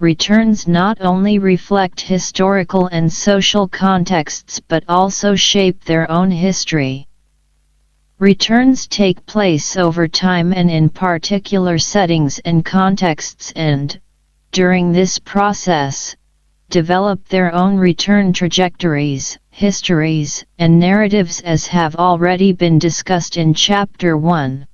returns not only reflect historical and social contexts but also shape their own history. Returns take place over time and in particular settings and contexts and, during this process, develop their own return trajectories, histories, and narratives as have already been discussed in Chapter 1.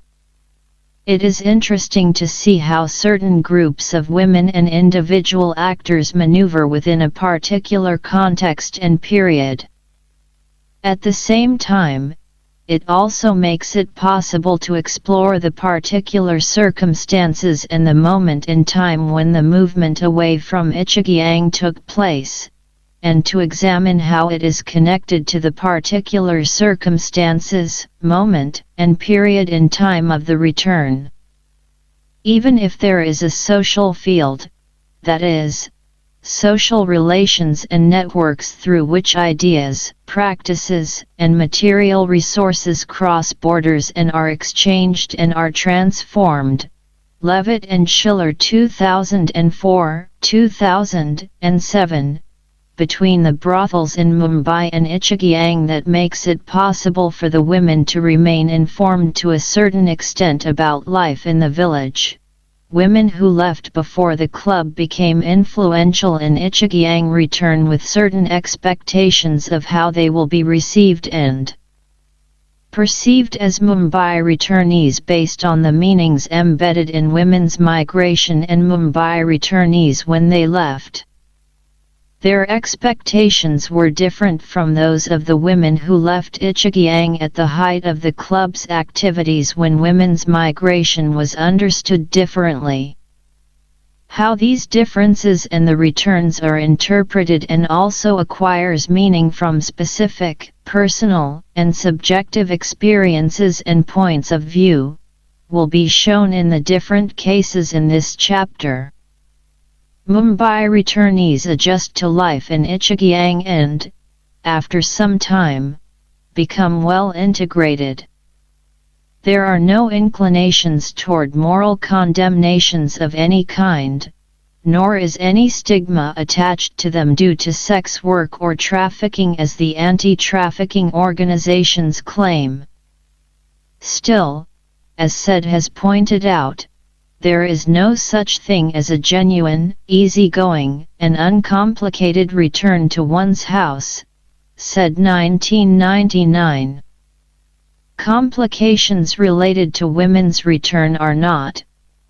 It is interesting to see how certain groups of women and individual actors maneuver within a particular context and period. At the same time, it also makes it possible to explore the particular circumstances and the moment in time when the movement away from Ichigyang took place, and to examine how it is connected to the particular circumstances, moment, and period in time of the return. Even if there is a social field, that is, social relations and networks through which ideas, practices, and material resources cross borders and are exchanged and are transformed. Levitt and Schiller 2004, 2007, between the brothels in Mumbai and Ichigyang that makes it possible for the women to remain informed to a certain extent about life in the village. Women who left before the club became influential in Ichigyang return with certain expectations of how they will be received and perceived as Mumbai returnees based on the meanings embedded in women's migration and Mumbai returnees when they left. Their expectations were different from those of the women who left Ichigyang at the height of the club's activities when women's migration was understood differently. How these differences and the returns are interpreted and also acquires meaning from specific, personal, and subjective experiences and points of view, will be shown in the different cases in this chapter. Mumbai returnees adjust to life in Ichigyang and, after some time, become well integrated. There are no inclinations toward moral condemnations of any kind, nor is any stigma attached to them due to sex work or trafficking as the anti-trafficking organizations claim. Still, as Said has pointed out, there is no such thing as a genuine, easygoing, and uncomplicated return to one's house, said 1999. Complications related to women's return are not,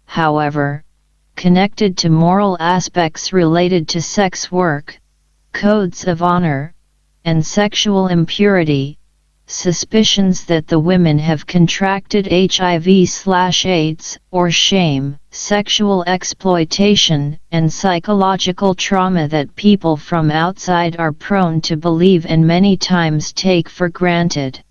however, connected to moral aspects related to sex work, codes of honor, and sexual impurity. Suspicions that the women have contracted HIV/AIDS, or shame, sexual exploitation, and psychological trauma that people from outside are prone to believe and many times take for granted.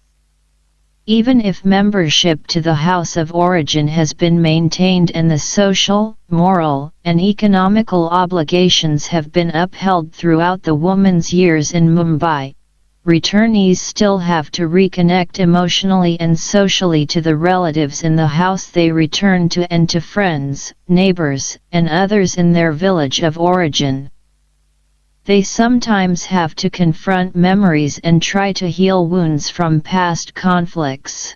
Even if membership to the house of origin has been maintained and the social, moral, and economical obligations have been upheld throughout the woman's years in Mumbai, returnees still have to reconnect emotionally and socially to the relatives in the house they return to and to friends, neighbors, and others in their village of origin. They sometimes have to confront memories and try to heal wounds from past conflicts.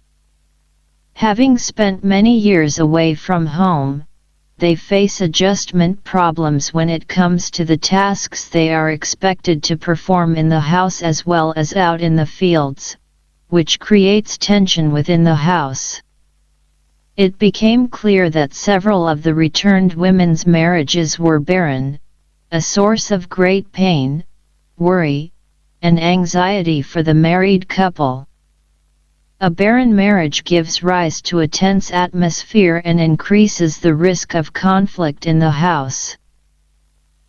Having spent many years away from home, they face adjustment problems when it comes to the tasks they are expected to perform in the house as well as out in the fields, which creates tension within the house. It became clear that several of the returned women's marriages were barren, a source of great pain, worry, and anxiety for the married couple. A barren marriage gives rise to a tense atmosphere and increases the risk of conflict in the house.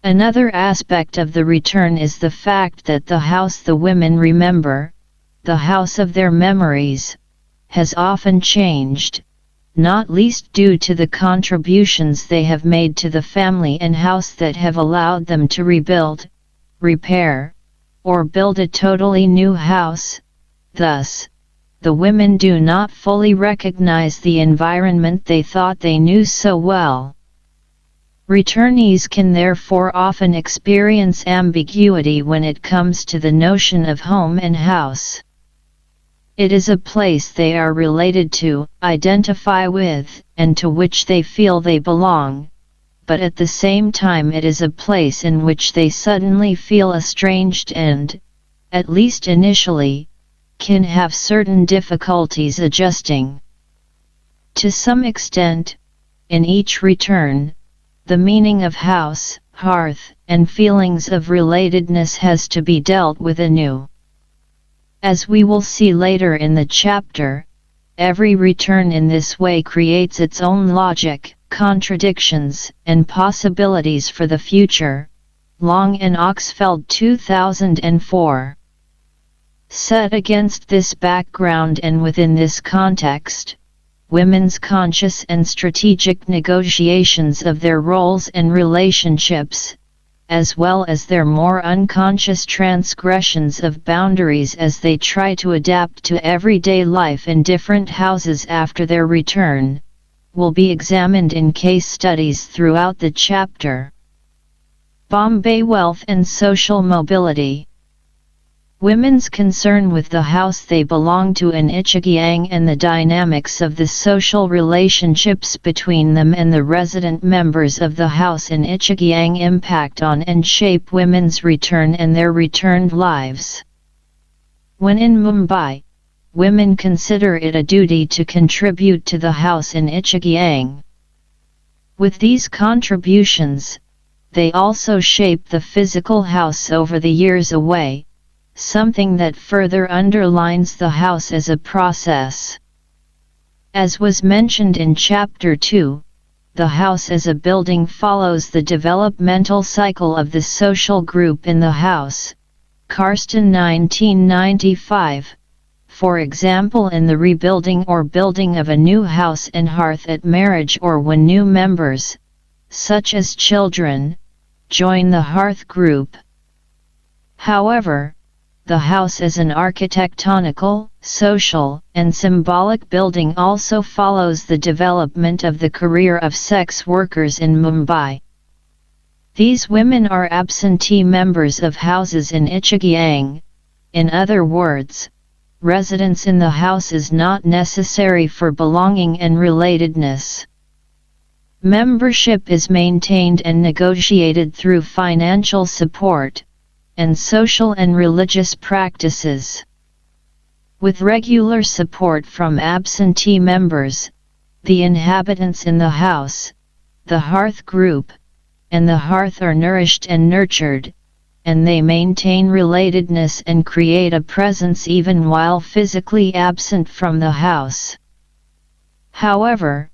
Another aspect of the return is the fact that the house the women remember, the house of their memories, has often changed, not least due to the contributions they have made to the family and house that have allowed them to rebuild, repair, or build a totally new house. Thus, the women do not fully recognize the environment they thought they knew so well. Returnees can therefore often experience ambiguity when it comes to the notion of home and house. It is a place they are related to, identify with, and to which they feel they belong, but at the same time it is a place in which they suddenly feel estranged and, at least initially, can have certain difficulties adjusting. To some extent, in each return, the meaning of house, hearth, and feelings of relatedness has to be dealt with anew. As we will see later in the chapter, every return in this way creates its own logic, contradictions, and possibilities for the future. Long and Oxfeld 2004. Set against this background and within this context, women's conscious and strategic negotiations of their roles and relationships, as well as their more unconscious transgressions of boundaries as they try to adapt to everyday life in different houses after their return, will be examined in case studies throughout the chapter. Bombay wealth and social mobility. Women's concern with the house they belong to in Ichigyang and the dynamics of the social relationships between them and the resident members of the house in Ichigyang impact on and shape women's return and their returned lives. When in Mumbai, women consider it a duty to contribute to the house in Ichigyang. With these contributions, they also shape the physical house over the years away, something that further underlines the house as a process. As was mentioned in Chapter 2, the house as a building follows the developmental cycle of the social group in the house. Karsten 1995. For example, in the rebuilding or building of a new house and hearth at marriage, or when new members, such as children, join the hearth group. However, the house as an architectonical, social, and symbolic building also follows the development of the career of sex workers in Mumbai. These women are absentee members of houses in Ichigyang. In other words, residence in the house is not necessary for belonging and relatedness. Membership is maintained and negotiated through financial support, and social and religious practices. With regular support from absentee members, the inhabitants in the house, the hearth group, and the hearth are nourished and nurtured, and they maintain relatedness and create a presence even while physically absent from the house. However,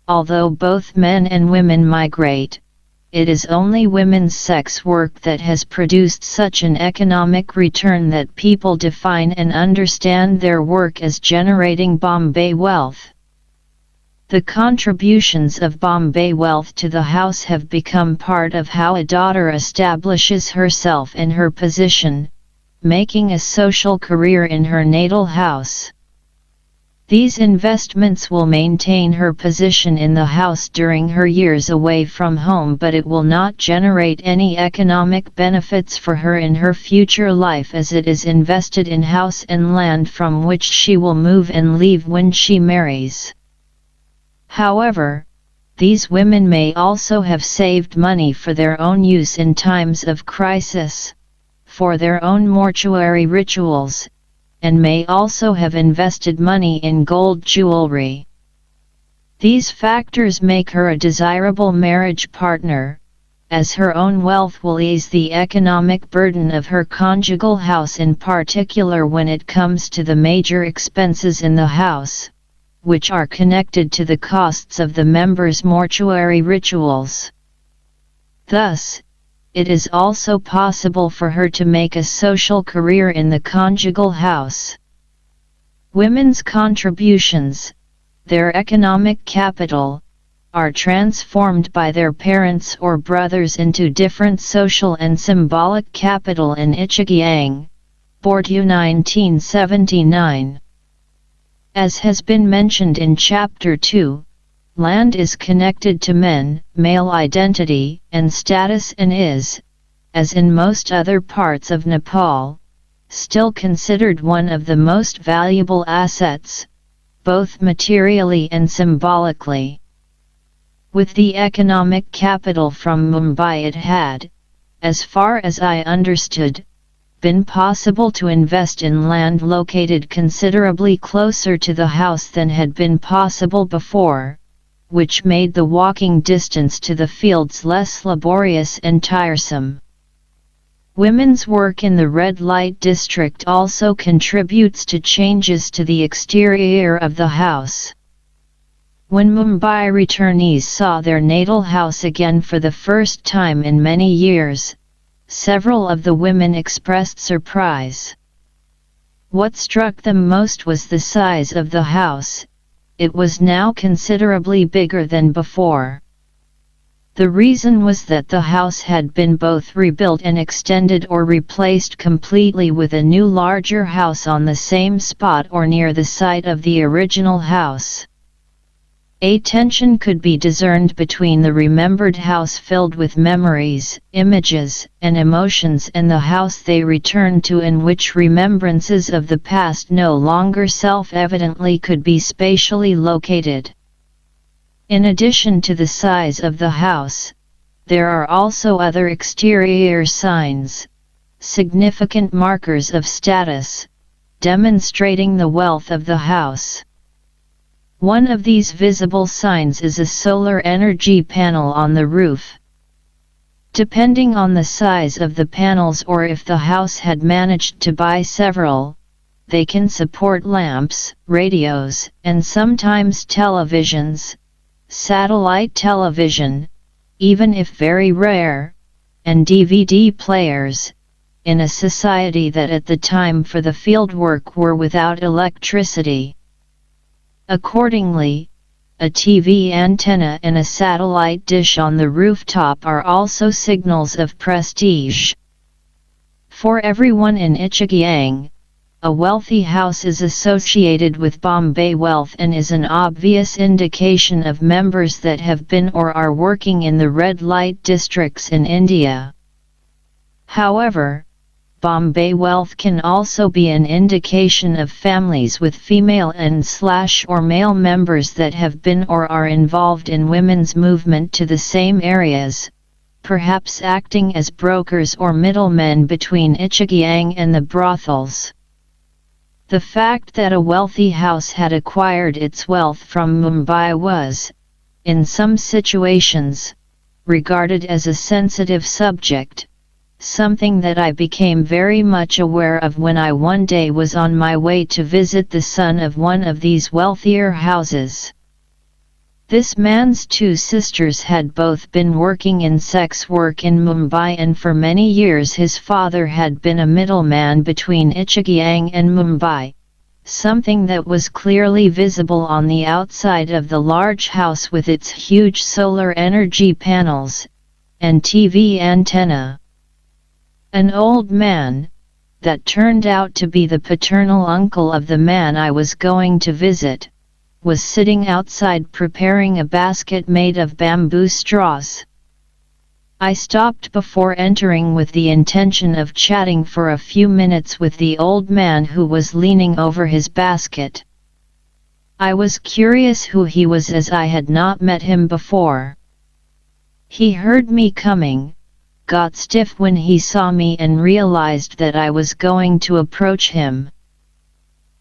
although both men and women migrate, it is only women's sex work that has produced such an economic return that people define and understand their work as generating Bombay wealth. The contributions of Bombay wealth to the house have become part of how a daughter establishes herself and her position, making a social career in her natal house. These investments will maintain her position in the house during her years away from home, but it will not generate any economic benefits for her in her future life, as it is invested in house and land from which she will move and leave when she marries. However, these women may also have saved money for their own use in times of crisis, for their own mortuary rituals, and may also have invested money in gold jewelry. These factors make her a desirable marriage partner, as her own wealth will ease the economic burden of her conjugal house, in particular when it comes to the major expenses in the house, which are connected to the costs of the members' mortuary rituals. Thus, it is also possible for her to make a social career in the conjugal house. Women's contributions, their economic capital, are transformed by their parents or brothers into different social and symbolic capital in Ichigyang, Bordeaux 1979. As has been mentioned in Chapter 2, land is connected to men, male identity, and status and is, as in most other parts of Nepal, still considered one of the most valuable assets, both materially and symbolically. With the economic capital from Mumbai, it had, as far as I understood, been possible to invest in land located considerably closer to the house than had been possible before, which made the walking distance to the fields less laborious and tiresome. Women's work in the red light district also contributes to changes to the exterior of the house. When Mumbai returnees saw their natal house again for the first time in many years, several of the women expressed surprise. What struck them most was the size of the house. It was now considerably bigger than before. The reason was that the house had been both rebuilt and extended or replaced completely with a new larger house on the same spot or near the site of the original house. A tension could be discerned between the remembered house filled with memories, images, and emotions and the house they returned to, in which remembrances of the past no longer self-evidently could be spatially located. In addition to the size of the house, there are also other exterior signs, significant markers of status, demonstrating the wealth of the house. One of these visible signs is a solar energy panel on the roof. Depending on the size of the panels or if the house had managed to buy several, they can support lamps, radios, and sometimes televisions, satellite television, even if very rare, and DVD players, in a society that at the time for the fieldwork were without electricity. Accordingly, a TV antenna and a satellite dish on the rooftop are also signals of prestige. For everyone in Ichigyang, a wealthy house is associated with Bombay wealth and is an obvious indication of members that have been or are working in the red light districts in India. However, Bombay wealth can also be an indication of families with female and/or male members that have been or are involved in women's movement to the same areas, perhaps acting as brokers or middlemen between Ichigyang and the brothels. The fact that a wealthy house had acquired its wealth from Mumbai was, in some situations, regarded as a sensitive subject, something that I became very much aware of when I one day was on my way to visit the son of one of these wealthier houses. This man's two sisters had both been working in sex work in Mumbai, and for many years his father had been a middleman between Ichigyang and Mumbai, something that was clearly visible on the outside of the large house with its huge solar energy panels and TV antenna. An old man, that turned out to be the paternal uncle of the man I was going to visit, was sitting outside preparing a basket made of bamboo straws. I stopped before entering with the intention of chatting for a few minutes with the old man who was leaning over his basket. I was curious who he was, as I had not met him before. He heard me coming, got stiff when he saw me and realized that I was going to approach him.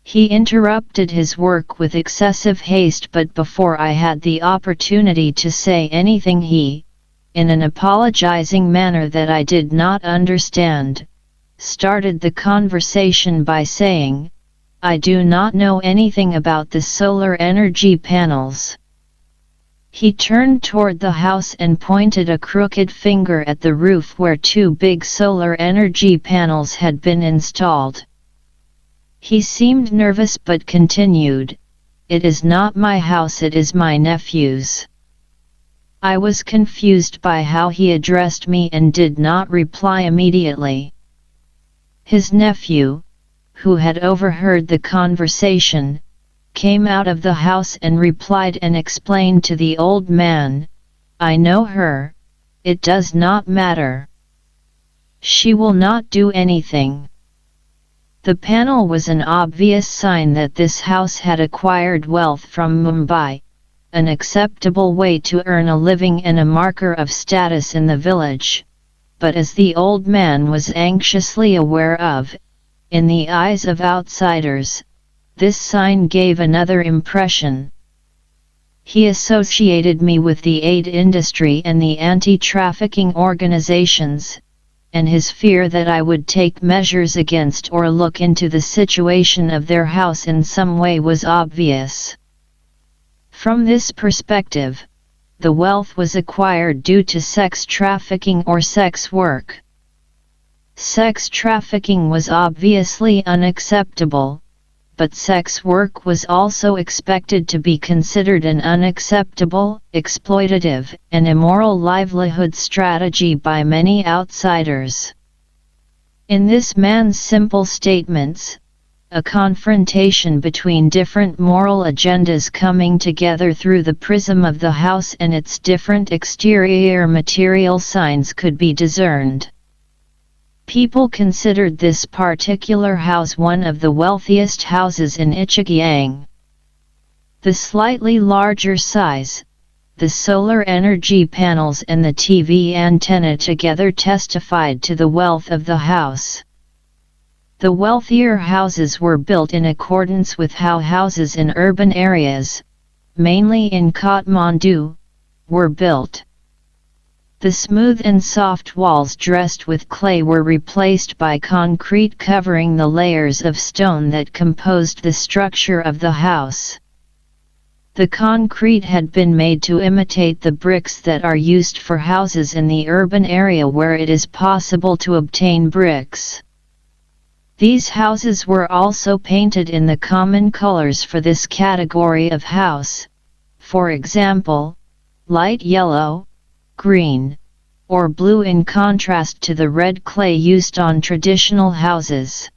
He interrupted his work with excessive haste, but before I had the opportunity to say anything he, in an apologizing manner that I did not understand, started the conversation by saying, "I do not know anything about the solar energy panels." He turned toward the house and pointed a crooked finger at the roof where two big solar energy panels had been installed. He seemed nervous but continued, "It is not my house, it is my nephew's." I was confused by how he addressed me and did not reply immediately. His nephew, who had overheard the conversation, came out of the house and replied and explained to the old man, "I know her, it does not matter. She will not do anything." The panel was an obvious sign that this house had acquired wealth from Mumbai, an acceptable way to earn a living and a marker of status in the village, but as the old man was anxiously aware of, in the eyes of outsiders, this sign gave another impression. He associated me with the aid industry and the anti-trafficking organizations, and his fear that I would take measures against or look into the situation of their house in some way was obvious. From this perspective, the wealth was acquired due to sex trafficking or sex work. Sex trafficking was obviously unacceptable, but sex work was also expected to be considered an unacceptable, exploitative, and immoral livelihood strategy by many outsiders. In this man's simple statements, a confrontation between different moral agendas coming together through the prism of the house and its different exterior material signs could be discerned. People considered this particular house one of the wealthiest houses in Ichigyang. The slightly larger size, the solar energy panels and the TV antenna together testified to the wealth of the house. The wealthier houses were built in accordance with how houses in urban areas, mainly in Kathmandu, were built. The smooth and soft walls dressed with clay were replaced by concrete covering the layers of stone that composed the structure of the house. The concrete had been made to imitate the bricks that are used for houses in the urban area where it is possible to obtain bricks. These houses were also painted in the common colors for this category of house, for example, light yellow, green, or blue in contrast to the red clay used on traditional houses.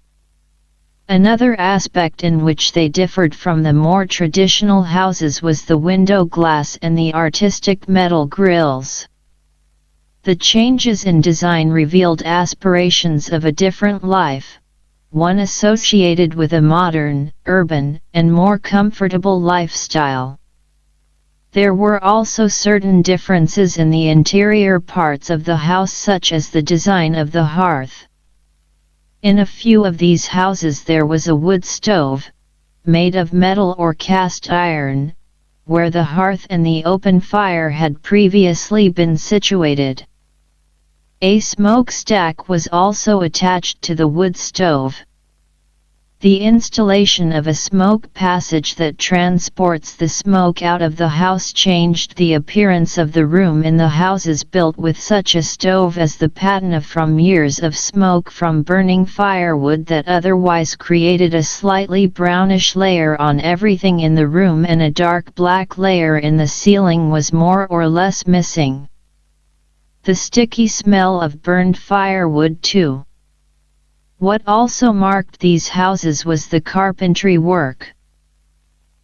Another aspect in which they differed from the more traditional houses was the window glass and the artistic metal grills. The changes in design revealed aspirations of a different life, one associated with a modern, urban, and more comfortable lifestyle. There were also certain differences in the interior parts of the house, such as the design of the hearth. In a few of these houses there was a wood stove, made of metal or cast iron, where the hearth and the open fire had previously been situated. A smokestack was also attached to the wood stove. The installation of a smoke passage that transports the smoke out of the house changed the appearance of the room in the houses built with such a stove, as the patina from years of smoke from burning firewood that otherwise created a slightly brownish layer on everything in the room and a dark black layer in the ceiling was more or less missing. The sticky smell of burned firewood too. What also marked these houses was the carpentry work.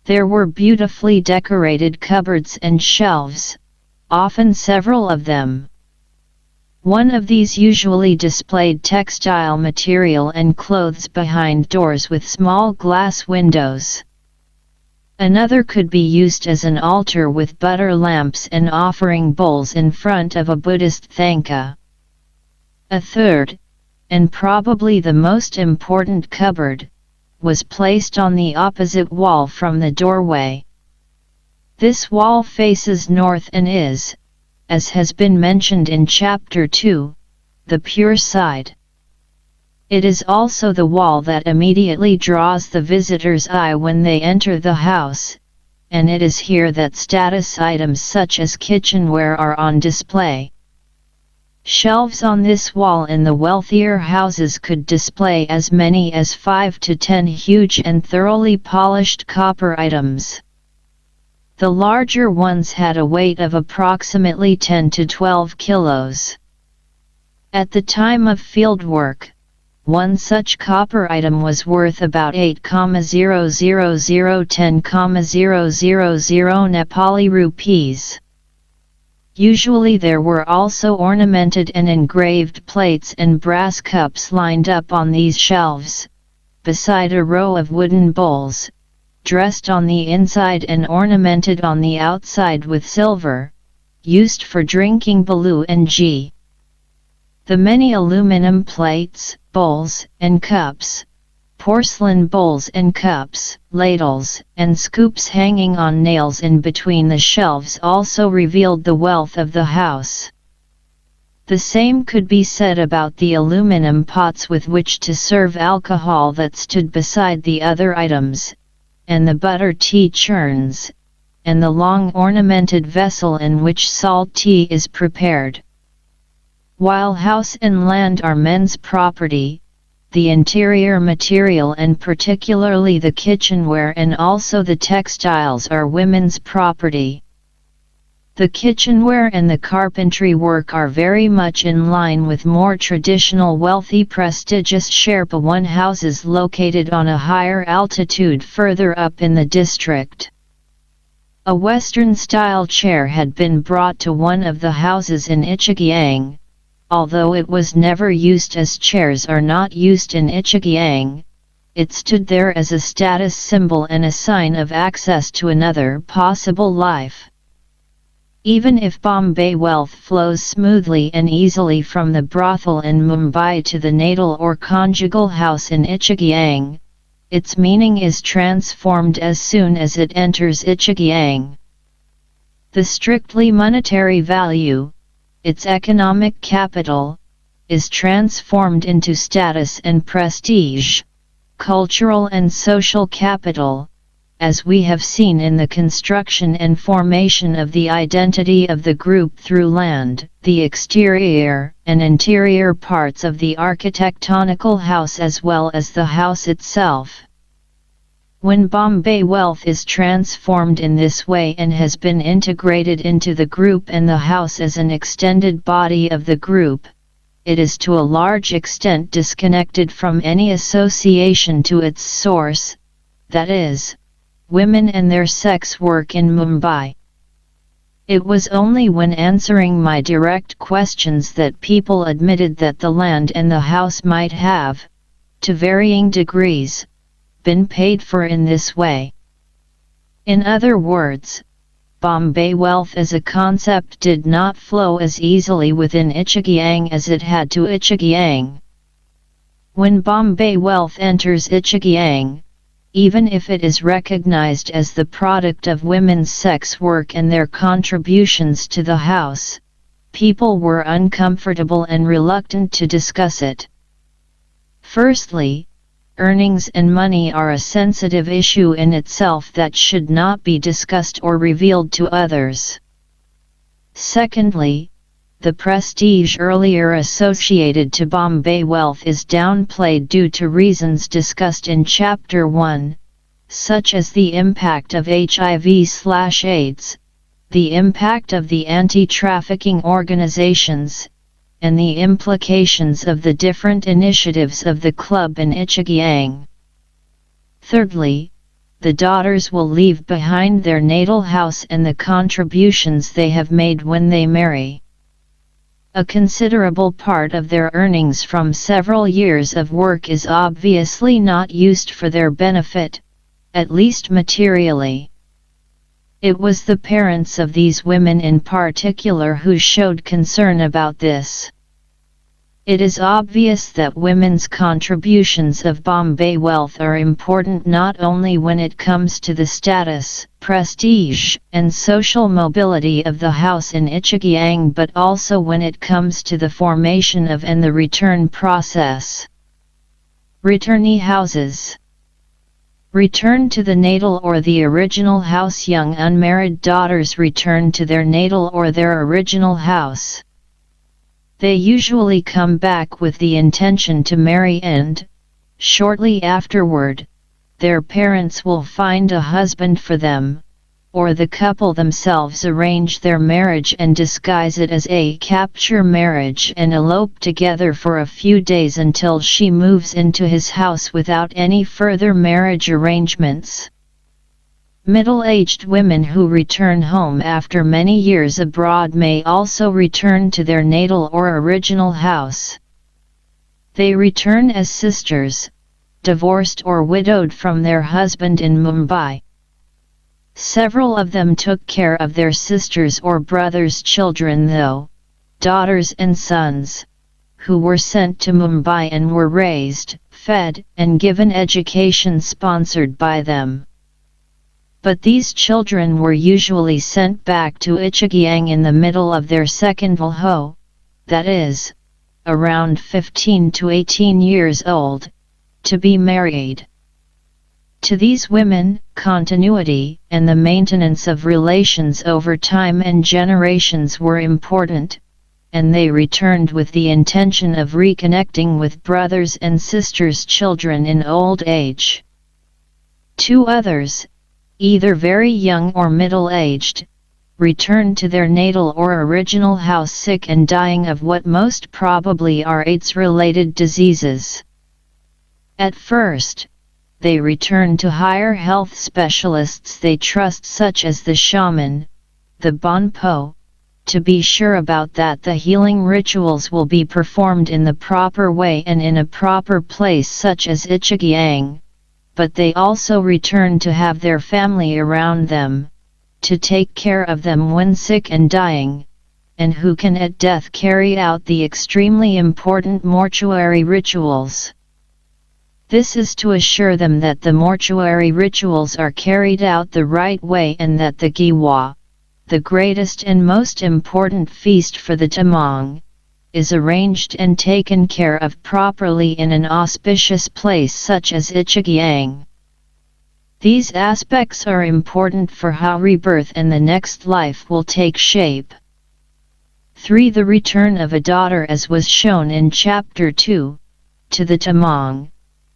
There were beautifully decorated cupboards and shelves, often several of them. One of these usually displayed textile material and clothes behind doors with small glass windows. Another could be used as an altar with butter lamps and offering bowls in front of a Buddhist thangka. A third, and probably the most important cupboard, was placed on the opposite wall from the doorway. This wall faces north and is, as has been mentioned in Chapter 2, the pure side. It is also the wall that immediately draws the visitor's eye when they enter the house, and it is here that status items such as kitchenware are on display. Shelves on this wall in the wealthier houses could display as many as 5 to 10 huge and thoroughly polished copper items. The larger ones had a weight of approximately 10 to 12 kilos. At the time of fieldwork, one such copper item was worth about 8,00010,000 Nepali rupees. Usually there were also ornamented and engraved plates and brass cups lined up on these shelves, beside a row of wooden bowls, dressed on the inside and ornamented on the outside with silver, used for drinking balu and ghee. The many aluminum plates, bowls, and cups, porcelain bowls and cups, ladles, and scoops hanging on nails in between the shelves also revealed the wealth of the house. The same could be said about the aluminum pots with which to serve alcohol that stood beside the other items, and the butter tea churns, and the long ornamented vessel in which salt tea is prepared. While house and land are men's property, the interior material and particularly the kitchenware and also the textiles are women's property. The kitchenware and the carpentry work are very much in line with more traditional wealthy prestigious Sherpa one houses located on a higher altitude further up in the district. A Western-style chair had been brought to one of the houses in Ichigyang. Although it was never used as chairs are not used in Ichigyang, it stood there as a status symbol and a sign of access to another possible life. Even if Bombay wealth flows smoothly and easily from the brothel in Mumbai to the natal or conjugal house in Ichigyang, its meaning is transformed as soon as it enters Ichigyang. The strictly monetary value, its economic capital, is transformed into status and prestige, cultural and social capital, as we have seen in the construction and formation of the identity of the group through land, the exterior and interior parts of the architectonical house as well as the house itself. When Bombay wealth is transformed in this way and has been integrated into the group and the house as an extended body of the group, it is to a large extent disconnected from any association to its source, that is, women and their sex work in Mumbai. It was only when answering my direct questions that people admitted that the land and the house might have, to varying degrees, been paid for in this way. In other words, Bombay wealth as a concept did not flow as easily within Ichigyang as it had to Ichigyang. When Bombay wealth enters Ichigyang, even if it is recognized as the product of women's sex work and their contributions to the house, people were uncomfortable and reluctant to discuss it. Firstly, earnings and money are a sensitive issue in itself that should not be discussed or revealed to others. Secondly, the prestige earlier associated to Bombay wealth is downplayed due to reasons discussed in Chapter 1, such as the impact of HIV/AIDS, the impact of the anti-trafficking organizations, and the implications of the different initiatives of the club in Ichigyang. Thirdly, the daughters will leave behind their natal house and the contributions they have made when they marry. A considerable part of their earnings from several years of work is obviously not used for their benefit, at least materially. It was the parents of these women in particular who showed concern about this. It is obvious that women's contributions of Bombay wealth are important not only when it comes to the status, prestige, and social mobility of the house in Ichigyang but also when it comes to the formation of and the return process. Returnee houses. Return to the natal or the original house. Young unmarried daughters return to their natal or their original house. They usually come back with the intention to marry and, shortly afterward, their parents will find a husband for them, or the couple themselves arrange their marriage and disguise it as a capture marriage and elope together for a few days until she moves into his house without any further marriage arrangements. Middle-aged women who return home after many years abroad may also return to their natal or original house. They return as sisters, divorced or widowed from their husband in Mumbai. Several of them took care of their sisters' or brothers' children though, daughters and sons, who were sent to Mumbai and were raised, fed, and given education sponsored by them. But these children were usually sent back to Ichigyang in the middle of their second Valho, that is, around 15 to 18 years old, to be married. To these women, continuity and the maintenance of relations over time and generations were important, and they returned with the intention of reconnecting with brothers and sisters' children in old age. Two others, either very young or middle-aged, returned to their natal or original house sick and dying of what most probably are AIDS-related diseases. At first, they return to higher health specialists they trust such as the shaman, the bonpo, to be sure about that the healing rituals will be performed in the proper way and in a proper place such as Ichigyang, but they also return to have their family around them, to take care of them when sick and dying, and who can at death carry out the extremely important mortuary rituals. This is to assure them that the mortuary rituals are carried out the right way and that the Giwa, the greatest and most important feast for the Tamang, is arranged and taken care of properly in an auspicious place such as Ichigyang. These aspects are important for how rebirth and the next life will take shape. 3. The return of a daughter as was shown in Chapter 2, to the Tamang.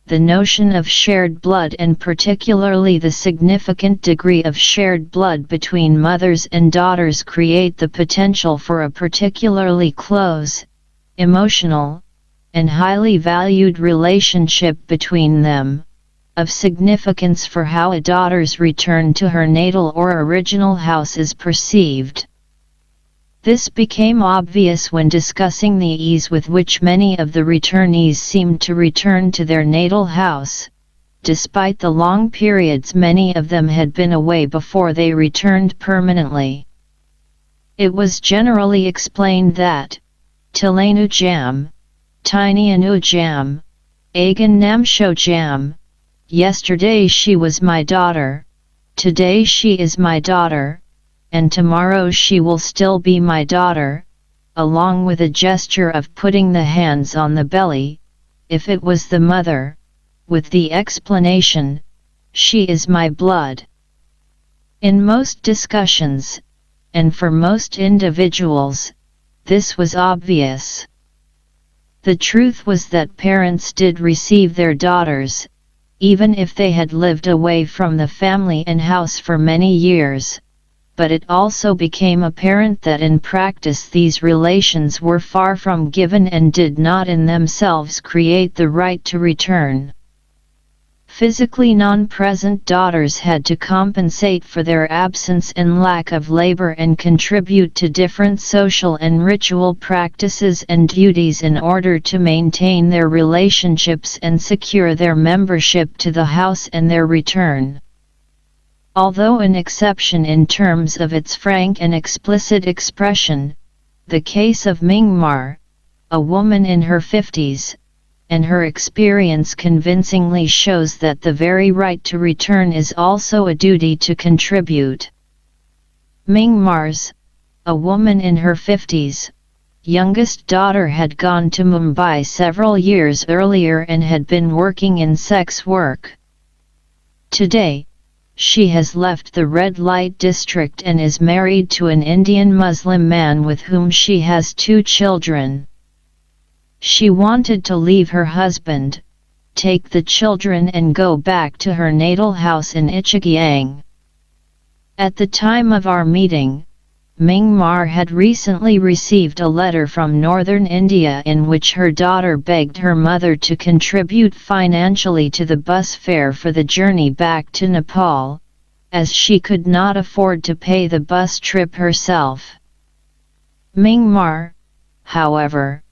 The notion of shared blood and particularly the significant degree of shared blood between mothers and daughters create the potential for a particularly close, emotional, and highly valued relationship between them, of significance for how a daughter's return to her natal or original house is perceived. This became obvious when discussing the ease with which many of the returnees seemed to return to their natal house, despite the long periods many of them had been away before they returned permanently. It was generally explained that, Tilanu Jam, Tiny Anu Jam, Agan Namsho Jam, yesterday she was my daughter, today she is my daughter, and tomorrow she will still be my daughter, along with a gesture of putting the hands on the belly, if it was the mother, with the explanation, she is my blood. In most discussions, and for most individuals, this was obvious. The truth was that parents did receive their daughters, even if they had lived away from the family and house for many years. But it also became apparent that in practice these relations were far from given and did not in themselves create the right to return. Physically non-present daughters had to compensate for their absence and lack of labor and contribute to different social and ritual practices and duties in order to maintain their relationships and secure their membership to the house and their return. Although an exception in terms of its frank and explicit expression, the case of Mingmar, a woman in her 50s, and her experience convincingly shows that the very right to return is also a duty to contribute. Mingmar's, a woman in her 50s, youngest daughter had gone to Mumbai several years earlier and had been working in sex work. Today, she has left the red light district and is married to an Indian Muslim man with whom she has 2 children. She wanted to leave her husband, take the children and go back to her natal house in Ichigyang. At the time of our meeting, Mingmar had recently received a letter from northern India in which her daughter begged her mother to contribute financially to the bus fare for the journey back to Nepal, as she could not afford to pay the bus trip herself. Mingmar, however,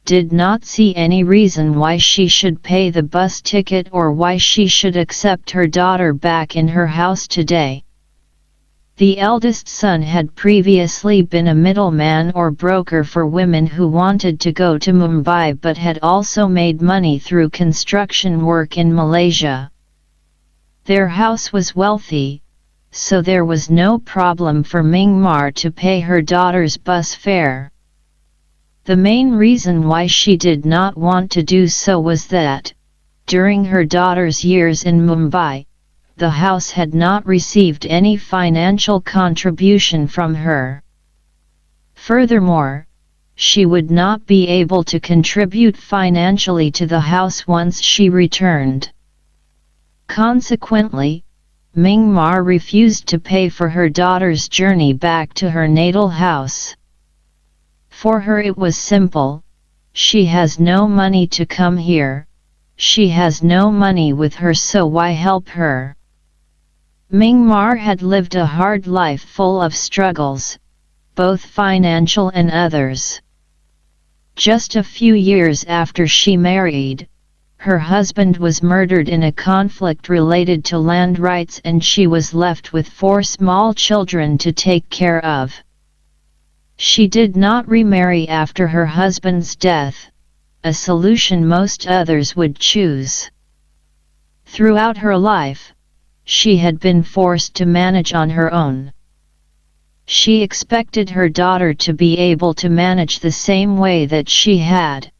did not see any reason why she should pay the bus ticket or why she should accept her daughter back in her house today. The eldest son had previously been a middleman or broker for women who wanted to go to Mumbai but had also made money through construction work in Malaysia. Their house was wealthy, so there was no problem for Mingmar to pay her daughter's bus fare. The main reason why she did not want to do so was that, during her daughter's years in Mumbai, the house had not received any financial contribution from her. Furthermore, she would not be able to contribute financially to the house once she returned. Consequently, Mingmar refused to pay for her daughter's journey back to her natal house. For her it was simple: she has no money to come here, she has no money with her, so why help her? Mingmar had lived a hard life full of struggles, both financial and others. Just a few years after she married, her husband was murdered in a conflict related to land rights and she was left with 4 small children to take care of. She did not remarry after her husband's death, a solution most others would choose. Throughout her life, she had been forced to manage on her own. She expected her daughter to be able to manage the same way that she had.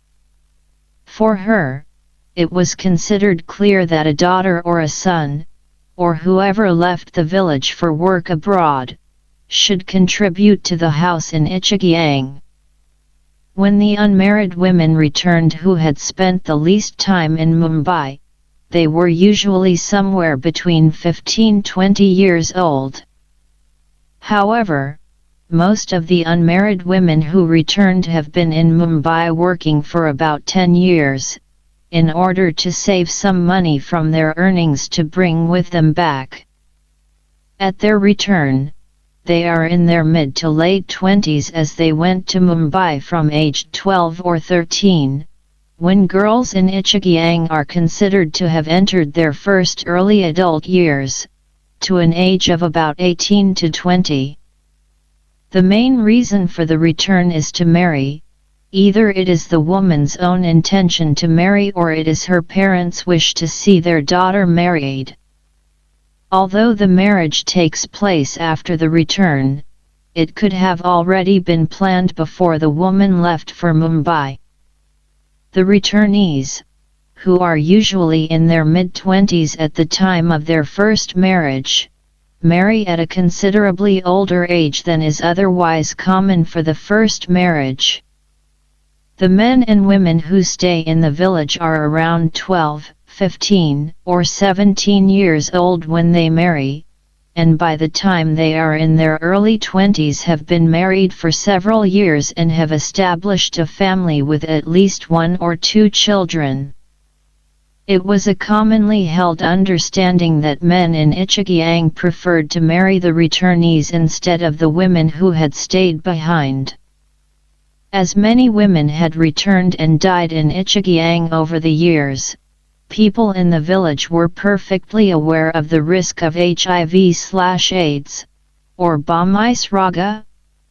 For her, it was considered clear that a daughter or a son, or whoever left the village for work abroad, should contribute to the house in Ichigyang. When the unmarried women returned who had spent the least time in Mumbai, they were usually somewhere between 15–20 years old. However, most of the unmarried women who returned have been in Mumbai working for about 10 years, in order to save some money from their earnings to bring with them back. At their return, they are in their mid to late 20s as they went to Mumbai from age 12 or 13, when girls in Ichigyang are considered to have entered their first early adult years, to an age of about 18 to 20. The main reason for the return is to marry. Either it is the woman's own intention to marry or it is her parents' wish to see their daughter married. Although the marriage takes place after the return, it could have already been planned before the woman left for Mumbai. The returnees, who are usually in their mid-20s at the time of their first marriage, marry at a considerably older age than is otherwise common for the first marriage. The men and women who stay in the village are around 12, 15, or 17 years old when they marry, and by the time they are in their early 20s have been married for several years and have established a family with at least 1 or 2 children. It was a commonly held understanding that men in Ichigyang preferred to marry the returnees instead of the women who had stayed behind. As many women had returned and died in Ichigyang over the years, people in the village were perfectly aware of the risk of HIV/AIDS, or Bombay,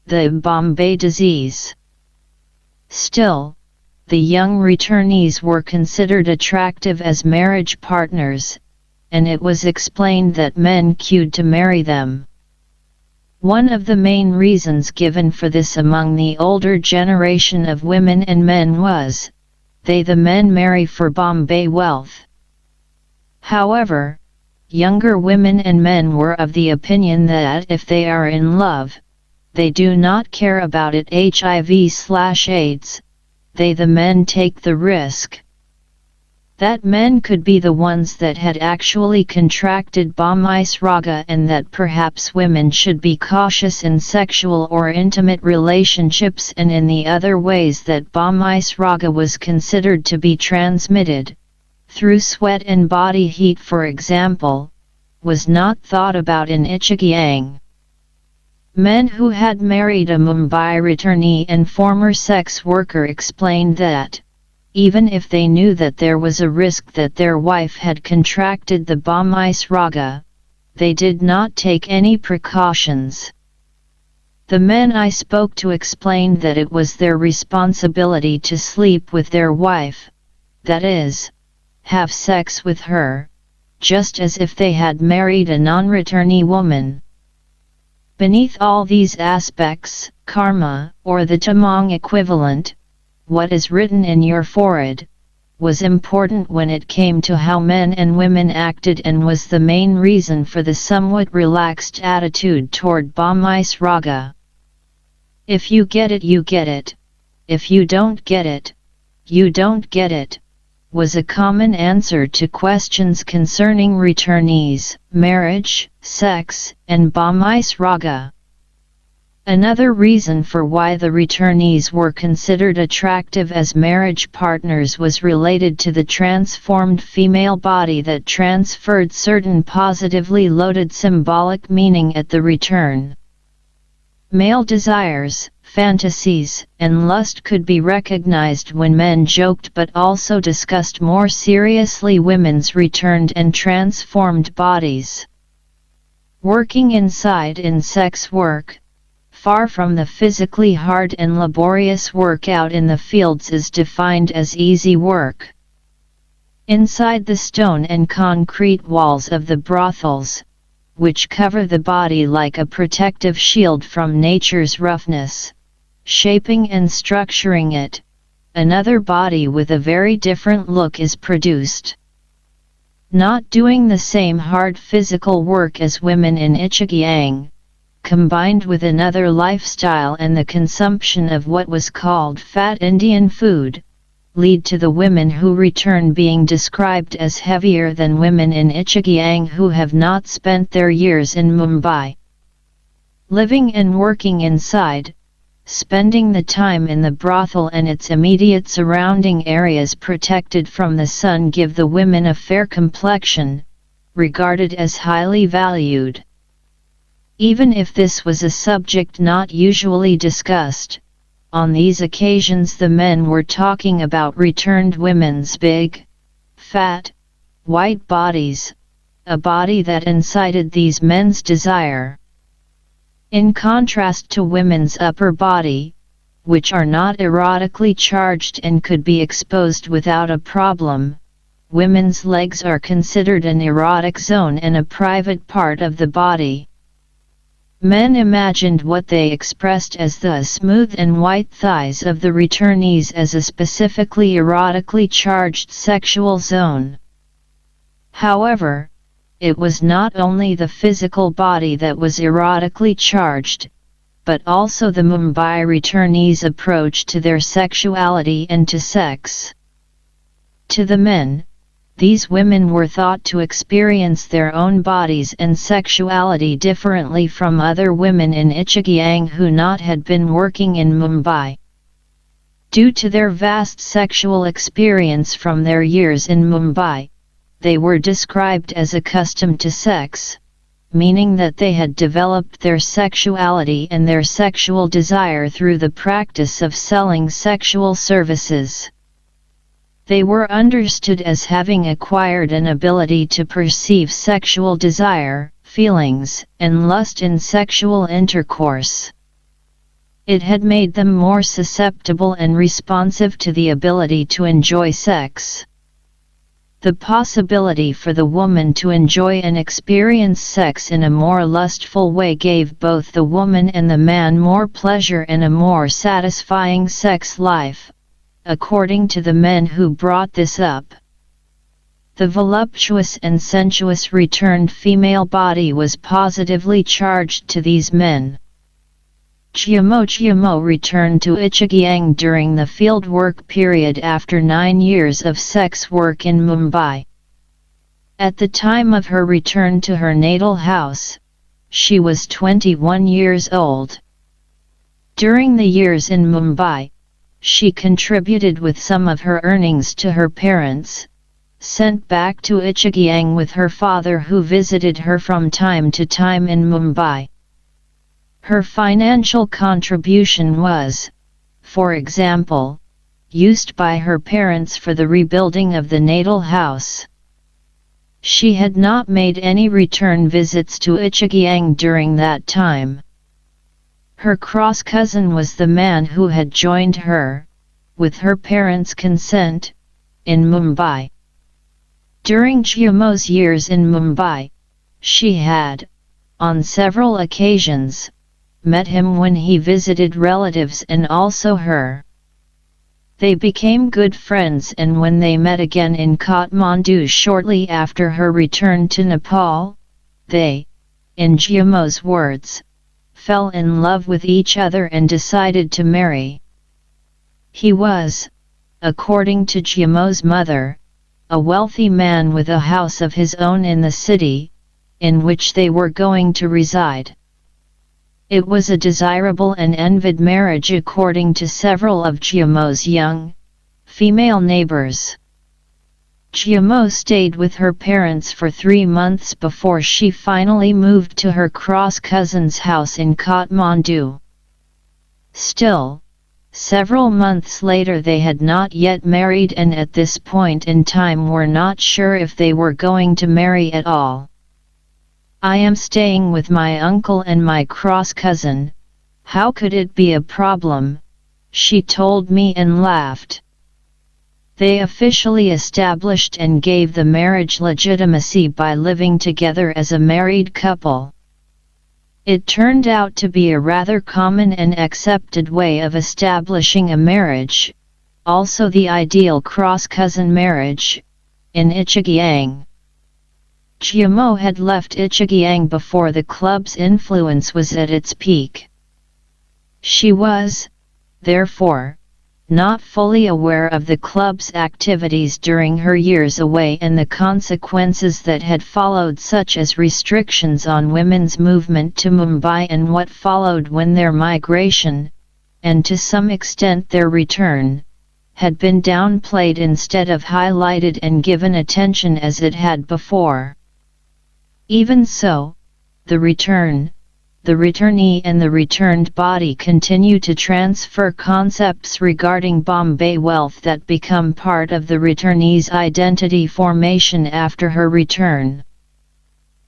the Bombay disease. Still, the young returnees were considered attractive as marriage partners, and it was explained that men queued to marry them. One of the main reasons given for this among the older generation of women and men was, the men marry for Bombay wealth. However, younger women and men were of the opinion that if they are in love, they do not care about it HIV/AIDS, the men take the risk. that men could be the ones that had actually contracted Bhamais Raga, and that perhaps women should be cautious in sexual or intimate relationships, and in the other ways that Bhamais Raga was considered to be transmitted, through sweat and body heat for example, was not thought about in Ichigyang. Men who had married a Mumbai returnee and former sex worker explained that, even if they knew that there was a risk that their wife had contracted the Bhamais Raga, they did not take any precautions. The men I spoke to explained that it was their responsibility to sleep with their wife, that is, have sex with her, just as if they had married a non-returnee woman. Beneath all these aspects, karma, or the tamang equivalent, what is written in your forehead, was important when it came to how men and women acted, and was the main reason for the somewhat relaxed attitude toward Bhamais Raga. If you get it, you get it. If you don't get it, you don't get it, was a common answer to questions concerning returnees, marriage, sex, and Bhamais Raga. Another reason for why the returnees were considered attractive as marriage partners was related to the transformed female body that transferred certain positively loaded symbolic meaning at the return. Male desires, fantasies, and lust could be recognized when men joked but also discussed more seriously women's returned and transformed bodies. Working inside in sex work, far from the physically hard and laborious work out in the fields, is defined as easy work. Inside the stone and concrete walls of the brothels, which cover the body like a protective shield from nature's roughness, shaping and structuring it, another body with a very different look is produced. Not doing the same hard physical work as women in Ichigyang, combined with another lifestyle and the consumption of what was called fat Indian food, lead to the women who return being described as heavier than women in Ichigyang who have not spent their years in Mumbai. Living and working inside, spending the time in the brothel and its immediate surrounding areas protected from the sun give the women a fair complexion, regarded as highly valued. Even if this was a subject not usually discussed, on these occasions the men were talking about returned women's big, fat, white bodies, a body that incited these men's desire. In contrast to women's upper body, which are not erotically charged and could be exposed without a problem, women's legs are considered an erotic zone and a private part of the body. Men imagined what they expressed as the smooth and white thighs of the returnees as a specifically erotically charged sexual zone. However, it was not only the physical body that was erotically charged, but also the Mumbai returnees' approach to their sexuality and to sex. To the men, these women were thought to experience their own bodies and sexuality differently from other women in Ichigyang who not had been working in Mumbai. Due to their vast sexual experience from their years in Mumbai, they were described as accustomed to sex, meaning that they had developed their sexuality and their sexual desire through the practice of selling sexual services. They were understood as having acquired an ability to perceive sexual desire, feelings, and lust in sexual intercourse. It had made them more susceptible and responsive to the ability to enjoy sex. The possibility for the woman to enjoy and experience sex in a more lustful way gave both the woman and the man more pleasure and a more satisfying sex life, according to the men who brought this up. The voluptuous and sensuous returned female body was positively charged to these men. Gyamo returned to Ichigyang during the fieldwork period after 9 years of sex work in Mumbai. At the time of her return to her natal house, she was 21 years old. During the years in Mumbai, she contributed with some of her earnings to her parents, sent back to Ichigyang with her father who visited her from time to time in Mumbai. Her financial contribution was, for example, used by her parents for the rebuilding of the natal house. She had not made any return visits to Ichigyang during that time. Her cross-cousin was the man who had joined her, with her parents' consent, in Mumbai. During Gyamo's years in Mumbai, she had, on several occasions, met him when he visited relatives and also her. They became good friends, and when they met again in Kathmandu shortly after her return to Nepal, they, in Gyamo's words, fell in love with each other and decided to marry. He was, according to Gyamo's mother, a wealthy man with a house of his own in the city, in which they were going to reside. It was a desirable and envied marriage according to several of Gyamo's young, female neighbors. Gyamo stayed with her parents for 3 months before she finally moved to her cross-cousin's house in Kathmandu. Still, several months later they had not yet married, and at this point in time were not sure if they were going to marry at all. "I am staying with my uncle and my cross-cousin, how could it be a problem?" she told me and laughed. They officially established and gave the marriage legitimacy by living together as a married couple. It turned out to be a rather common and accepted way of establishing a marriage, also the ideal cross-cousin marriage, in Ichigyang. Gyamo had left Ichigyang before the club's influence was at its peak. She was, therefore, not fully aware of the club's activities during her years away and the consequences that had followed, such as restrictions on women's movement to Mumbai and what followed when their migration, and to some extent their return, had been downplayed instead of highlighted and given attention as it had before. Even so, the returnee and the returned body continue to transfer concepts regarding Bombay wealth that become part of the returnee's identity formation after her return.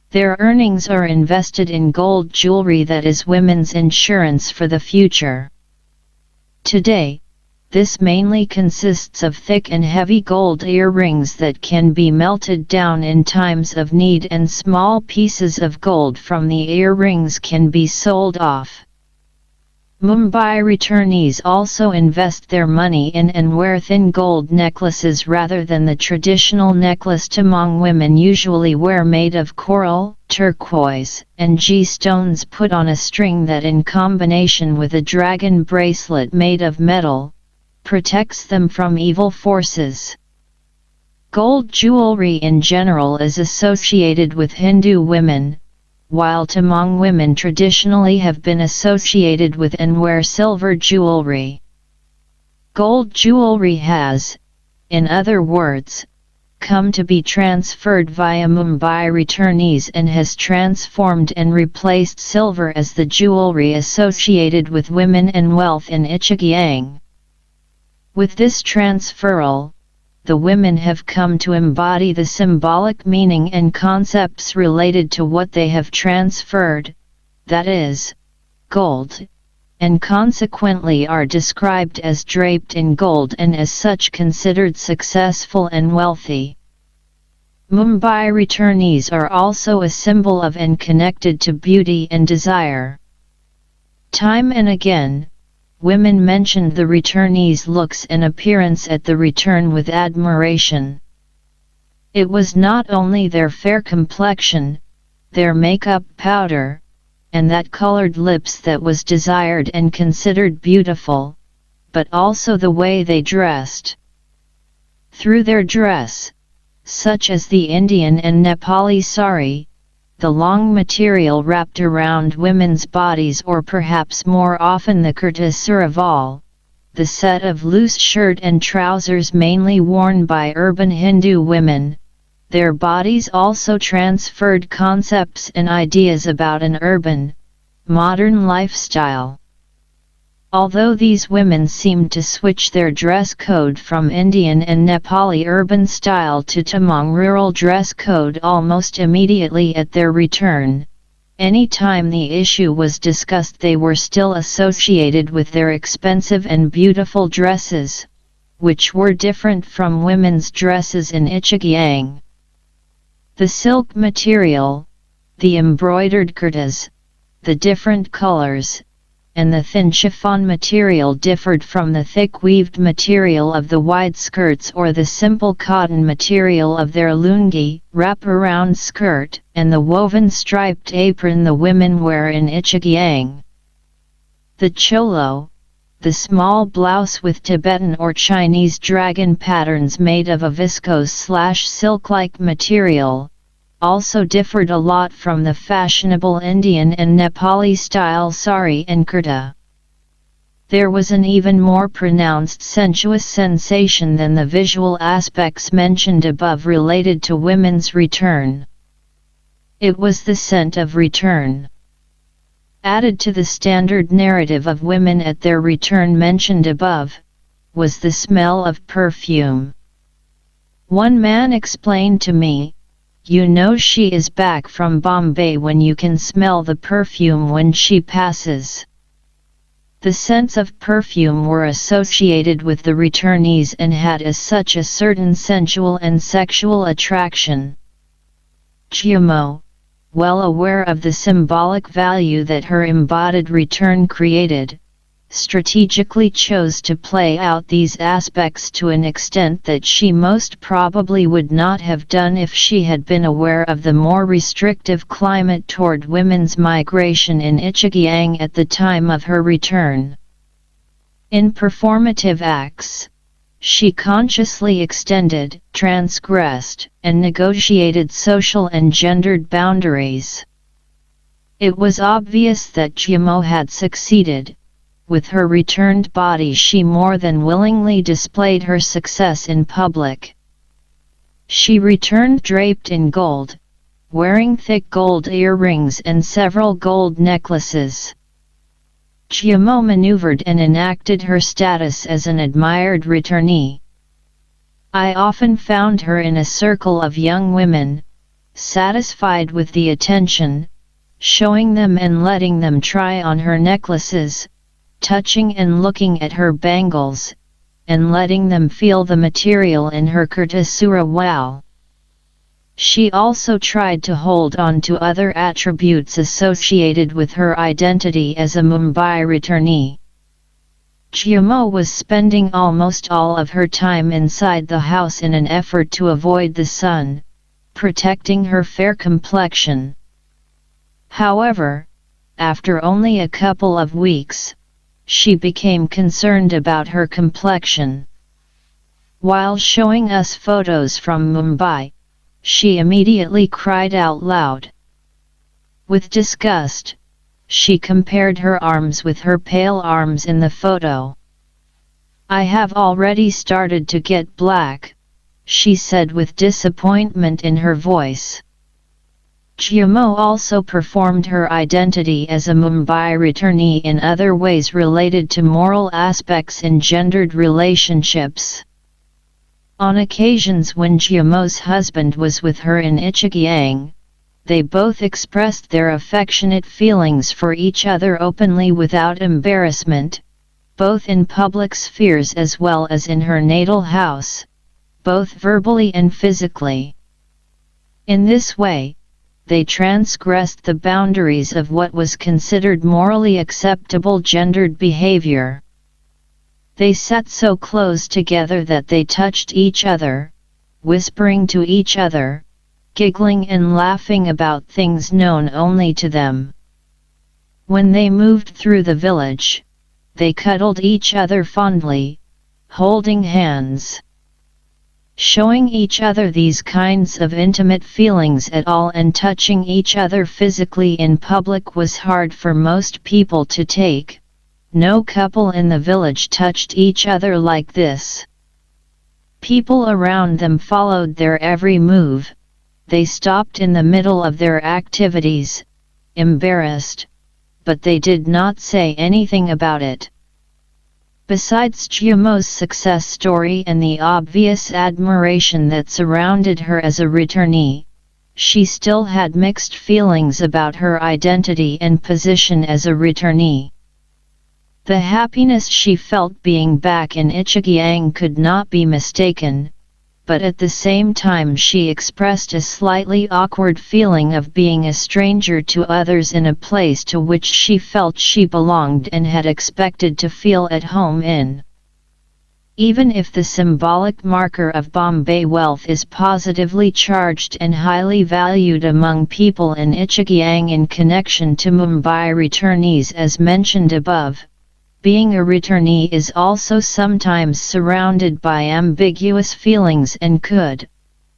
Their earnings are invested in gold jewelry that is women's insurance for the future. Today, this mainly consists of thick and heavy gold earrings that can be melted down in times of need, and small pieces of gold from the earrings can be sold off. Mumbai returnees also invest their money in and wear thin gold necklaces rather than the traditional necklace Tamang women usually wear, made of coral, turquoise, and G-stones put on a string that, in combination with a dragon bracelet made of metal, protects them from evil forces. Gold jewelry in general is associated with Hindu women, while Tamang women traditionally have been associated with and wear silver jewelry. Gold jewelry has, in other words, come to be transferred via Mumbai returnees and has transformed and replaced silver as the jewelry associated with women and wealth in Ichigyang. With this transferal, the women have come to embody the symbolic meaning and concepts related to what they have transferred, that is, gold, and consequently are described as draped in gold and as such considered successful and wealthy. Mumbai returnees are also a symbol of and connected to beauty and desire. Time and again, women mentioned the returnees' looks and appearance at the return with admiration. It was not only their fair complexion, their makeup powder, and that colored lips that was desired and considered beautiful, but also the way they dressed. Through their dress, such as the Indian and Nepali sari, the long material wrapped around women's bodies, or perhaps more often the kurta saraval, the set of loose shirt and trousers mainly worn by urban Hindu women, their bodies also transferred concepts and ideas about an urban, modern lifestyle. Although these women seemed to switch their dress code from Indian and Nepali urban style to Tamang rural dress code almost immediately at their return, any time the issue was discussed they were still associated with their expensive and beautiful dresses, which were different from women's dresses in Ichigyang. The silk material, the embroidered kurtas, the different colors, and the thin chiffon material differed from the thick weaved material of the wide skirts or the simple cotton material of their lungi, wrap-around skirt, and the woven striped apron the women wear in Ichigyang. The cholo, the small blouse with Tibetan or Chinese dragon patterns made of a viscose/silk-like material, also differed a lot from the fashionable Indian and Nepali style sari and kurta. There was an even more pronounced sensuous sensation than the visual aspects mentioned above related to women's return. It was the scent of return. Added to the standard narrative of women at their return mentioned above, was the smell of perfume. One man explained to me, "You know she is back from Bombay when you can smell the perfume when she passes." The scents of perfume were associated with the returnees and had as such a certain sensual and sexual attraction. Gyamo, well aware of the symbolic value that her embodied return created, strategically chose to play out these aspects to an extent that she most probably would not have done if she had been aware of the more restrictive climate toward women's migration in Ichigyang at the time of her return. In performative acts, she consciously extended, transgressed, and negotiated social and gendered boundaries. It was obvious that Gyamo had succeeded. With her returned body she more than willingly displayed her success in public. She returned draped in gold, wearing thick gold earrings and several gold necklaces. Gyamo maneuvered and enacted her status as an admired returnee. I often found her in a circle of young women, satisfied with the attention, showing them and letting them try on her necklaces, touching and looking at her bangles, and letting them feel the material in her kurta sarawal. She also tried to hold on to other attributes associated with her identity as a Mumbai returnee. Gyamo was spending almost all of her time inside the house in an effort to avoid the sun, protecting her fair complexion. However, after only a couple of weeks, she became concerned about her complexion. While showing us photos from Mumbai, she immediately cried out loud. With disgust, she compared her arms with her pale arms in the photo. "I have already started to get black," she said with disappointment in her voice. Gyamo also performed her identity as a Mumbai returnee in other ways related to moral aspects in gendered relationships. On occasions when Gyamo's husband was with her in Ichigyang, they both expressed their affectionate feelings for each other openly without embarrassment, both in public spheres as well as in her natal house, both verbally and physically. In this way, they transgressed the boundaries of what was considered morally acceptable gendered behavior. They sat so close together that they touched each other, whispering to each other, giggling and laughing about things known only to them. When they moved through the village, they cuddled each other fondly, holding hands. Showing each other these kinds of intimate feelings at all and touching each other physically in public was hard for most people to take. No couple in the village touched each other like this. People around them followed their every move. They stopped in the middle of their activities, embarrassed, but they did not say anything about it. Besides Jiamo's success story and the obvious admiration that surrounded her as a returnee, she still had mixed feelings about her identity and position as a returnee. The happiness she felt being back in Ichigyang could not be mistaken, but at the same time she expressed a slightly awkward feeling of being a stranger to others in a place to which she felt she belonged and had expected to feel at home in. Even if the symbolic marker of Bombay wealth is positively charged and highly valued among people in Ichigyang in connection to Mumbai returnees as mentioned above, being a returnee is also sometimes surrounded by ambiguous feelings and could,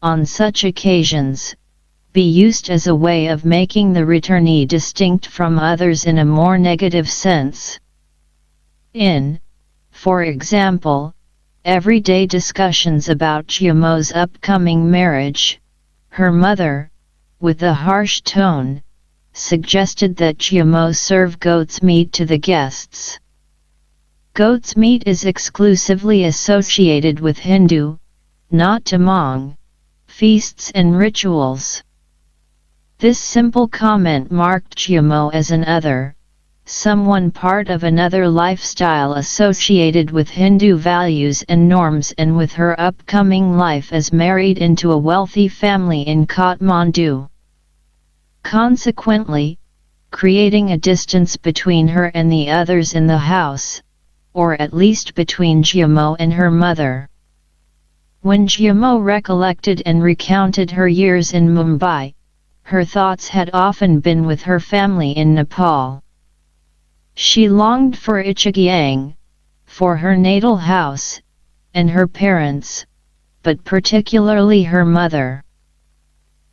on such occasions, be used as a way of making the returnee distinct from others in a more negative sense. For example, everyday discussions about Jiamo's upcoming marriage, her mother, with a harsh tone, suggested that Jiamo serve goat's meat to the guests. Goat's meat is exclusively associated with Hindu, not Tamang, feasts and rituals. This simple comment marked Jiamo as an other, someone part of another lifestyle associated with Hindu values and norms and with her upcoming life as married into a wealthy family in Kathmandu. Consequently, creating a distance between her and the others in the house, or at least between Jiamo and her mother. When Jiamo recollected and recounted her years in Mumbai, her thoughts had often been with her family in Nepal. She longed for Ichigyang, for her natal house, and her parents, but particularly her mother.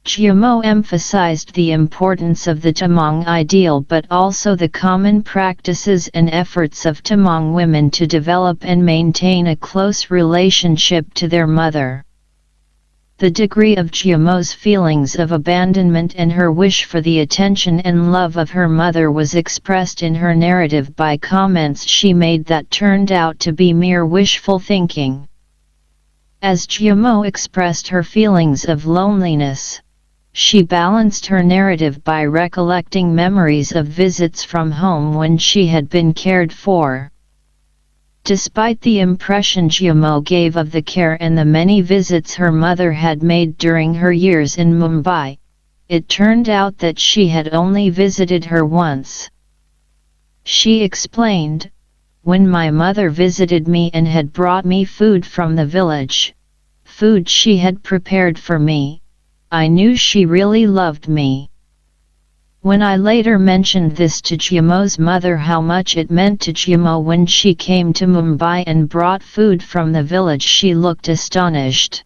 Jiamo emphasized the importance of the Tamang ideal but also the common practices and efforts of Tamang women to develop and maintain a close relationship to their mother. The degree of Jiamo's feelings of abandonment and her wish for the attention and love of her mother was expressed in her narrative by comments she made that turned out to be mere wishful thinking. As Jiamo expressed her feelings of loneliness, she balanced her narrative by recollecting memories of visits from home when she had been cared for. Despite the impression Jiamo gave of the care and the many visits her mother had made during her years in Mumbai, it turned out that she had only visited her once. She explained, "When my mother visited me and had brought me food from the village, food she had prepared for me, I knew she really loved me." When I later mentioned this to Jiamo's mother how much it meant to Jiamo when she came to Mumbai and brought food from the village, she looked astonished.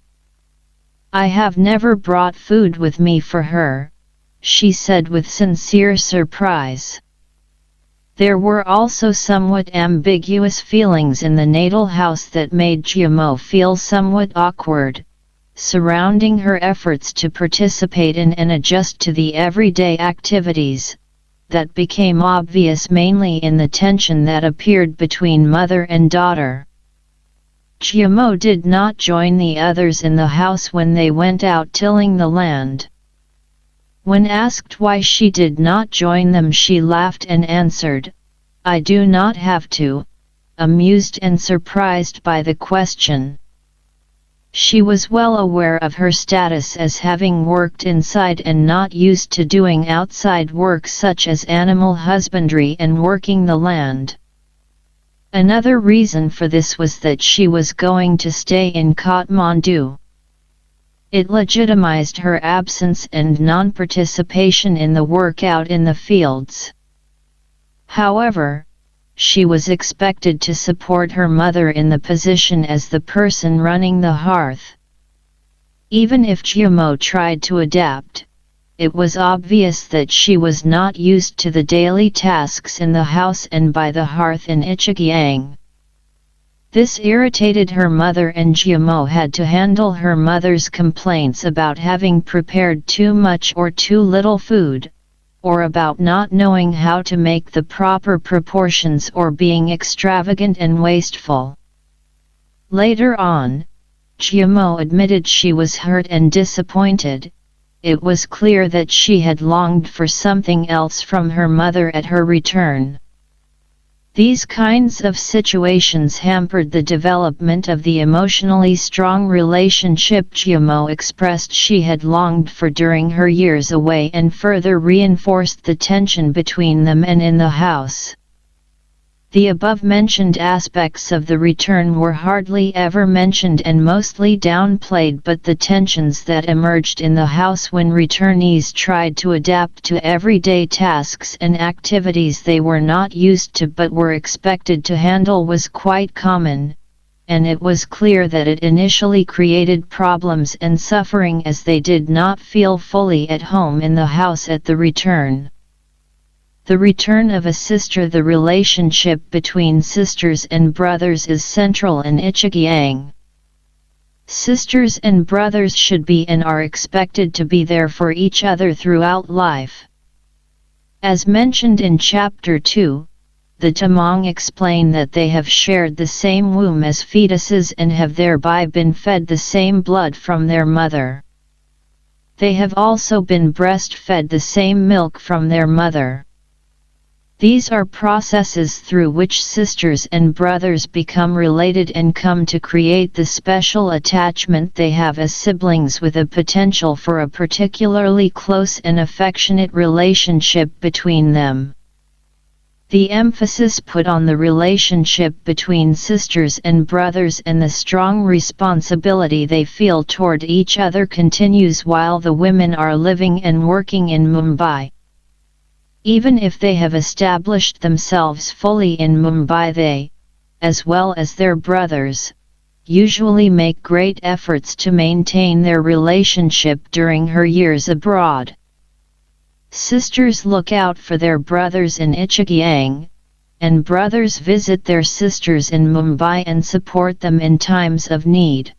"I have never brought food with me for her," she said with sincere surprise. There were also somewhat ambiguous feelings in the natal house that made Jiamo feel somewhat awkward, surrounding her efforts to participate in and adjust to the everyday activities, that became obvious mainly in the tension that appeared between mother and daughter. Jiamo did not join the others in the house when they went out tilling the land. When asked why she did not join them, she laughed and answered, "I do not have to," amused and surprised by the question. She was well aware of her status as having worked inside and not used to doing outside work such as animal husbandry and working the land. Another reason for this was that she was going to stay in Kathmandu. It legitimized her absence and non-participation in the work out in the fields. However, she was expected to support her mother in the position as the person running the hearth. Even if Gyumo tried to adapt, it was obvious that she was not used to the daily tasks in the house and by the hearth in Ichigyang. This irritated her mother, and Gyumo had to handle her mother's complaints about having prepared too much or too little food, or about not knowing how to make the proper proportions or being extravagant and wasteful. Later on, Gyumo admitted she was hurt and disappointed. It was clear that she had longed for something else from her mother at her return. These kinds of situations hampered the development of the emotionally strong relationship Gyumo expressed she had longed for during her years away, and further reinforced the tension between them and in the house. The above-mentioned aspects of the return were hardly ever mentioned and mostly downplayed, but the tensions that emerged in the house when returnees tried to adapt to everyday tasks and activities they were not used to but were expected to handle was quite common, and it was clear that it initially created problems and suffering as they did not feel fully at home in the house at the return. The return of a sister. The relationship between sisters and brothers is central in Ichigyang. Sisters and brothers should be and are expected to be there for each other throughout life. As mentioned in Chapter 2, the Tamang explain that they have shared the same womb as fetuses and have thereby been fed the same blood from their mother. They have also been breastfed the same milk from their mother. These are processes through which sisters and brothers become related and come to create the special attachment they have as siblings, with a potential for a particularly close and affectionate relationship between them. The emphasis put on the relationship between sisters and brothers and the strong responsibility they feel toward each other continues while the women are living and working in Mumbai. Even if they have established themselves fully in Mumbai, they, as well as their brothers, usually make great efforts to maintain their relationship during her years abroad. Sisters look out for their brothers in Ichigyang, and brothers visit their sisters in Mumbai and support them in times of need.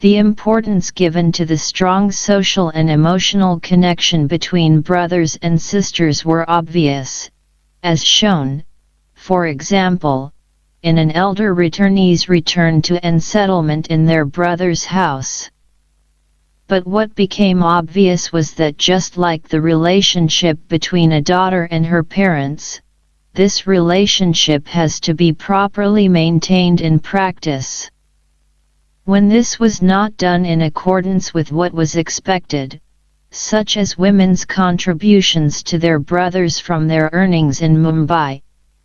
The importance given to the strong social and emotional connection between brothers and sisters were obvious, as shown, for example, in an elder returnee's return to and settlement in their brother's house. But what became obvious was that just like the relationship between a daughter and her parents, this relationship has to be properly maintained in practice. When this was not done in accordance with what was expected, such as women's contributions to their brothers from their earnings in Mumbai,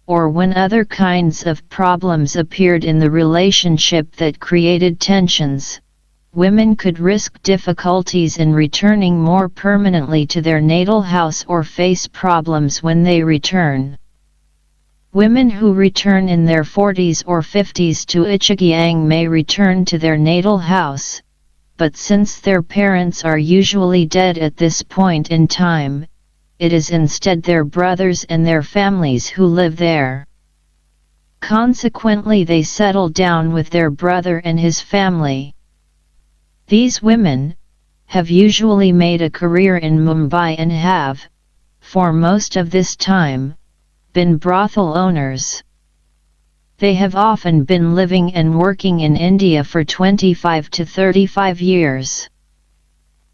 or when other kinds of problems appeared in the relationship that created tensions, women could risk difficulties in returning more permanently to their natal house or face problems when they return. Women who return in their 40s or 50s to Ichigyang may return to their natal house, but since their parents are usually dead at this point in time, it is instead their brothers and their families who live there. Consequently, they settle down with their brother and his family. These women have usually made a career in Mumbai and have, for most of this time, been brothel owners. They have often been living and working in India for 25 to 35 years.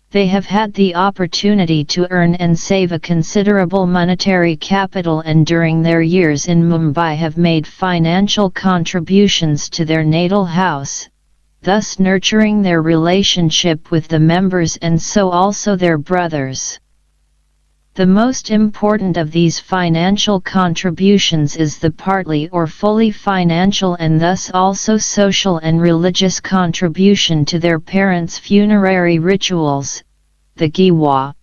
They have had the opportunity to earn and save a considerable monetary capital, and during their years in Mumbai have made financial contributions to their natal house, thus nurturing their relationship with the members and so also their brothers. The most important of these financial contributions is the partly or fully financial and thus also social and religious contribution to their parents' funerary rituals, the giwa.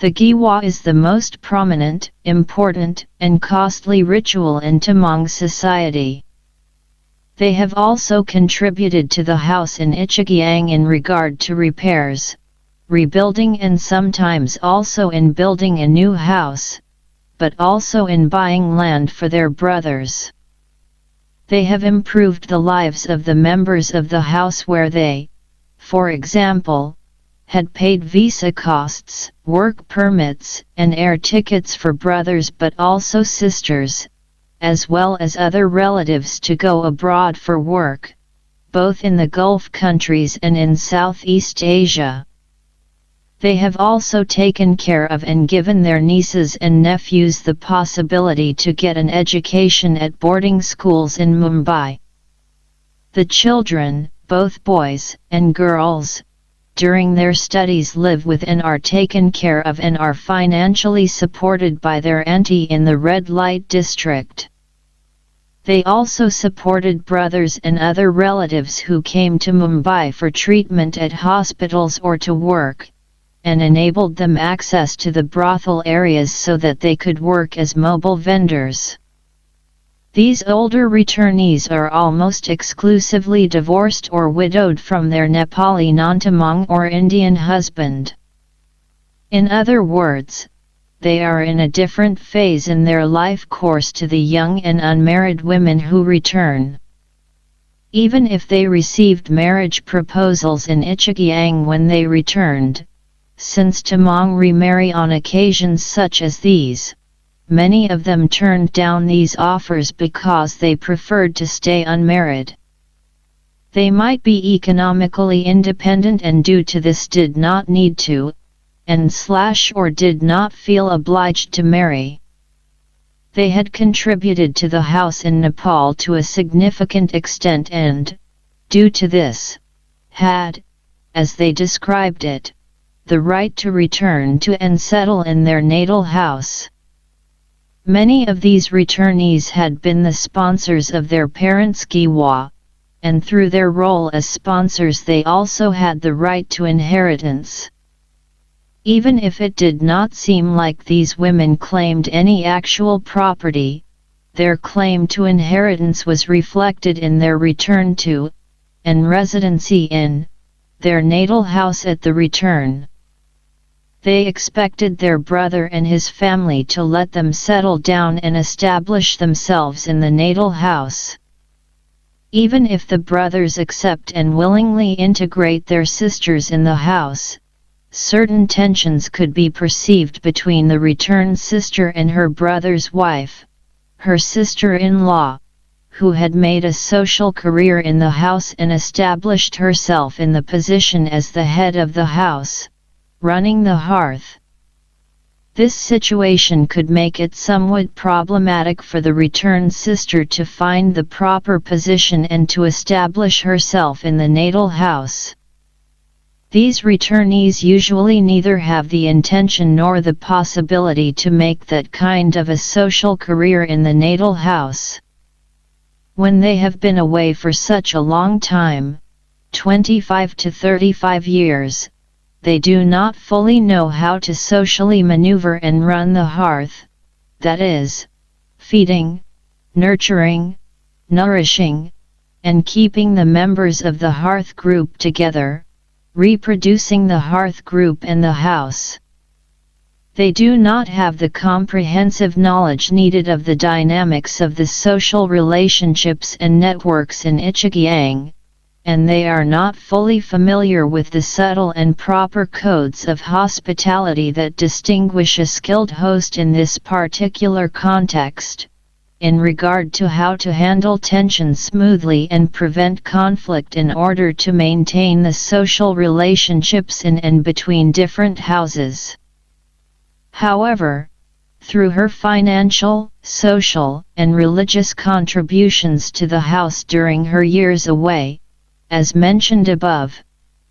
The Giwa is the most prominent, important, and costly ritual in Tamang society. They have also contributed to the house in Ichigyang in regard to repairs, rebuilding, and sometimes also in building a new house, but also in buying land for their brothers. They have improved the lives of the members of the house where they, for example, had paid visa costs, work permits, and air tickets for brothers but also sisters, as well as other relatives to go abroad for work, both in the Gulf countries and in Southeast Asia. They have also taken care of and given their nieces and nephews the possibility to get an education at boarding schools in Mumbai. The children, both boys and girls, during their studies live with and are taken care of and are financially supported by their auntie in the red light district. They also supported brothers and other relatives who came to Mumbai for treatment at hospitals or to work, and enabled them access to the brothel areas so that they could work as mobile vendors. These older returnees are almost exclusively divorced or widowed from their Nepali non-Tamang or Indian husband. In other words, they are in a different phase in their life course to the young and unmarried women who return. Even if they received marriage proposals in Ichigyang when they returned, since Tamang remarry on occasions such as these, many of them turned down these offers because they preferred to stay unmarried. They might be economically independent and due to this did not need to, or did not feel obliged to marry. They had contributed to the house in Nepal to a significant extent and, due to this, had, as they described it, the right to return to and settle in their natal house. Many of these returnees had been the sponsors of their parents' Giwa, and through their role as sponsors they also had the right to inheritance. Even if it did not seem like these women claimed any actual property, their claim to inheritance was reflected in their return to, and residency in, their natal house at the return. They expected their brother and his family to let them settle down and establish themselves in the natal house. Even if the brothers accept and willingly integrate their sisters in the house, certain tensions could be perceived between the returned sister and her brother's wife, her sister-in-law, who had made a social career in the house and established herself in the position as the head of the house, running the hearth. This situation could make it somewhat problematic for the returned sister to find the proper position and to establish herself in the natal house. These returnees usually neither have the intention nor the possibility to make that kind of a social career in the natal house. When they have been away for such a long time, 25 to 35 years, they do not fully know how to socially maneuver and run the hearth, that is, feeding, nurturing, nourishing, and keeping the members of the hearth group together, reproducing the hearth group and the house. They do not have the comprehensive knowledge needed of the dynamics of the social relationships and networks in Ichigyang, and they are not fully familiar with the subtle and proper codes of hospitality that distinguish a skilled host in this particular context, in regard to how to handle tension smoothly and prevent conflict in order to maintain the social relationships in and between different houses. However, through her financial, social, and religious contributions to the house during her years away, as mentioned above,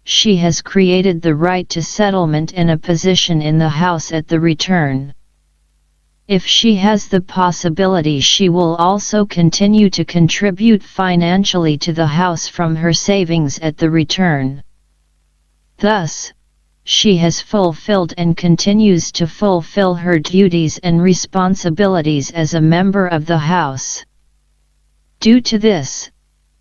she has created the right to settlement and a position in the house at the return. If she has the possibility, she will also continue to contribute financially to the house from her savings at the return. Thus, she has fulfilled and continues to fulfill her duties and responsibilities as a member of the house. Due to this,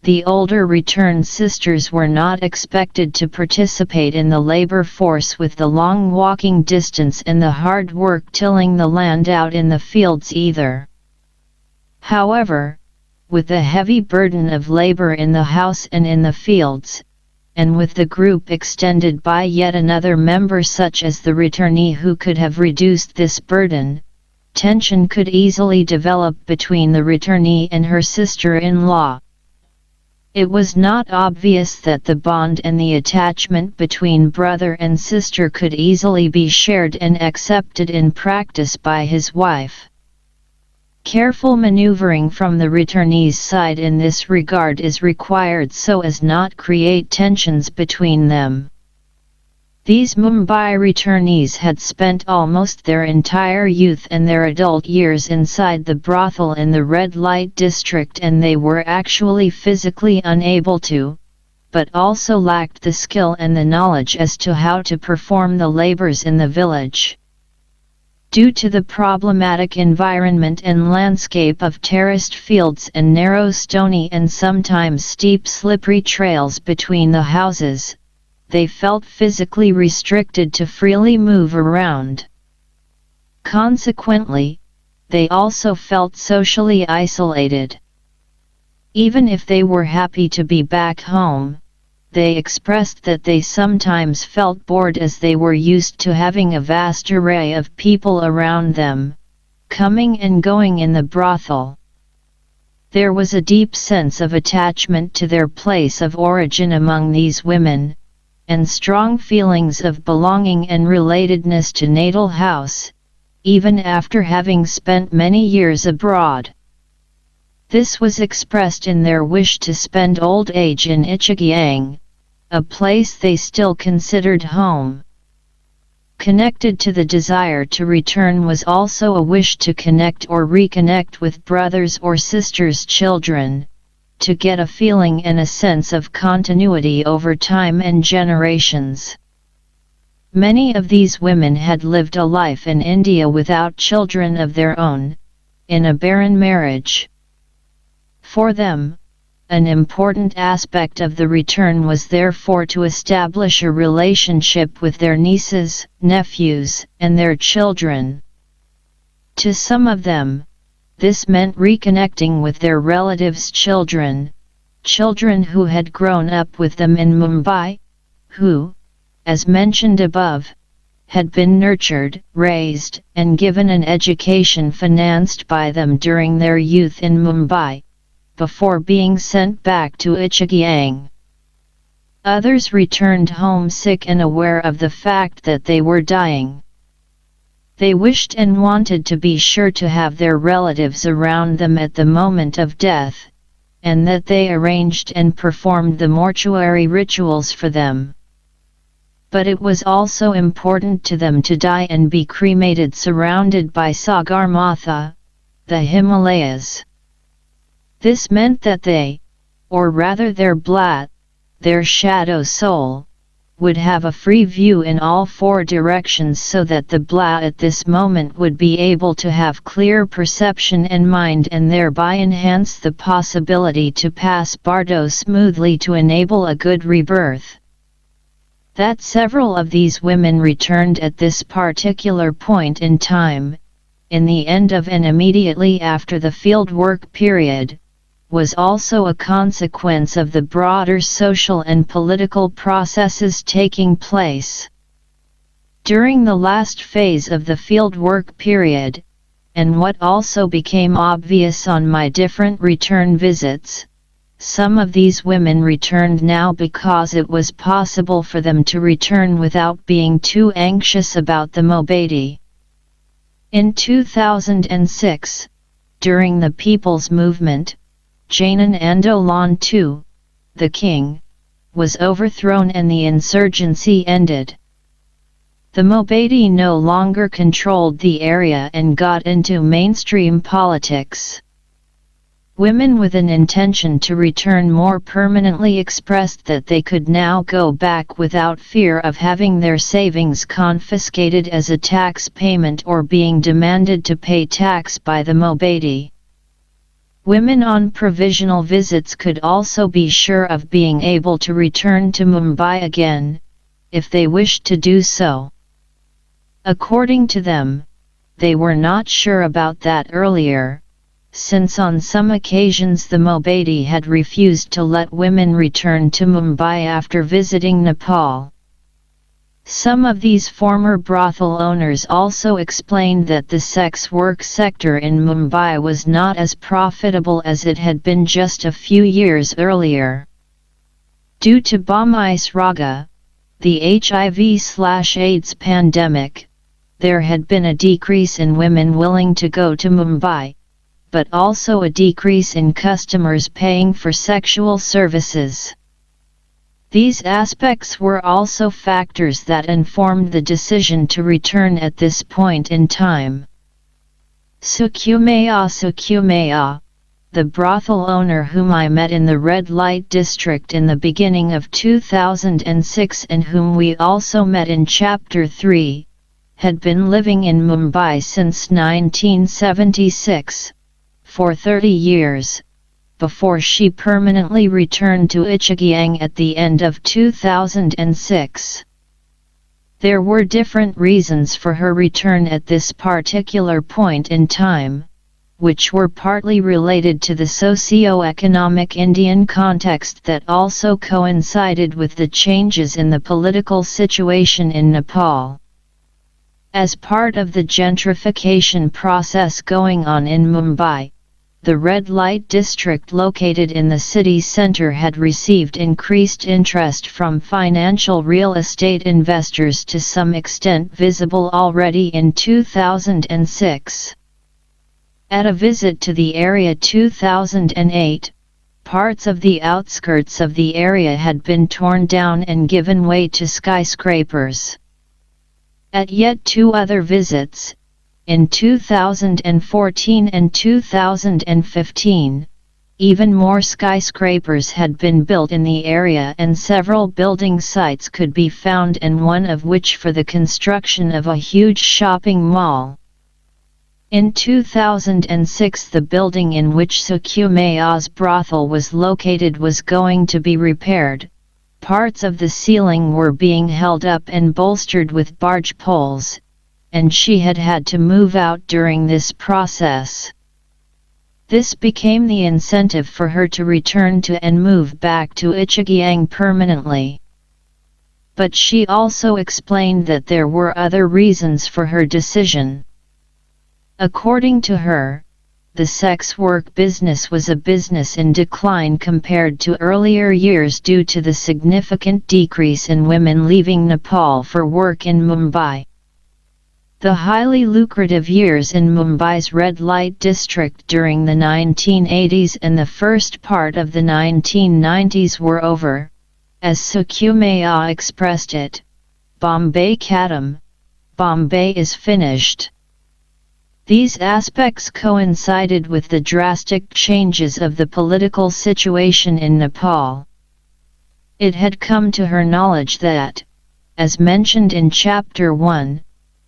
the older returned sisters were not expected to participate in the labor force with the long walking distance and the hard work tilling the land out in the fields either. However, with the heavy burden of labor in the house and in the fields, and with the group extended by yet another member such as the returnee who could have reduced this burden, tension could easily develop between the returnee and her sister-in-law. It was not obvious that the bond and the attachment between brother and sister could easily be shared and accepted in practice by his wife. Careful maneuvering from the returnee's side in this regard is required so as not create tensions between them. These Mumbai returnees had spent almost their entire youth and their adult years inside the brothel in the red light district, and they were actually physically unable to, but also lacked the skill and the knowledge as to how to perform the labors in the village. Due to the problematic environment and landscape of terraced fields and narrow stony and sometimes steep slippery trails between the houses, they felt physically restricted to freely move around. Consequently, they also felt socially isolated. Even if they were happy to be back home, they expressed that they sometimes felt bored as they were used to having a vast array of people around them, coming and going in the brothel. There was a deep sense of attachment to their place of origin among these women, and strong feelings of belonging and relatedness to natal house, even after having spent many years abroad. This was expressed in their wish to spend old age in Ichigyang, a place they still considered home. Connected to the desire to return was also a wish to connect or reconnect with brothers or sisters' children, to get a feeling and a sense of continuity over time and generations. Many of these women had lived a life in India without children of their own, in a barren marriage. For them, an important aspect of the return was therefore to establish a relationship with their nieces, nephews, and their children. To some of them, this meant reconnecting with their relatives' children, children who had grown up with them in Mumbai, who, as mentioned above, had been nurtured, raised, and given an education financed by them during their youth in Mumbai, before being sent back to Ichigyang. Others returned home sick and aware of the fact that they were dying. They wished and wanted to be sure to have their relatives around them at the moment of death, and that they arranged and performed the mortuary rituals for them. But it was also important to them to die and be cremated surrounded by Sagarmatha, the Himalayas. This meant that they, or rather their blat, their shadow soul, would have a free view in all four directions so that the blat at this moment would be able to have clear perception and mind and thereby enhance the possibility to pass bardo smoothly to enable a good rebirth. That several of these women returned at this particular point in time, in the end of and immediately after the fieldwork period, was also a consequence of the broader social and political processes taking place. During the last phase of the fieldwork period, and what also became obvious on my different return visits, some of these women returned now because it was possible for them to return without being too anxious about the mobility. In 2006, during the People's Movement, Janan Andolan II, the king, was overthrown and the insurgency ended. The Mobadi no longer controlled the area and got into mainstream politics. Women with an intention to return more permanently expressed that they could now go back without fear of having their savings confiscated as a tax payment or being demanded to pay tax by the Mobadi. Women on provisional visits could also be sure of being able to return to Mumbai again, if they wished to do so. According to them, they were not sure about that earlier, since on some occasions the Mobadi had refused to let women return to Mumbai after visiting Nepal. Some of these former brothel owners also explained that the sex work sector in Mumbai was not as profitable as it had been just a few years earlier. Due to Bombay's Raga, the HIV/AIDS pandemic, there had been a decrease in women willing to go to Mumbai, but also a decrease in customers paying for sexual services. These aspects were also factors that informed the decision to return at this point in time. Sukumaya, the brothel owner whom I met in the red light district in the beginning of 2006 and whom we also met in Chapter 3, had been living in Mumbai since 1976, for 30 years, before she permanently returned to Ichagiang at the end of 2006. There were different reasons for her return at this particular point in time, which were partly related to the socio-economic Indian context that also coincided with the changes in the political situation in Nepal. As part of the gentrification process going on in Mumbai, the red light district located in the city centre had received increased interest from financial real estate investors to some extent visible already in 2006. At a visit to the area 2008, parts of the outskirts of the area had been torn down and given way to skyscrapers. At yet two other visits, in 2014 and 2015, even more skyscrapers had been built in the area and several building sites could be found, and one of which for the construction of a huge shopping mall. In 2006 the building in which Sukumaya's brothel was located was going to be repaired. Parts of the ceiling were being held up and bolstered with barge poles, and she had had to move out during this process. This became the incentive for her to return to and move back to Ichagiang permanently. But she also explained that there were other reasons for her decision. According to her, the sex work business was a business in decline compared to earlier years due to the significant decrease in women leaving Nepal for work in Mumbai. The highly lucrative years in Mumbai's red light district during the 1980s and the first part of the 1990s were over. As Sukumaya expressed it, Bombay Khatam, Bombay is finished. These aspects coincided with the drastic changes of the political situation in Nepal. It had come to her knowledge that, as mentioned in Chapter 1,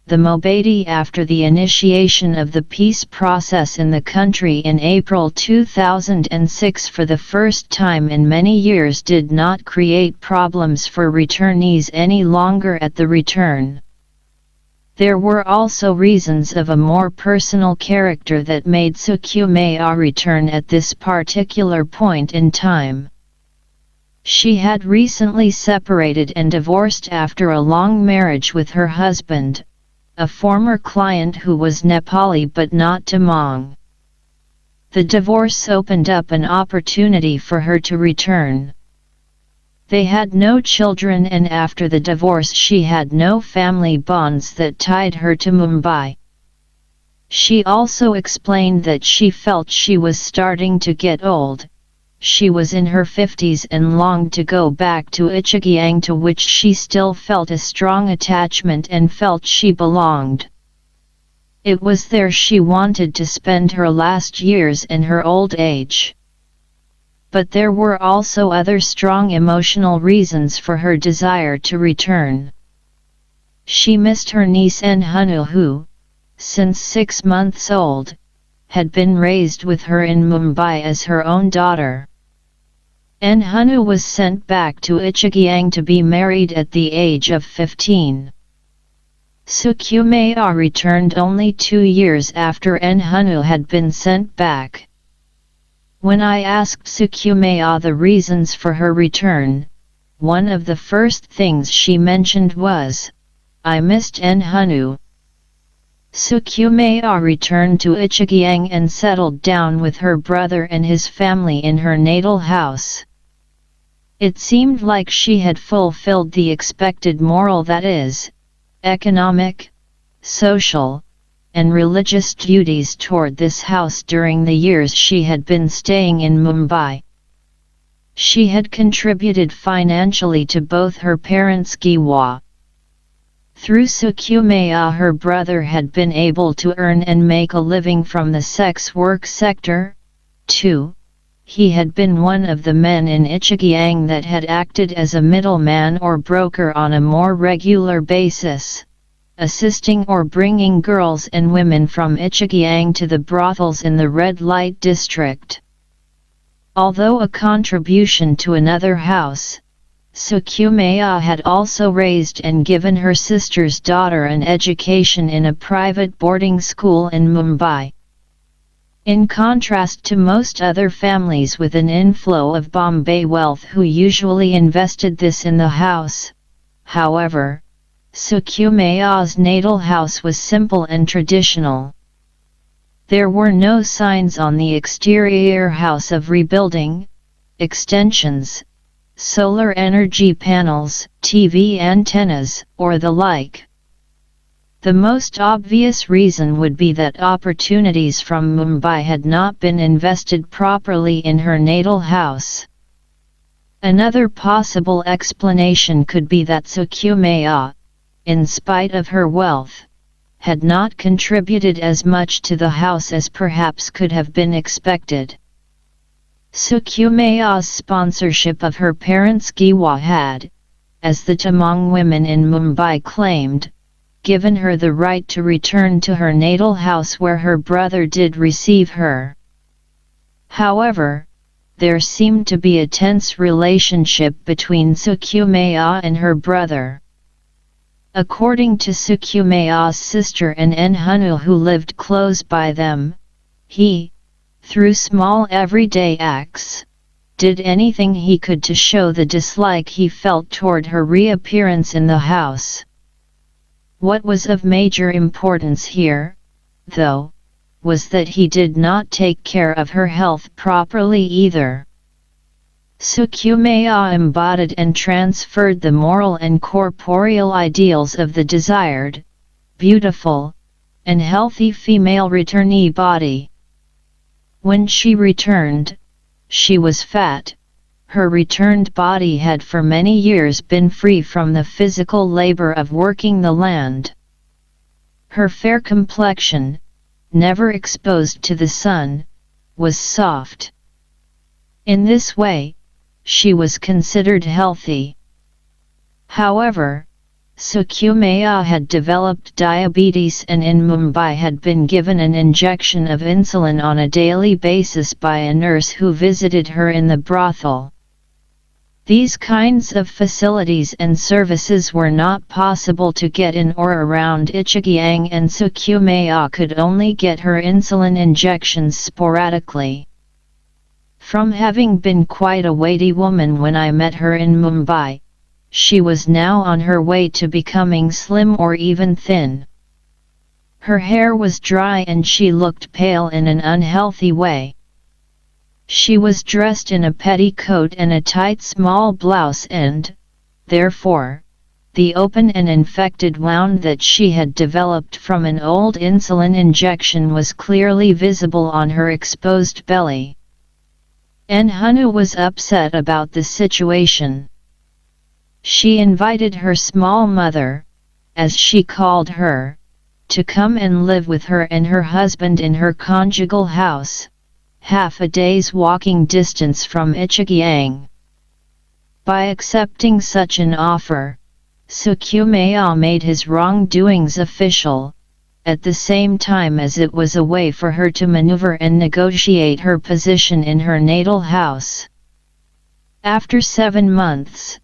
the Mobadi after the initiation of the peace process in the country in April 2006 for the first time in many years did not create problems for returnees any longer at the return. There were also reasons of a more personal character that made Sukumaya return at this particular point in time. She had recently separated and divorced after a long marriage with her husband, a former client who was Nepali but not Tamang. The divorce opened up an opportunity for her to return. They had no children, and after the divorce she had no family bonds that tied her to Mumbai. She also explained that she felt she was starting to get old. She was in her 50s and longed to go back to Ichagiang, to which she still felt a strong attachment and felt she belonged. It was there she wanted to spend her last years in her old age. But there were also other strong emotional reasons for her desire to return. She missed her niece Enhanu who, since 6 months old, had been raised with her in Mumbai as her own daughter. Enhanu was sent back to Ichigyang to be married at the age of 15. Sukumaya returned only 2 years after Enhanu had been sent back. When I asked Sukumaya the reasons for her return, one of the first things she mentioned was, "I missed Enhanu." Sukumaya returned to Ichigyang and settled down with her brother and his family in her natal house. It seemed like she had fulfilled the expected moral, that is, economic, social, and religious duties toward this house during the years she had been staying in Mumbai. She had contributed financially to both her parents' Giwa. Through Sukumaya, her brother had been able to earn and make a living from the sex work sector, too. He had been one of the men in Ichigyang that had acted as a middleman or broker on a more regular basis, assisting or bringing girls and women from Ichigyang to the brothels in the red light district. Although a contribution to another house, Sukumaya had also raised and given her sister's daughter an education in a private boarding school in Mumbai. In contrast to most other families with an inflow of Bombay wealth who usually invested this in the house, however, Sukumaya's natal house was simple and traditional. There were no signs on the exterior house of rebuilding, extensions, solar energy panels, TV antennas, or the like. The most obvious reason would be that opportunities from Mumbai had not been invested properly in her natal house. Another possible explanation could be that Sukumaya, in spite of her wealth, had not contributed as much to the house as perhaps could have been expected. Sukumaya's sponsorship of her parents' Giwa had, as the Tamang women in Mumbai claimed, given her the right to return to her natal house where her brother did receive her. However, there seemed to be a tense relationship between Sukumaya and her brother. According to Sukumaya's sister and Enhanu who lived close by them, he, through small everyday acts, did anything he could to show the dislike he felt toward her reappearance in the house. What was of major importance here, though, was that he did not take care of her health properly either. Sukumaya embodied and transferred the moral and corporeal ideals of the desired, beautiful, and healthy female returnee body. When she returned, she was fat. Her returned body had for many years been free from the physical labor of working the land. Her fair complexion, never exposed to the sun, was soft. In this way, she was considered healthy. However, Sukumaya had developed diabetes and in Mumbai had been given an injection of insulin on a daily basis by a nurse who visited her in the brothel. These kinds of facilities and services were not possible to get in or around Ichigyang, and Sukumaya could only get her insulin injections sporadically. From having been quite a weighty woman when I met her in Mumbai, she was now on her way to becoming slim or even thin. Her hair was dry and she looked pale in an unhealthy way. She was dressed in a petticoat and a tight small blouse and, therefore, the open and infected wound that she had developed from an old insulin injection was clearly visible on her exposed belly. Enhanu was upset about the situation. She invited her small mother, as she called her, to come and live with her and her husband in her conjugal house, half a day's walking distance from Ichigyang. By accepting such an offer, Sukumaya made his wrongdoings official, at the same time as it was a way for her to maneuver and negotiate her position in her natal house. After 7 months,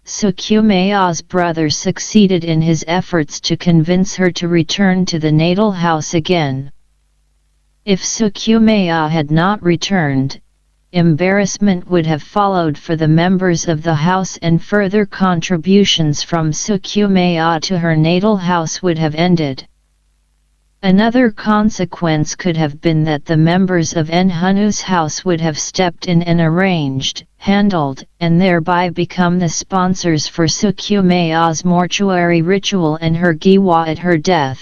Sukumaya's brother succeeded in his efforts to convince her to return to the natal house again. If Sukumaya had not returned, embarrassment would have followed for the members of the house and further contributions from Sukumaya to her natal house would have ended. Another consequence could have been that the members of Enhanu's house would have stepped in and arranged, handled, and thereby become the sponsors for Sukumaya's mortuary ritual and her giwa at her death.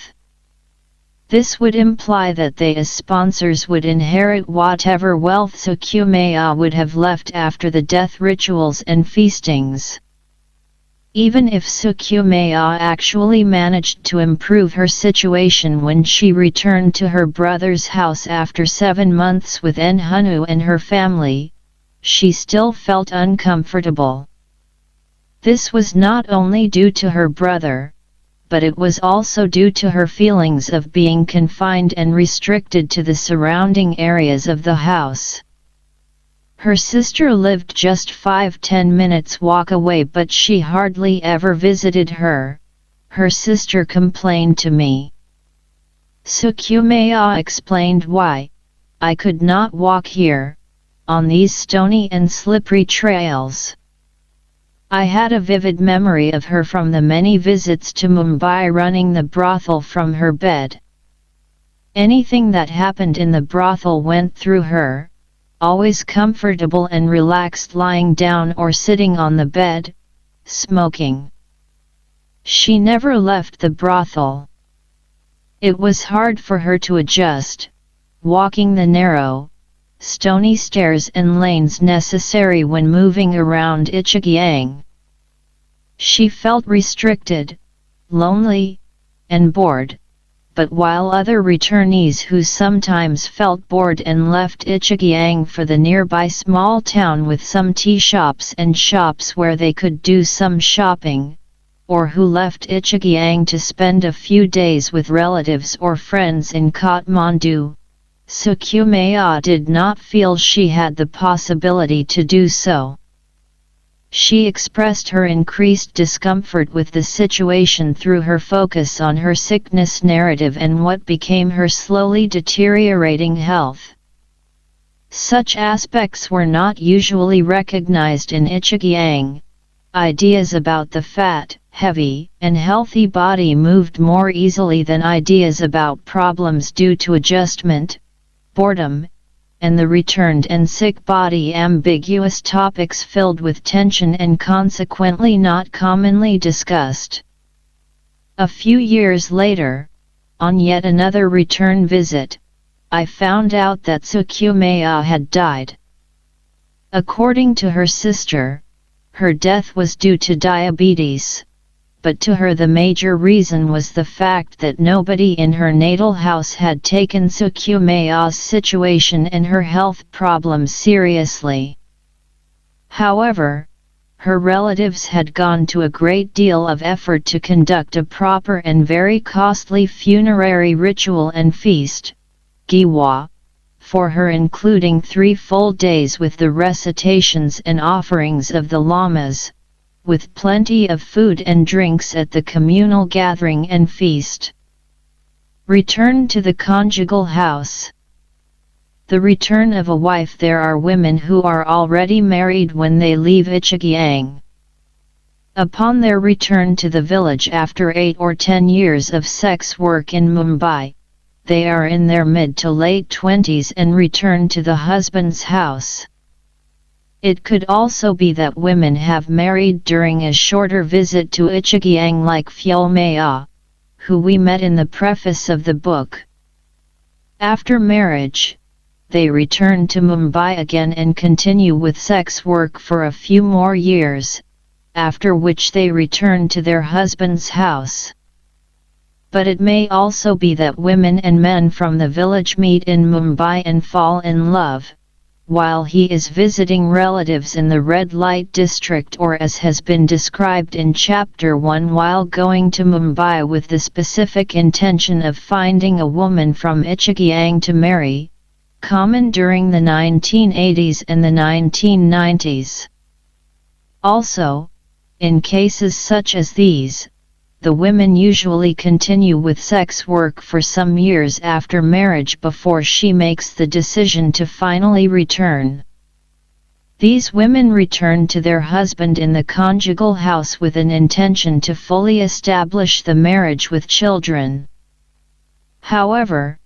This would imply that they as sponsors would inherit whatever wealth Sukumaya would have left after the death rituals and feastings. Even if Sukumaya actually managed to improve her situation when she returned to her brother's house after 7 months with Enhanu and her family, she still felt uncomfortable. This was not only due to her brother, but it was also due to her feelings of being confined and restricted to the surrounding areas of the house. Her sister lived just 5-10 minutes walk away, but she hardly ever visited her, her sister complained to me. Sukumaya explained why. I could not walk here, on these stony and slippery trails. I had a vivid memory of her from the many visits to Mumbai running the brothel from her bed. Anything that happened in the brothel went through her, always comfortable and relaxed lying down or sitting on the bed, smoking. She never left the brothel. It was hard for her to adjust, walking the narrow, stony stairs and lanes necessary when moving around Ichigyang. She felt restricted, lonely, and bored. But while other returnees who sometimes felt bored and left Ichigyang for the nearby small town with some tea shops and shops where they could do some shopping, or who left Ichigyang to spend a few days with relatives or friends in Kathmandu, Sukumaya did not feel she had the possibility to do so. She expressed her increased discomfort with the situation through her focus on her sickness narrative and what became her slowly deteriorating health. Such aspects were not usually recognized in Ichigyang. Ideas about the fat, heavy, and healthy body moved more easily than ideas about problems due to adjustment, boredom, and the returned and sick body, ambiguous topics filled with tension and consequently not commonly discussed. A few years later, on yet another return visit, I found out that Sukumaya had died. According to her sister, her death was due to diabetes, but to her the major reason was the fact that nobody in her natal house had taken Sukumaya's situation and her health problems seriously. However, her relatives had gone to a great deal of effort to conduct a proper and very costly funerary ritual and feast, giwa, for her, including 3 full days with the recitations and offerings of the lamas, with plenty of food and drinks at the communal gathering and feast. Return to the conjugal house. The return of a wife. There are women who are already married when they leave Ichigyang. Upon their return to the village after 8 or 10 years of sex work in Mumbai, they are in their mid to late 20s and return to the husband's house. It could also be that women have married during a shorter visit to Ichigyang, like Fyolmaya, who we met in the preface of the book. After marriage, they return to Mumbai again and continue with sex work for a few more years, after which they return to their husband's house. But it may also be that women and men from the village meet in Mumbai and fall in love, while he is visiting relatives in the red light district, or as has been described in Chapter 1, while going to Mumbai with the specific intention of finding a woman from Ichigyang to marry, common during the 1980s and the 1990s. Also, in cases such as these, the women usually continue with sex work for some years after marriage before she makes the decision to finally return. These women return to their husband in the conjugal house with an intention to fully establish the marriage with children. However,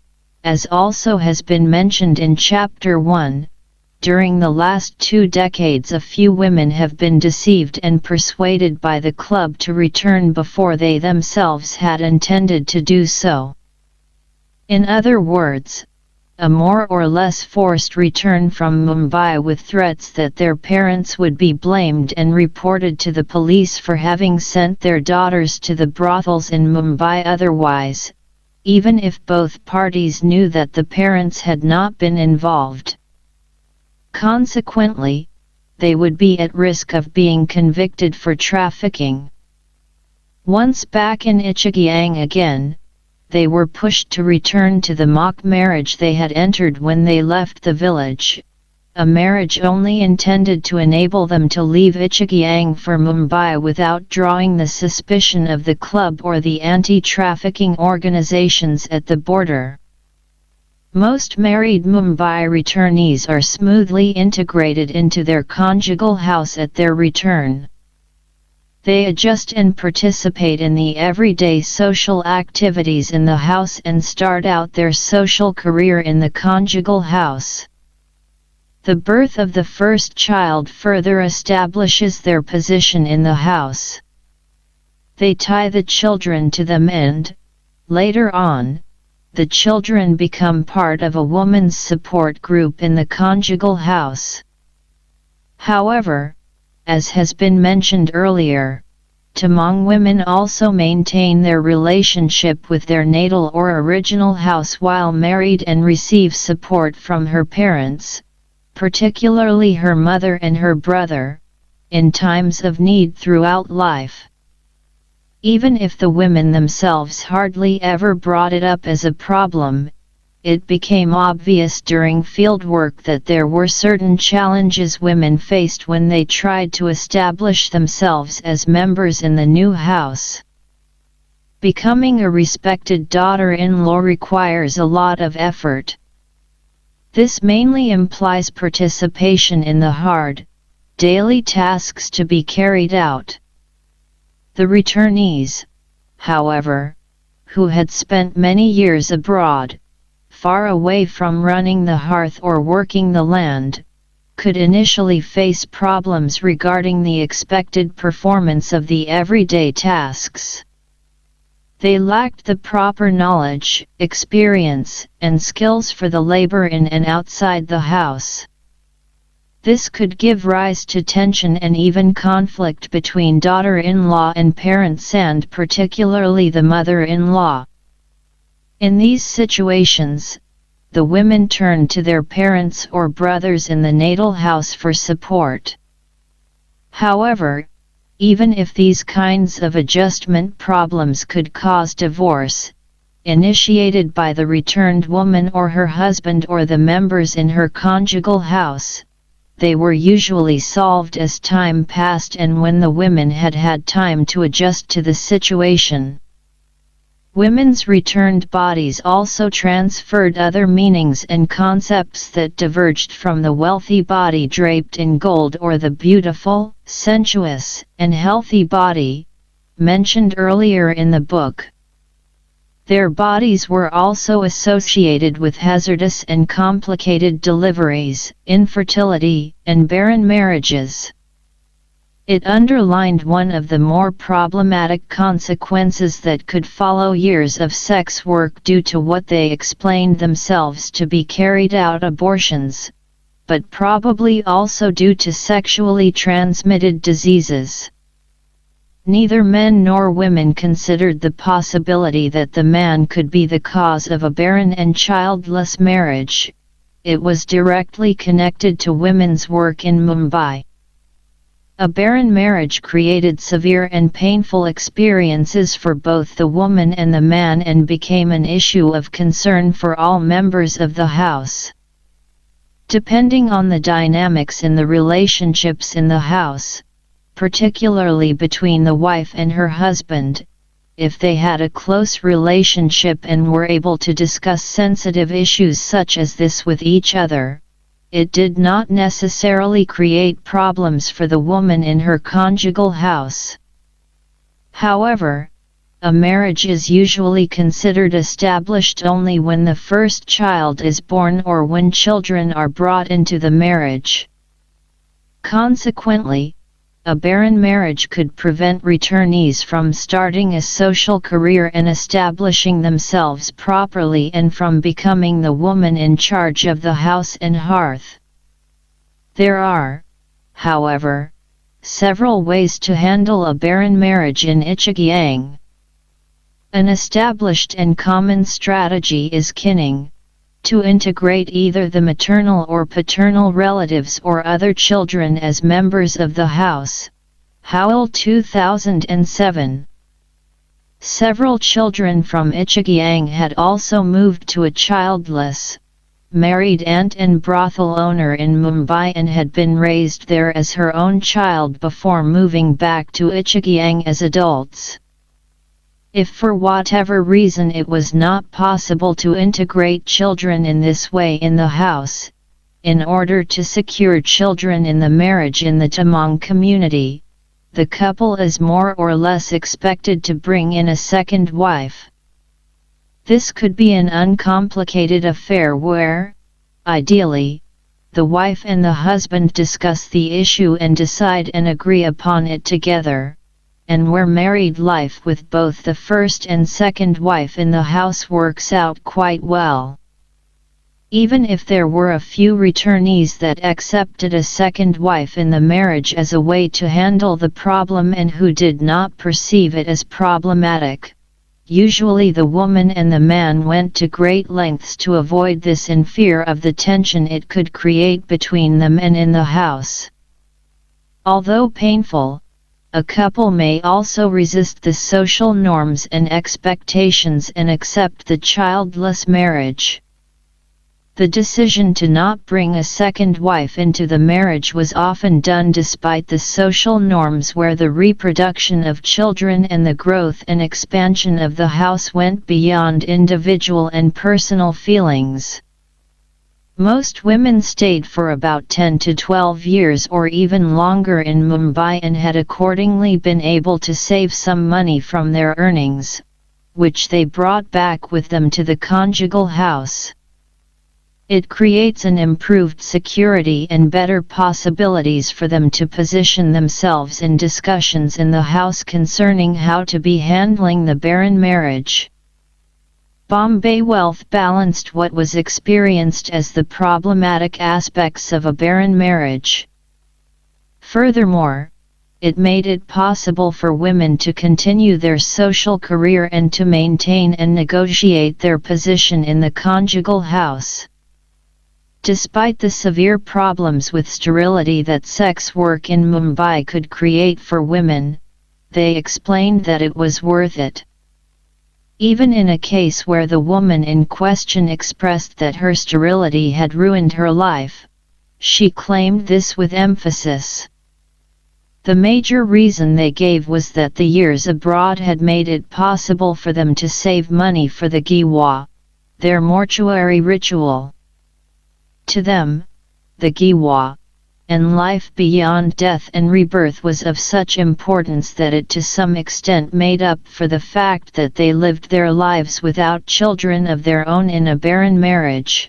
as also has been mentioned in Chapter 1, during the last 2 decades a few women have been deceived and persuaded by the club to return before they themselves had intended to do so. In other words, a more or less forced return from Mumbai with threats that their parents would be blamed and reported to the police for having sent their daughters to the brothels in Mumbai otherwise, even if both parties knew that the parents had not been involved. Consequently, they would be at risk of being convicted for trafficking. Once back in Ichigyang again, they were pushed to return to the mock marriage they had entered when they left the village, a marriage only intended to enable them to leave Ichigyang for Mumbai without drawing the suspicion of the club or the anti-trafficking organizations at the border. Most married Mumbai returnees are smoothly integrated into their conjugal house at their return. They adjust and participate in the everyday social activities in the house and start out their social career in the conjugal house. The birth of the first child further establishes their position in the house. They tie the children to them and, later on, the children become part of a woman's support group in the conjugal house. However, as has been mentioned earlier, Tamang women also maintain their relationship with their natal or original house while married and receive support from her parents, particularly her mother and her brother, in times of need throughout life. Even if the women themselves hardly ever brought it up as a problem, it became obvious during fieldwork that there were certain challenges women faced when they tried to establish themselves as members in the new house. Becoming a respected daughter-in-law requires a lot of effort. This mainly implies participation in the hard, daily tasks to be carried out. The returnees, however, who had spent many years abroad, far away from running the hearth or working the land, could initially face problems regarding the expected performance of the everyday tasks. They lacked the proper knowledge, experience, and skills for the labor in and outside the house. This could give rise to tension and even conflict between daughter-in-law and parents, and particularly the mother-in-law. In these situations, the women turn to their parents or brothers in the natal house for support. However, even if these kinds of adjustment problems could cause divorce, initiated by the returned woman or her husband or the members in her conjugal house, they were usually solved as time passed and when the women had had time to adjust to the situation. Women's returned bodies also transferred other meanings and concepts that diverged from the wealthy body draped in gold or the beautiful, sensuous, and healthy body, mentioned earlier in the book. Their bodies were also associated with hazardous and complicated deliveries, infertility, and barren marriages. It underlined one of the more problematic consequences that could follow years of sex work due to what they explained themselves to be carried out abortions, but probably also due to sexually transmitted diseases. Neither men nor women considered the possibility that the man could be the cause of a barren and childless marriage. It was directly connected to women's work in Mumbai. A barren marriage created severe and painful experiences for both the woman and the man and became an issue of concern for all members of the house. Depending on the dynamics in the relationships in the house, particularly between the wife and her husband, if they had a close relationship and were able to discuss sensitive issues such as this with each other, it did not necessarily create problems for the woman in her conjugal house. However, a marriage is usually considered established only when the first child is born or when children are brought into the marriage. Consequently, a barren marriage could prevent returnees from starting a social career and establishing themselves properly and from becoming the woman in charge of the house and hearth. There are, however, several ways to handle a barren marriage in Ichigyang. An established and common strategy is kinning, to integrate either the maternal or paternal relatives or other children as members of the house. Howell 2007. Several children from Ichigyang had also moved to a childless, married aunt and brothel owner in Mumbai and had been raised there as her own child before moving back to Ichigyang as adults. If for whatever reason it was not possible to integrate children in this way in the house, in order to secure children in the marriage in the Tamang community, the couple is more or less expected to bring in a second wife. This could be an uncomplicated affair where, ideally, the wife and the husband discuss the issue and decide and agree upon it together, and where married life with both the first and second wife in the house works out quite well. Even if there were a few returnees that accepted a second wife in the marriage as a way to handle the problem and who did not perceive it as problematic, usually the woman and the man went to great lengths to avoid this in fear of the tension it could create between them and in the house. Although painful, a couple may also resist the social norms and expectations and accept the childless marriage. The decision to not bring a second wife into the marriage was often done despite the social norms where the reproduction of children and the growth and expansion of the house went beyond individual and personal feelings. Most women stayed for about 10 to 12 years or even longer in Mumbai and had accordingly been able to save some money from their earnings, which they brought back with them to the conjugal house. It creates an improved security and better possibilities for them to position themselves in discussions in the house concerning how to be handling the barren marriage. Bombay Wealth balanced what was experienced as the problematic aspects of a barren marriage. Furthermore, it made it possible for women to continue their social career and to maintain and negotiate their position in the conjugal house. Despite the severe problems with sterility that sex work in Mumbai could create for women, they explained that it was worth it. Even in a case where the woman in question expressed that her sterility had ruined her life, she claimed this with emphasis. The major reason they gave was that the years abroad had made it possible for them to save money for the giwa, their mortuary ritual. To them, the giwa, and life beyond death and rebirth was of such importance that it to some extent made up for the fact that they lived their lives without children of their own in a barren marriage.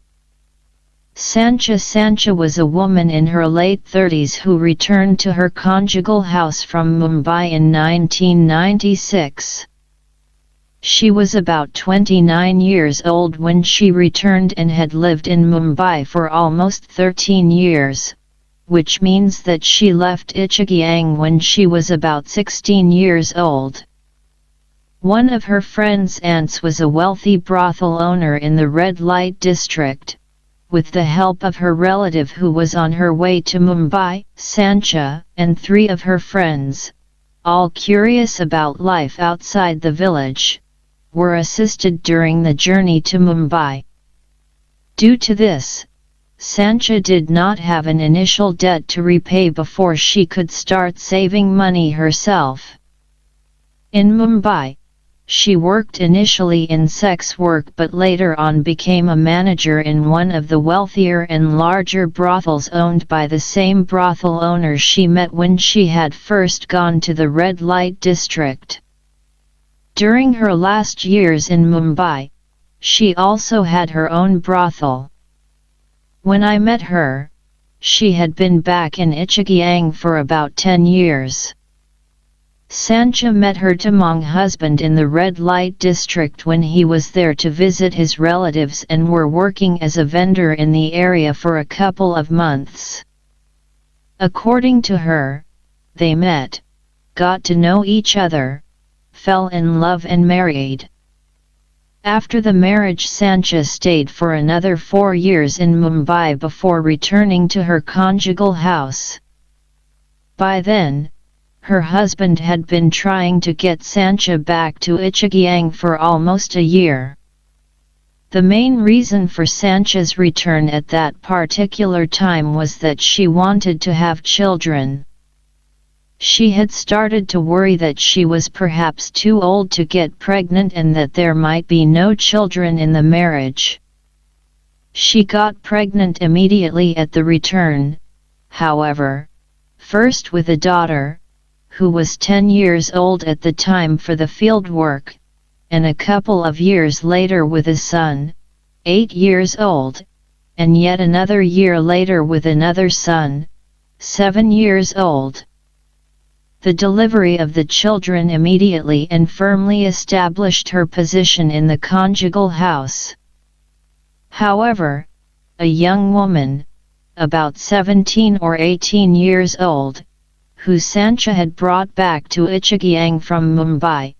Sancha was a woman in her late 30s who returned to her conjugal house from Mumbai in 1996. She was about 29 years old when she returned and had lived in Mumbai for almost 13 years, which means that she left Ichigyang when she was about 16 years old. One of her friend's aunts was a wealthy brothel owner in the red light district. With the help of her relative who was on her way to Mumbai, Sancha, and 3 of her friends, all curious about life outside the village, were assisted during the journey to Mumbai. Due to this, Sancha did not have an initial debt to repay before she could start saving money herself. In Mumbai, she worked initially in sex work but later on became a manager in one of the wealthier and larger brothels owned by the same brothel owner she met when she had first gone to the red light district. During her last years in Mumbai, she also had her own brothel. When I met her, she had been back in Ichigyang for about 10 years. Sancha met her Tamang husband in the red light district when he was there to visit his relatives and were working as a vendor in the area for a couple of months. According to her, they met, got to know each other, fell in love and married. After the marriage, Sancha stayed for another 4 years in Mumbai before returning to her conjugal house. By then, her husband had been trying to get Sancha back to Ichigyang for almost a year. The main reason for Sancha's return at that particular time was that she wanted to have children. She had started to worry that she was perhaps too old to get pregnant and that there might be no children in the marriage. She got pregnant immediately at the return, however, first with a daughter, who was 10 years old at the time for the field work, and a couple of years later with a son, 8 years old, and yet another year later with another son, 7 years old. The delivery of the children immediately and firmly established her position in the conjugal house. However, a young woman, about 17 or 18 years old, who Sancha had brought back to Ichigyang from Mumbai,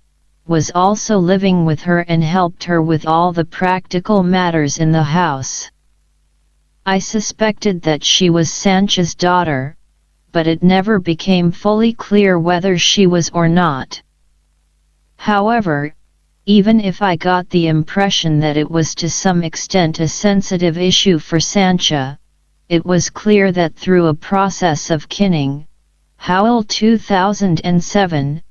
was also living with her and helped her with all the practical matters in the house. I suspected that she was Sancha's daughter, but it never became fully clear whether she was or not. However, even if I got the impression that it was to some extent a sensitive issue for Sancha, it was clear that through a process of kinning, Howell 2007,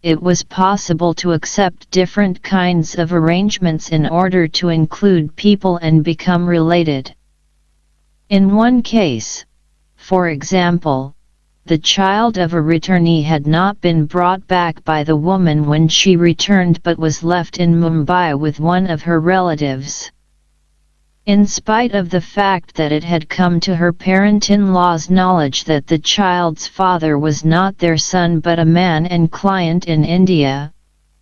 it was possible to accept different kinds of arrangements in order to include people and become related. In one case, for example, the child of a returnee had not been brought back by the woman when she returned but was left in Mumbai with one of her relatives. In spite of the fact that it had come to her parent-in-law's knowledge that the child's father was not their son but a man and client in India,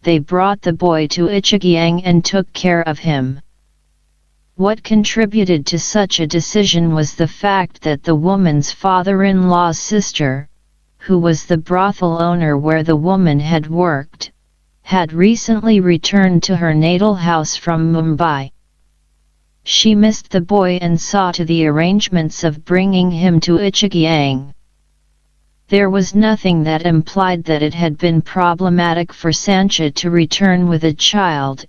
they brought the boy to Ichigyang and took care of him. What contributed to such a decision was the fact that the woman's father-in-law's sister, who was the brothel owner where the woman had worked, had recently returned to her natal house from Mumbai. She missed the boy and saw to the arrangements of bringing him to Ichigyang. There was nothing that implied that it had been problematic for Sancha to return with a child,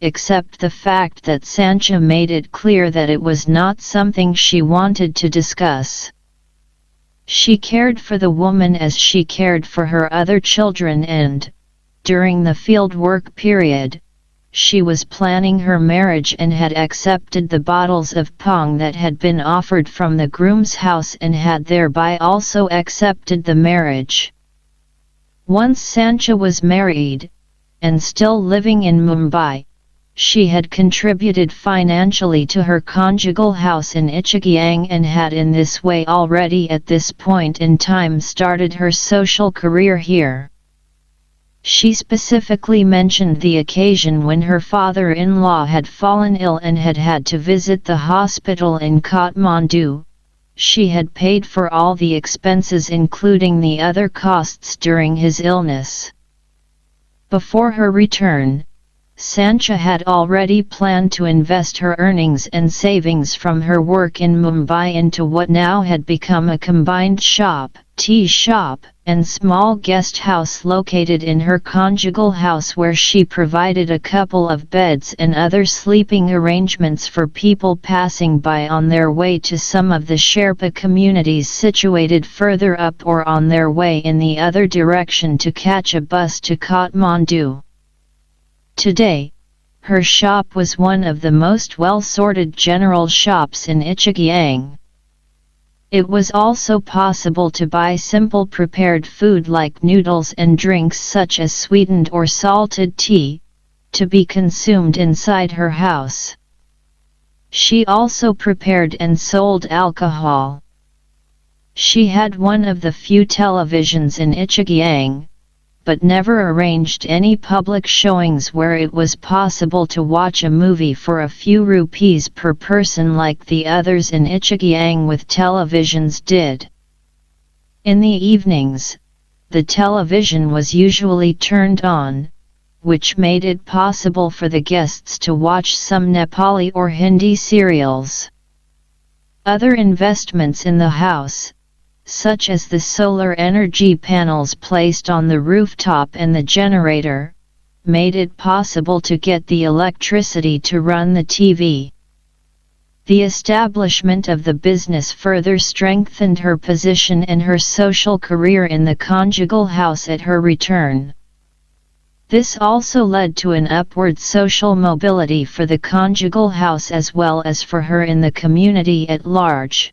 except the fact that Sancha made it clear that it was not something she wanted to discuss. She cared for the woman as she cared for her other children and, during the field work period, she was planning her marriage and had accepted the bottles of pong that had been offered from the groom's house and had thereby also accepted the marriage. Once Sancha was married, and still living in Mumbai, she had contributed financially to her conjugal house in Ichigyang and had in this way already at this point in time started her social career here. She specifically mentioned the occasion when her father-in-law had fallen ill and had had to visit the hospital in Kathmandu, she had paid for all the expenses including the other costs during his illness. Before her return, Sancha had already planned to invest her earnings and savings from her work in Mumbai into what now had become a combined shop, tea shop, and small guest house located in her conjugal house, where she provided a couple of beds and other sleeping arrangements for people passing by on their way to some of the Sherpa communities situated further up or on their way in the other direction to catch a bus to Kathmandu. Today, her shop was one of the most well-sorted general shops in Ichigyang. It was also possible to buy simple prepared food like noodles and drinks such as sweetened or salted tea, to be consumed inside her house. She also prepared and sold alcohol. She had one of the few televisions in Ichigyang, but never arranged any public showings where it was possible to watch a movie for a few rupees per person like the others in Ichigyang with televisions did. In the evenings, the television was usually turned on, which made it possible for the guests to watch some Nepali or Hindi serials. Other investments in the house, such as the solar energy panels placed on the rooftop and the generator, made it possible to get the electricity to run the TV. The establishment of the business further strengthened her position and her social career in the conjugal house at her return. This also led to an upward social mobility for the conjugal house as well as for her in the community at large.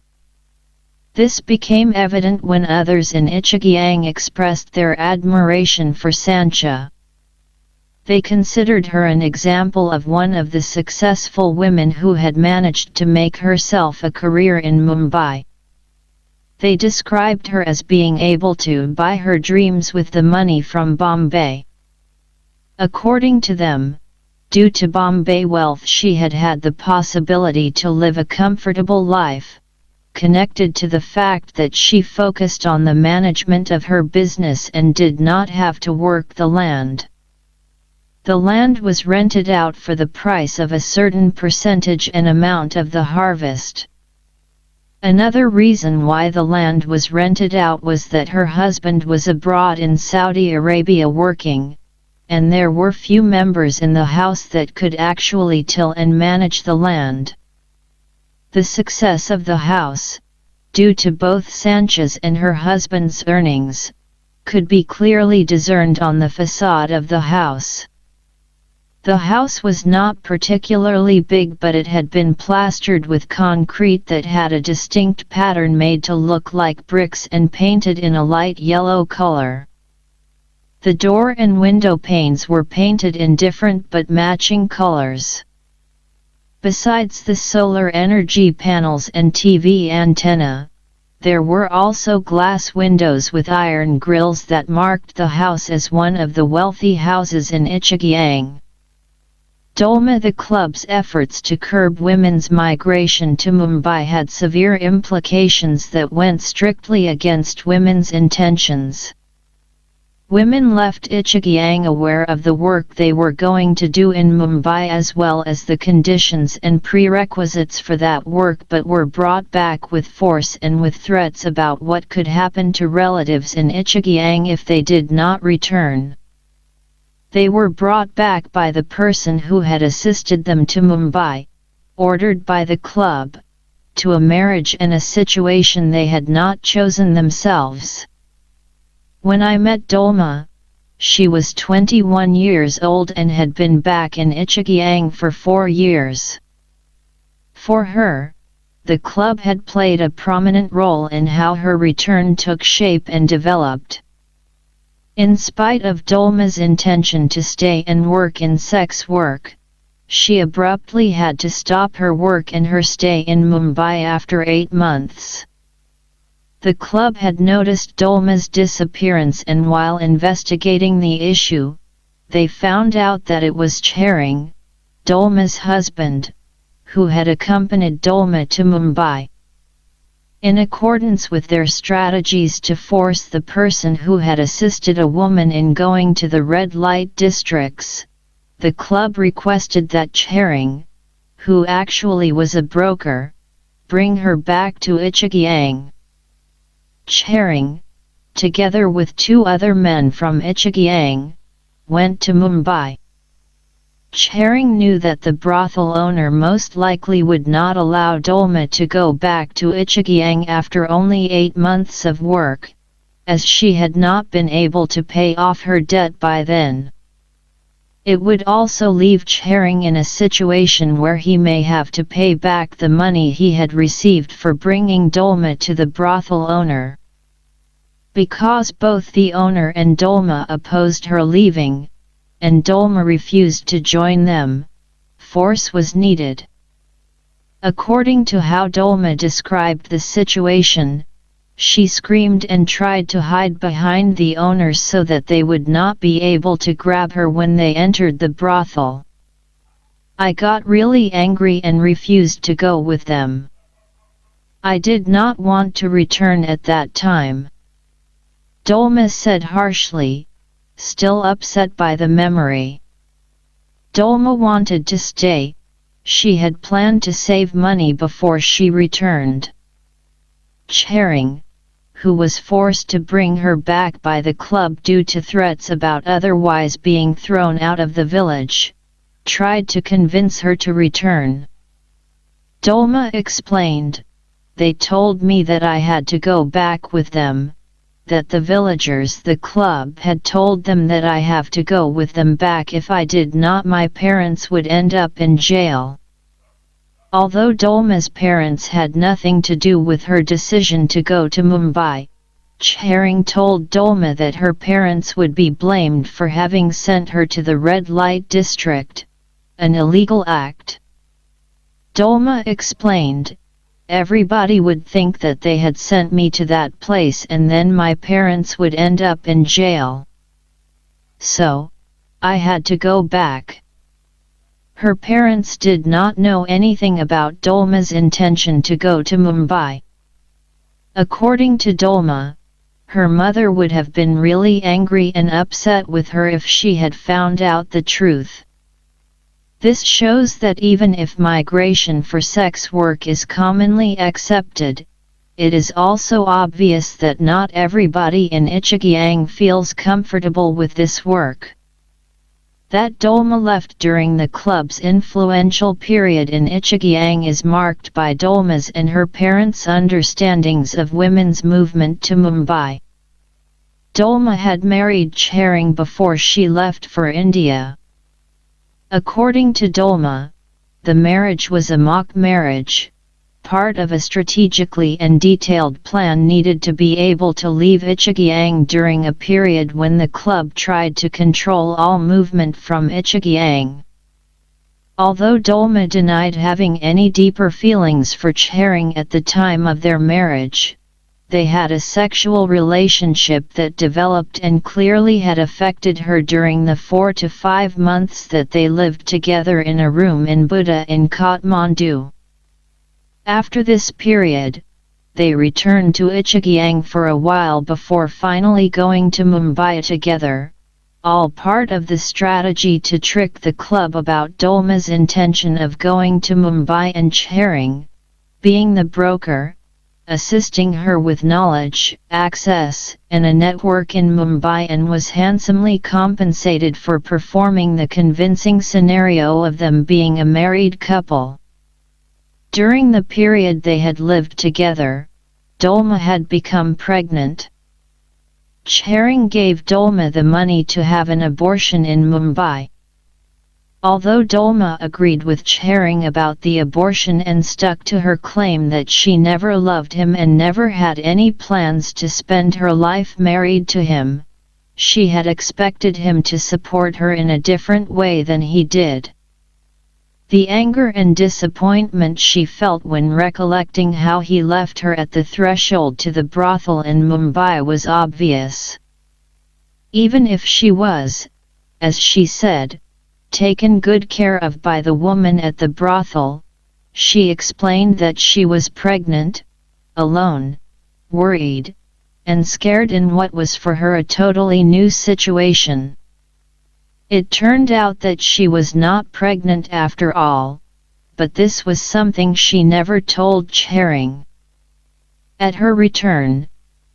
This became evident when others in Ichigyang expressed their admiration for Sancha. They considered her an example of one of the successful women who had managed to make herself a career in Mumbai. They described her as being able to buy her dreams with the money from Bombay. According to them, due to Bombay wealth she had had the possibility to live a comfortable life, connected to the fact that she focused on the management of her business and did not have to work the land. The land was rented out for the price of a certain percentage and amount of the harvest. Another reason why the land was rented out was that her husband was abroad in Saudi Arabia working, and there were few members in the house that could actually till and manage the land. The success of the house, due to both Sancha's and her husband's earnings, could be clearly discerned on the facade of the house. The house was not particularly big, but it had been plastered with concrete that had a distinct pattern made to look like bricks and painted in a light yellow color. The door and window panes were painted in different but matching colors. Besides the solar energy panels and TV antenna, there were also glass windows with iron grills that marked the house as one of the wealthy houses in Ichigyang. Dolma, the club's efforts to curb women's migration to Mumbai had severe implications that went strictly against women's intentions. Women left Ichigyang aware of the work they were going to do in Mumbai as well as the conditions and prerequisites for that work, but were brought back with force and with threats about what could happen to relatives in Ichigyang if they did not return. They were brought back by the person who had assisted them to Mumbai, ordered by the club, to a marriage and a situation they had not chosen themselves. When I met Dolma, she was 21 years old and had been back in Ichigyang for 4 years. For her, the club had played a prominent role in how her return took shape and developed. In spite of Dolma's intention to stay and work in sex work, she abruptly had to stop her work and her stay in Mumbai after 8 months. The club had noticed Dolma's disappearance, and while investigating the issue, they found out that it was Charing, Dolma's husband, who had accompanied Dolma to Mumbai. In accordance with their strategies to force the person who had assisted a woman in going to the red light districts, the club requested that Chering, who actually was a broker, bring her back to Ichigyang. Chering, together with 2 other men from Ichigyang, went to Mumbai. Chering knew that the brothel owner most likely would not allow Dolma to go back to Ichigyang after only 8 months of work, as she had not been able to pay off her debt by then. It would also leave Chering in a situation where he may have to pay back the money he had received for bringing Dolma to the brothel owner. Because both the owner and Dolma opposed her leaving, and Dolma refused to join them, force was needed. According to how Dolma described the situation, she screamed and tried to hide behind the owners so that they would not be able to grab her when they entered the brothel. I got really angry and refused to go with them. I did not want to return at that time, Dolma said harshly, still upset by the memory. Dolma wanted to stay, she had planned to save money before she returned. Chering, who was forced to bring her back by the club due to threats about otherwise being thrown out of the village, tried to convince her to return. Dolma explained, "They told me that I had to go back with them, that the villagers, the club had told them that I have to go with them back. If I did not, my parents would end up in jail." Although Dolma's parents had nothing to do with her decision to go to Mumbai, Chering told Dolma that her parents would be blamed for having sent her to the red light district, an illegal act. Dolma explained, "Everybody would think that they had sent me to that place and then my parents would end up in jail. So, I had to go back." Her parents did not know anything about Dolma's intention to go to Mumbai. According to Dolma, her mother would have been really angry and upset with her if she had found out the truth. This shows that even if migration for sex work is commonly accepted, it is also obvious that not everybody in Ichigyang feels comfortable with this work. That Dolma left during the club's influential period in Ichigyang is marked by Dolma's and her parents' understandings of women's movement to Mumbai. Dolma had married Chering before she left for India. According to Dolma, the marriage was a mock marriage, part of a strategically and detailed plan needed to be able to leave Ichigyang during a period when the club tried to control all movement from Ichigyang. Although Dolma denied having any deeper feelings for Chering at the time of their marriage, they had a sexual relationship that developed and clearly had affected her during the 4 to 5 months that they lived together in a room in Buddha in Kathmandu. After this period, they returned to Ichigyang for a while before finally going to Mumbai together, all part of the strategy to trick the club about Dolma's intention of going to Mumbai and Chering, being the broker, assisting her with knowledge, access, and a network in Mumbai, and was handsomely compensated for performing the convincing scenario of them being a married couple. During the period they had lived together, Dolma had become pregnant. Chering gave Dolma the money to have an abortion in Mumbai. Although Dolma agreed with Chering about the abortion and stuck to her claim that she never loved him and never had any plans to spend her life married to him, she had expected him to support her in a different way than he did. The anger and disappointment she felt when recollecting how he left her at the threshold to the brothel in Mumbai was obvious. Even if she was, as she said, taken good care of by the woman at the brothel, she explained that she was pregnant, alone, worried, and scared in what was for her a totally new situation. It turned out that she was not pregnant after all, but this was something she never told Chering. At her return,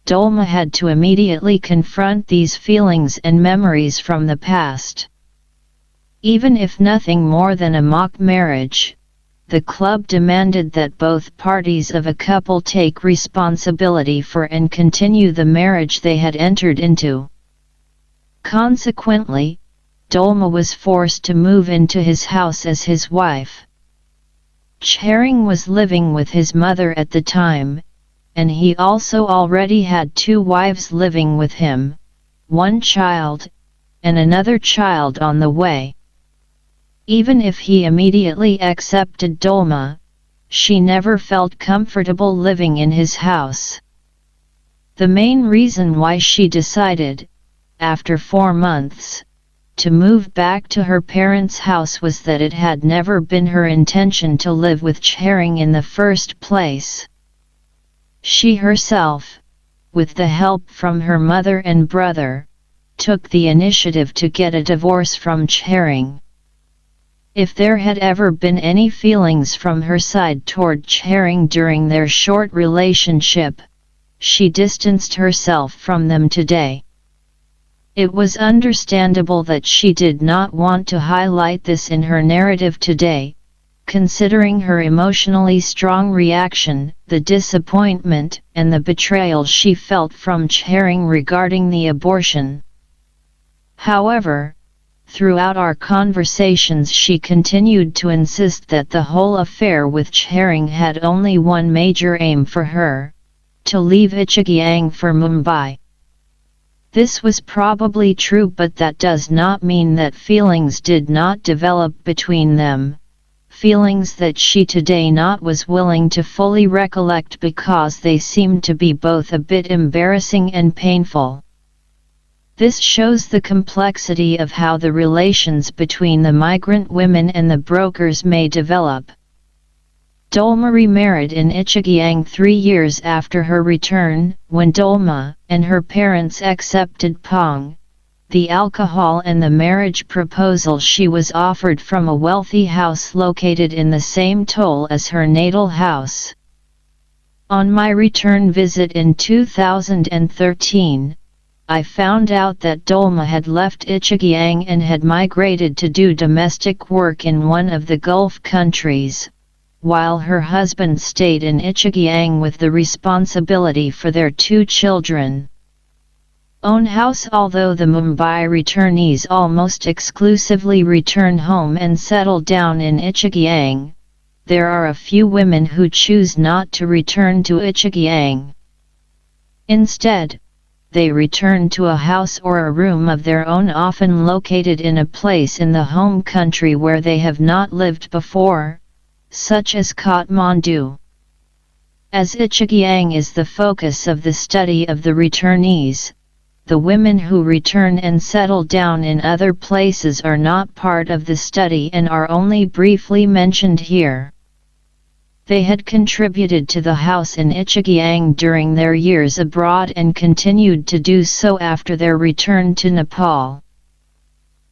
Dolma had to immediately confront these feelings and memories from the past. Even if nothing more than a mock marriage, the club demanded that both parties of a couple take responsibility for and continue the marriage they had entered into. Consequently, Dolma was forced to move into his house as his wife. Chering was living with his mother at the time, and he also already had 2 wives living with him, 1 child, and another child on the way. Even if he immediately accepted Dolma, she never felt comfortable living in his house. The main reason why she decided, after 4 months, to move back to her parents' house was that it had never been her intention to live with Chering in the first place. She herself, with the help from her mother and brother, took the initiative to get a divorce from Chering. If there had ever been any feelings from her side toward Chering during their short relationship, she distanced herself from them today. It was understandable that she did not want to highlight this in her narrative today, considering her emotionally strong reaction, the disappointment and the betrayal she felt from Chering regarding the abortion. However, throughout our conversations she continued to insist that the whole affair with Chering had only one major aim for her: to leave Ichigyang for Mumbai. This was probably true, but that does not mean that feelings did not develop between them, feelings that she today not was willing to fully recollect because they seemed to be both a bit embarrassing and painful. This shows the complexity of how the relations between the migrant women and the brokers may develop. Dolma remarried in Ichigyang 3 years after her return, when Dolma and her parents accepted Pong, the alcohol and the marriage proposal she was offered from a wealthy house located in the same toll as her natal house. On my return visit in 2013, I found out that Dolma had left Ichigyang and had migrated to do domestic work in one of the Gulf countries, while her husband stayed in Ichigyang with the responsibility for their 2 children. Own house. Although the Mumbai returnees almost exclusively return home and settle down in Ichigyang, there are a few women who choose not to return to Ichigyang. Instead, they return to a house or a room of their own, often located in a place in the home country where they have not lived before, such as Kathmandu. As Ichigyang is the focus of the study of the returnees, the women who return and settle down in other places are not part of the study and are only briefly mentioned here. They had contributed to the house in Ichigyang during their years abroad and continued to do so after their return to Nepal.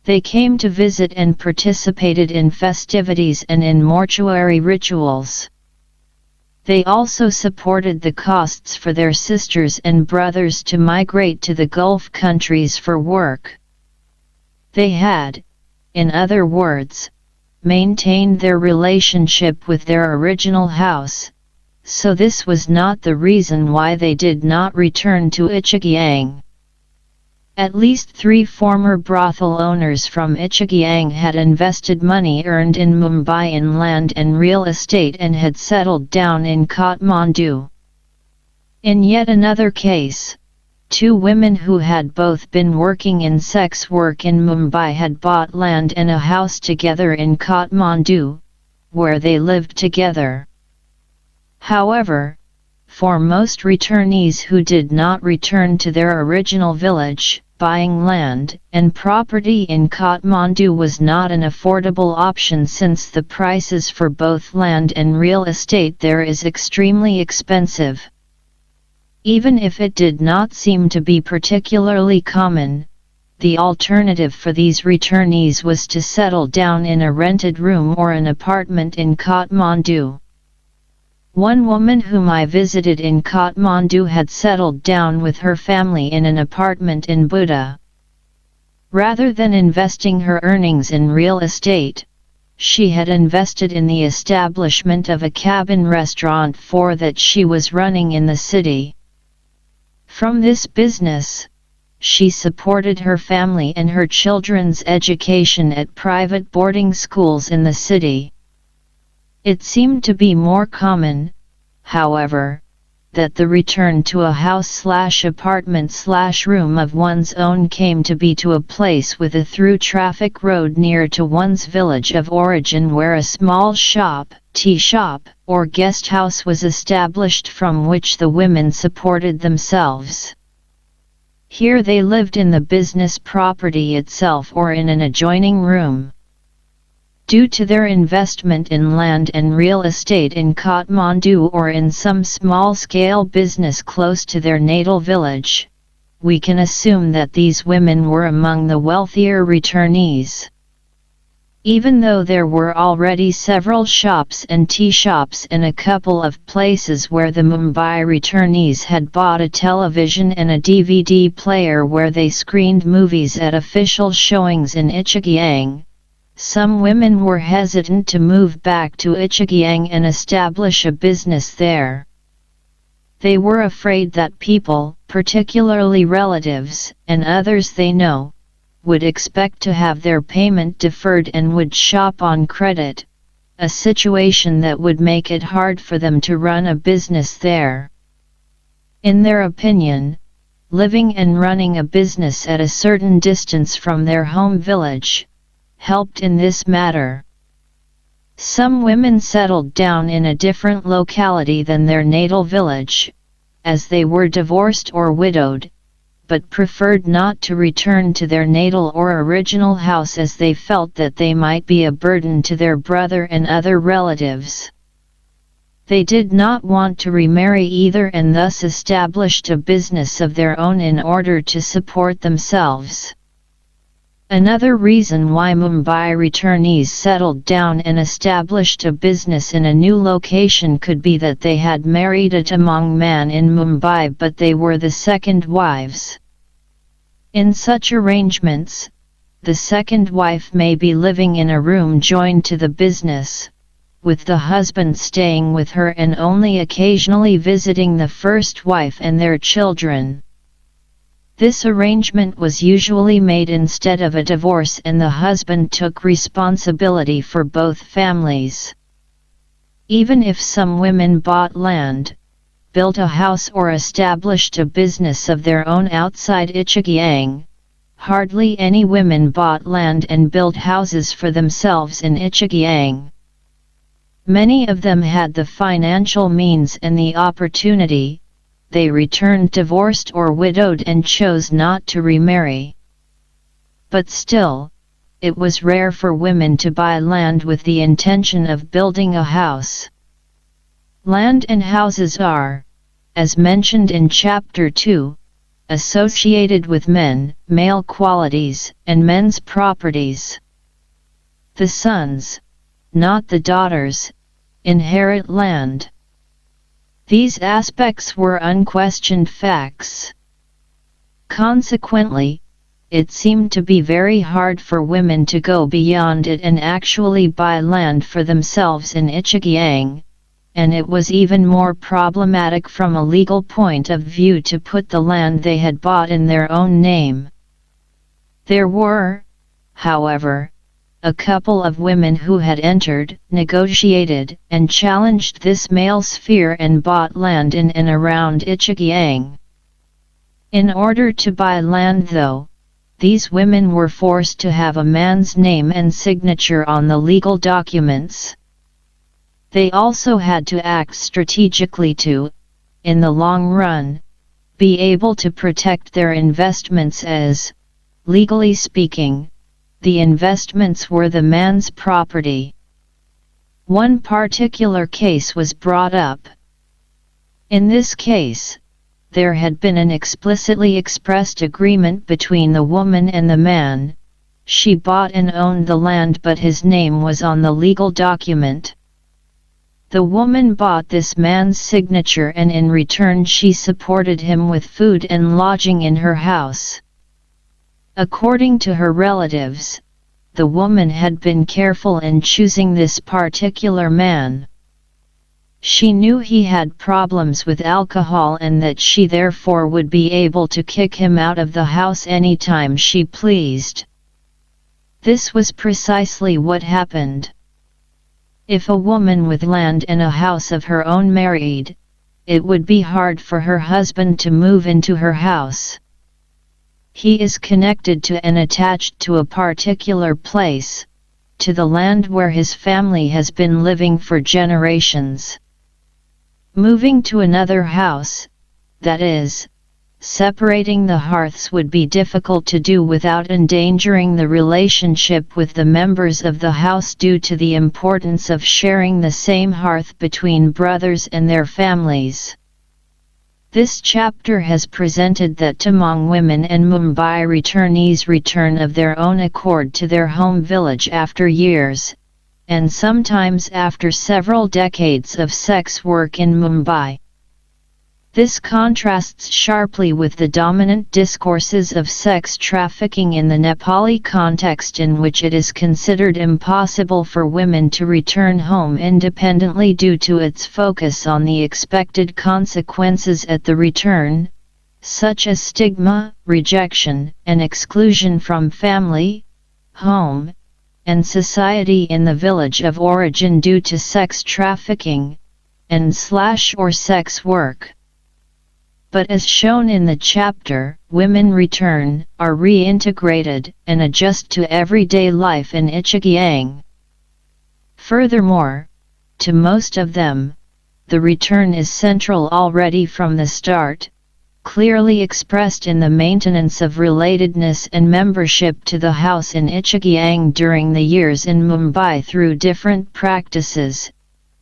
They came to visit and participated in festivities and in mortuary rituals. They also supported the costs for their sisters and brothers to migrate to the Gulf countries for work. They had, in other words, maintained their relationship with their original house, so this was not the reason why they did not return to Ichigyang. At least 3 former brothel owners from Ichigyang had invested money earned in Mumbai in land and real estate and had settled down in Kathmandu. In yet another case, 2 women who had both been working in sex work in Mumbai had bought land and a house together in Kathmandu, where they lived together. However, for most returnees who did not return to their original village, buying land and property in Kathmandu was not an affordable option, since the prices for both land and real estate there is extremely expensive. Even if it did not seem to be particularly common, the alternative for these returnees was to settle down in a rented room or an apartment in Kathmandu. One woman whom I visited in Kathmandu had settled down with her family in an apartment in Buddha. Rather than investing her earnings in real estate, she had invested in the establishment of a cabin restaurant that she was running in the city. From this business, she supported her family and her children's education at private boarding schools in the city. It seemed to be more common, however, that the return to a house/apartment/room of one's own came to be to a place with a through-traffic road near to one's village of origin where a small shop, tea shop, or guest house was established from which the women supported themselves. Here they lived in the business property itself or in an adjoining room. Due to their investment in land and real estate in Kathmandu or in some small-scale business close to their natal village, we can assume that these women were among the wealthier returnees. Even though there were already several shops and tea shops and a couple of places where the Mumbai returnees had bought a television and a DVD player where they screened movies at official showings in Ichigyang, some women were hesitant to move back to Ichigyang and establish a business there. They were afraid that people, particularly relatives, and others they know, would expect to have their payment deferred and would shop on credit, a situation that would make it hard for them to run a business there. In their opinion, living and running a business at a certain distance from their home village helped in this matter. Some women settled down in a different locality than their natal village, as they were divorced or widowed, but preferred not to return to their natal or original house as they felt that they might be a burden to their brother and other relatives. They did not want to remarry either and thus established a business of their own in order to support themselves. Another reason why Mumbai returnees settled down and established a business in a new location could be that they had married a Tamang man in Mumbai but they were the second wives. In such arrangements, the second wife may be living in a room joined to the business, with the husband staying with her and only occasionally visiting the first wife and their children. This arrangement was usually made instead of a divorce and the husband took responsibility for both families. Even if some women bought land, built a house or established a business of their own outside Ichigyang, hardly any women bought land and built houses for themselves in Ichigyang. Many of them had the financial means and the opportunity. They returned divorced or widowed and chose not to remarry. But still, it was rare for women to buy land with the intention of building a house. Land and houses are, as mentioned in Chapter 2, associated with male qualities, and men's properties. The sons, not the daughters, inherit land. These aspects were unquestioned facts. Consequently, it seemed to be very hard for women to go beyond it and actually buy land for themselves in Ichigyang, and it was even more problematic from a legal point of view to put the land they had bought in their own name. There were, however, a couple of women who had entered, negotiated, and challenged this male sphere and bought land in and around Ichigyang. In order to buy land though, these women were forced to have a man's name and signature on the legal documents. They also had to act strategically to, in the long run, be able to protect their investments as, legally speaking, the investments were the man's property. One particular case was brought up. In this case, there had been an explicitly expressed agreement between the woman and the man. She bought and owned the land, but his name was on the legal document. The woman bought this man's signature, and in return she supported him with food and lodging in her house. According to her relatives, the woman had been careful in choosing this particular man. She knew he had problems with alcohol and that she therefore would be able to kick him out of the house anytime she pleased. This was precisely what happened. If a woman with land and a house of her own married, it would be hard for her husband to move into her house. He is connected to and attached to a particular place, to the land where his family has been living for generations. Moving to another house, that is, separating the hearths, would be difficult to do without endangering the relationship with the members of the house due to the importance of sharing the same hearth between brothers and their families. This chapter has presented that Tamang women and Mumbai returnees return of their own accord to their home village after years, and sometimes after several decades of sex work in Mumbai. This contrasts sharply with the dominant discourses of sex trafficking in the Nepali context, in which it is considered impossible for women to return home independently due to its focus on the expected consequences at the return, such as stigma, rejection, and exclusion from family, home, and society in the village of origin due to sex trafficking, and/or sex work. But as shown in the chapter, women return, are reintegrated, and adjust to everyday life in Ichigyang. Furthermore, to most of them, the return is central already from the start, clearly expressed in the maintenance of relatedness and membership to the house in Ichigyang during the years in Mumbai through different practices,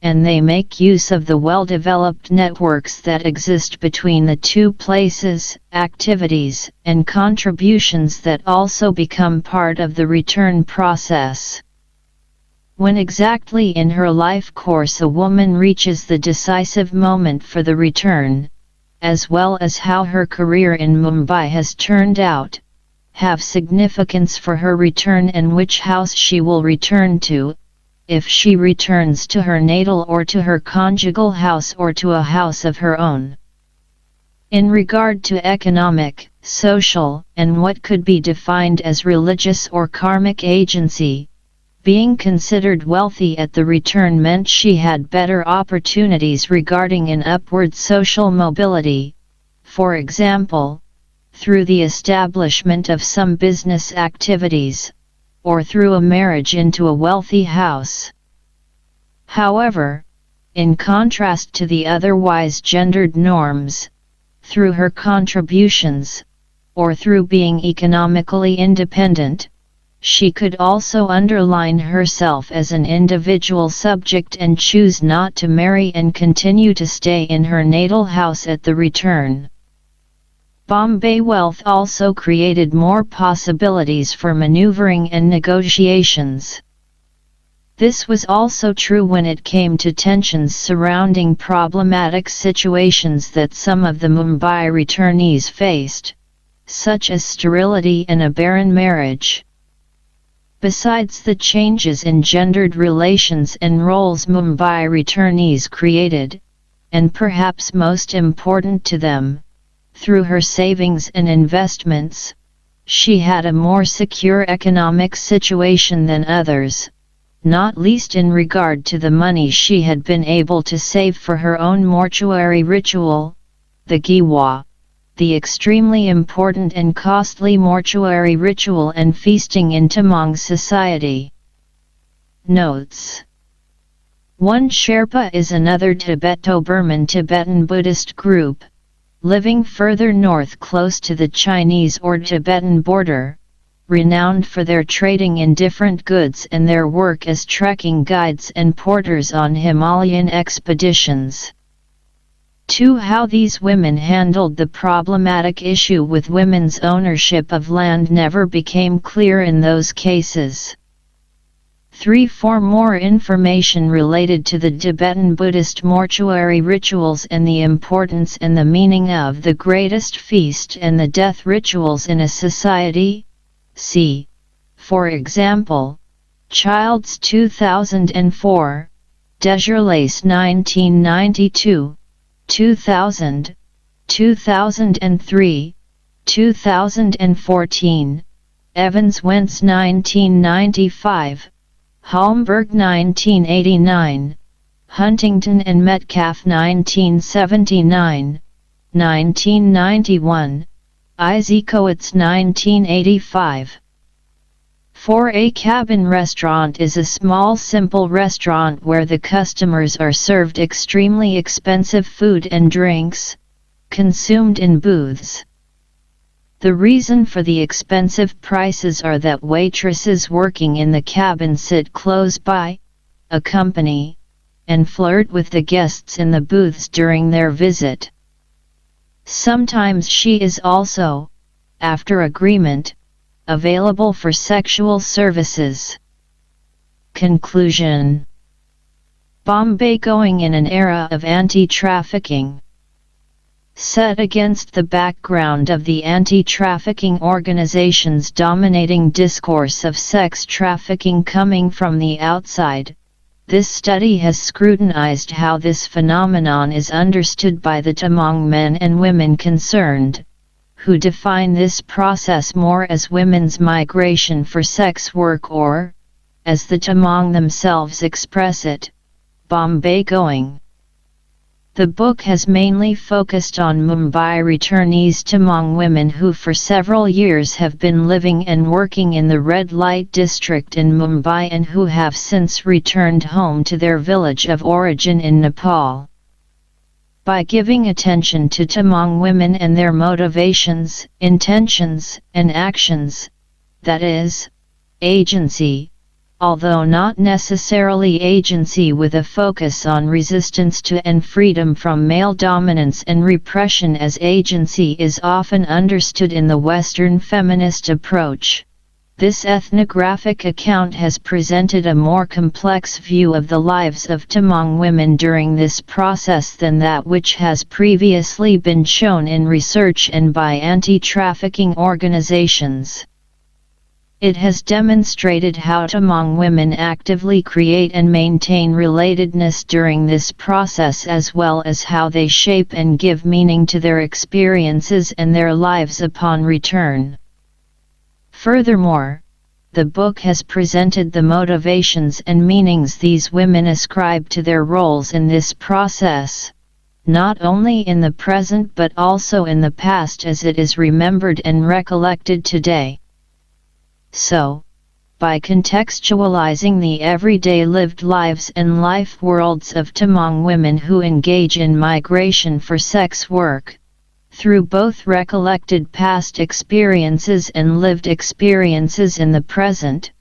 and they make use of the well-developed networks that exist between the two places, activities, and contributions that also become part of the return process. When exactly in her life course a woman reaches the decisive moment for the return, as well as how her career in Mumbai has turned out, have significance for her return and which house she will return to, if she returns to her natal or to her conjugal house or to a house of her own. In regard to economic, social, and what could be defined as religious or karmic agency, being considered wealthy at the return meant she had better opportunities regarding an upward social mobility, for example, through the establishment of some business activities, or through a marriage into a wealthy house. However, in contrast to the otherwise gendered norms, through her contributions, or through being economically independent, she could also underline herself as an individual subject and choose not to marry and continue to stay in her natal house at the return. Bombay wealth also created more possibilities for maneuvering and negotiations. This was also true when it came to tensions surrounding problematic situations that some of the Mumbai returnees faced, such as sterility and a barren marriage. Besides the changes in gendered relations and roles Mumbai returnees created, and perhaps most important to them, through her savings and investments, she had a more secure economic situation than others, not least in regard to the money she had been able to save for her own mortuary ritual, the Giwa, the extremely important and costly mortuary ritual and feasting in Tamang society. Notes: 1. Sherpa is another Tibeto-Burman Tibetan Buddhist group, living further north close to the Chinese or Tibetan border, renowned for their trading in different goods and their work as trekking guides and porters on Himalayan expeditions. 2. How these women handled the problematic issue with women's ownership of land never became clear in those cases. 3. For more information related to the Tibetan Buddhist mortuary rituals and the importance and the meaning of the greatest feast and the death rituals in a society, see, for example, Childs 2004, Desjardins 1992, 2000, 2003, 2014, Evans Wentz 1995, Holmberg 1989, Huntington and Metcalf 1979, 1991, Izekowitz 1985. 4. A cabin restaurant is a small simple restaurant where the customers are served extremely expensive food and drinks, consumed in booths. The reason for the expensive prices are that waitresses working in the cabin sit close by, accompany, and flirt with the guests in the booths during their visit. Sometimes she is also, after agreement, available for sexual services. Conclusion. Bombay going in an era of anti-trafficking. Set against the background of the anti-trafficking organizations' dominating discourse of sex trafficking coming from the outside, this study has scrutinized how this phenomenon is understood by the Tamang men and women concerned, who define this process more as women's migration for sex work or, as the Tamang themselves express it, Bombay going. The book has mainly focused on Mumbai returnees Tamang women who for several years have been living and working in the red light district in Mumbai and who have since returned home to their village of origin in Nepal. By giving attention to Tamang women and their motivations, intentions, and actions, that is, agency, although not necessarily agency with a focus on resistance to and freedom from male dominance and repression as agency is often understood in the Western feminist approach. This ethnographic account has presented a more complex view of the lives of Tamang women during this process than that which has previously been shown in research and by anti-trafficking organizations. It has demonstrated how Tamang women actively create and maintain relatedness during this process as well as how they shape and give meaning to their experiences and their lives upon return. Furthermore, the book has presented the motivations and meanings these women ascribe to their roles in this process, not only in the present but also in the past as it is remembered and recollected today. So, by contextualizing the everyday lived lives and life worlds of Tamang women who engage in migration for sex work, through both recollected past experiences and lived experiences in the present,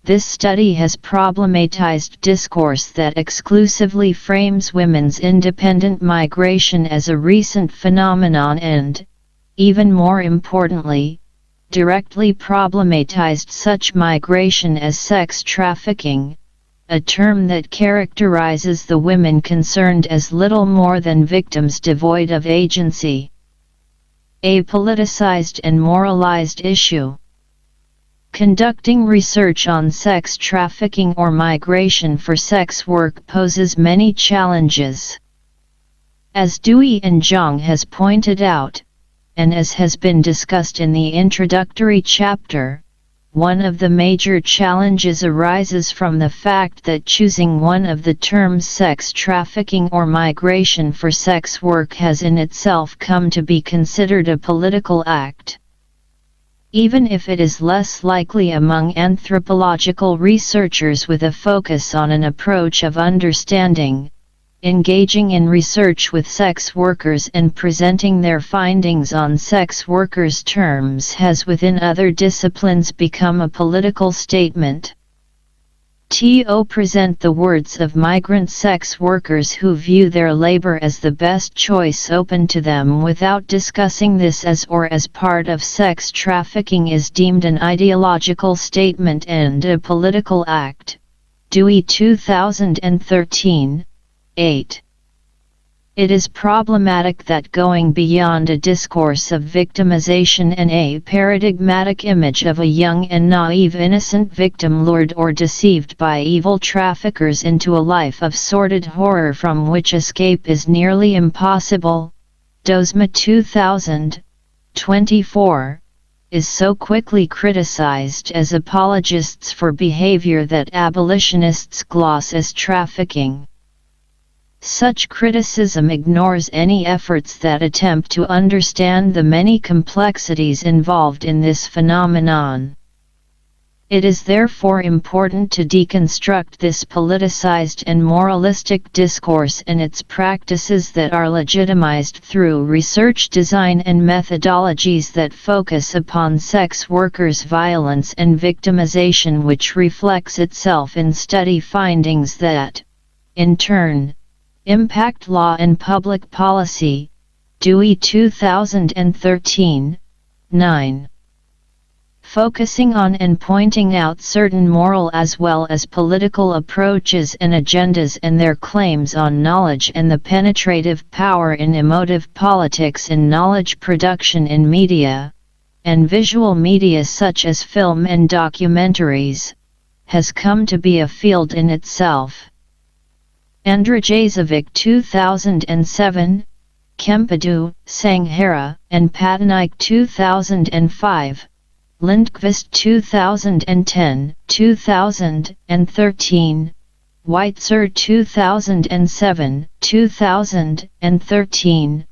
this study has problematized discourse that exclusively frames women's independent migration as a recent phenomenon and, even more importantly, directly problematized such migration as sex trafficking, a term that characterizes the women concerned as little more than victims devoid of agency. A politicized and moralized issue. Conducting research on sex trafficking or migration for sex work poses many challenges. As Dewey and Zhang has pointed out, and as has been discussed in the introductory chapter, one of the major challenges arises from the fact that choosing one of the terms sex trafficking or migration for sex work has in itself come to be considered a political act. Even if it is less likely among anthropological researchers with a focus on an approach of understanding, engaging in research with sex workers and presenting their findings on sex workers' terms has within other disciplines become a political statement. To present the words of migrant sex workers who view their labor as the best choice open to them without discussing this as part of sex trafficking is deemed an ideological statement and a political act. Dewey 2013, 8. It is problematic that going beyond a discourse of victimization and a paradigmatic image of a young and naive innocent victim lured or deceived by evil traffickers into a life of sordid horror from which escape is nearly impossible, Dozma 2024, is so quickly criticized as apologists for behavior that abolitionists gloss as trafficking. Such criticism ignores any efforts that attempt to understand the many complexities involved in this phenomenon. It is therefore important to deconstruct this politicized and moralistic discourse and its practices that are legitimized through research design and methodologies that focus upon sex workers' violence and victimization, which reflects itself in study findings that, in turn, impact law and public policy. Dewey 2013, 9. Focusing on and pointing out certain moral as well as political approaches and agendas and their claims on knowledge and the penetrative power in emotive politics in knowledge production in media, and visual media such as film and documentaries, has come to be a field in itself. Andrajasevic 2007, Kempadu, Sanghera, and Patnaik 2005, Lindqvist 2010, 2013, Weitzer 2007, 2013,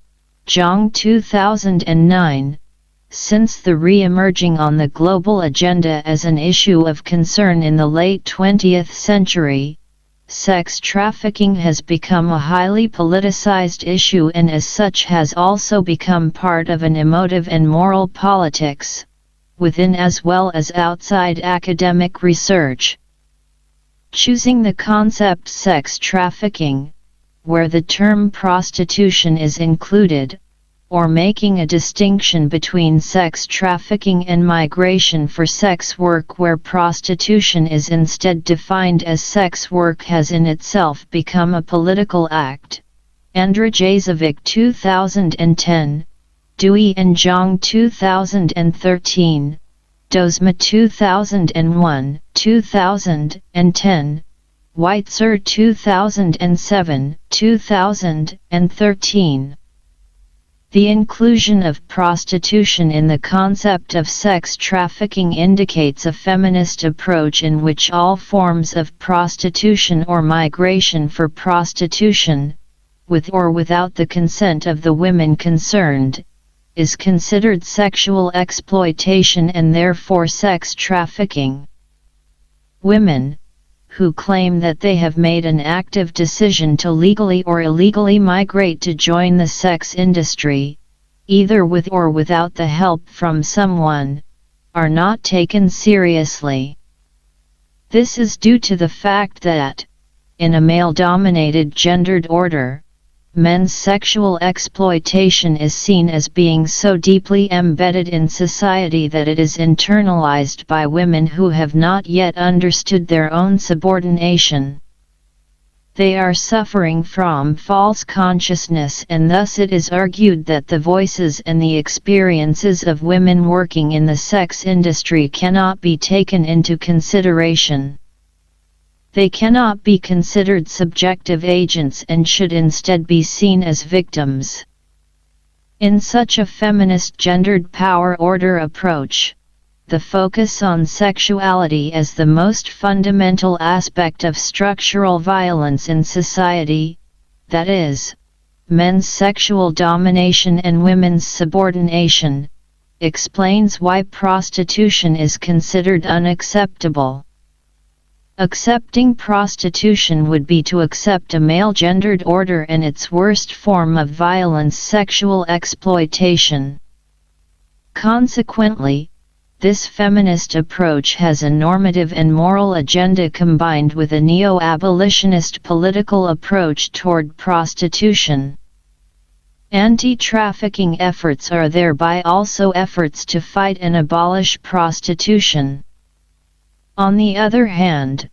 Zhang 2009. Since the re-emerging on the global agenda as an issue of concern in the late 20th century, sex trafficking has become a highly politicized issue and as such has also become part of an emotive and moral politics, within as well as outside academic research. Choosing the concept sex trafficking, where the term prostitution is included, or making a distinction between sex trafficking and migration for sex work where prostitution is instead defined as sex work has in itself become a political act. Andrajasevic 2010, Dewey and Zhang 2013, Dozma 2001, 2010, Weitzer 2007, 2013. The inclusion of prostitution in the concept of sex trafficking indicates a feminist approach in which all forms of prostitution or migration for prostitution, with or without the consent of the women concerned, is considered sexual exploitation and therefore sex trafficking. Women, who claim that they have made an active decision to legally or illegally migrate to join the sex industry, either with or without the help from someone, are not taken seriously. This is due to the fact that, in a male-dominated gendered order, men's sexual exploitation is seen as being so deeply embedded in society that it is internalized by women who have not yet understood their own subordination. They are suffering from false consciousness, and thus it is argued that the voices and the experiences of women working in the sex industry cannot be taken into consideration. They cannot be considered subjective agents and should instead be seen as victims. In such a feminist gendered power order approach, the focus on sexuality as the most fundamental aspect of structural violence in society, that is, men's sexual domination and women's subordination, explains why prostitution is considered unacceptable. Accepting prostitution would be to accept a male-gendered order and its worst form of violence, sexual exploitation. Consequently, This feminist approach has a normative and moral agenda combined with a neo-abolitionist political approach toward prostitution. Anti-trafficking efforts are thereby also efforts to fight and abolish prostitution. On the other hand,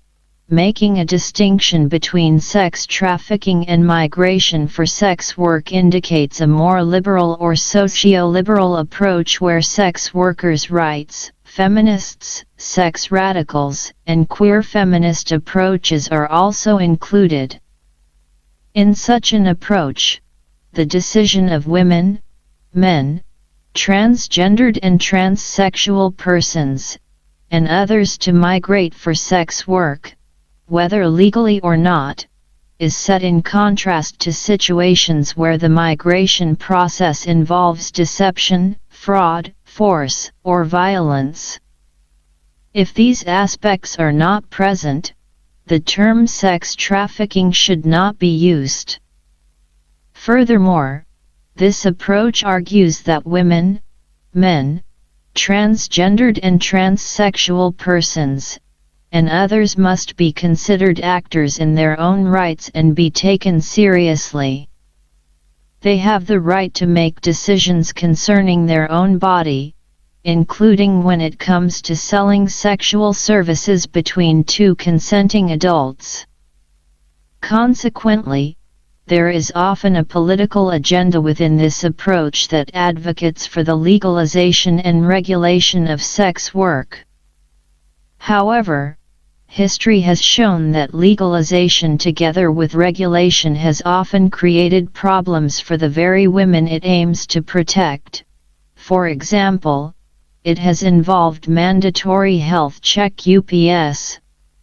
making a distinction between sex trafficking and migration for sex work indicates a more liberal or socio-liberal approach where sex workers' rights, feminists, sex radicals, and queer feminist approaches are also included. In such an approach, the decision of women, men, transgendered and transsexual persons, and others to migrate for sex work, whether legally or not, is set in contrast to situations where the migration process involves deception, fraud, force, or violence. If these aspects are not present, the term sex trafficking should not be used. Furthermore, this approach argues that women, men, transgendered and transsexual persons, and others must be considered actors in their own rights and be taken seriously. They have the right to make decisions concerning their own body, including when it comes to selling sexual services between two consenting adults. Consequently, there is often a political agenda within this approach that advocates for the legalization and regulation of sex work. However, history has shown that legalization together with regulation has often created problems for the very women it aims to protect. For example, it has involved mandatory health check UPS,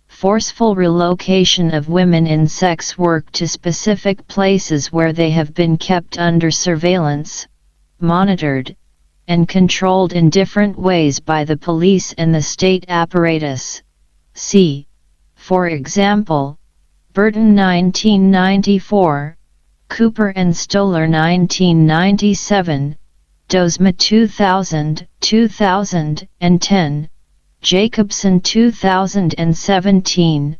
forceful relocation of women in sex work to specific places where they have been kept under surveillance, monitored, and controlled in different ways by the police and the state apparatus. See, for example, Burton 1994, Cooper and Stoller 1997, Dozma 2010, Jacobson 2017,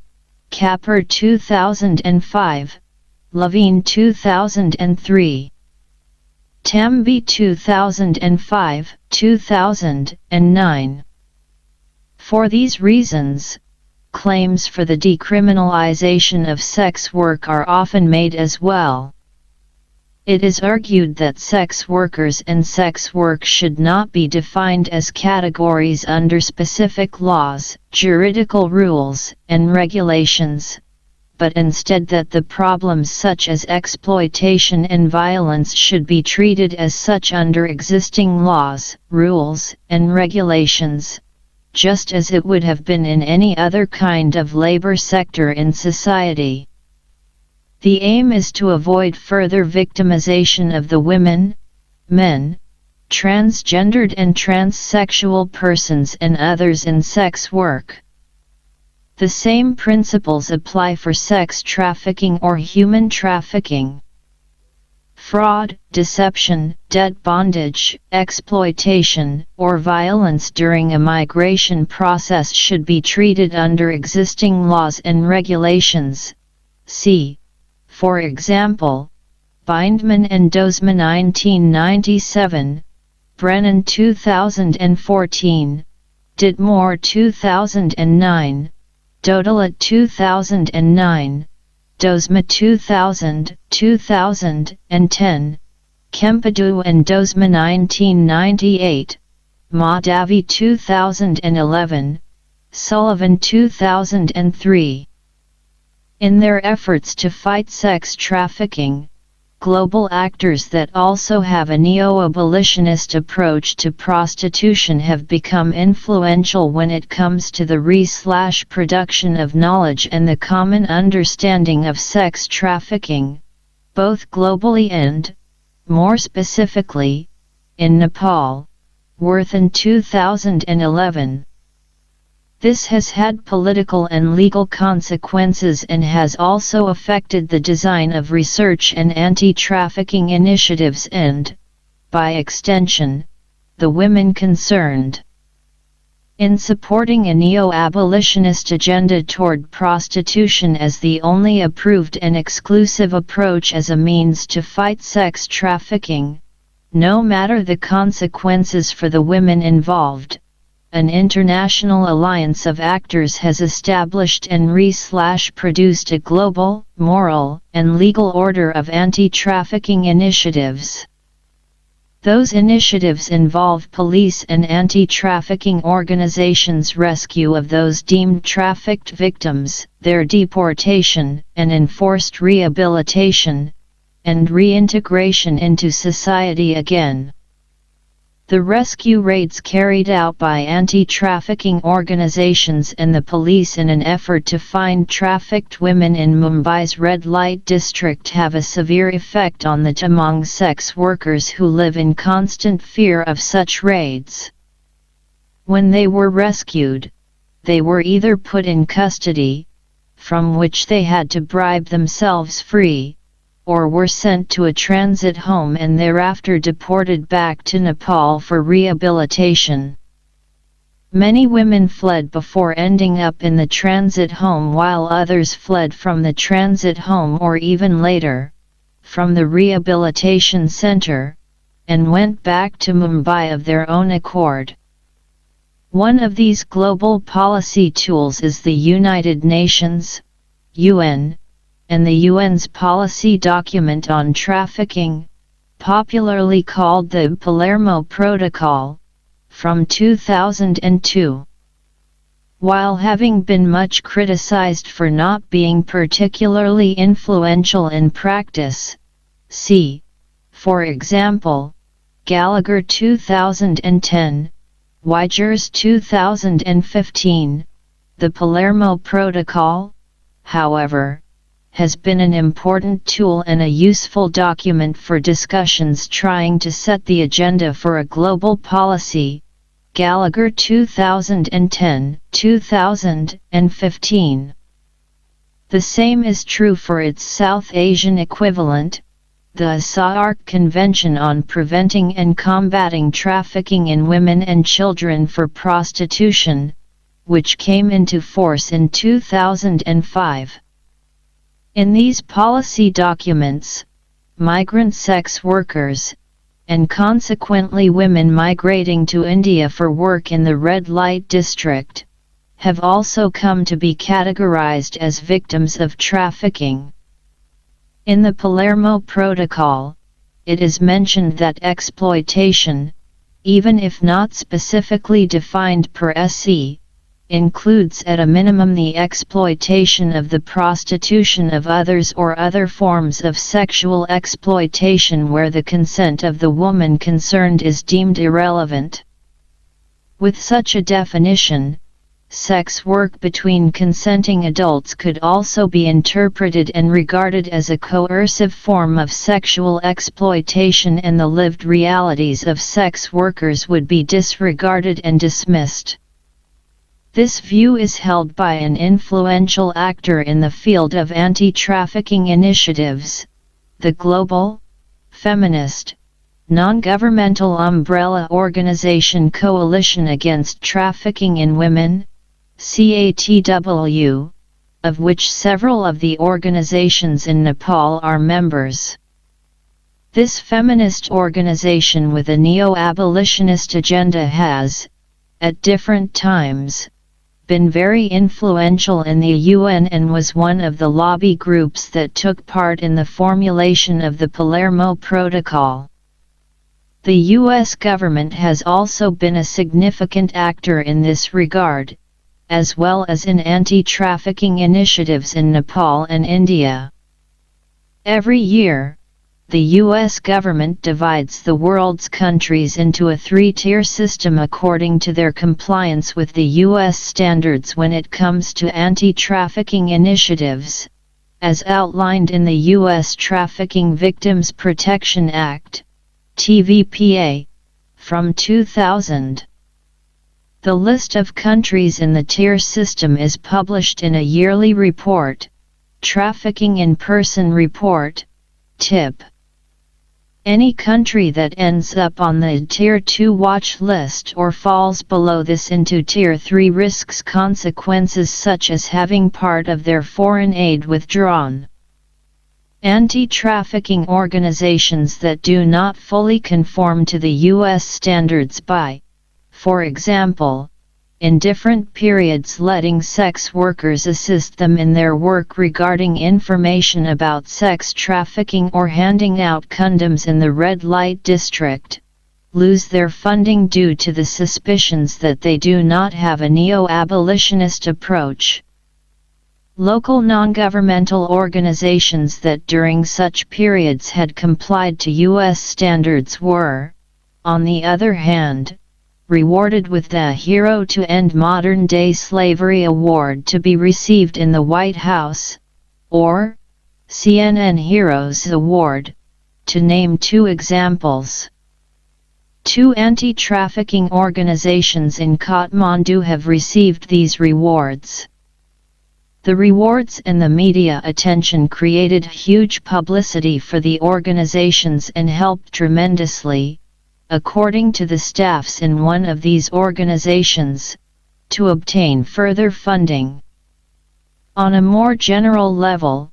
Capper 2005, Levine 2003. Tamby 2005, 2009. For these reasons, claims for the decriminalization of sex work are often made as well. It is argued that sex workers and sex work should not be defined as categories under specific laws, juridical rules, and regulations, but instead that the problems such as exploitation and violence should be treated as such under existing laws, rules, and regulations, just as it would have been in any other kind of labor sector in society. The aim is to avoid further victimization of the women, men, transgendered and transsexual persons and others in sex work. The same principles apply for sex trafficking or human trafficking. Fraud, deception, debt bondage, exploitation, or violence during a migration process should be treated under existing laws and regulations. See, for example, Bindman and Dozma 1997, Brennan 2014, Didmore 2009, Dodelet 2009, Dozma 2000, 2010, Kempadu and Dozma 1998, Mahdavi 2011, Sullivan 2003. In their efforts to fight sex trafficking, global actors that also have a neo-abolitionist approach to prostitution have become influential when it comes to the production of knowledge and the common understanding of sex trafficking, both globally and, more specifically, in Nepal, Worth in 2011. This has had political and legal consequences and has also affected the design of research and anti-trafficking initiatives and, by extension, the women concerned. in supporting a neo-abolitionist agenda toward prostitution as the only approved and exclusive approach as a means to fight sex trafficking, no matter the consequences for the women involved. An international alliance of actors has established and produced a global, moral, and legal order of anti-trafficking initiatives. Those initiatives involve police and anti-trafficking organizations' rescue of those deemed trafficked victims, their deportation, and enforced rehabilitation, and reintegration into society again. The rescue raids carried out by anti-trafficking organizations and the police in an effort to find trafficked women in Mumbai's red light district have a severe effect on the Tamang sex workers who live in constant fear of such raids. When they were rescued, they were either put in custody, from which they had to bribe themselves free, or were sent to a transit home and thereafter deported back to Nepal for rehabilitation. Many women fled before ending up in the transit home, while others fled from the transit home or even later, from the rehabilitation center, and went back to Mumbai of their own accord. One of these global policy tools is the United Nations, UN, and the UN's policy document on trafficking, popularly called the Palermo Protocol, from 2002. While having been much criticized for not being particularly influential in practice, see, for example, Gallagher 2010, Weigers 2015, the Palermo Protocol, however, has been an important tool and a useful document for discussions trying to set the agenda for a global policy. Gallagher 2010, 2015. The same is true for its South Asian equivalent, the SAARC Convention on Preventing and Combating Trafficking in Women and Children for Prostitution, which came into force in 2005. In these policy documents, migrant sex workers, and consequently women migrating to India for work in the red light district, have also come to be categorized as victims of trafficking. In the Palermo Protocol, it is mentioned that exploitation, even if not specifically defined per se, includes at a minimum the exploitation of the prostitution of others or other forms of sexual exploitation where the consent of the woman concerned is deemed irrelevant. With such a definition, sex work between consenting adults could also be interpreted and regarded as a coercive form of sexual exploitation, and the lived realities of sex workers would be disregarded and dismissed. This view is held by an influential actor in the field of anti-trafficking initiatives, the global, feminist, non-governmental umbrella organization Coalition Against Trafficking in Women, CATW, of which several of the organizations in Nepal are members. This feminist organization with a neo-abolitionist agenda has, at different times, been very influential in the UN and was one of the lobby groups that took part in the formulation of the Palermo Protocol. The US government has also been a significant actor in this regard, as well as in anti-trafficking initiatives in Nepal and India. Every year, the US government divides the world's countries into a three-tier system according to their compliance with the US standards when it comes to anti-trafficking initiatives, as outlined in the US Trafficking Victims Protection Act, TVPA, from 2000. The list of countries in the tier system is published in a yearly report, Trafficking in Person Report, TIP. Any country that ends up on the Tier 2 watch list or falls below this into Tier 3 risks consequences such as having part of their foreign aid withdrawn. Anti-trafficking organizations that do not fully conform to the U.S. standards by, for example, in different periods letting sex workers assist them in their work regarding information about sex trafficking or handing out condoms in the red light district, lose their funding due to the suspicions that they do not have a neo-abolitionist approach. Local non-governmental organizations that during such periods had complied to U.S. standards were, on the other hand, rewarded with the Hero to End Modern-Day Slavery Award to be received in the White House, or CNN Heroes Award, to name two examples. Two anti-trafficking organizations in Kathmandu have received these rewards. The rewards and the media attention created huge publicity for the organizations and helped tremendously, according to the staffs in one of these organizations, to obtain further funding. On a more general level,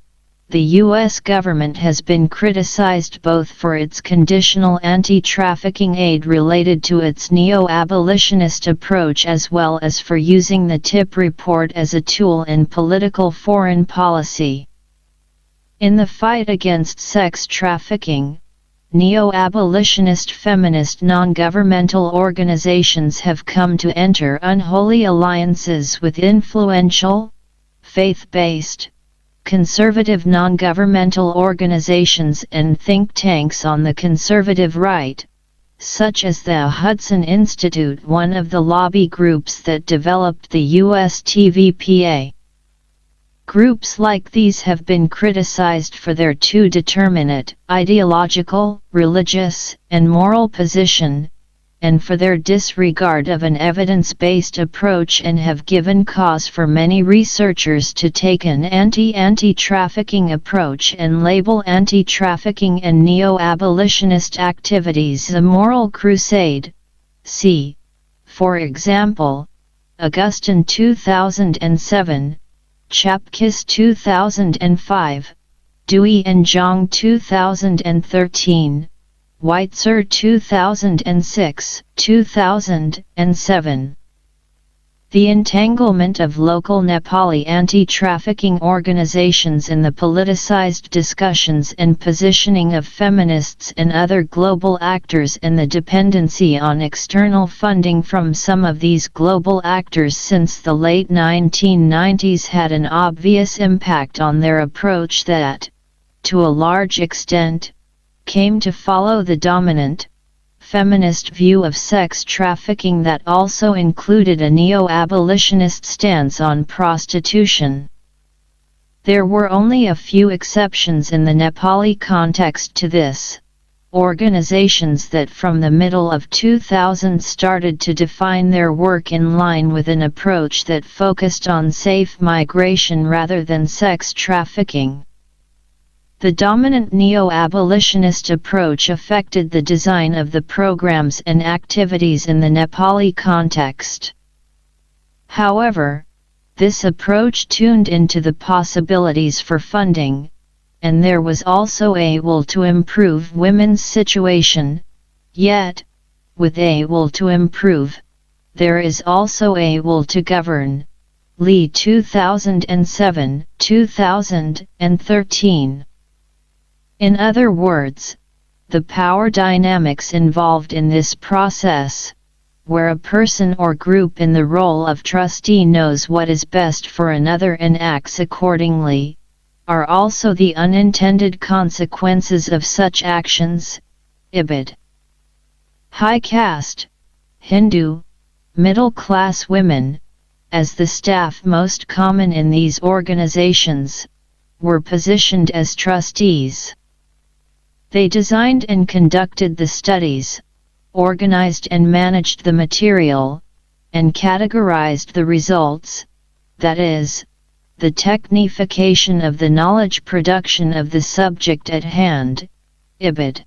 the U.S. government has been criticized both for its conditional anti-trafficking aid related to its neo-abolitionist approach as well as for using the TIP report as a tool in political foreign policy. In the fight against sex trafficking, neo-abolitionist feminist non-governmental organizations have come to enter unholy alliances with influential, faith-based, conservative non-governmental organizations and think tanks on the conservative right, such as the Hudson Institute, one of the lobby groups that developed the US TVPA. Groups like these have been criticized for their too determinate, ideological, religious, and moral position, and for their disregard of an evidence-based approach and have given cause for many researchers to take an anti-trafficking approach and label anti-trafficking and neo-abolitionist activities a moral crusade. See, for example, Augustine 2007, Chapkis 2005, Dewey and Zhang 2013, Weitzer 2006, 2007. The entanglement of local Nepali anti-trafficking organizations in the politicized discussions and positioning of feminists and other global actors and the dependency on external funding from some of these global actors since the late 1990s had an obvious impact on their approach that, to a large extent, came to follow the dominant, feminist view of sex trafficking that also included a neo-abolitionist stance on prostitution. There were only a few exceptions in the Nepali context to this. Organizations that from the middle of 2000 started to define their work in line with an approach that focused on safe migration rather than sex trafficking. The dominant neo-abolitionist approach affected the design of the programs and activities in the Nepali context. However, this approach tuned into the possibilities for funding, and there was also a will to improve women's situation, yet, with a will to improve, there is also a will to govern. Lee 2007, 2013. In other words, the power dynamics involved in this process, where a person or group in the role of trustee knows what is best for another and acts accordingly, are also the unintended consequences of such actions. Ibid. High caste, Hindu, middle-class women, as the staff most common in these organizations, were positioned as trustees. They designed and conducted the studies, organized and managed the material, and categorized the results, that is, the technification of the knowledge production of the subject at hand. Ibid.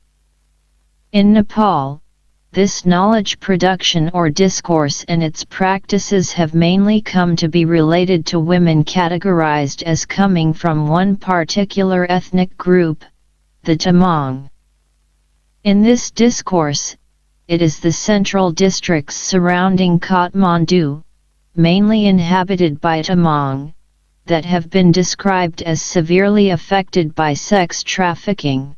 In Nepal, this knowledge production or discourse and its practices have mainly come to be related to women categorized as coming from one particular ethnic group, the Tamang. In this discourse, it is the central districts surrounding Kathmandu, mainly inhabited by Tamang, that have been described as severely affected by sex trafficking.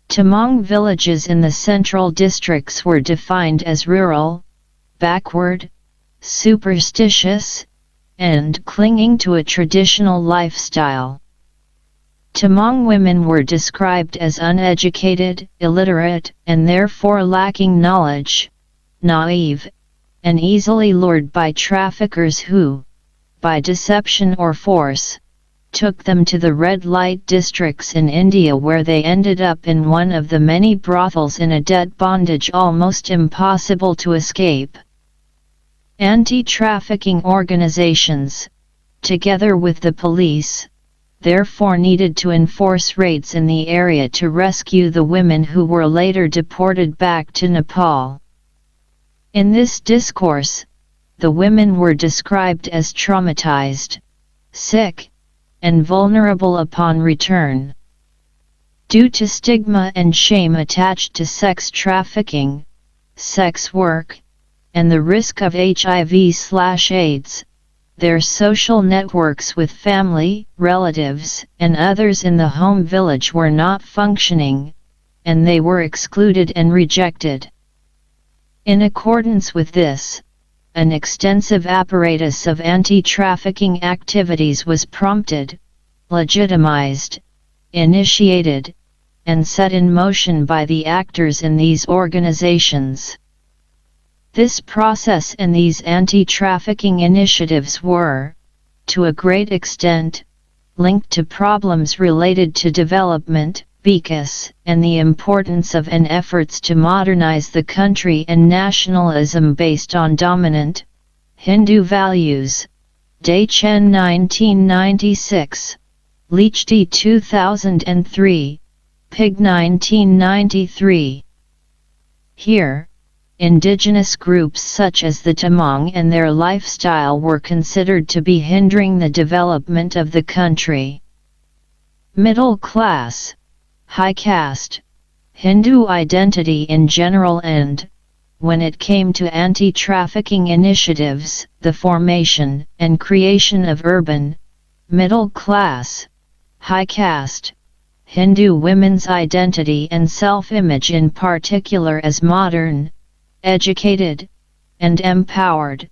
Tamang villages in the central districts were defined as rural, backward, superstitious, and clinging to a traditional lifestyle. Tamang women were described as uneducated, illiterate, and therefore lacking knowledge, naive, and easily lured by traffickers who, by deception or force, took them to the red light districts in India, where they ended up in one of the many brothels in a debt bondage almost impossible to escape. Anti-trafficking organizations, together with the police, therefore needed to enforce raids in the area to rescue the women who were later deported back to Nepal. In this discourse, the women were described as traumatized, sick, and vulnerable upon return. Due to stigma and shame attached to sex trafficking, sex work, and the risk of HIV/AIDS, their social networks with family, relatives, and others in the home village were not functioning, and they were excluded and rejected. In accordance with this, an extensive apparatus of anti-trafficking activities was prompted, legitimized, initiated, and set in motion by the actors in these organizations. This process and these anti-trafficking initiatives were, to a great extent, linked to problems related to development, Vikas, and the importance of and efforts to modernize the country and nationalism based on dominant, Hindu values. Day-Chen 1996, Leachty 2003, Pig 1993. Here, indigenous groups such as the Tamang and their lifestyle were considered to be hindering the development of the country. Middle class, high caste, Hindu identity in general, and, when it came to anti-trafficking initiatives, the formation and creation of urban, middle class, high caste, Hindu women's identity and self-image in particular as modern, educated, and empowered,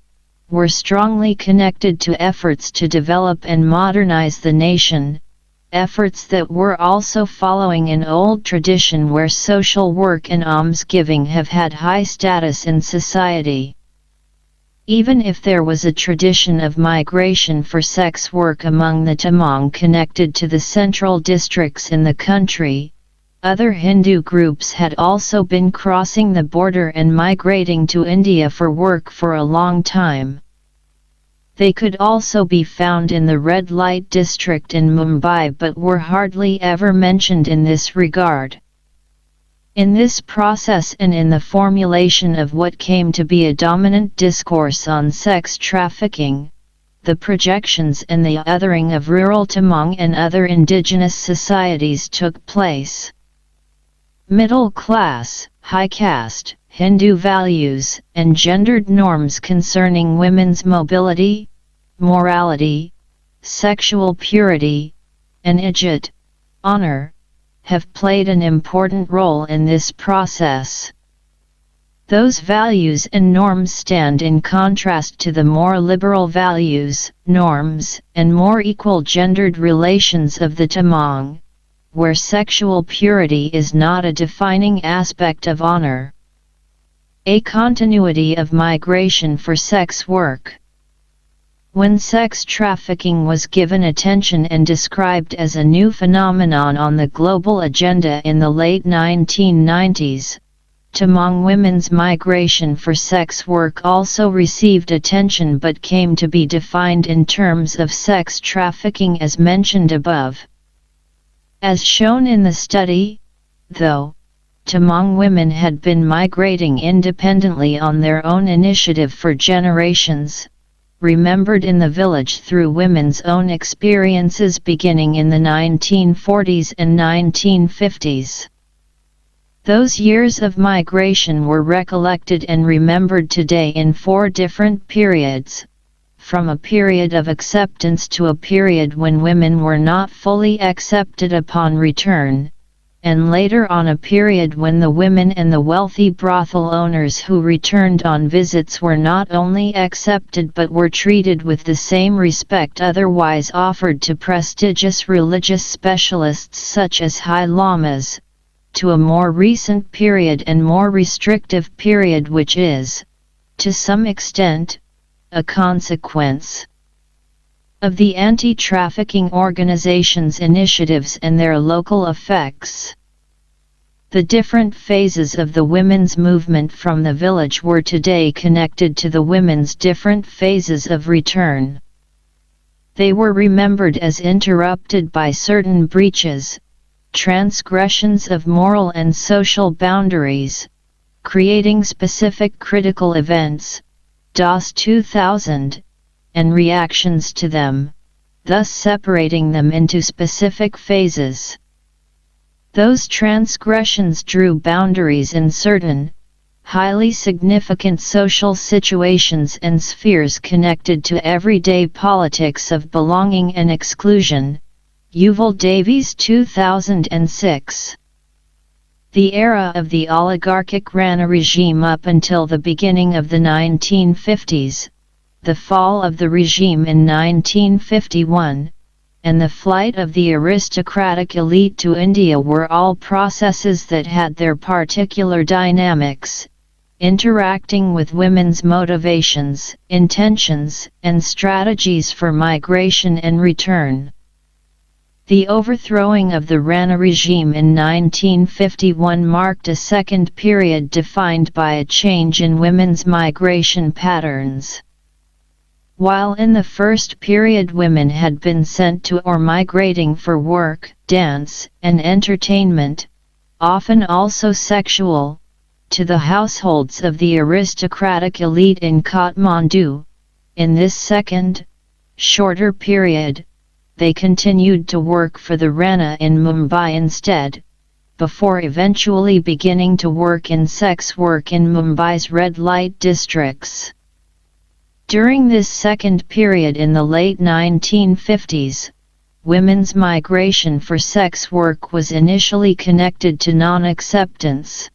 were strongly connected to efforts to develop and modernize the nation, efforts that were also following an old tradition where social work and almsgiving have had high status in society. Even if there was a tradition of migration for sex work among the Tamang connected to the central districts in the country, other Hindu groups had also been crossing the border and migrating to India for work for a long time. They could also be found in the red light district in Mumbai but were hardly ever mentioned in this regard. In this process and in the formulation of what came to be a dominant discourse on sex trafficking, the projections and the othering of rural Tamang and other indigenous societies took place. Middle class, high caste, Hindu values, and gendered norms concerning women's mobility, morality, sexual purity, and ijat, honor, have played an important role in this process. Those values and norms stand in contrast to the more liberal values, norms, and more equal gendered relations of the Tamang, where sexual purity is not a defining aspect of honor. A continuity of migration for sex work. When sex trafficking was given attention and described as a new phenomenon on the global agenda in the late 1990s, Tamang women's migration for sex work also received attention but came to be defined in terms of sex trafficking as mentioned above. As shown in the study, though, Tamang women had been migrating independently on their own initiative for generations, remembered in the village through women's own experiences beginning in the 1940s and 1950s. Those years of migration were recollected and remembered today in 4 different periods, from a period of acceptance to a period when women were not fully accepted upon return, and later on a period when the women and the wealthy brothel owners who returned on visits were not only accepted but were treated with the same respect otherwise offered to prestigious religious specialists such as high lamas, to a more recent period and more restrictive period which is, to some extent, a consequence of the anti-trafficking organizations' initiatives and their local effects. The different phases of the women's movement from the village were today connected to the women's different phases of return. They were remembered as interrupted by certain breaches, transgressions of moral and social boundaries, creating specific critical events, DOS 2000, and reactions to them, thus separating them into specific phases. Those transgressions drew boundaries in certain, highly significant social situations and spheres connected to everyday politics of belonging and exclusion. Yuval Davies 2006. The era of the oligarchic Rana regime up until the beginning of the 1950s, the fall of the regime in 1951, and the flight of the aristocratic elite to India were all processes that had their particular dynamics, interacting with women's motivations, intentions, and strategies for migration and return. The overthrowing of the Rana regime in 1951 marked a second period defined by a change in women's migration patterns. While in the first period women had been sent to or migrating for work, dance, and entertainment, often also sexual, to the households of the aristocratic elite in Kathmandu, in this second, shorter period, they continued to work for the Rana in Mumbai instead, before eventually beginning to work in sex work in Mumbai's red light districts. During this second period in the late 1950s, women's migration for sex work was initially connected to non-acceptance.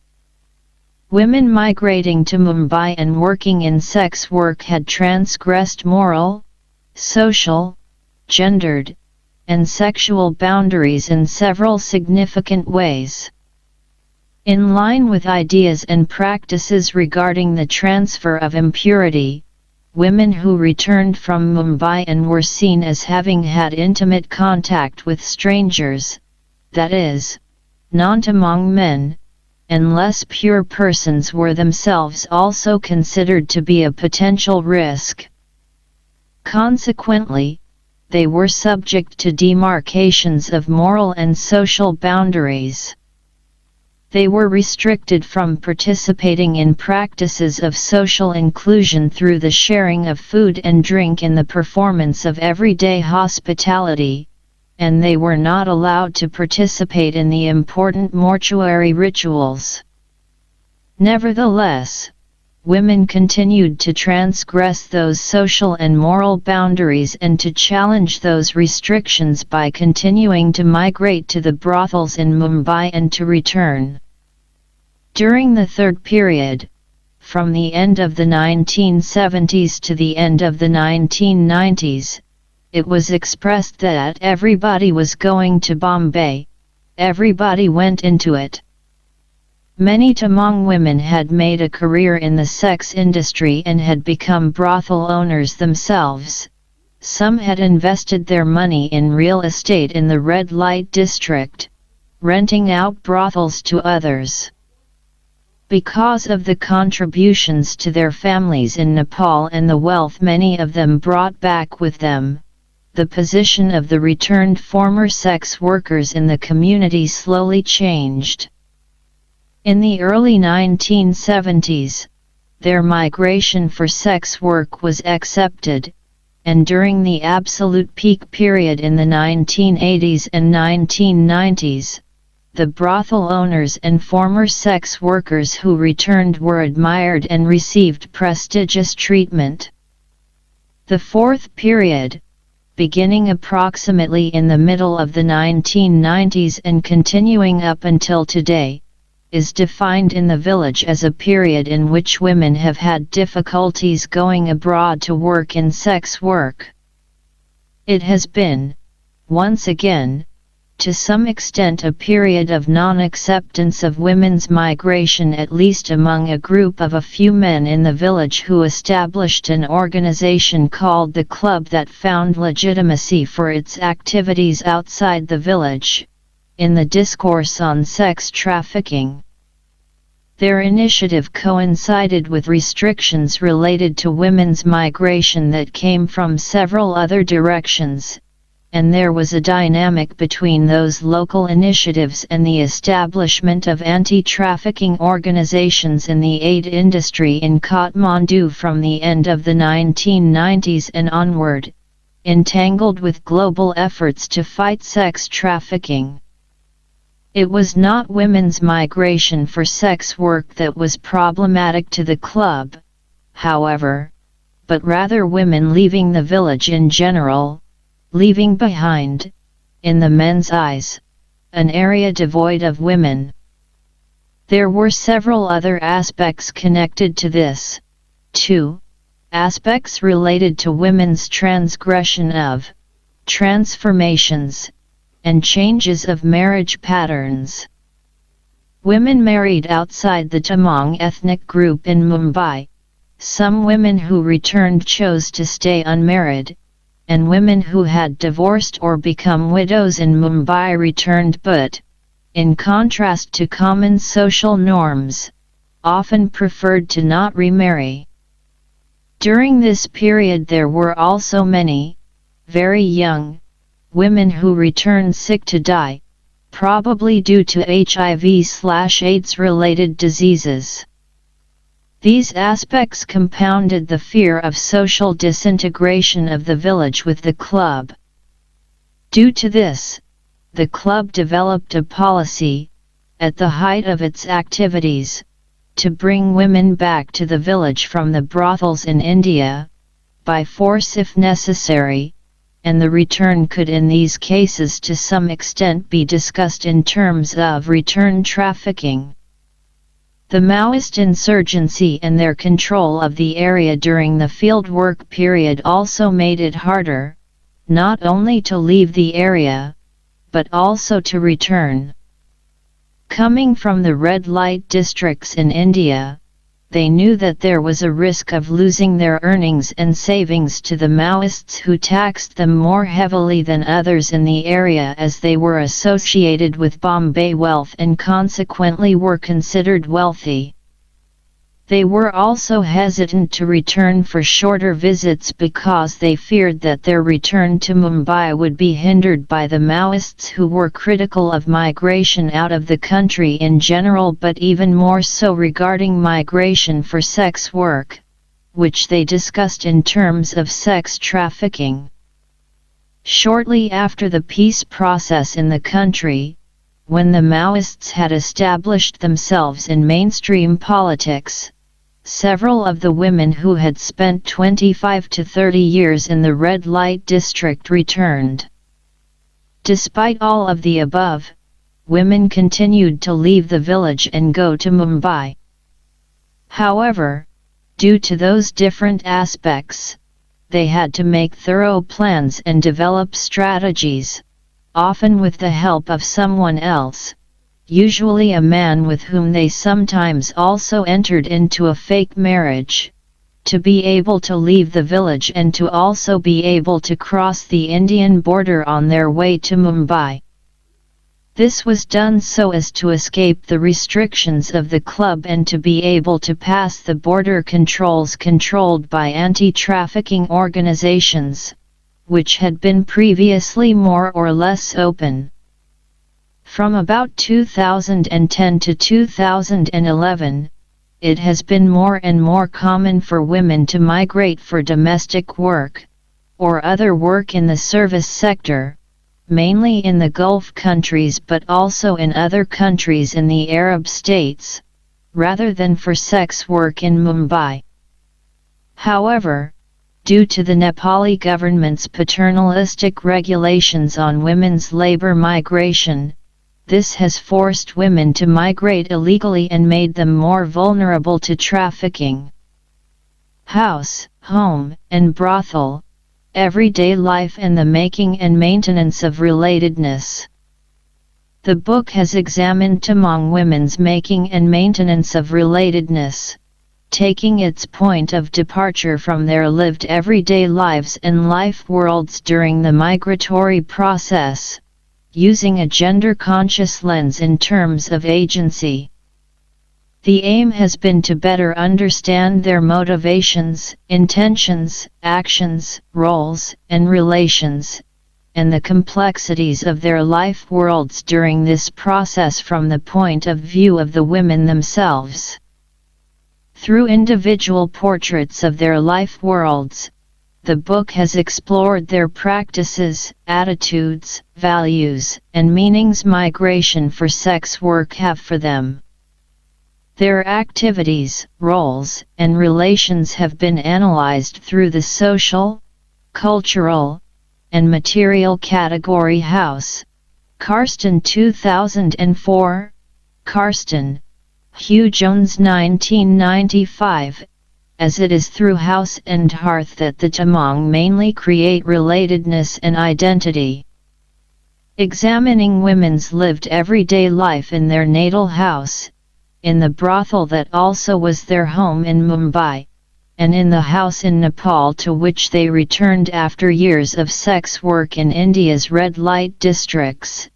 Women migrating to Mumbai and working in sex work had transgressed moral, social, gendered, and sexual boundaries in several significant ways. In line with ideas and practices regarding the transfer of impurity, women who returned from Mumbai and were seen as having had intimate contact with strangers, that is, non-Tamang men, and less pure persons were themselves also considered to be a potential risk. Consequently, they were subject to demarcations of moral and social boundaries. They were restricted from participating in practices of social inclusion through the sharing of food and drink in the performance of everyday hospitality, and they were not allowed to participate in the important mortuary rituals. Nevertheless, women continued to transgress those social and moral boundaries and to challenge those restrictions by continuing to migrate to the brothels in Mumbai and to return. During the third period, from the end of the 1970s to the end of the 1990s, it was expressed that everybody was going to Bombay, everybody went into it. Many Tamang women had made a career in the sex industry and had become brothel owners themselves. Some had invested their money in real estate in the red light district, renting out brothels to others. Because of the contributions to their families in Nepal and the wealth many of them brought back with them, the position of the returned former sex workers in the community slowly changed. In the early 1970s, their migration for sex work was accepted, and during the absolute peak period in the 1980s and 1990s, the brothel owners and former sex workers who returned were admired and received prestigious treatment. The fourth period, beginning approximately in the middle of the 1990s and continuing up until today, is defined in the village as a period in which women have had difficulties going abroad to work in sex work. It has been, once again, to some extent a period of non-acceptance of women's migration, at least among a group of a few men in the village who established an organization called the Club that found legitimacy for its activities outside the village, in the discourse on sex trafficking. Their initiative coincided with restrictions related to women's migration that came from several other directions, and there was a dynamic between those local initiatives and the establishment of anti-trafficking organizations in the aid industry in Kathmandu from the end of the 1990s and onward, entangled with global efforts to fight sex trafficking. It was not women's migration for sex work that was problematic to the club, however, but rather women leaving the village in general, leaving behind, in the men's eyes, an area devoid of women. There were several other aspects connected to this, too, aspects related to women's transgression of transformations and changes of marriage patterns. Women married outside the Tamang ethnic group in Mumbai. Some women who returned chose to stay unmarried, and women who had divorced or become widows in Mumbai returned but, in contrast to common social norms, often preferred to not remarry. During this period there were also many, very young, women who returned sick to die, probably due to HIV/AIDS related diseases. These aspects compounded the fear of social disintegration of the village with the club. Due to this, the club developed a policy, at the height of its activities, to bring women back to the village from the brothels in India, by force if necessary, and the return could in these cases to some extent be discussed in terms of return trafficking. The Maoist insurgency and their control of the area during the fieldwork period also made it harder, not only to leave the area, but also to return. Coming from the red light districts in India, they knew that there was a risk of losing their earnings and savings to the Maoists who taxed them more heavily than others in the area as they were associated with Bombay wealth and consequently were considered wealthy. They were also hesitant to return for shorter visits because they feared that their return to Mumbai would be hindered by the Maoists who were critical of migration out of the country in general but even more so regarding migration for sex work, which they discussed in terms of sex trafficking. Shortly after the peace process in the country, when the Maoists had established themselves in mainstream politics, several of the women who had spent 25 to 30 years in the red light district returned. Despite all of the above, women continued to leave the village and go to Mumbai. However, due to those different aspects, they had to make thorough plans and develop strategies, often with the help of someone else, usually a man with whom they sometimes also entered into a fake marriage, to be able to leave the village and to also be able to cross the Indian border on their way to Mumbai. This was done so as to escape the restrictions of the club and to be able to pass the border controls controlled by anti-trafficking organizations, which had been previously more or less open. From about 2010 to 2011, it has been more and more common for women to migrate for domestic work, or other work in the service sector, mainly in the Gulf countries but also in other countries in the Arab states, rather than for sex work in Mumbai. However, due to the Nepali government's paternalistic regulations on women's labor migration, this has forced women to migrate illegally and made them more vulnerable to trafficking. House, home, and brothel, everyday life and the making and maintenance of relatedness. The book has examined Tamang women's making and maintenance of relatedness, taking its point of departure from their lived everyday lives and life worlds during the migratory process, using a gender-conscious lens in terms of agency. The aim has been to better understand their motivations, intentions, actions, roles, and relations, and the complexities of their life worlds during this process from the point of view of the women themselves. Through individual portraits of their life worlds, the book has explored their practices, attitudes, values, and meanings migration for sex work have for them. Their activities, roles, and relations have been analyzed through the social, cultural, and material category. House, Karsten 2004, Karsten, Hugh Jones 1995, as it is through house and hearth that the Tamang mainly create relatedness and identity. Examining women's lived everyday life in their natal house, in the brothel that also was their home in Mumbai, and in the house in Nepal to which they returned after years of sex work in India's red light districts,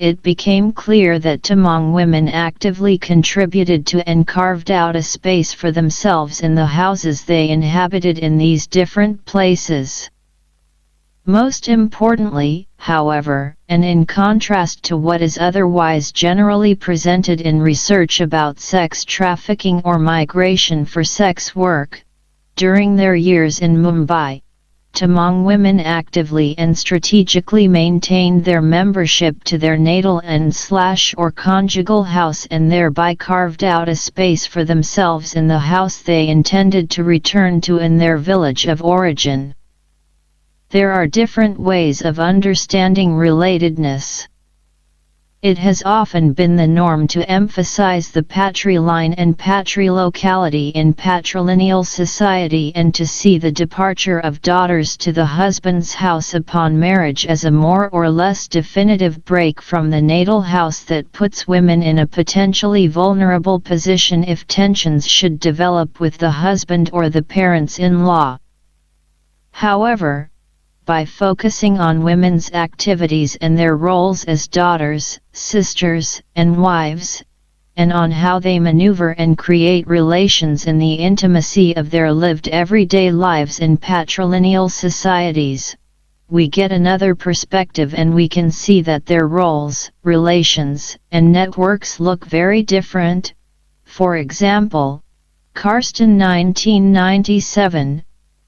it became clear that Tamang women actively contributed to and carved out a space for themselves in the houses they inhabited in these different places. Most importantly, however, and in contrast to what is otherwise generally presented in research about sex trafficking or migration for sex work, during their years in Mumbai, Tamang women actively and strategically maintained their membership to their natal and/or conjugal house and thereby carved out a space for themselves in the house they intended to return to in their village of origin. There are different ways of understanding relatedness. It has often been the norm to emphasize the patriline and patrilocality in patrilineal society and to see the departure of daughters to the husband's house upon marriage as a more or less definitive break from the natal house that puts women in a potentially vulnerable position if tensions should develop with the husband or the parents-in-law. However, by focusing on women's activities and their roles as daughters, sisters, and wives, and on how they maneuver and create relations in the intimacy of their lived everyday lives in patrilineal societies, we get another perspective and we can see that their roles, relations, and networks look very different. For example, Karsten 1997,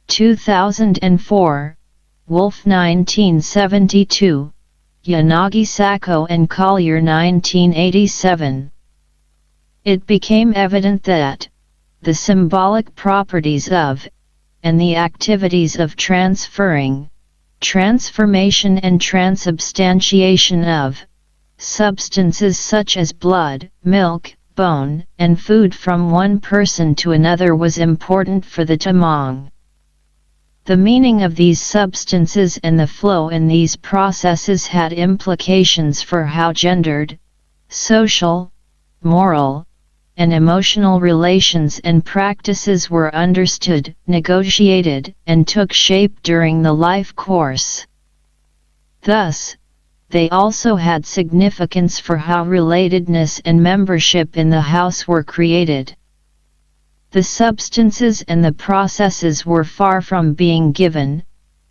2004, Wolf 1972, Yanagi Sacco and Collier 1987. It became evident that the symbolic properties of, and the activities of transferring, transformation and transubstantiation of, substances such as blood, milk, bone, and food from one person to another was important for the Tamang. The meaning of these substances and the flow in these processes had implications for how gendered, social, moral, and emotional relations and practices were understood, negotiated, and took shape during the life course. Thus, they also had significance for how relatedness and membership in the house were created. The substances and the processes were far from being given,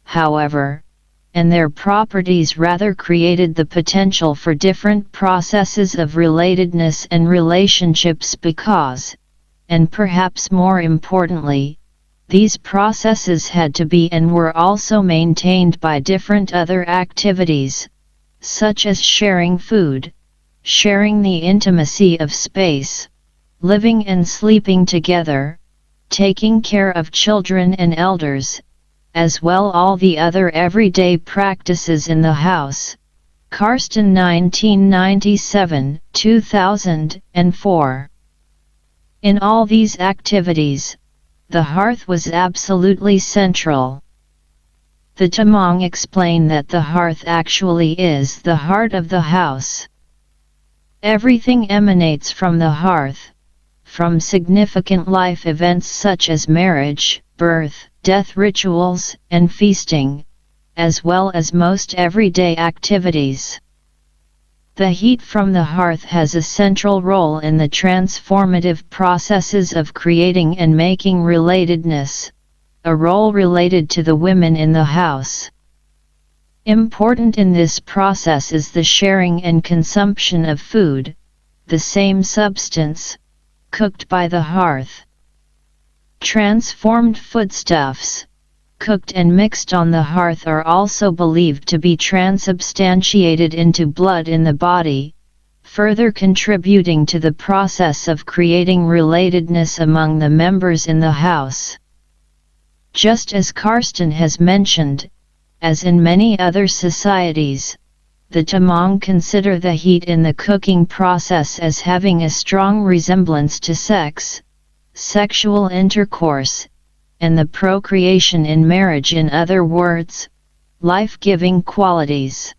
however, and their properties rather created the potential for different processes of relatedness and relationships because, and perhaps more importantly, these processes had to be and were also maintained by different other activities, such as sharing food, sharing the intimacy of space, living and sleeping together, taking care of children and elders, as well all the other everyday practices in the house. Karsten 1997, 2004. In all these activities, the hearth was absolutely central. The Tamang explain that the hearth actually is the heart of the house. Everything emanates from the hearth, from significant life events such as marriage, birth, death rituals, and feasting, as well as most everyday activities. The heat from the hearth has a central role in the transformative processes of creating and making relatedness, a role related to the women in the house. Important in this process is the sharing and consumption of food, the same substance, cooked by the hearth. Transformed foodstuffs, cooked and mixed on the hearth, are also believed to be transubstantiated into blood in the body, further contributing to the process of creating relatedness among the members in the house. Just as Karsten has mentioned, as in many other societies, the Tamang consider the heat in the cooking process as having a strong resemblance to sex, sexual intercourse, and the procreation in marriage, in other words, life-giving qualities.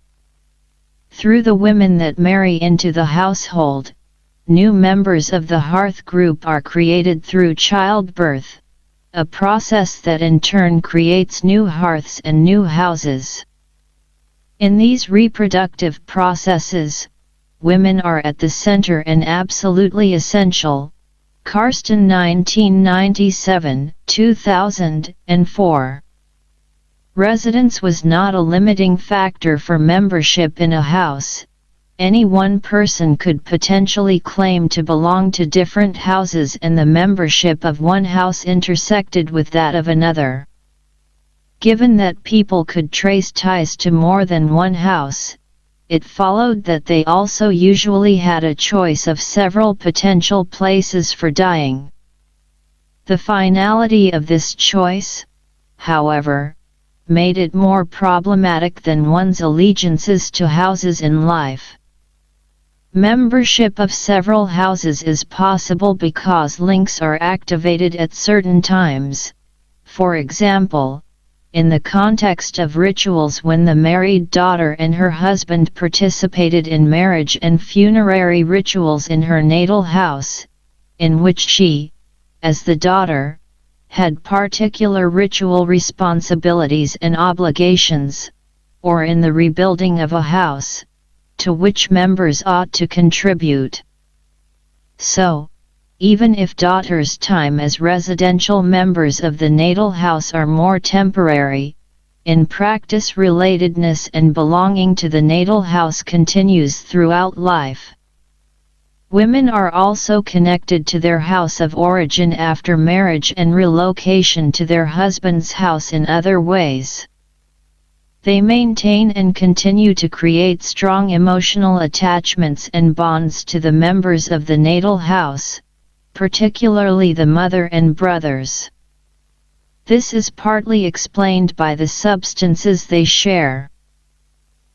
Through the women that marry into the household, new members of the hearth group are created through childbirth, a process that in turn creates new hearths and new houses. In these reproductive processes, women are at the center and absolutely essential. Karsten 1997, 2004. Residence was not a limiting factor for membership in a house. Any one person could potentially claim to belong to different houses, and the membership of one house intersected with that of another. Given that people could trace ties to more than one house, it followed that they also usually had a choice of several potential places for dying. The finality of this choice, however, made it more problematic than one's allegiances to houses in life. Membership of several houses is possible because links are activated at certain times. For example, in the context of rituals when the married daughter and her husband participated in marriage and funerary rituals in her natal house, in which she, as the daughter, had particular ritual responsibilities and obligations, or in the rebuilding of a house, to which members ought to contribute. So, even if daughters' time as residential members of the natal house are more temporary, in practice relatedness and belonging to the natal house continues throughout life. Women are also connected to their house of origin after marriage and relocation to their husband's house in other ways. They maintain and continue to create strong emotional attachments and bonds to the members of the natal house, particularly the mother and brothers. This is partly explained by the substances they share.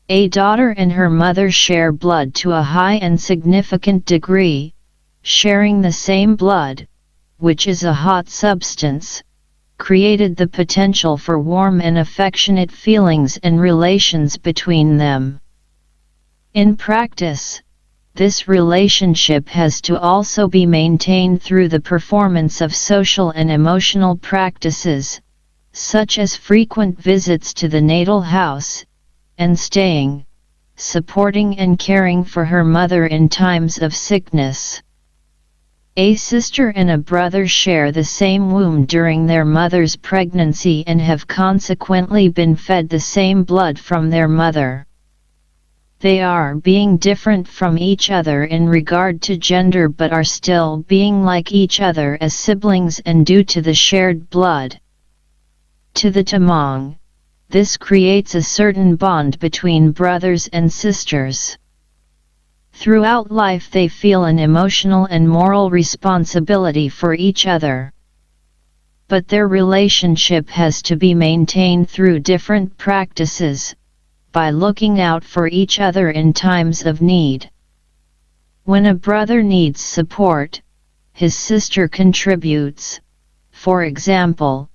A daughter and her mother share blood to a high and significant degree, sharing the same blood, which is a hot substance, created the potential for warm and affectionate feelings and relations between them. In practice, this relationship has to also be maintained through the performance of social and emotional practices, such as frequent visits to the natal house, and staying, supporting and caring for her mother in times of sickness. A sister and a brother share the same womb during their mother's pregnancy and have consequently been fed the same blood from their mother. They are being different from each other in regard to gender but are still being like each other as siblings and due to the shared blood. To the Tamang, this creates a certain bond between brothers and sisters. Throughout life they feel an emotional and moral responsibility for each other. But their relationship has to be maintained through different practices, by looking out for each other in times of need. When a brother needs support, his sister contributes, for example,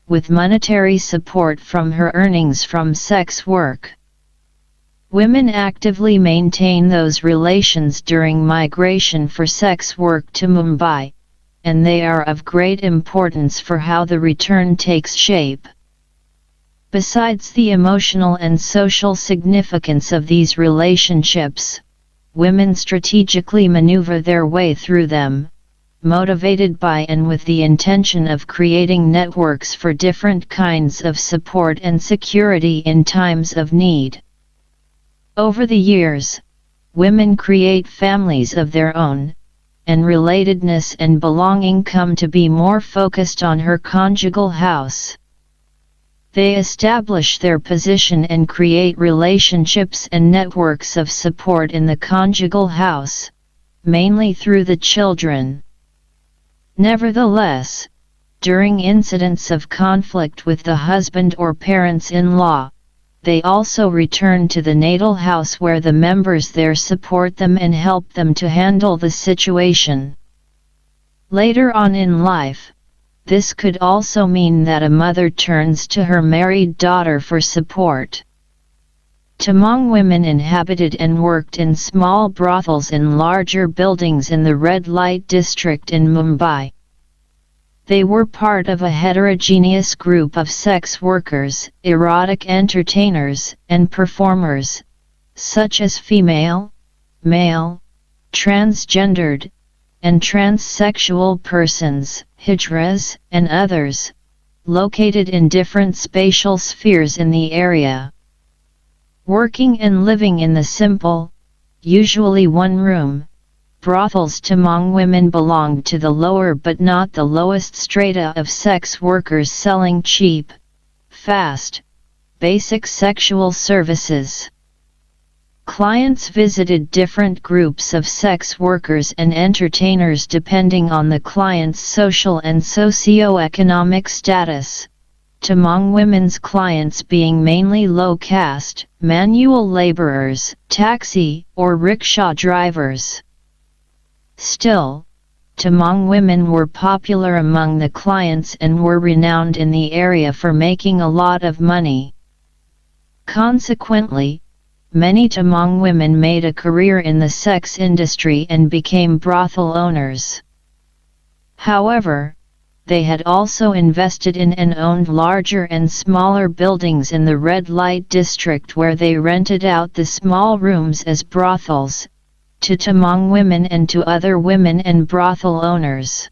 with monetary support from her earnings from sex work. Women actively maintain those relations during migration for sex work to Mumbai, and they are of great importance for how the return takes shape. Besides the emotional and social significance of these relationships, women strategically maneuver their way through them, motivated by and with the intention of creating networks for different kinds of support and security in times of need. Over the years, women create families of their own, and relatedness and belonging come to be more focused on her conjugal house. They establish their position and create relationships and networks of support in the conjugal house, mainly through the children. Nevertheless, during incidents of conflict with the husband or parents-in-law, they also return to the natal house where the members there support them and help them to handle the situation. Later on in life, this could also mean that a mother turns to her married daughter for support. Tamang women inhabited and worked in small brothels in larger buildings in the red light district in Mumbai. They were part of a heterogeneous group of sex workers, erotic entertainers, and performers, such as female, male, transgendered, and transsexual persons, hijras, and others, located in different spatial spheres in the area. Working and living in the simple, usually one-room, brothels, Tamang women belonged to the lower but not the lowest strata of sex workers selling cheap, fast, basic sexual services. Clients visited different groups of sex workers and entertainers depending on the client's social and socio-economic status, Tamang women's clients being mainly low-caste, manual laborers, taxi or rickshaw drivers. Still, Tamang women were popular among the clients and were renowned in the area for making a lot of money. Consequently, many Tamang women made a career in the sex industry and became brothel owners. However, they had also invested in and owned larger and smaller buildings in the red light district where they rented out the small rooms as brothels, to Tamang women and to other women and brothel owners.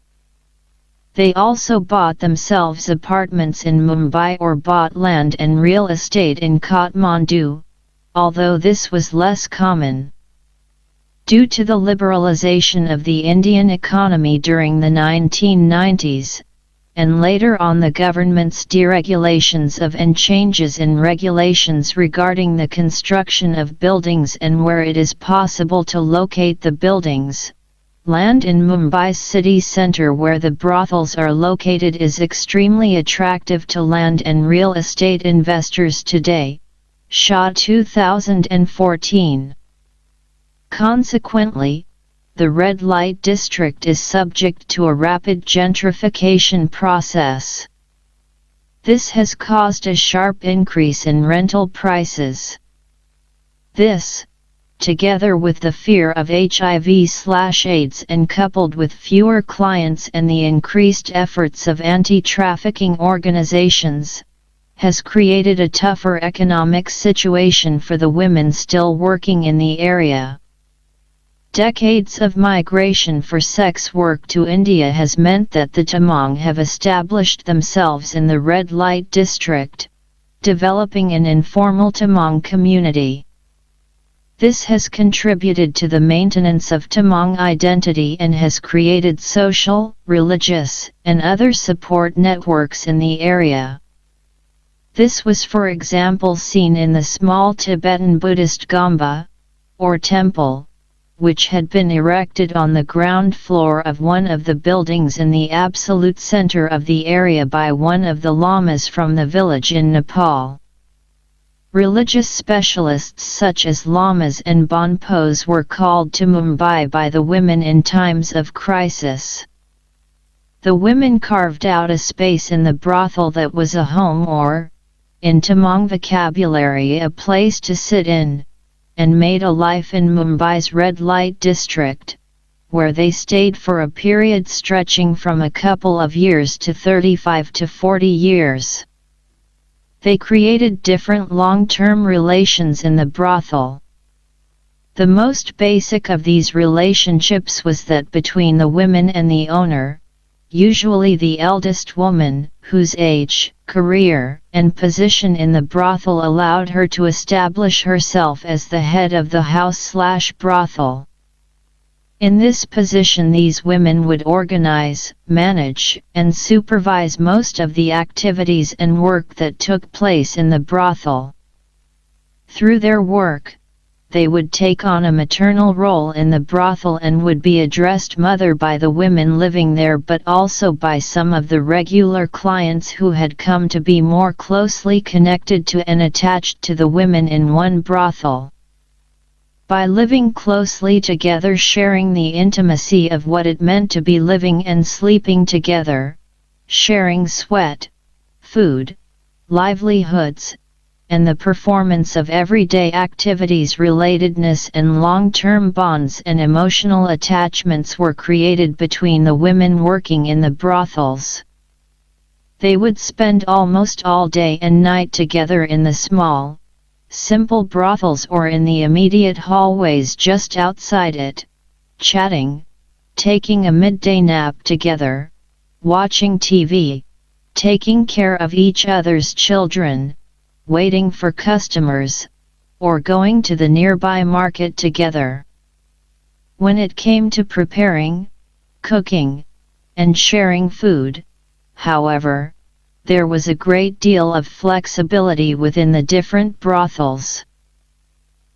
They also bought themselves apartments in Mumbai or bought land and real estate in Kathmandu, although this was less common. Due to the liberalization of the Indian economy during the 1990s, and later on the government's deregulations of and changes in regulations regarding the construction of buildings and where it is possible to locate the buildings, land in Mumbai's city centre where the brothels are located is extremely attractive to land and real estate investors today. Shah 2014. Consequently, the red light district is subject to a rapid gentrification process. This has caused a sharp increase in rental prices. This, together with the fear of HIV/AIDS and coupled with fewer clients and the increased efforts of anti-trafficking organizations, has created a tougher economic situation for the women still working in the area. Decades of migration for sex work to India has meant that the Tamang have established themselves in the red light district, developing an informal Tamang community. This has contributed to the maintenance of Tamang identity and has created social, religious, and other support networks in the area. This was for example seen in the small Tibetan Buddhist Gomba, or temple, which had been erected on the ground floor of one of the buildings in the absolute center of the area by one of the lamas from the village in Nepal. Religious specialists such as lamas and bonpos were called to Mumbai by the women in times of crisis. The women carved out a space in the brothel that was a home or, in Tamang vocabulary, a place to sit in, and made a life in Mumbai's red light district, where they stayed for a period stretching from a couple of years to 35 to 40 years. They created different long-term relations in the brothel. The most basic of these relationships was that between the women and the owner, usually the eldest woman, whose age, career, and position in the brothel allowed her to establish herself as the head of the house/brothel. In this position these women would organize, manage, and supervise most of the activities and work that took place in the brothel. Through their work, they would take on a maternal role in the brothel and would be addressed mother by the women living there but also by some of the regular clients who had come to be more closely connected to and attached to the women in one brothel. By living closely together, sharing the intimacy of what it meant to be living and sleeping together, sharing sweat, food, livelihoods, and the performance of everyday activities, relatedness and long-term bonds and emotional attachments were created between the women working in the brothels. They would spend almost all day and night together in the small, simple brothels or in the immediate hallways just outside it, chatting, taking a midday nap together, watching TV, taking care of each other's children, waiting for customers, or going to the nearby market together. When it came to preparing, cooking, and sharing food, however, there was a great deal of flexibility within the different brothels.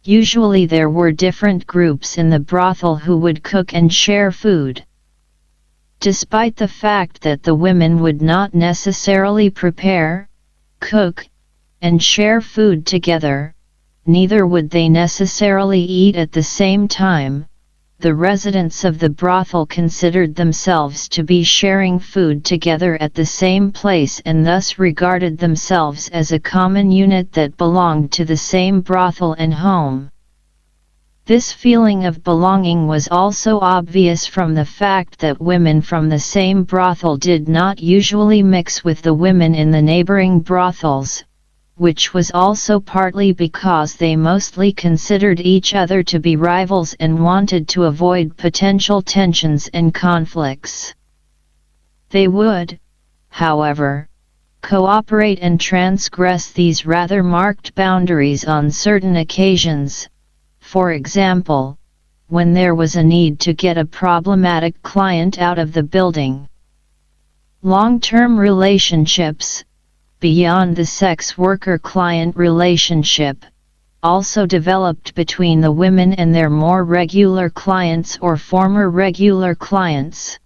Usually there were different groups in the brothel who would cook and share food. Despite the fact that the women would not necessarily prepare, cook, and share food together, neither would they necessarily eat at the same time. The residents of the brothel considered themselves to be sharing food together at the same place and thus regarded themselves as a common unit that belonged to the same brothel and home. This feeling of belonging was also obvious from the fact that women from the same brothel did not usually mix with the women in the neighboring brothels, which was also partly because they mostly considered each other to be rivals and wanted to avoid potential tensions and conflicts. They would, however, cooperate and transgress these rather marked boundaries on certain occasions, for example, when there was a need to get a problematic client out of the building. Long-term relationships, beyond the sex worker-client relationship, also developed between the women and their more regular clients or former regular clients.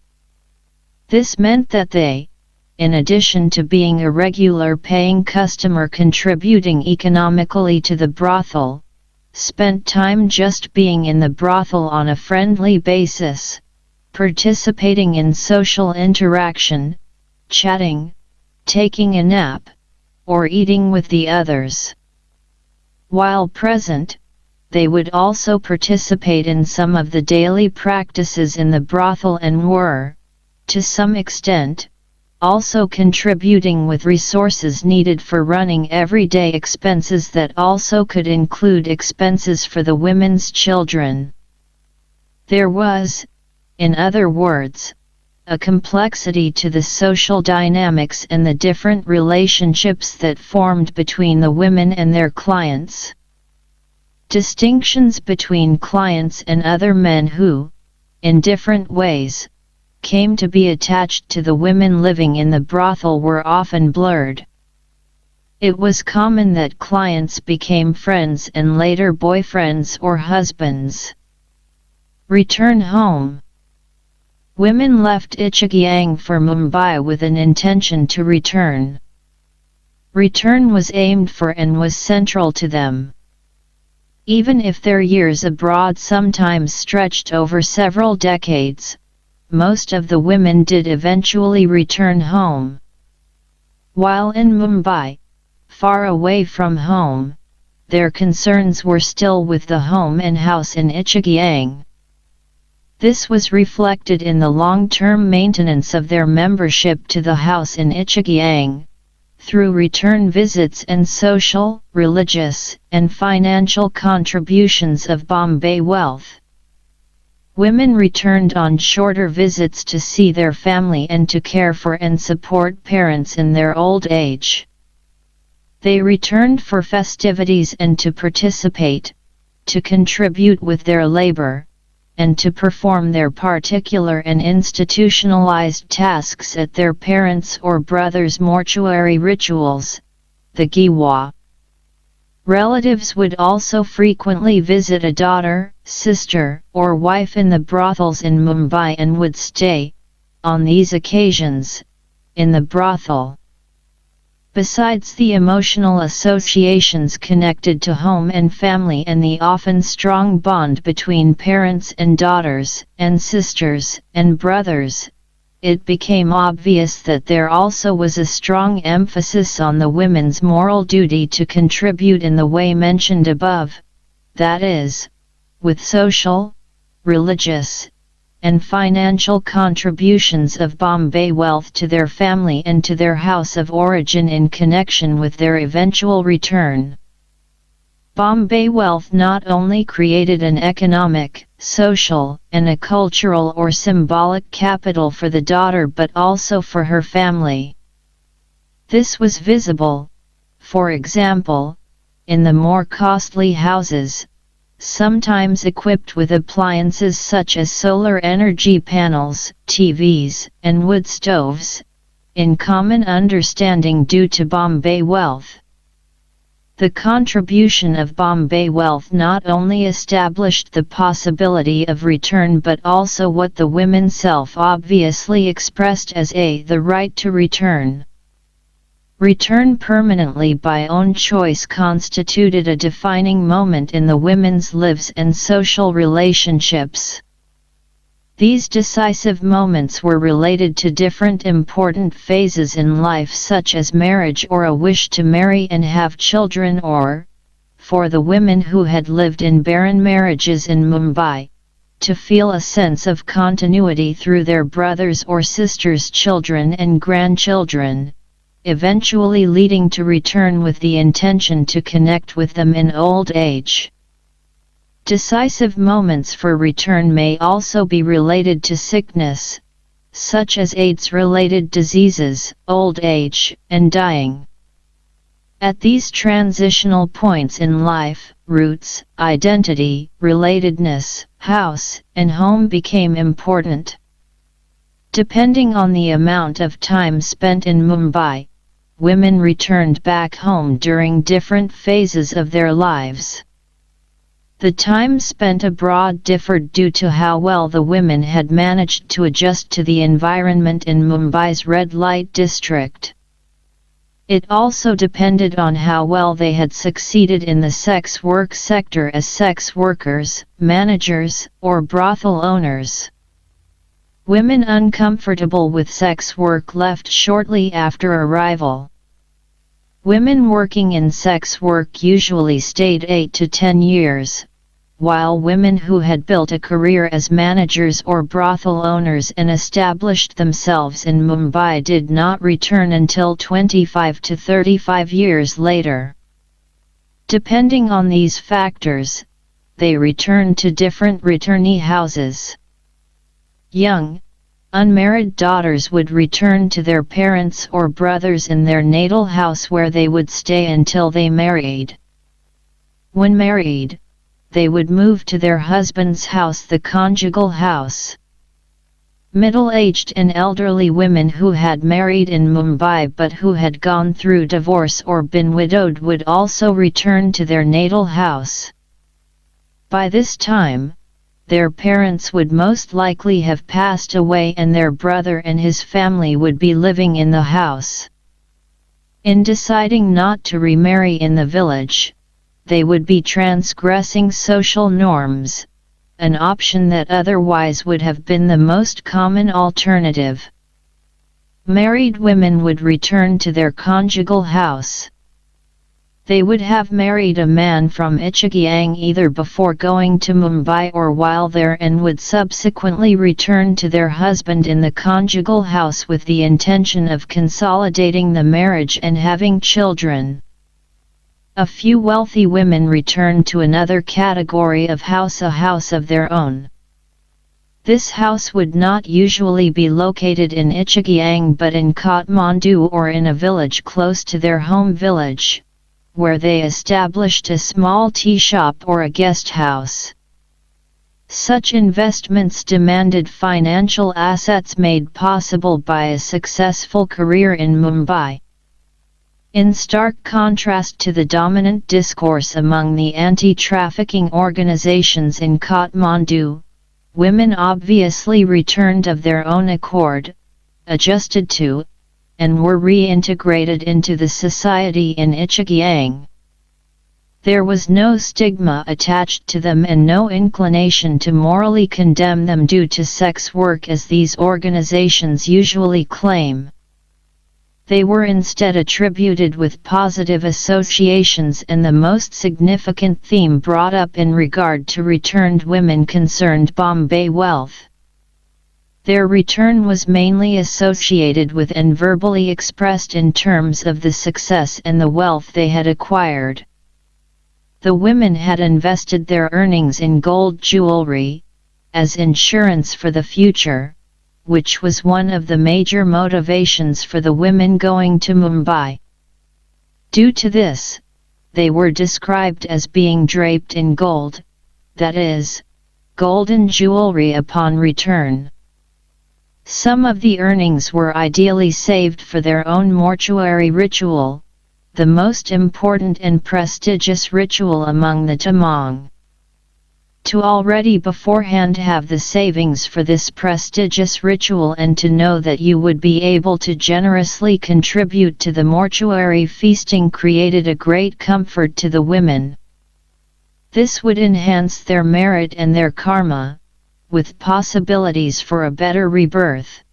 This meant that they, in addition to being a regular paying customer contributing economically to the brothel, spent time just being in the brothel on a friendly basis, participating in social interaction, chatting, taking a nap, or eating with the others. While present, they would also participate in some of the daily practices in the brothel and were, to some extent, also contributing with resources needed for running everyday expenses that also could include expenses for the women's children. There was, in other words, a complexity to the social dynamics and the different relationships that formed between the women and their clients. Distinctions between clients and other men who, in different ways, came to be attached to the women living in the brothel were often blurred. It was common that clients became friends and later boyfriends or husbands. Return home. Women left Ichigyang for Mumbai with an intention to return. Return was aimed for and was central to them. Even if their years abroad sometimes stretched over several decades, most of the women did eventually return home. While in Mumbai, far away from home, their concerns were still with the home and house in Ichigyang. This was reflected in the long-term maintenance of their membership to the house in Ichigyang, through return visits and social, religious, and financial contributions of Bombay wealth. Women returned on shorter visits to see their family and to care for and support parents in their old age. They returned for festivities and to participate, to contribute with their labor, and to perform their particular and institutionalized tasks at their parents' or brothers' mortuary rituals, the Giwa. Relatives would also frequently visit a daughter, sister, or wife in the brothels in Mumbai and would stay, on these occasions, in the brothel. Besides the emotional associations connected to home and family and the often strong bond between parents and daughters, and sisters, and brothers, it became obvious that there also was a strong emphasis on the women's moral duty to contribute in the way mentioned above, that is, with social, religious, and financial contributions of Bombay wealth to their family and to their house of origin in connection with their eventual return. Bombay wealth not only created an economic, social, and a cultural or symbolic capital for the daughter but also for her family. This was visible, for example, in the more costly houses, sometimes equipped with appliances such as solar energy panels, TVs, and wood stoves, in common understanding due to Bombay wealth. The contribution of Bombay wealth not only established the possibility of return but also what the women self-obviously expressed as the right to return. Return permanently by own choice constituted a defining moment in the women's lives and social relationships. These decisive moments were related to different important phases in life such as marriage or a wish to marry and have children or, for the women who had lived in barren marriages in Mumbai, to feel a sense of continuity through their brothers' or sisters' children and grandchildren, eventually leading to return with the intention to connect with them in old age. Decisive moments for return may also be related to sickness, such as AIDS-related diseases, old age, and dying. At these transitional points in life, roots, identity, relatedness, house, and home became important. Depending on the amount of time spent in Mumbai, women returned back home during different phases of their lives. The time spent abroad differed due to how well the women had managed to adjust to the environment in Mumbai's red light district. It also depended on how well they had succeeded in the sex work sector as sex workers, managers, or brothel owners. Women uncomfortable with sex work left shortly after arrival. Women working in sex work usually stayed 8 to 10 years, while women who had built a career as managers or brothel owners and established themselves in Mumbai did not return until 25 to 35 years later. Depending on these factors, they returned to different returnee houses. Young, unmarried daughters would return to their parents or brothers in their natal house where they would stay until they married. When married, they would move to their husband's house, the conjugal house. Middle-aged and elderly women who had married in Mumbai but who had gone through divorce or been widowed would also return to their natal house. By this time, their parents would most likely have passed away and their brother and his family would be living in the house. In deciding not to remarry in the village, they would be transgressing social norms, an option that otherwise would have been the most common alternative. Married women would return to their conjugal house. They would have married a man from Ichagiang either before going to Mumbai or while there and would subsequently return to their husband in the conjugal house with the intention of consolidating the marriage and having children. A few wealthy women returned to another category of house, a house of their own. This house would not usually be located in Ichagiang but in Kathmandu or in a village close to their home village, where they established a small tea shop or a guest house. Such investments demanded financial assets made possible by a successful career in Mumbai. In stark contrast to the dominant discourse among the anti-trafficking organizations in Kathmandu, women obviously returned of their own accord, adjusted to, and were reintegrated into the society in Ichagiang. There was no stigma attached to them and no inclination to morally condemn them due to sex work as these organizations usually claim. They were instead attributed with positive associations, and the most significant theme brought up in regard to returned women concerned Bombay wealth. Their return was mainly associated with and verbally expressed in terms of the success and the wealth they had acquired. The women had invested their earnings in gold jewelry, as insurance for the future, which was one of the major motivations for the women going to Mumbai. Due to this, they were described as being draped in gold, that is, golden jewelry upon return. Some of the earnings were ideally saved for their own mortuary ritual, the most important and prestigious ritual among the Tamang. To already beforehand have the savings for this prestigious ritual and to know that you would be able to generously contribute to the mortuary feasting created a great comfort to the women. This would enhance their merit and their karma, with possibilities for a better rebirth.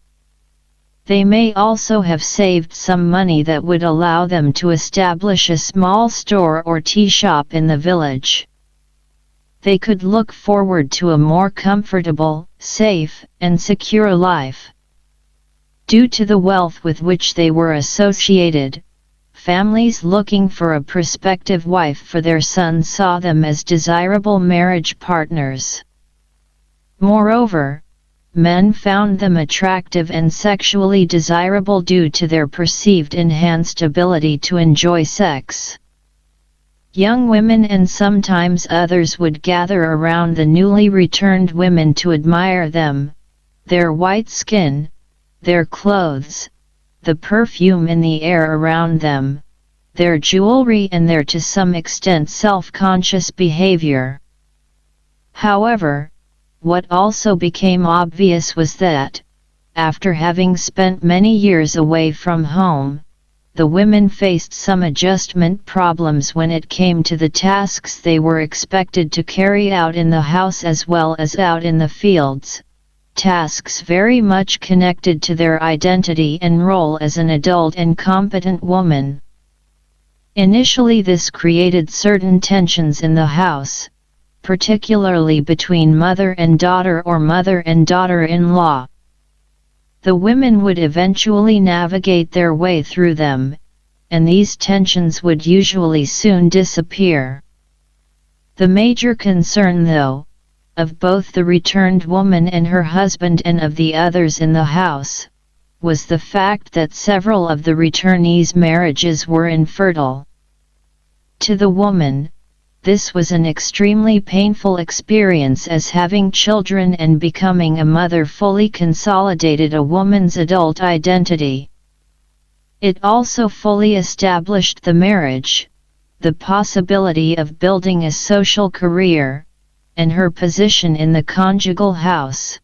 They may also have saved some money that would allow them to establish a small store or tea shop in the village. They could look forward to a more comfortable, safe, and secure life. Due to the wealth with which they were associated, families looking for a prospective wife for their son saw them as desirable marriage partners. Moreover, men found them attractive and sexually desirable due to their perceived enhanced ability to enjoy sex. Young women and sometimes others would gather around the newly returned women to admire them, their white skin, their clothes, the perfume in the air around them, their jewelry and their to some extent self-conscious behavior. However, what also became obvious was that, after having spent many years away from home, the women faced some adjustment problems when it came to the tasks they were expected to carry out in the house as well as out in the fields, tasks very much connected to their identity and role as an adult and competent woman. Initially, this created certain tensions in the house, particularly between mother and daughter or mother and daughter-in-law. The women would eventually navigate their way through them, and these tensions would usually soon disappear. The major concern, though, of both the returned woman and her husband and of the others in the house, was the fact that several of the returnees' marriages were infertile. To the woman, this was an extremely painful experience, as having children and becoming a mother fully consolidated a woman's adult identity. It also fully established the marriage, the possibility of building a social career, and her position in the conjugal house.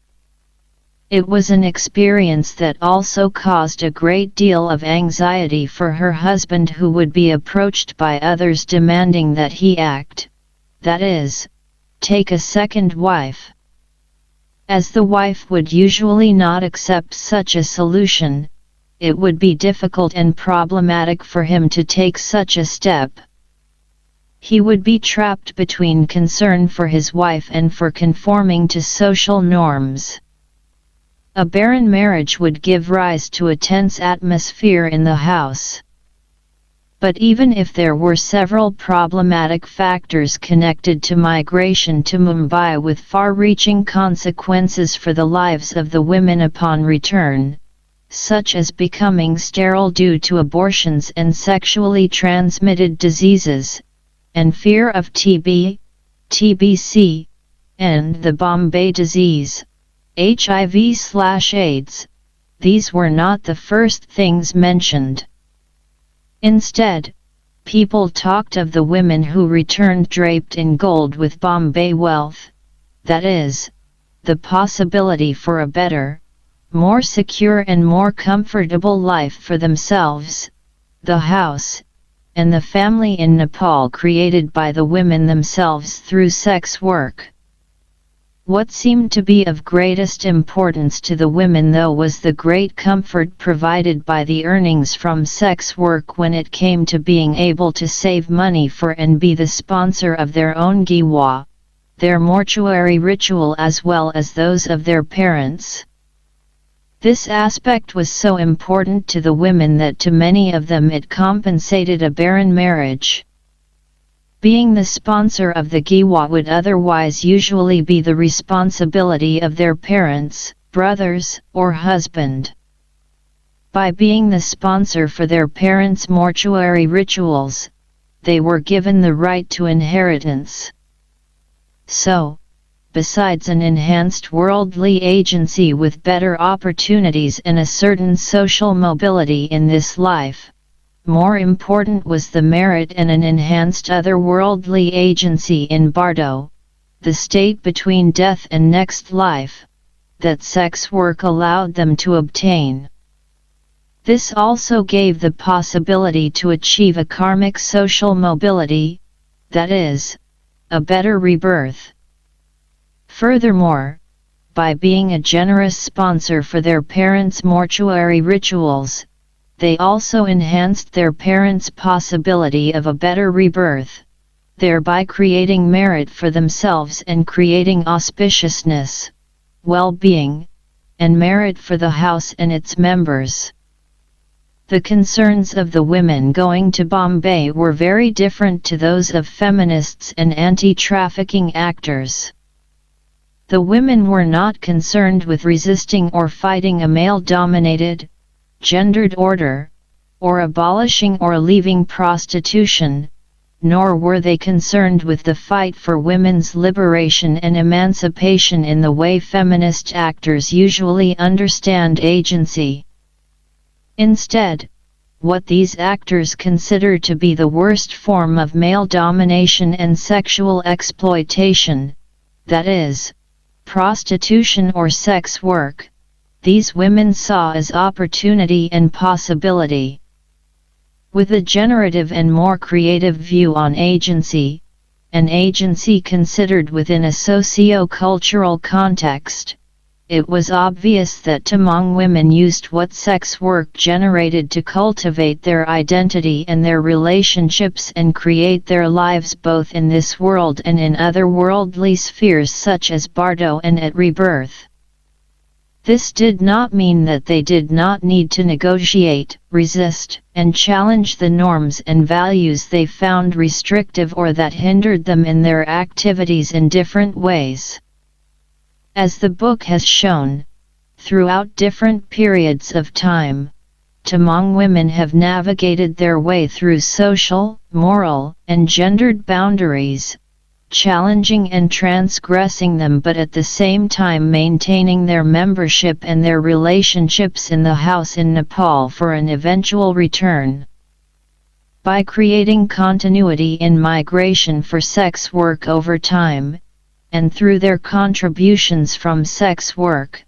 It was an experience that also caused a great deal of anxiety for her husband, who would be approached by others demanding that he act, that is, take a second wife. As the wife would usually not accept such a solution, it would be difficult and problematic for him to take such a step. He would be trapped between concern for his wife and for conforming to social norms. A barren marriage would give rise to a tense atmosphere in the house. But even if there were several problematic factors connected to migration to Mumbai with far-reaching consequences for the lives of the women upon return, such as becoming sterile due to abortions and sexually transmitted diseases, and fear of TB, TBC, and the Bombay disease, HIV/AIDS, these were not the first things mentioned. Instead, people talked of the women who returned draped in gold with Bombay wealth, that is, the possibility for a better, more secure and more comfortable life for themselves, the house, and the family in Nepal created by the women themselves through sex work. What seemed to be of greatest importance to the women, though, was the great comfort provided by the earnings from sex work when it came to being able to save money for and be the sponsor of their own giwa, their mortuary ritual, as well as those of their parents. This aspect was so important to the women that to many of them it compensated a barren marriage. Being the sponsor of the giwa would otherwise usually be the responsibility of their parents, brothers, or husband. By being the sponsor for their parents' mortuary rituals, they were given the right to inheritance. So, besides an enhanced worldly agency with better opportunities and a certain social mobility in this life, more important was the merit and an enhanced otherworldly agency in Bardo, the state between death and next life, that sex work allowed them to obtain. This also gave the possibility to achieve a karmic social mobility, that is, a better rebirth. Furthermore, by being a generous sponsor for their parents' mortuary rituals, they also enhanced their parents' possibility of a better rebirth, thereby creating merit for themselves and creating auspiciousness, well-being, and merit for the house and its members. The concerns of the women going to Bombay were very different to those of feminists and anti-trafficking actors. The women were not concerned with resisting or fighting a male-dominated, gendered order, or abolishing or leaving prostitution, nor were they concerned with the fight for women's liberation and emancipation in the way feminist actors usually understand agency. Instead, what these actors consider to be the worst form of male domination and sexual exploitation, that is, prostitution or sex work, these women saw as opportunity and possibility. With a generative and more creative view on agency, an agency considered within a socio-cultural context, it was obvious that Tamang women used what sex work generated to cultivate their identity and their relationships and create their lives both in this world and in other worldly spheres such as Bardo and at rebirth. This did not mean that they did not need to negotiate, resist, and challenge the norms and values they found restrictive or that hindered them in their activities in different ways. As the book has shown, throughout different periods of time, Tamang women have navigated their way through social, moral, and gendered boundaries, challenging and transgressing them but at the same time maintaining their membership and their relationships in the house in Nepal for an eventual return. By creating continuity in migration for sex work over time, and through their contributions from sex work,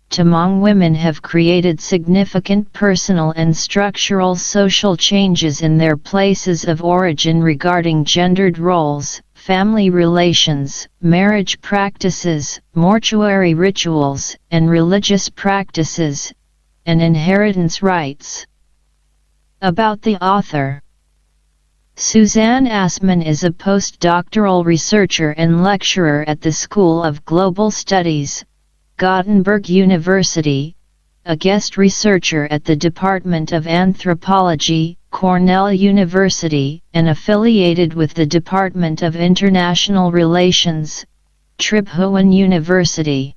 Tamang women have created significant personal and structural social changes in their places of origin regarding gendered roles, family relations, marriage practices, mortuary rituals, and religious practices, and inheritance rights. About the author. Susanne Asman is a postdoctoral researcher and lecturer at the School of Global Studies, Gothenburg University, a guest researcher at the Department of Anthropology, Cornell University, and affiliated with the Department of International Relations, Tribhuvan University.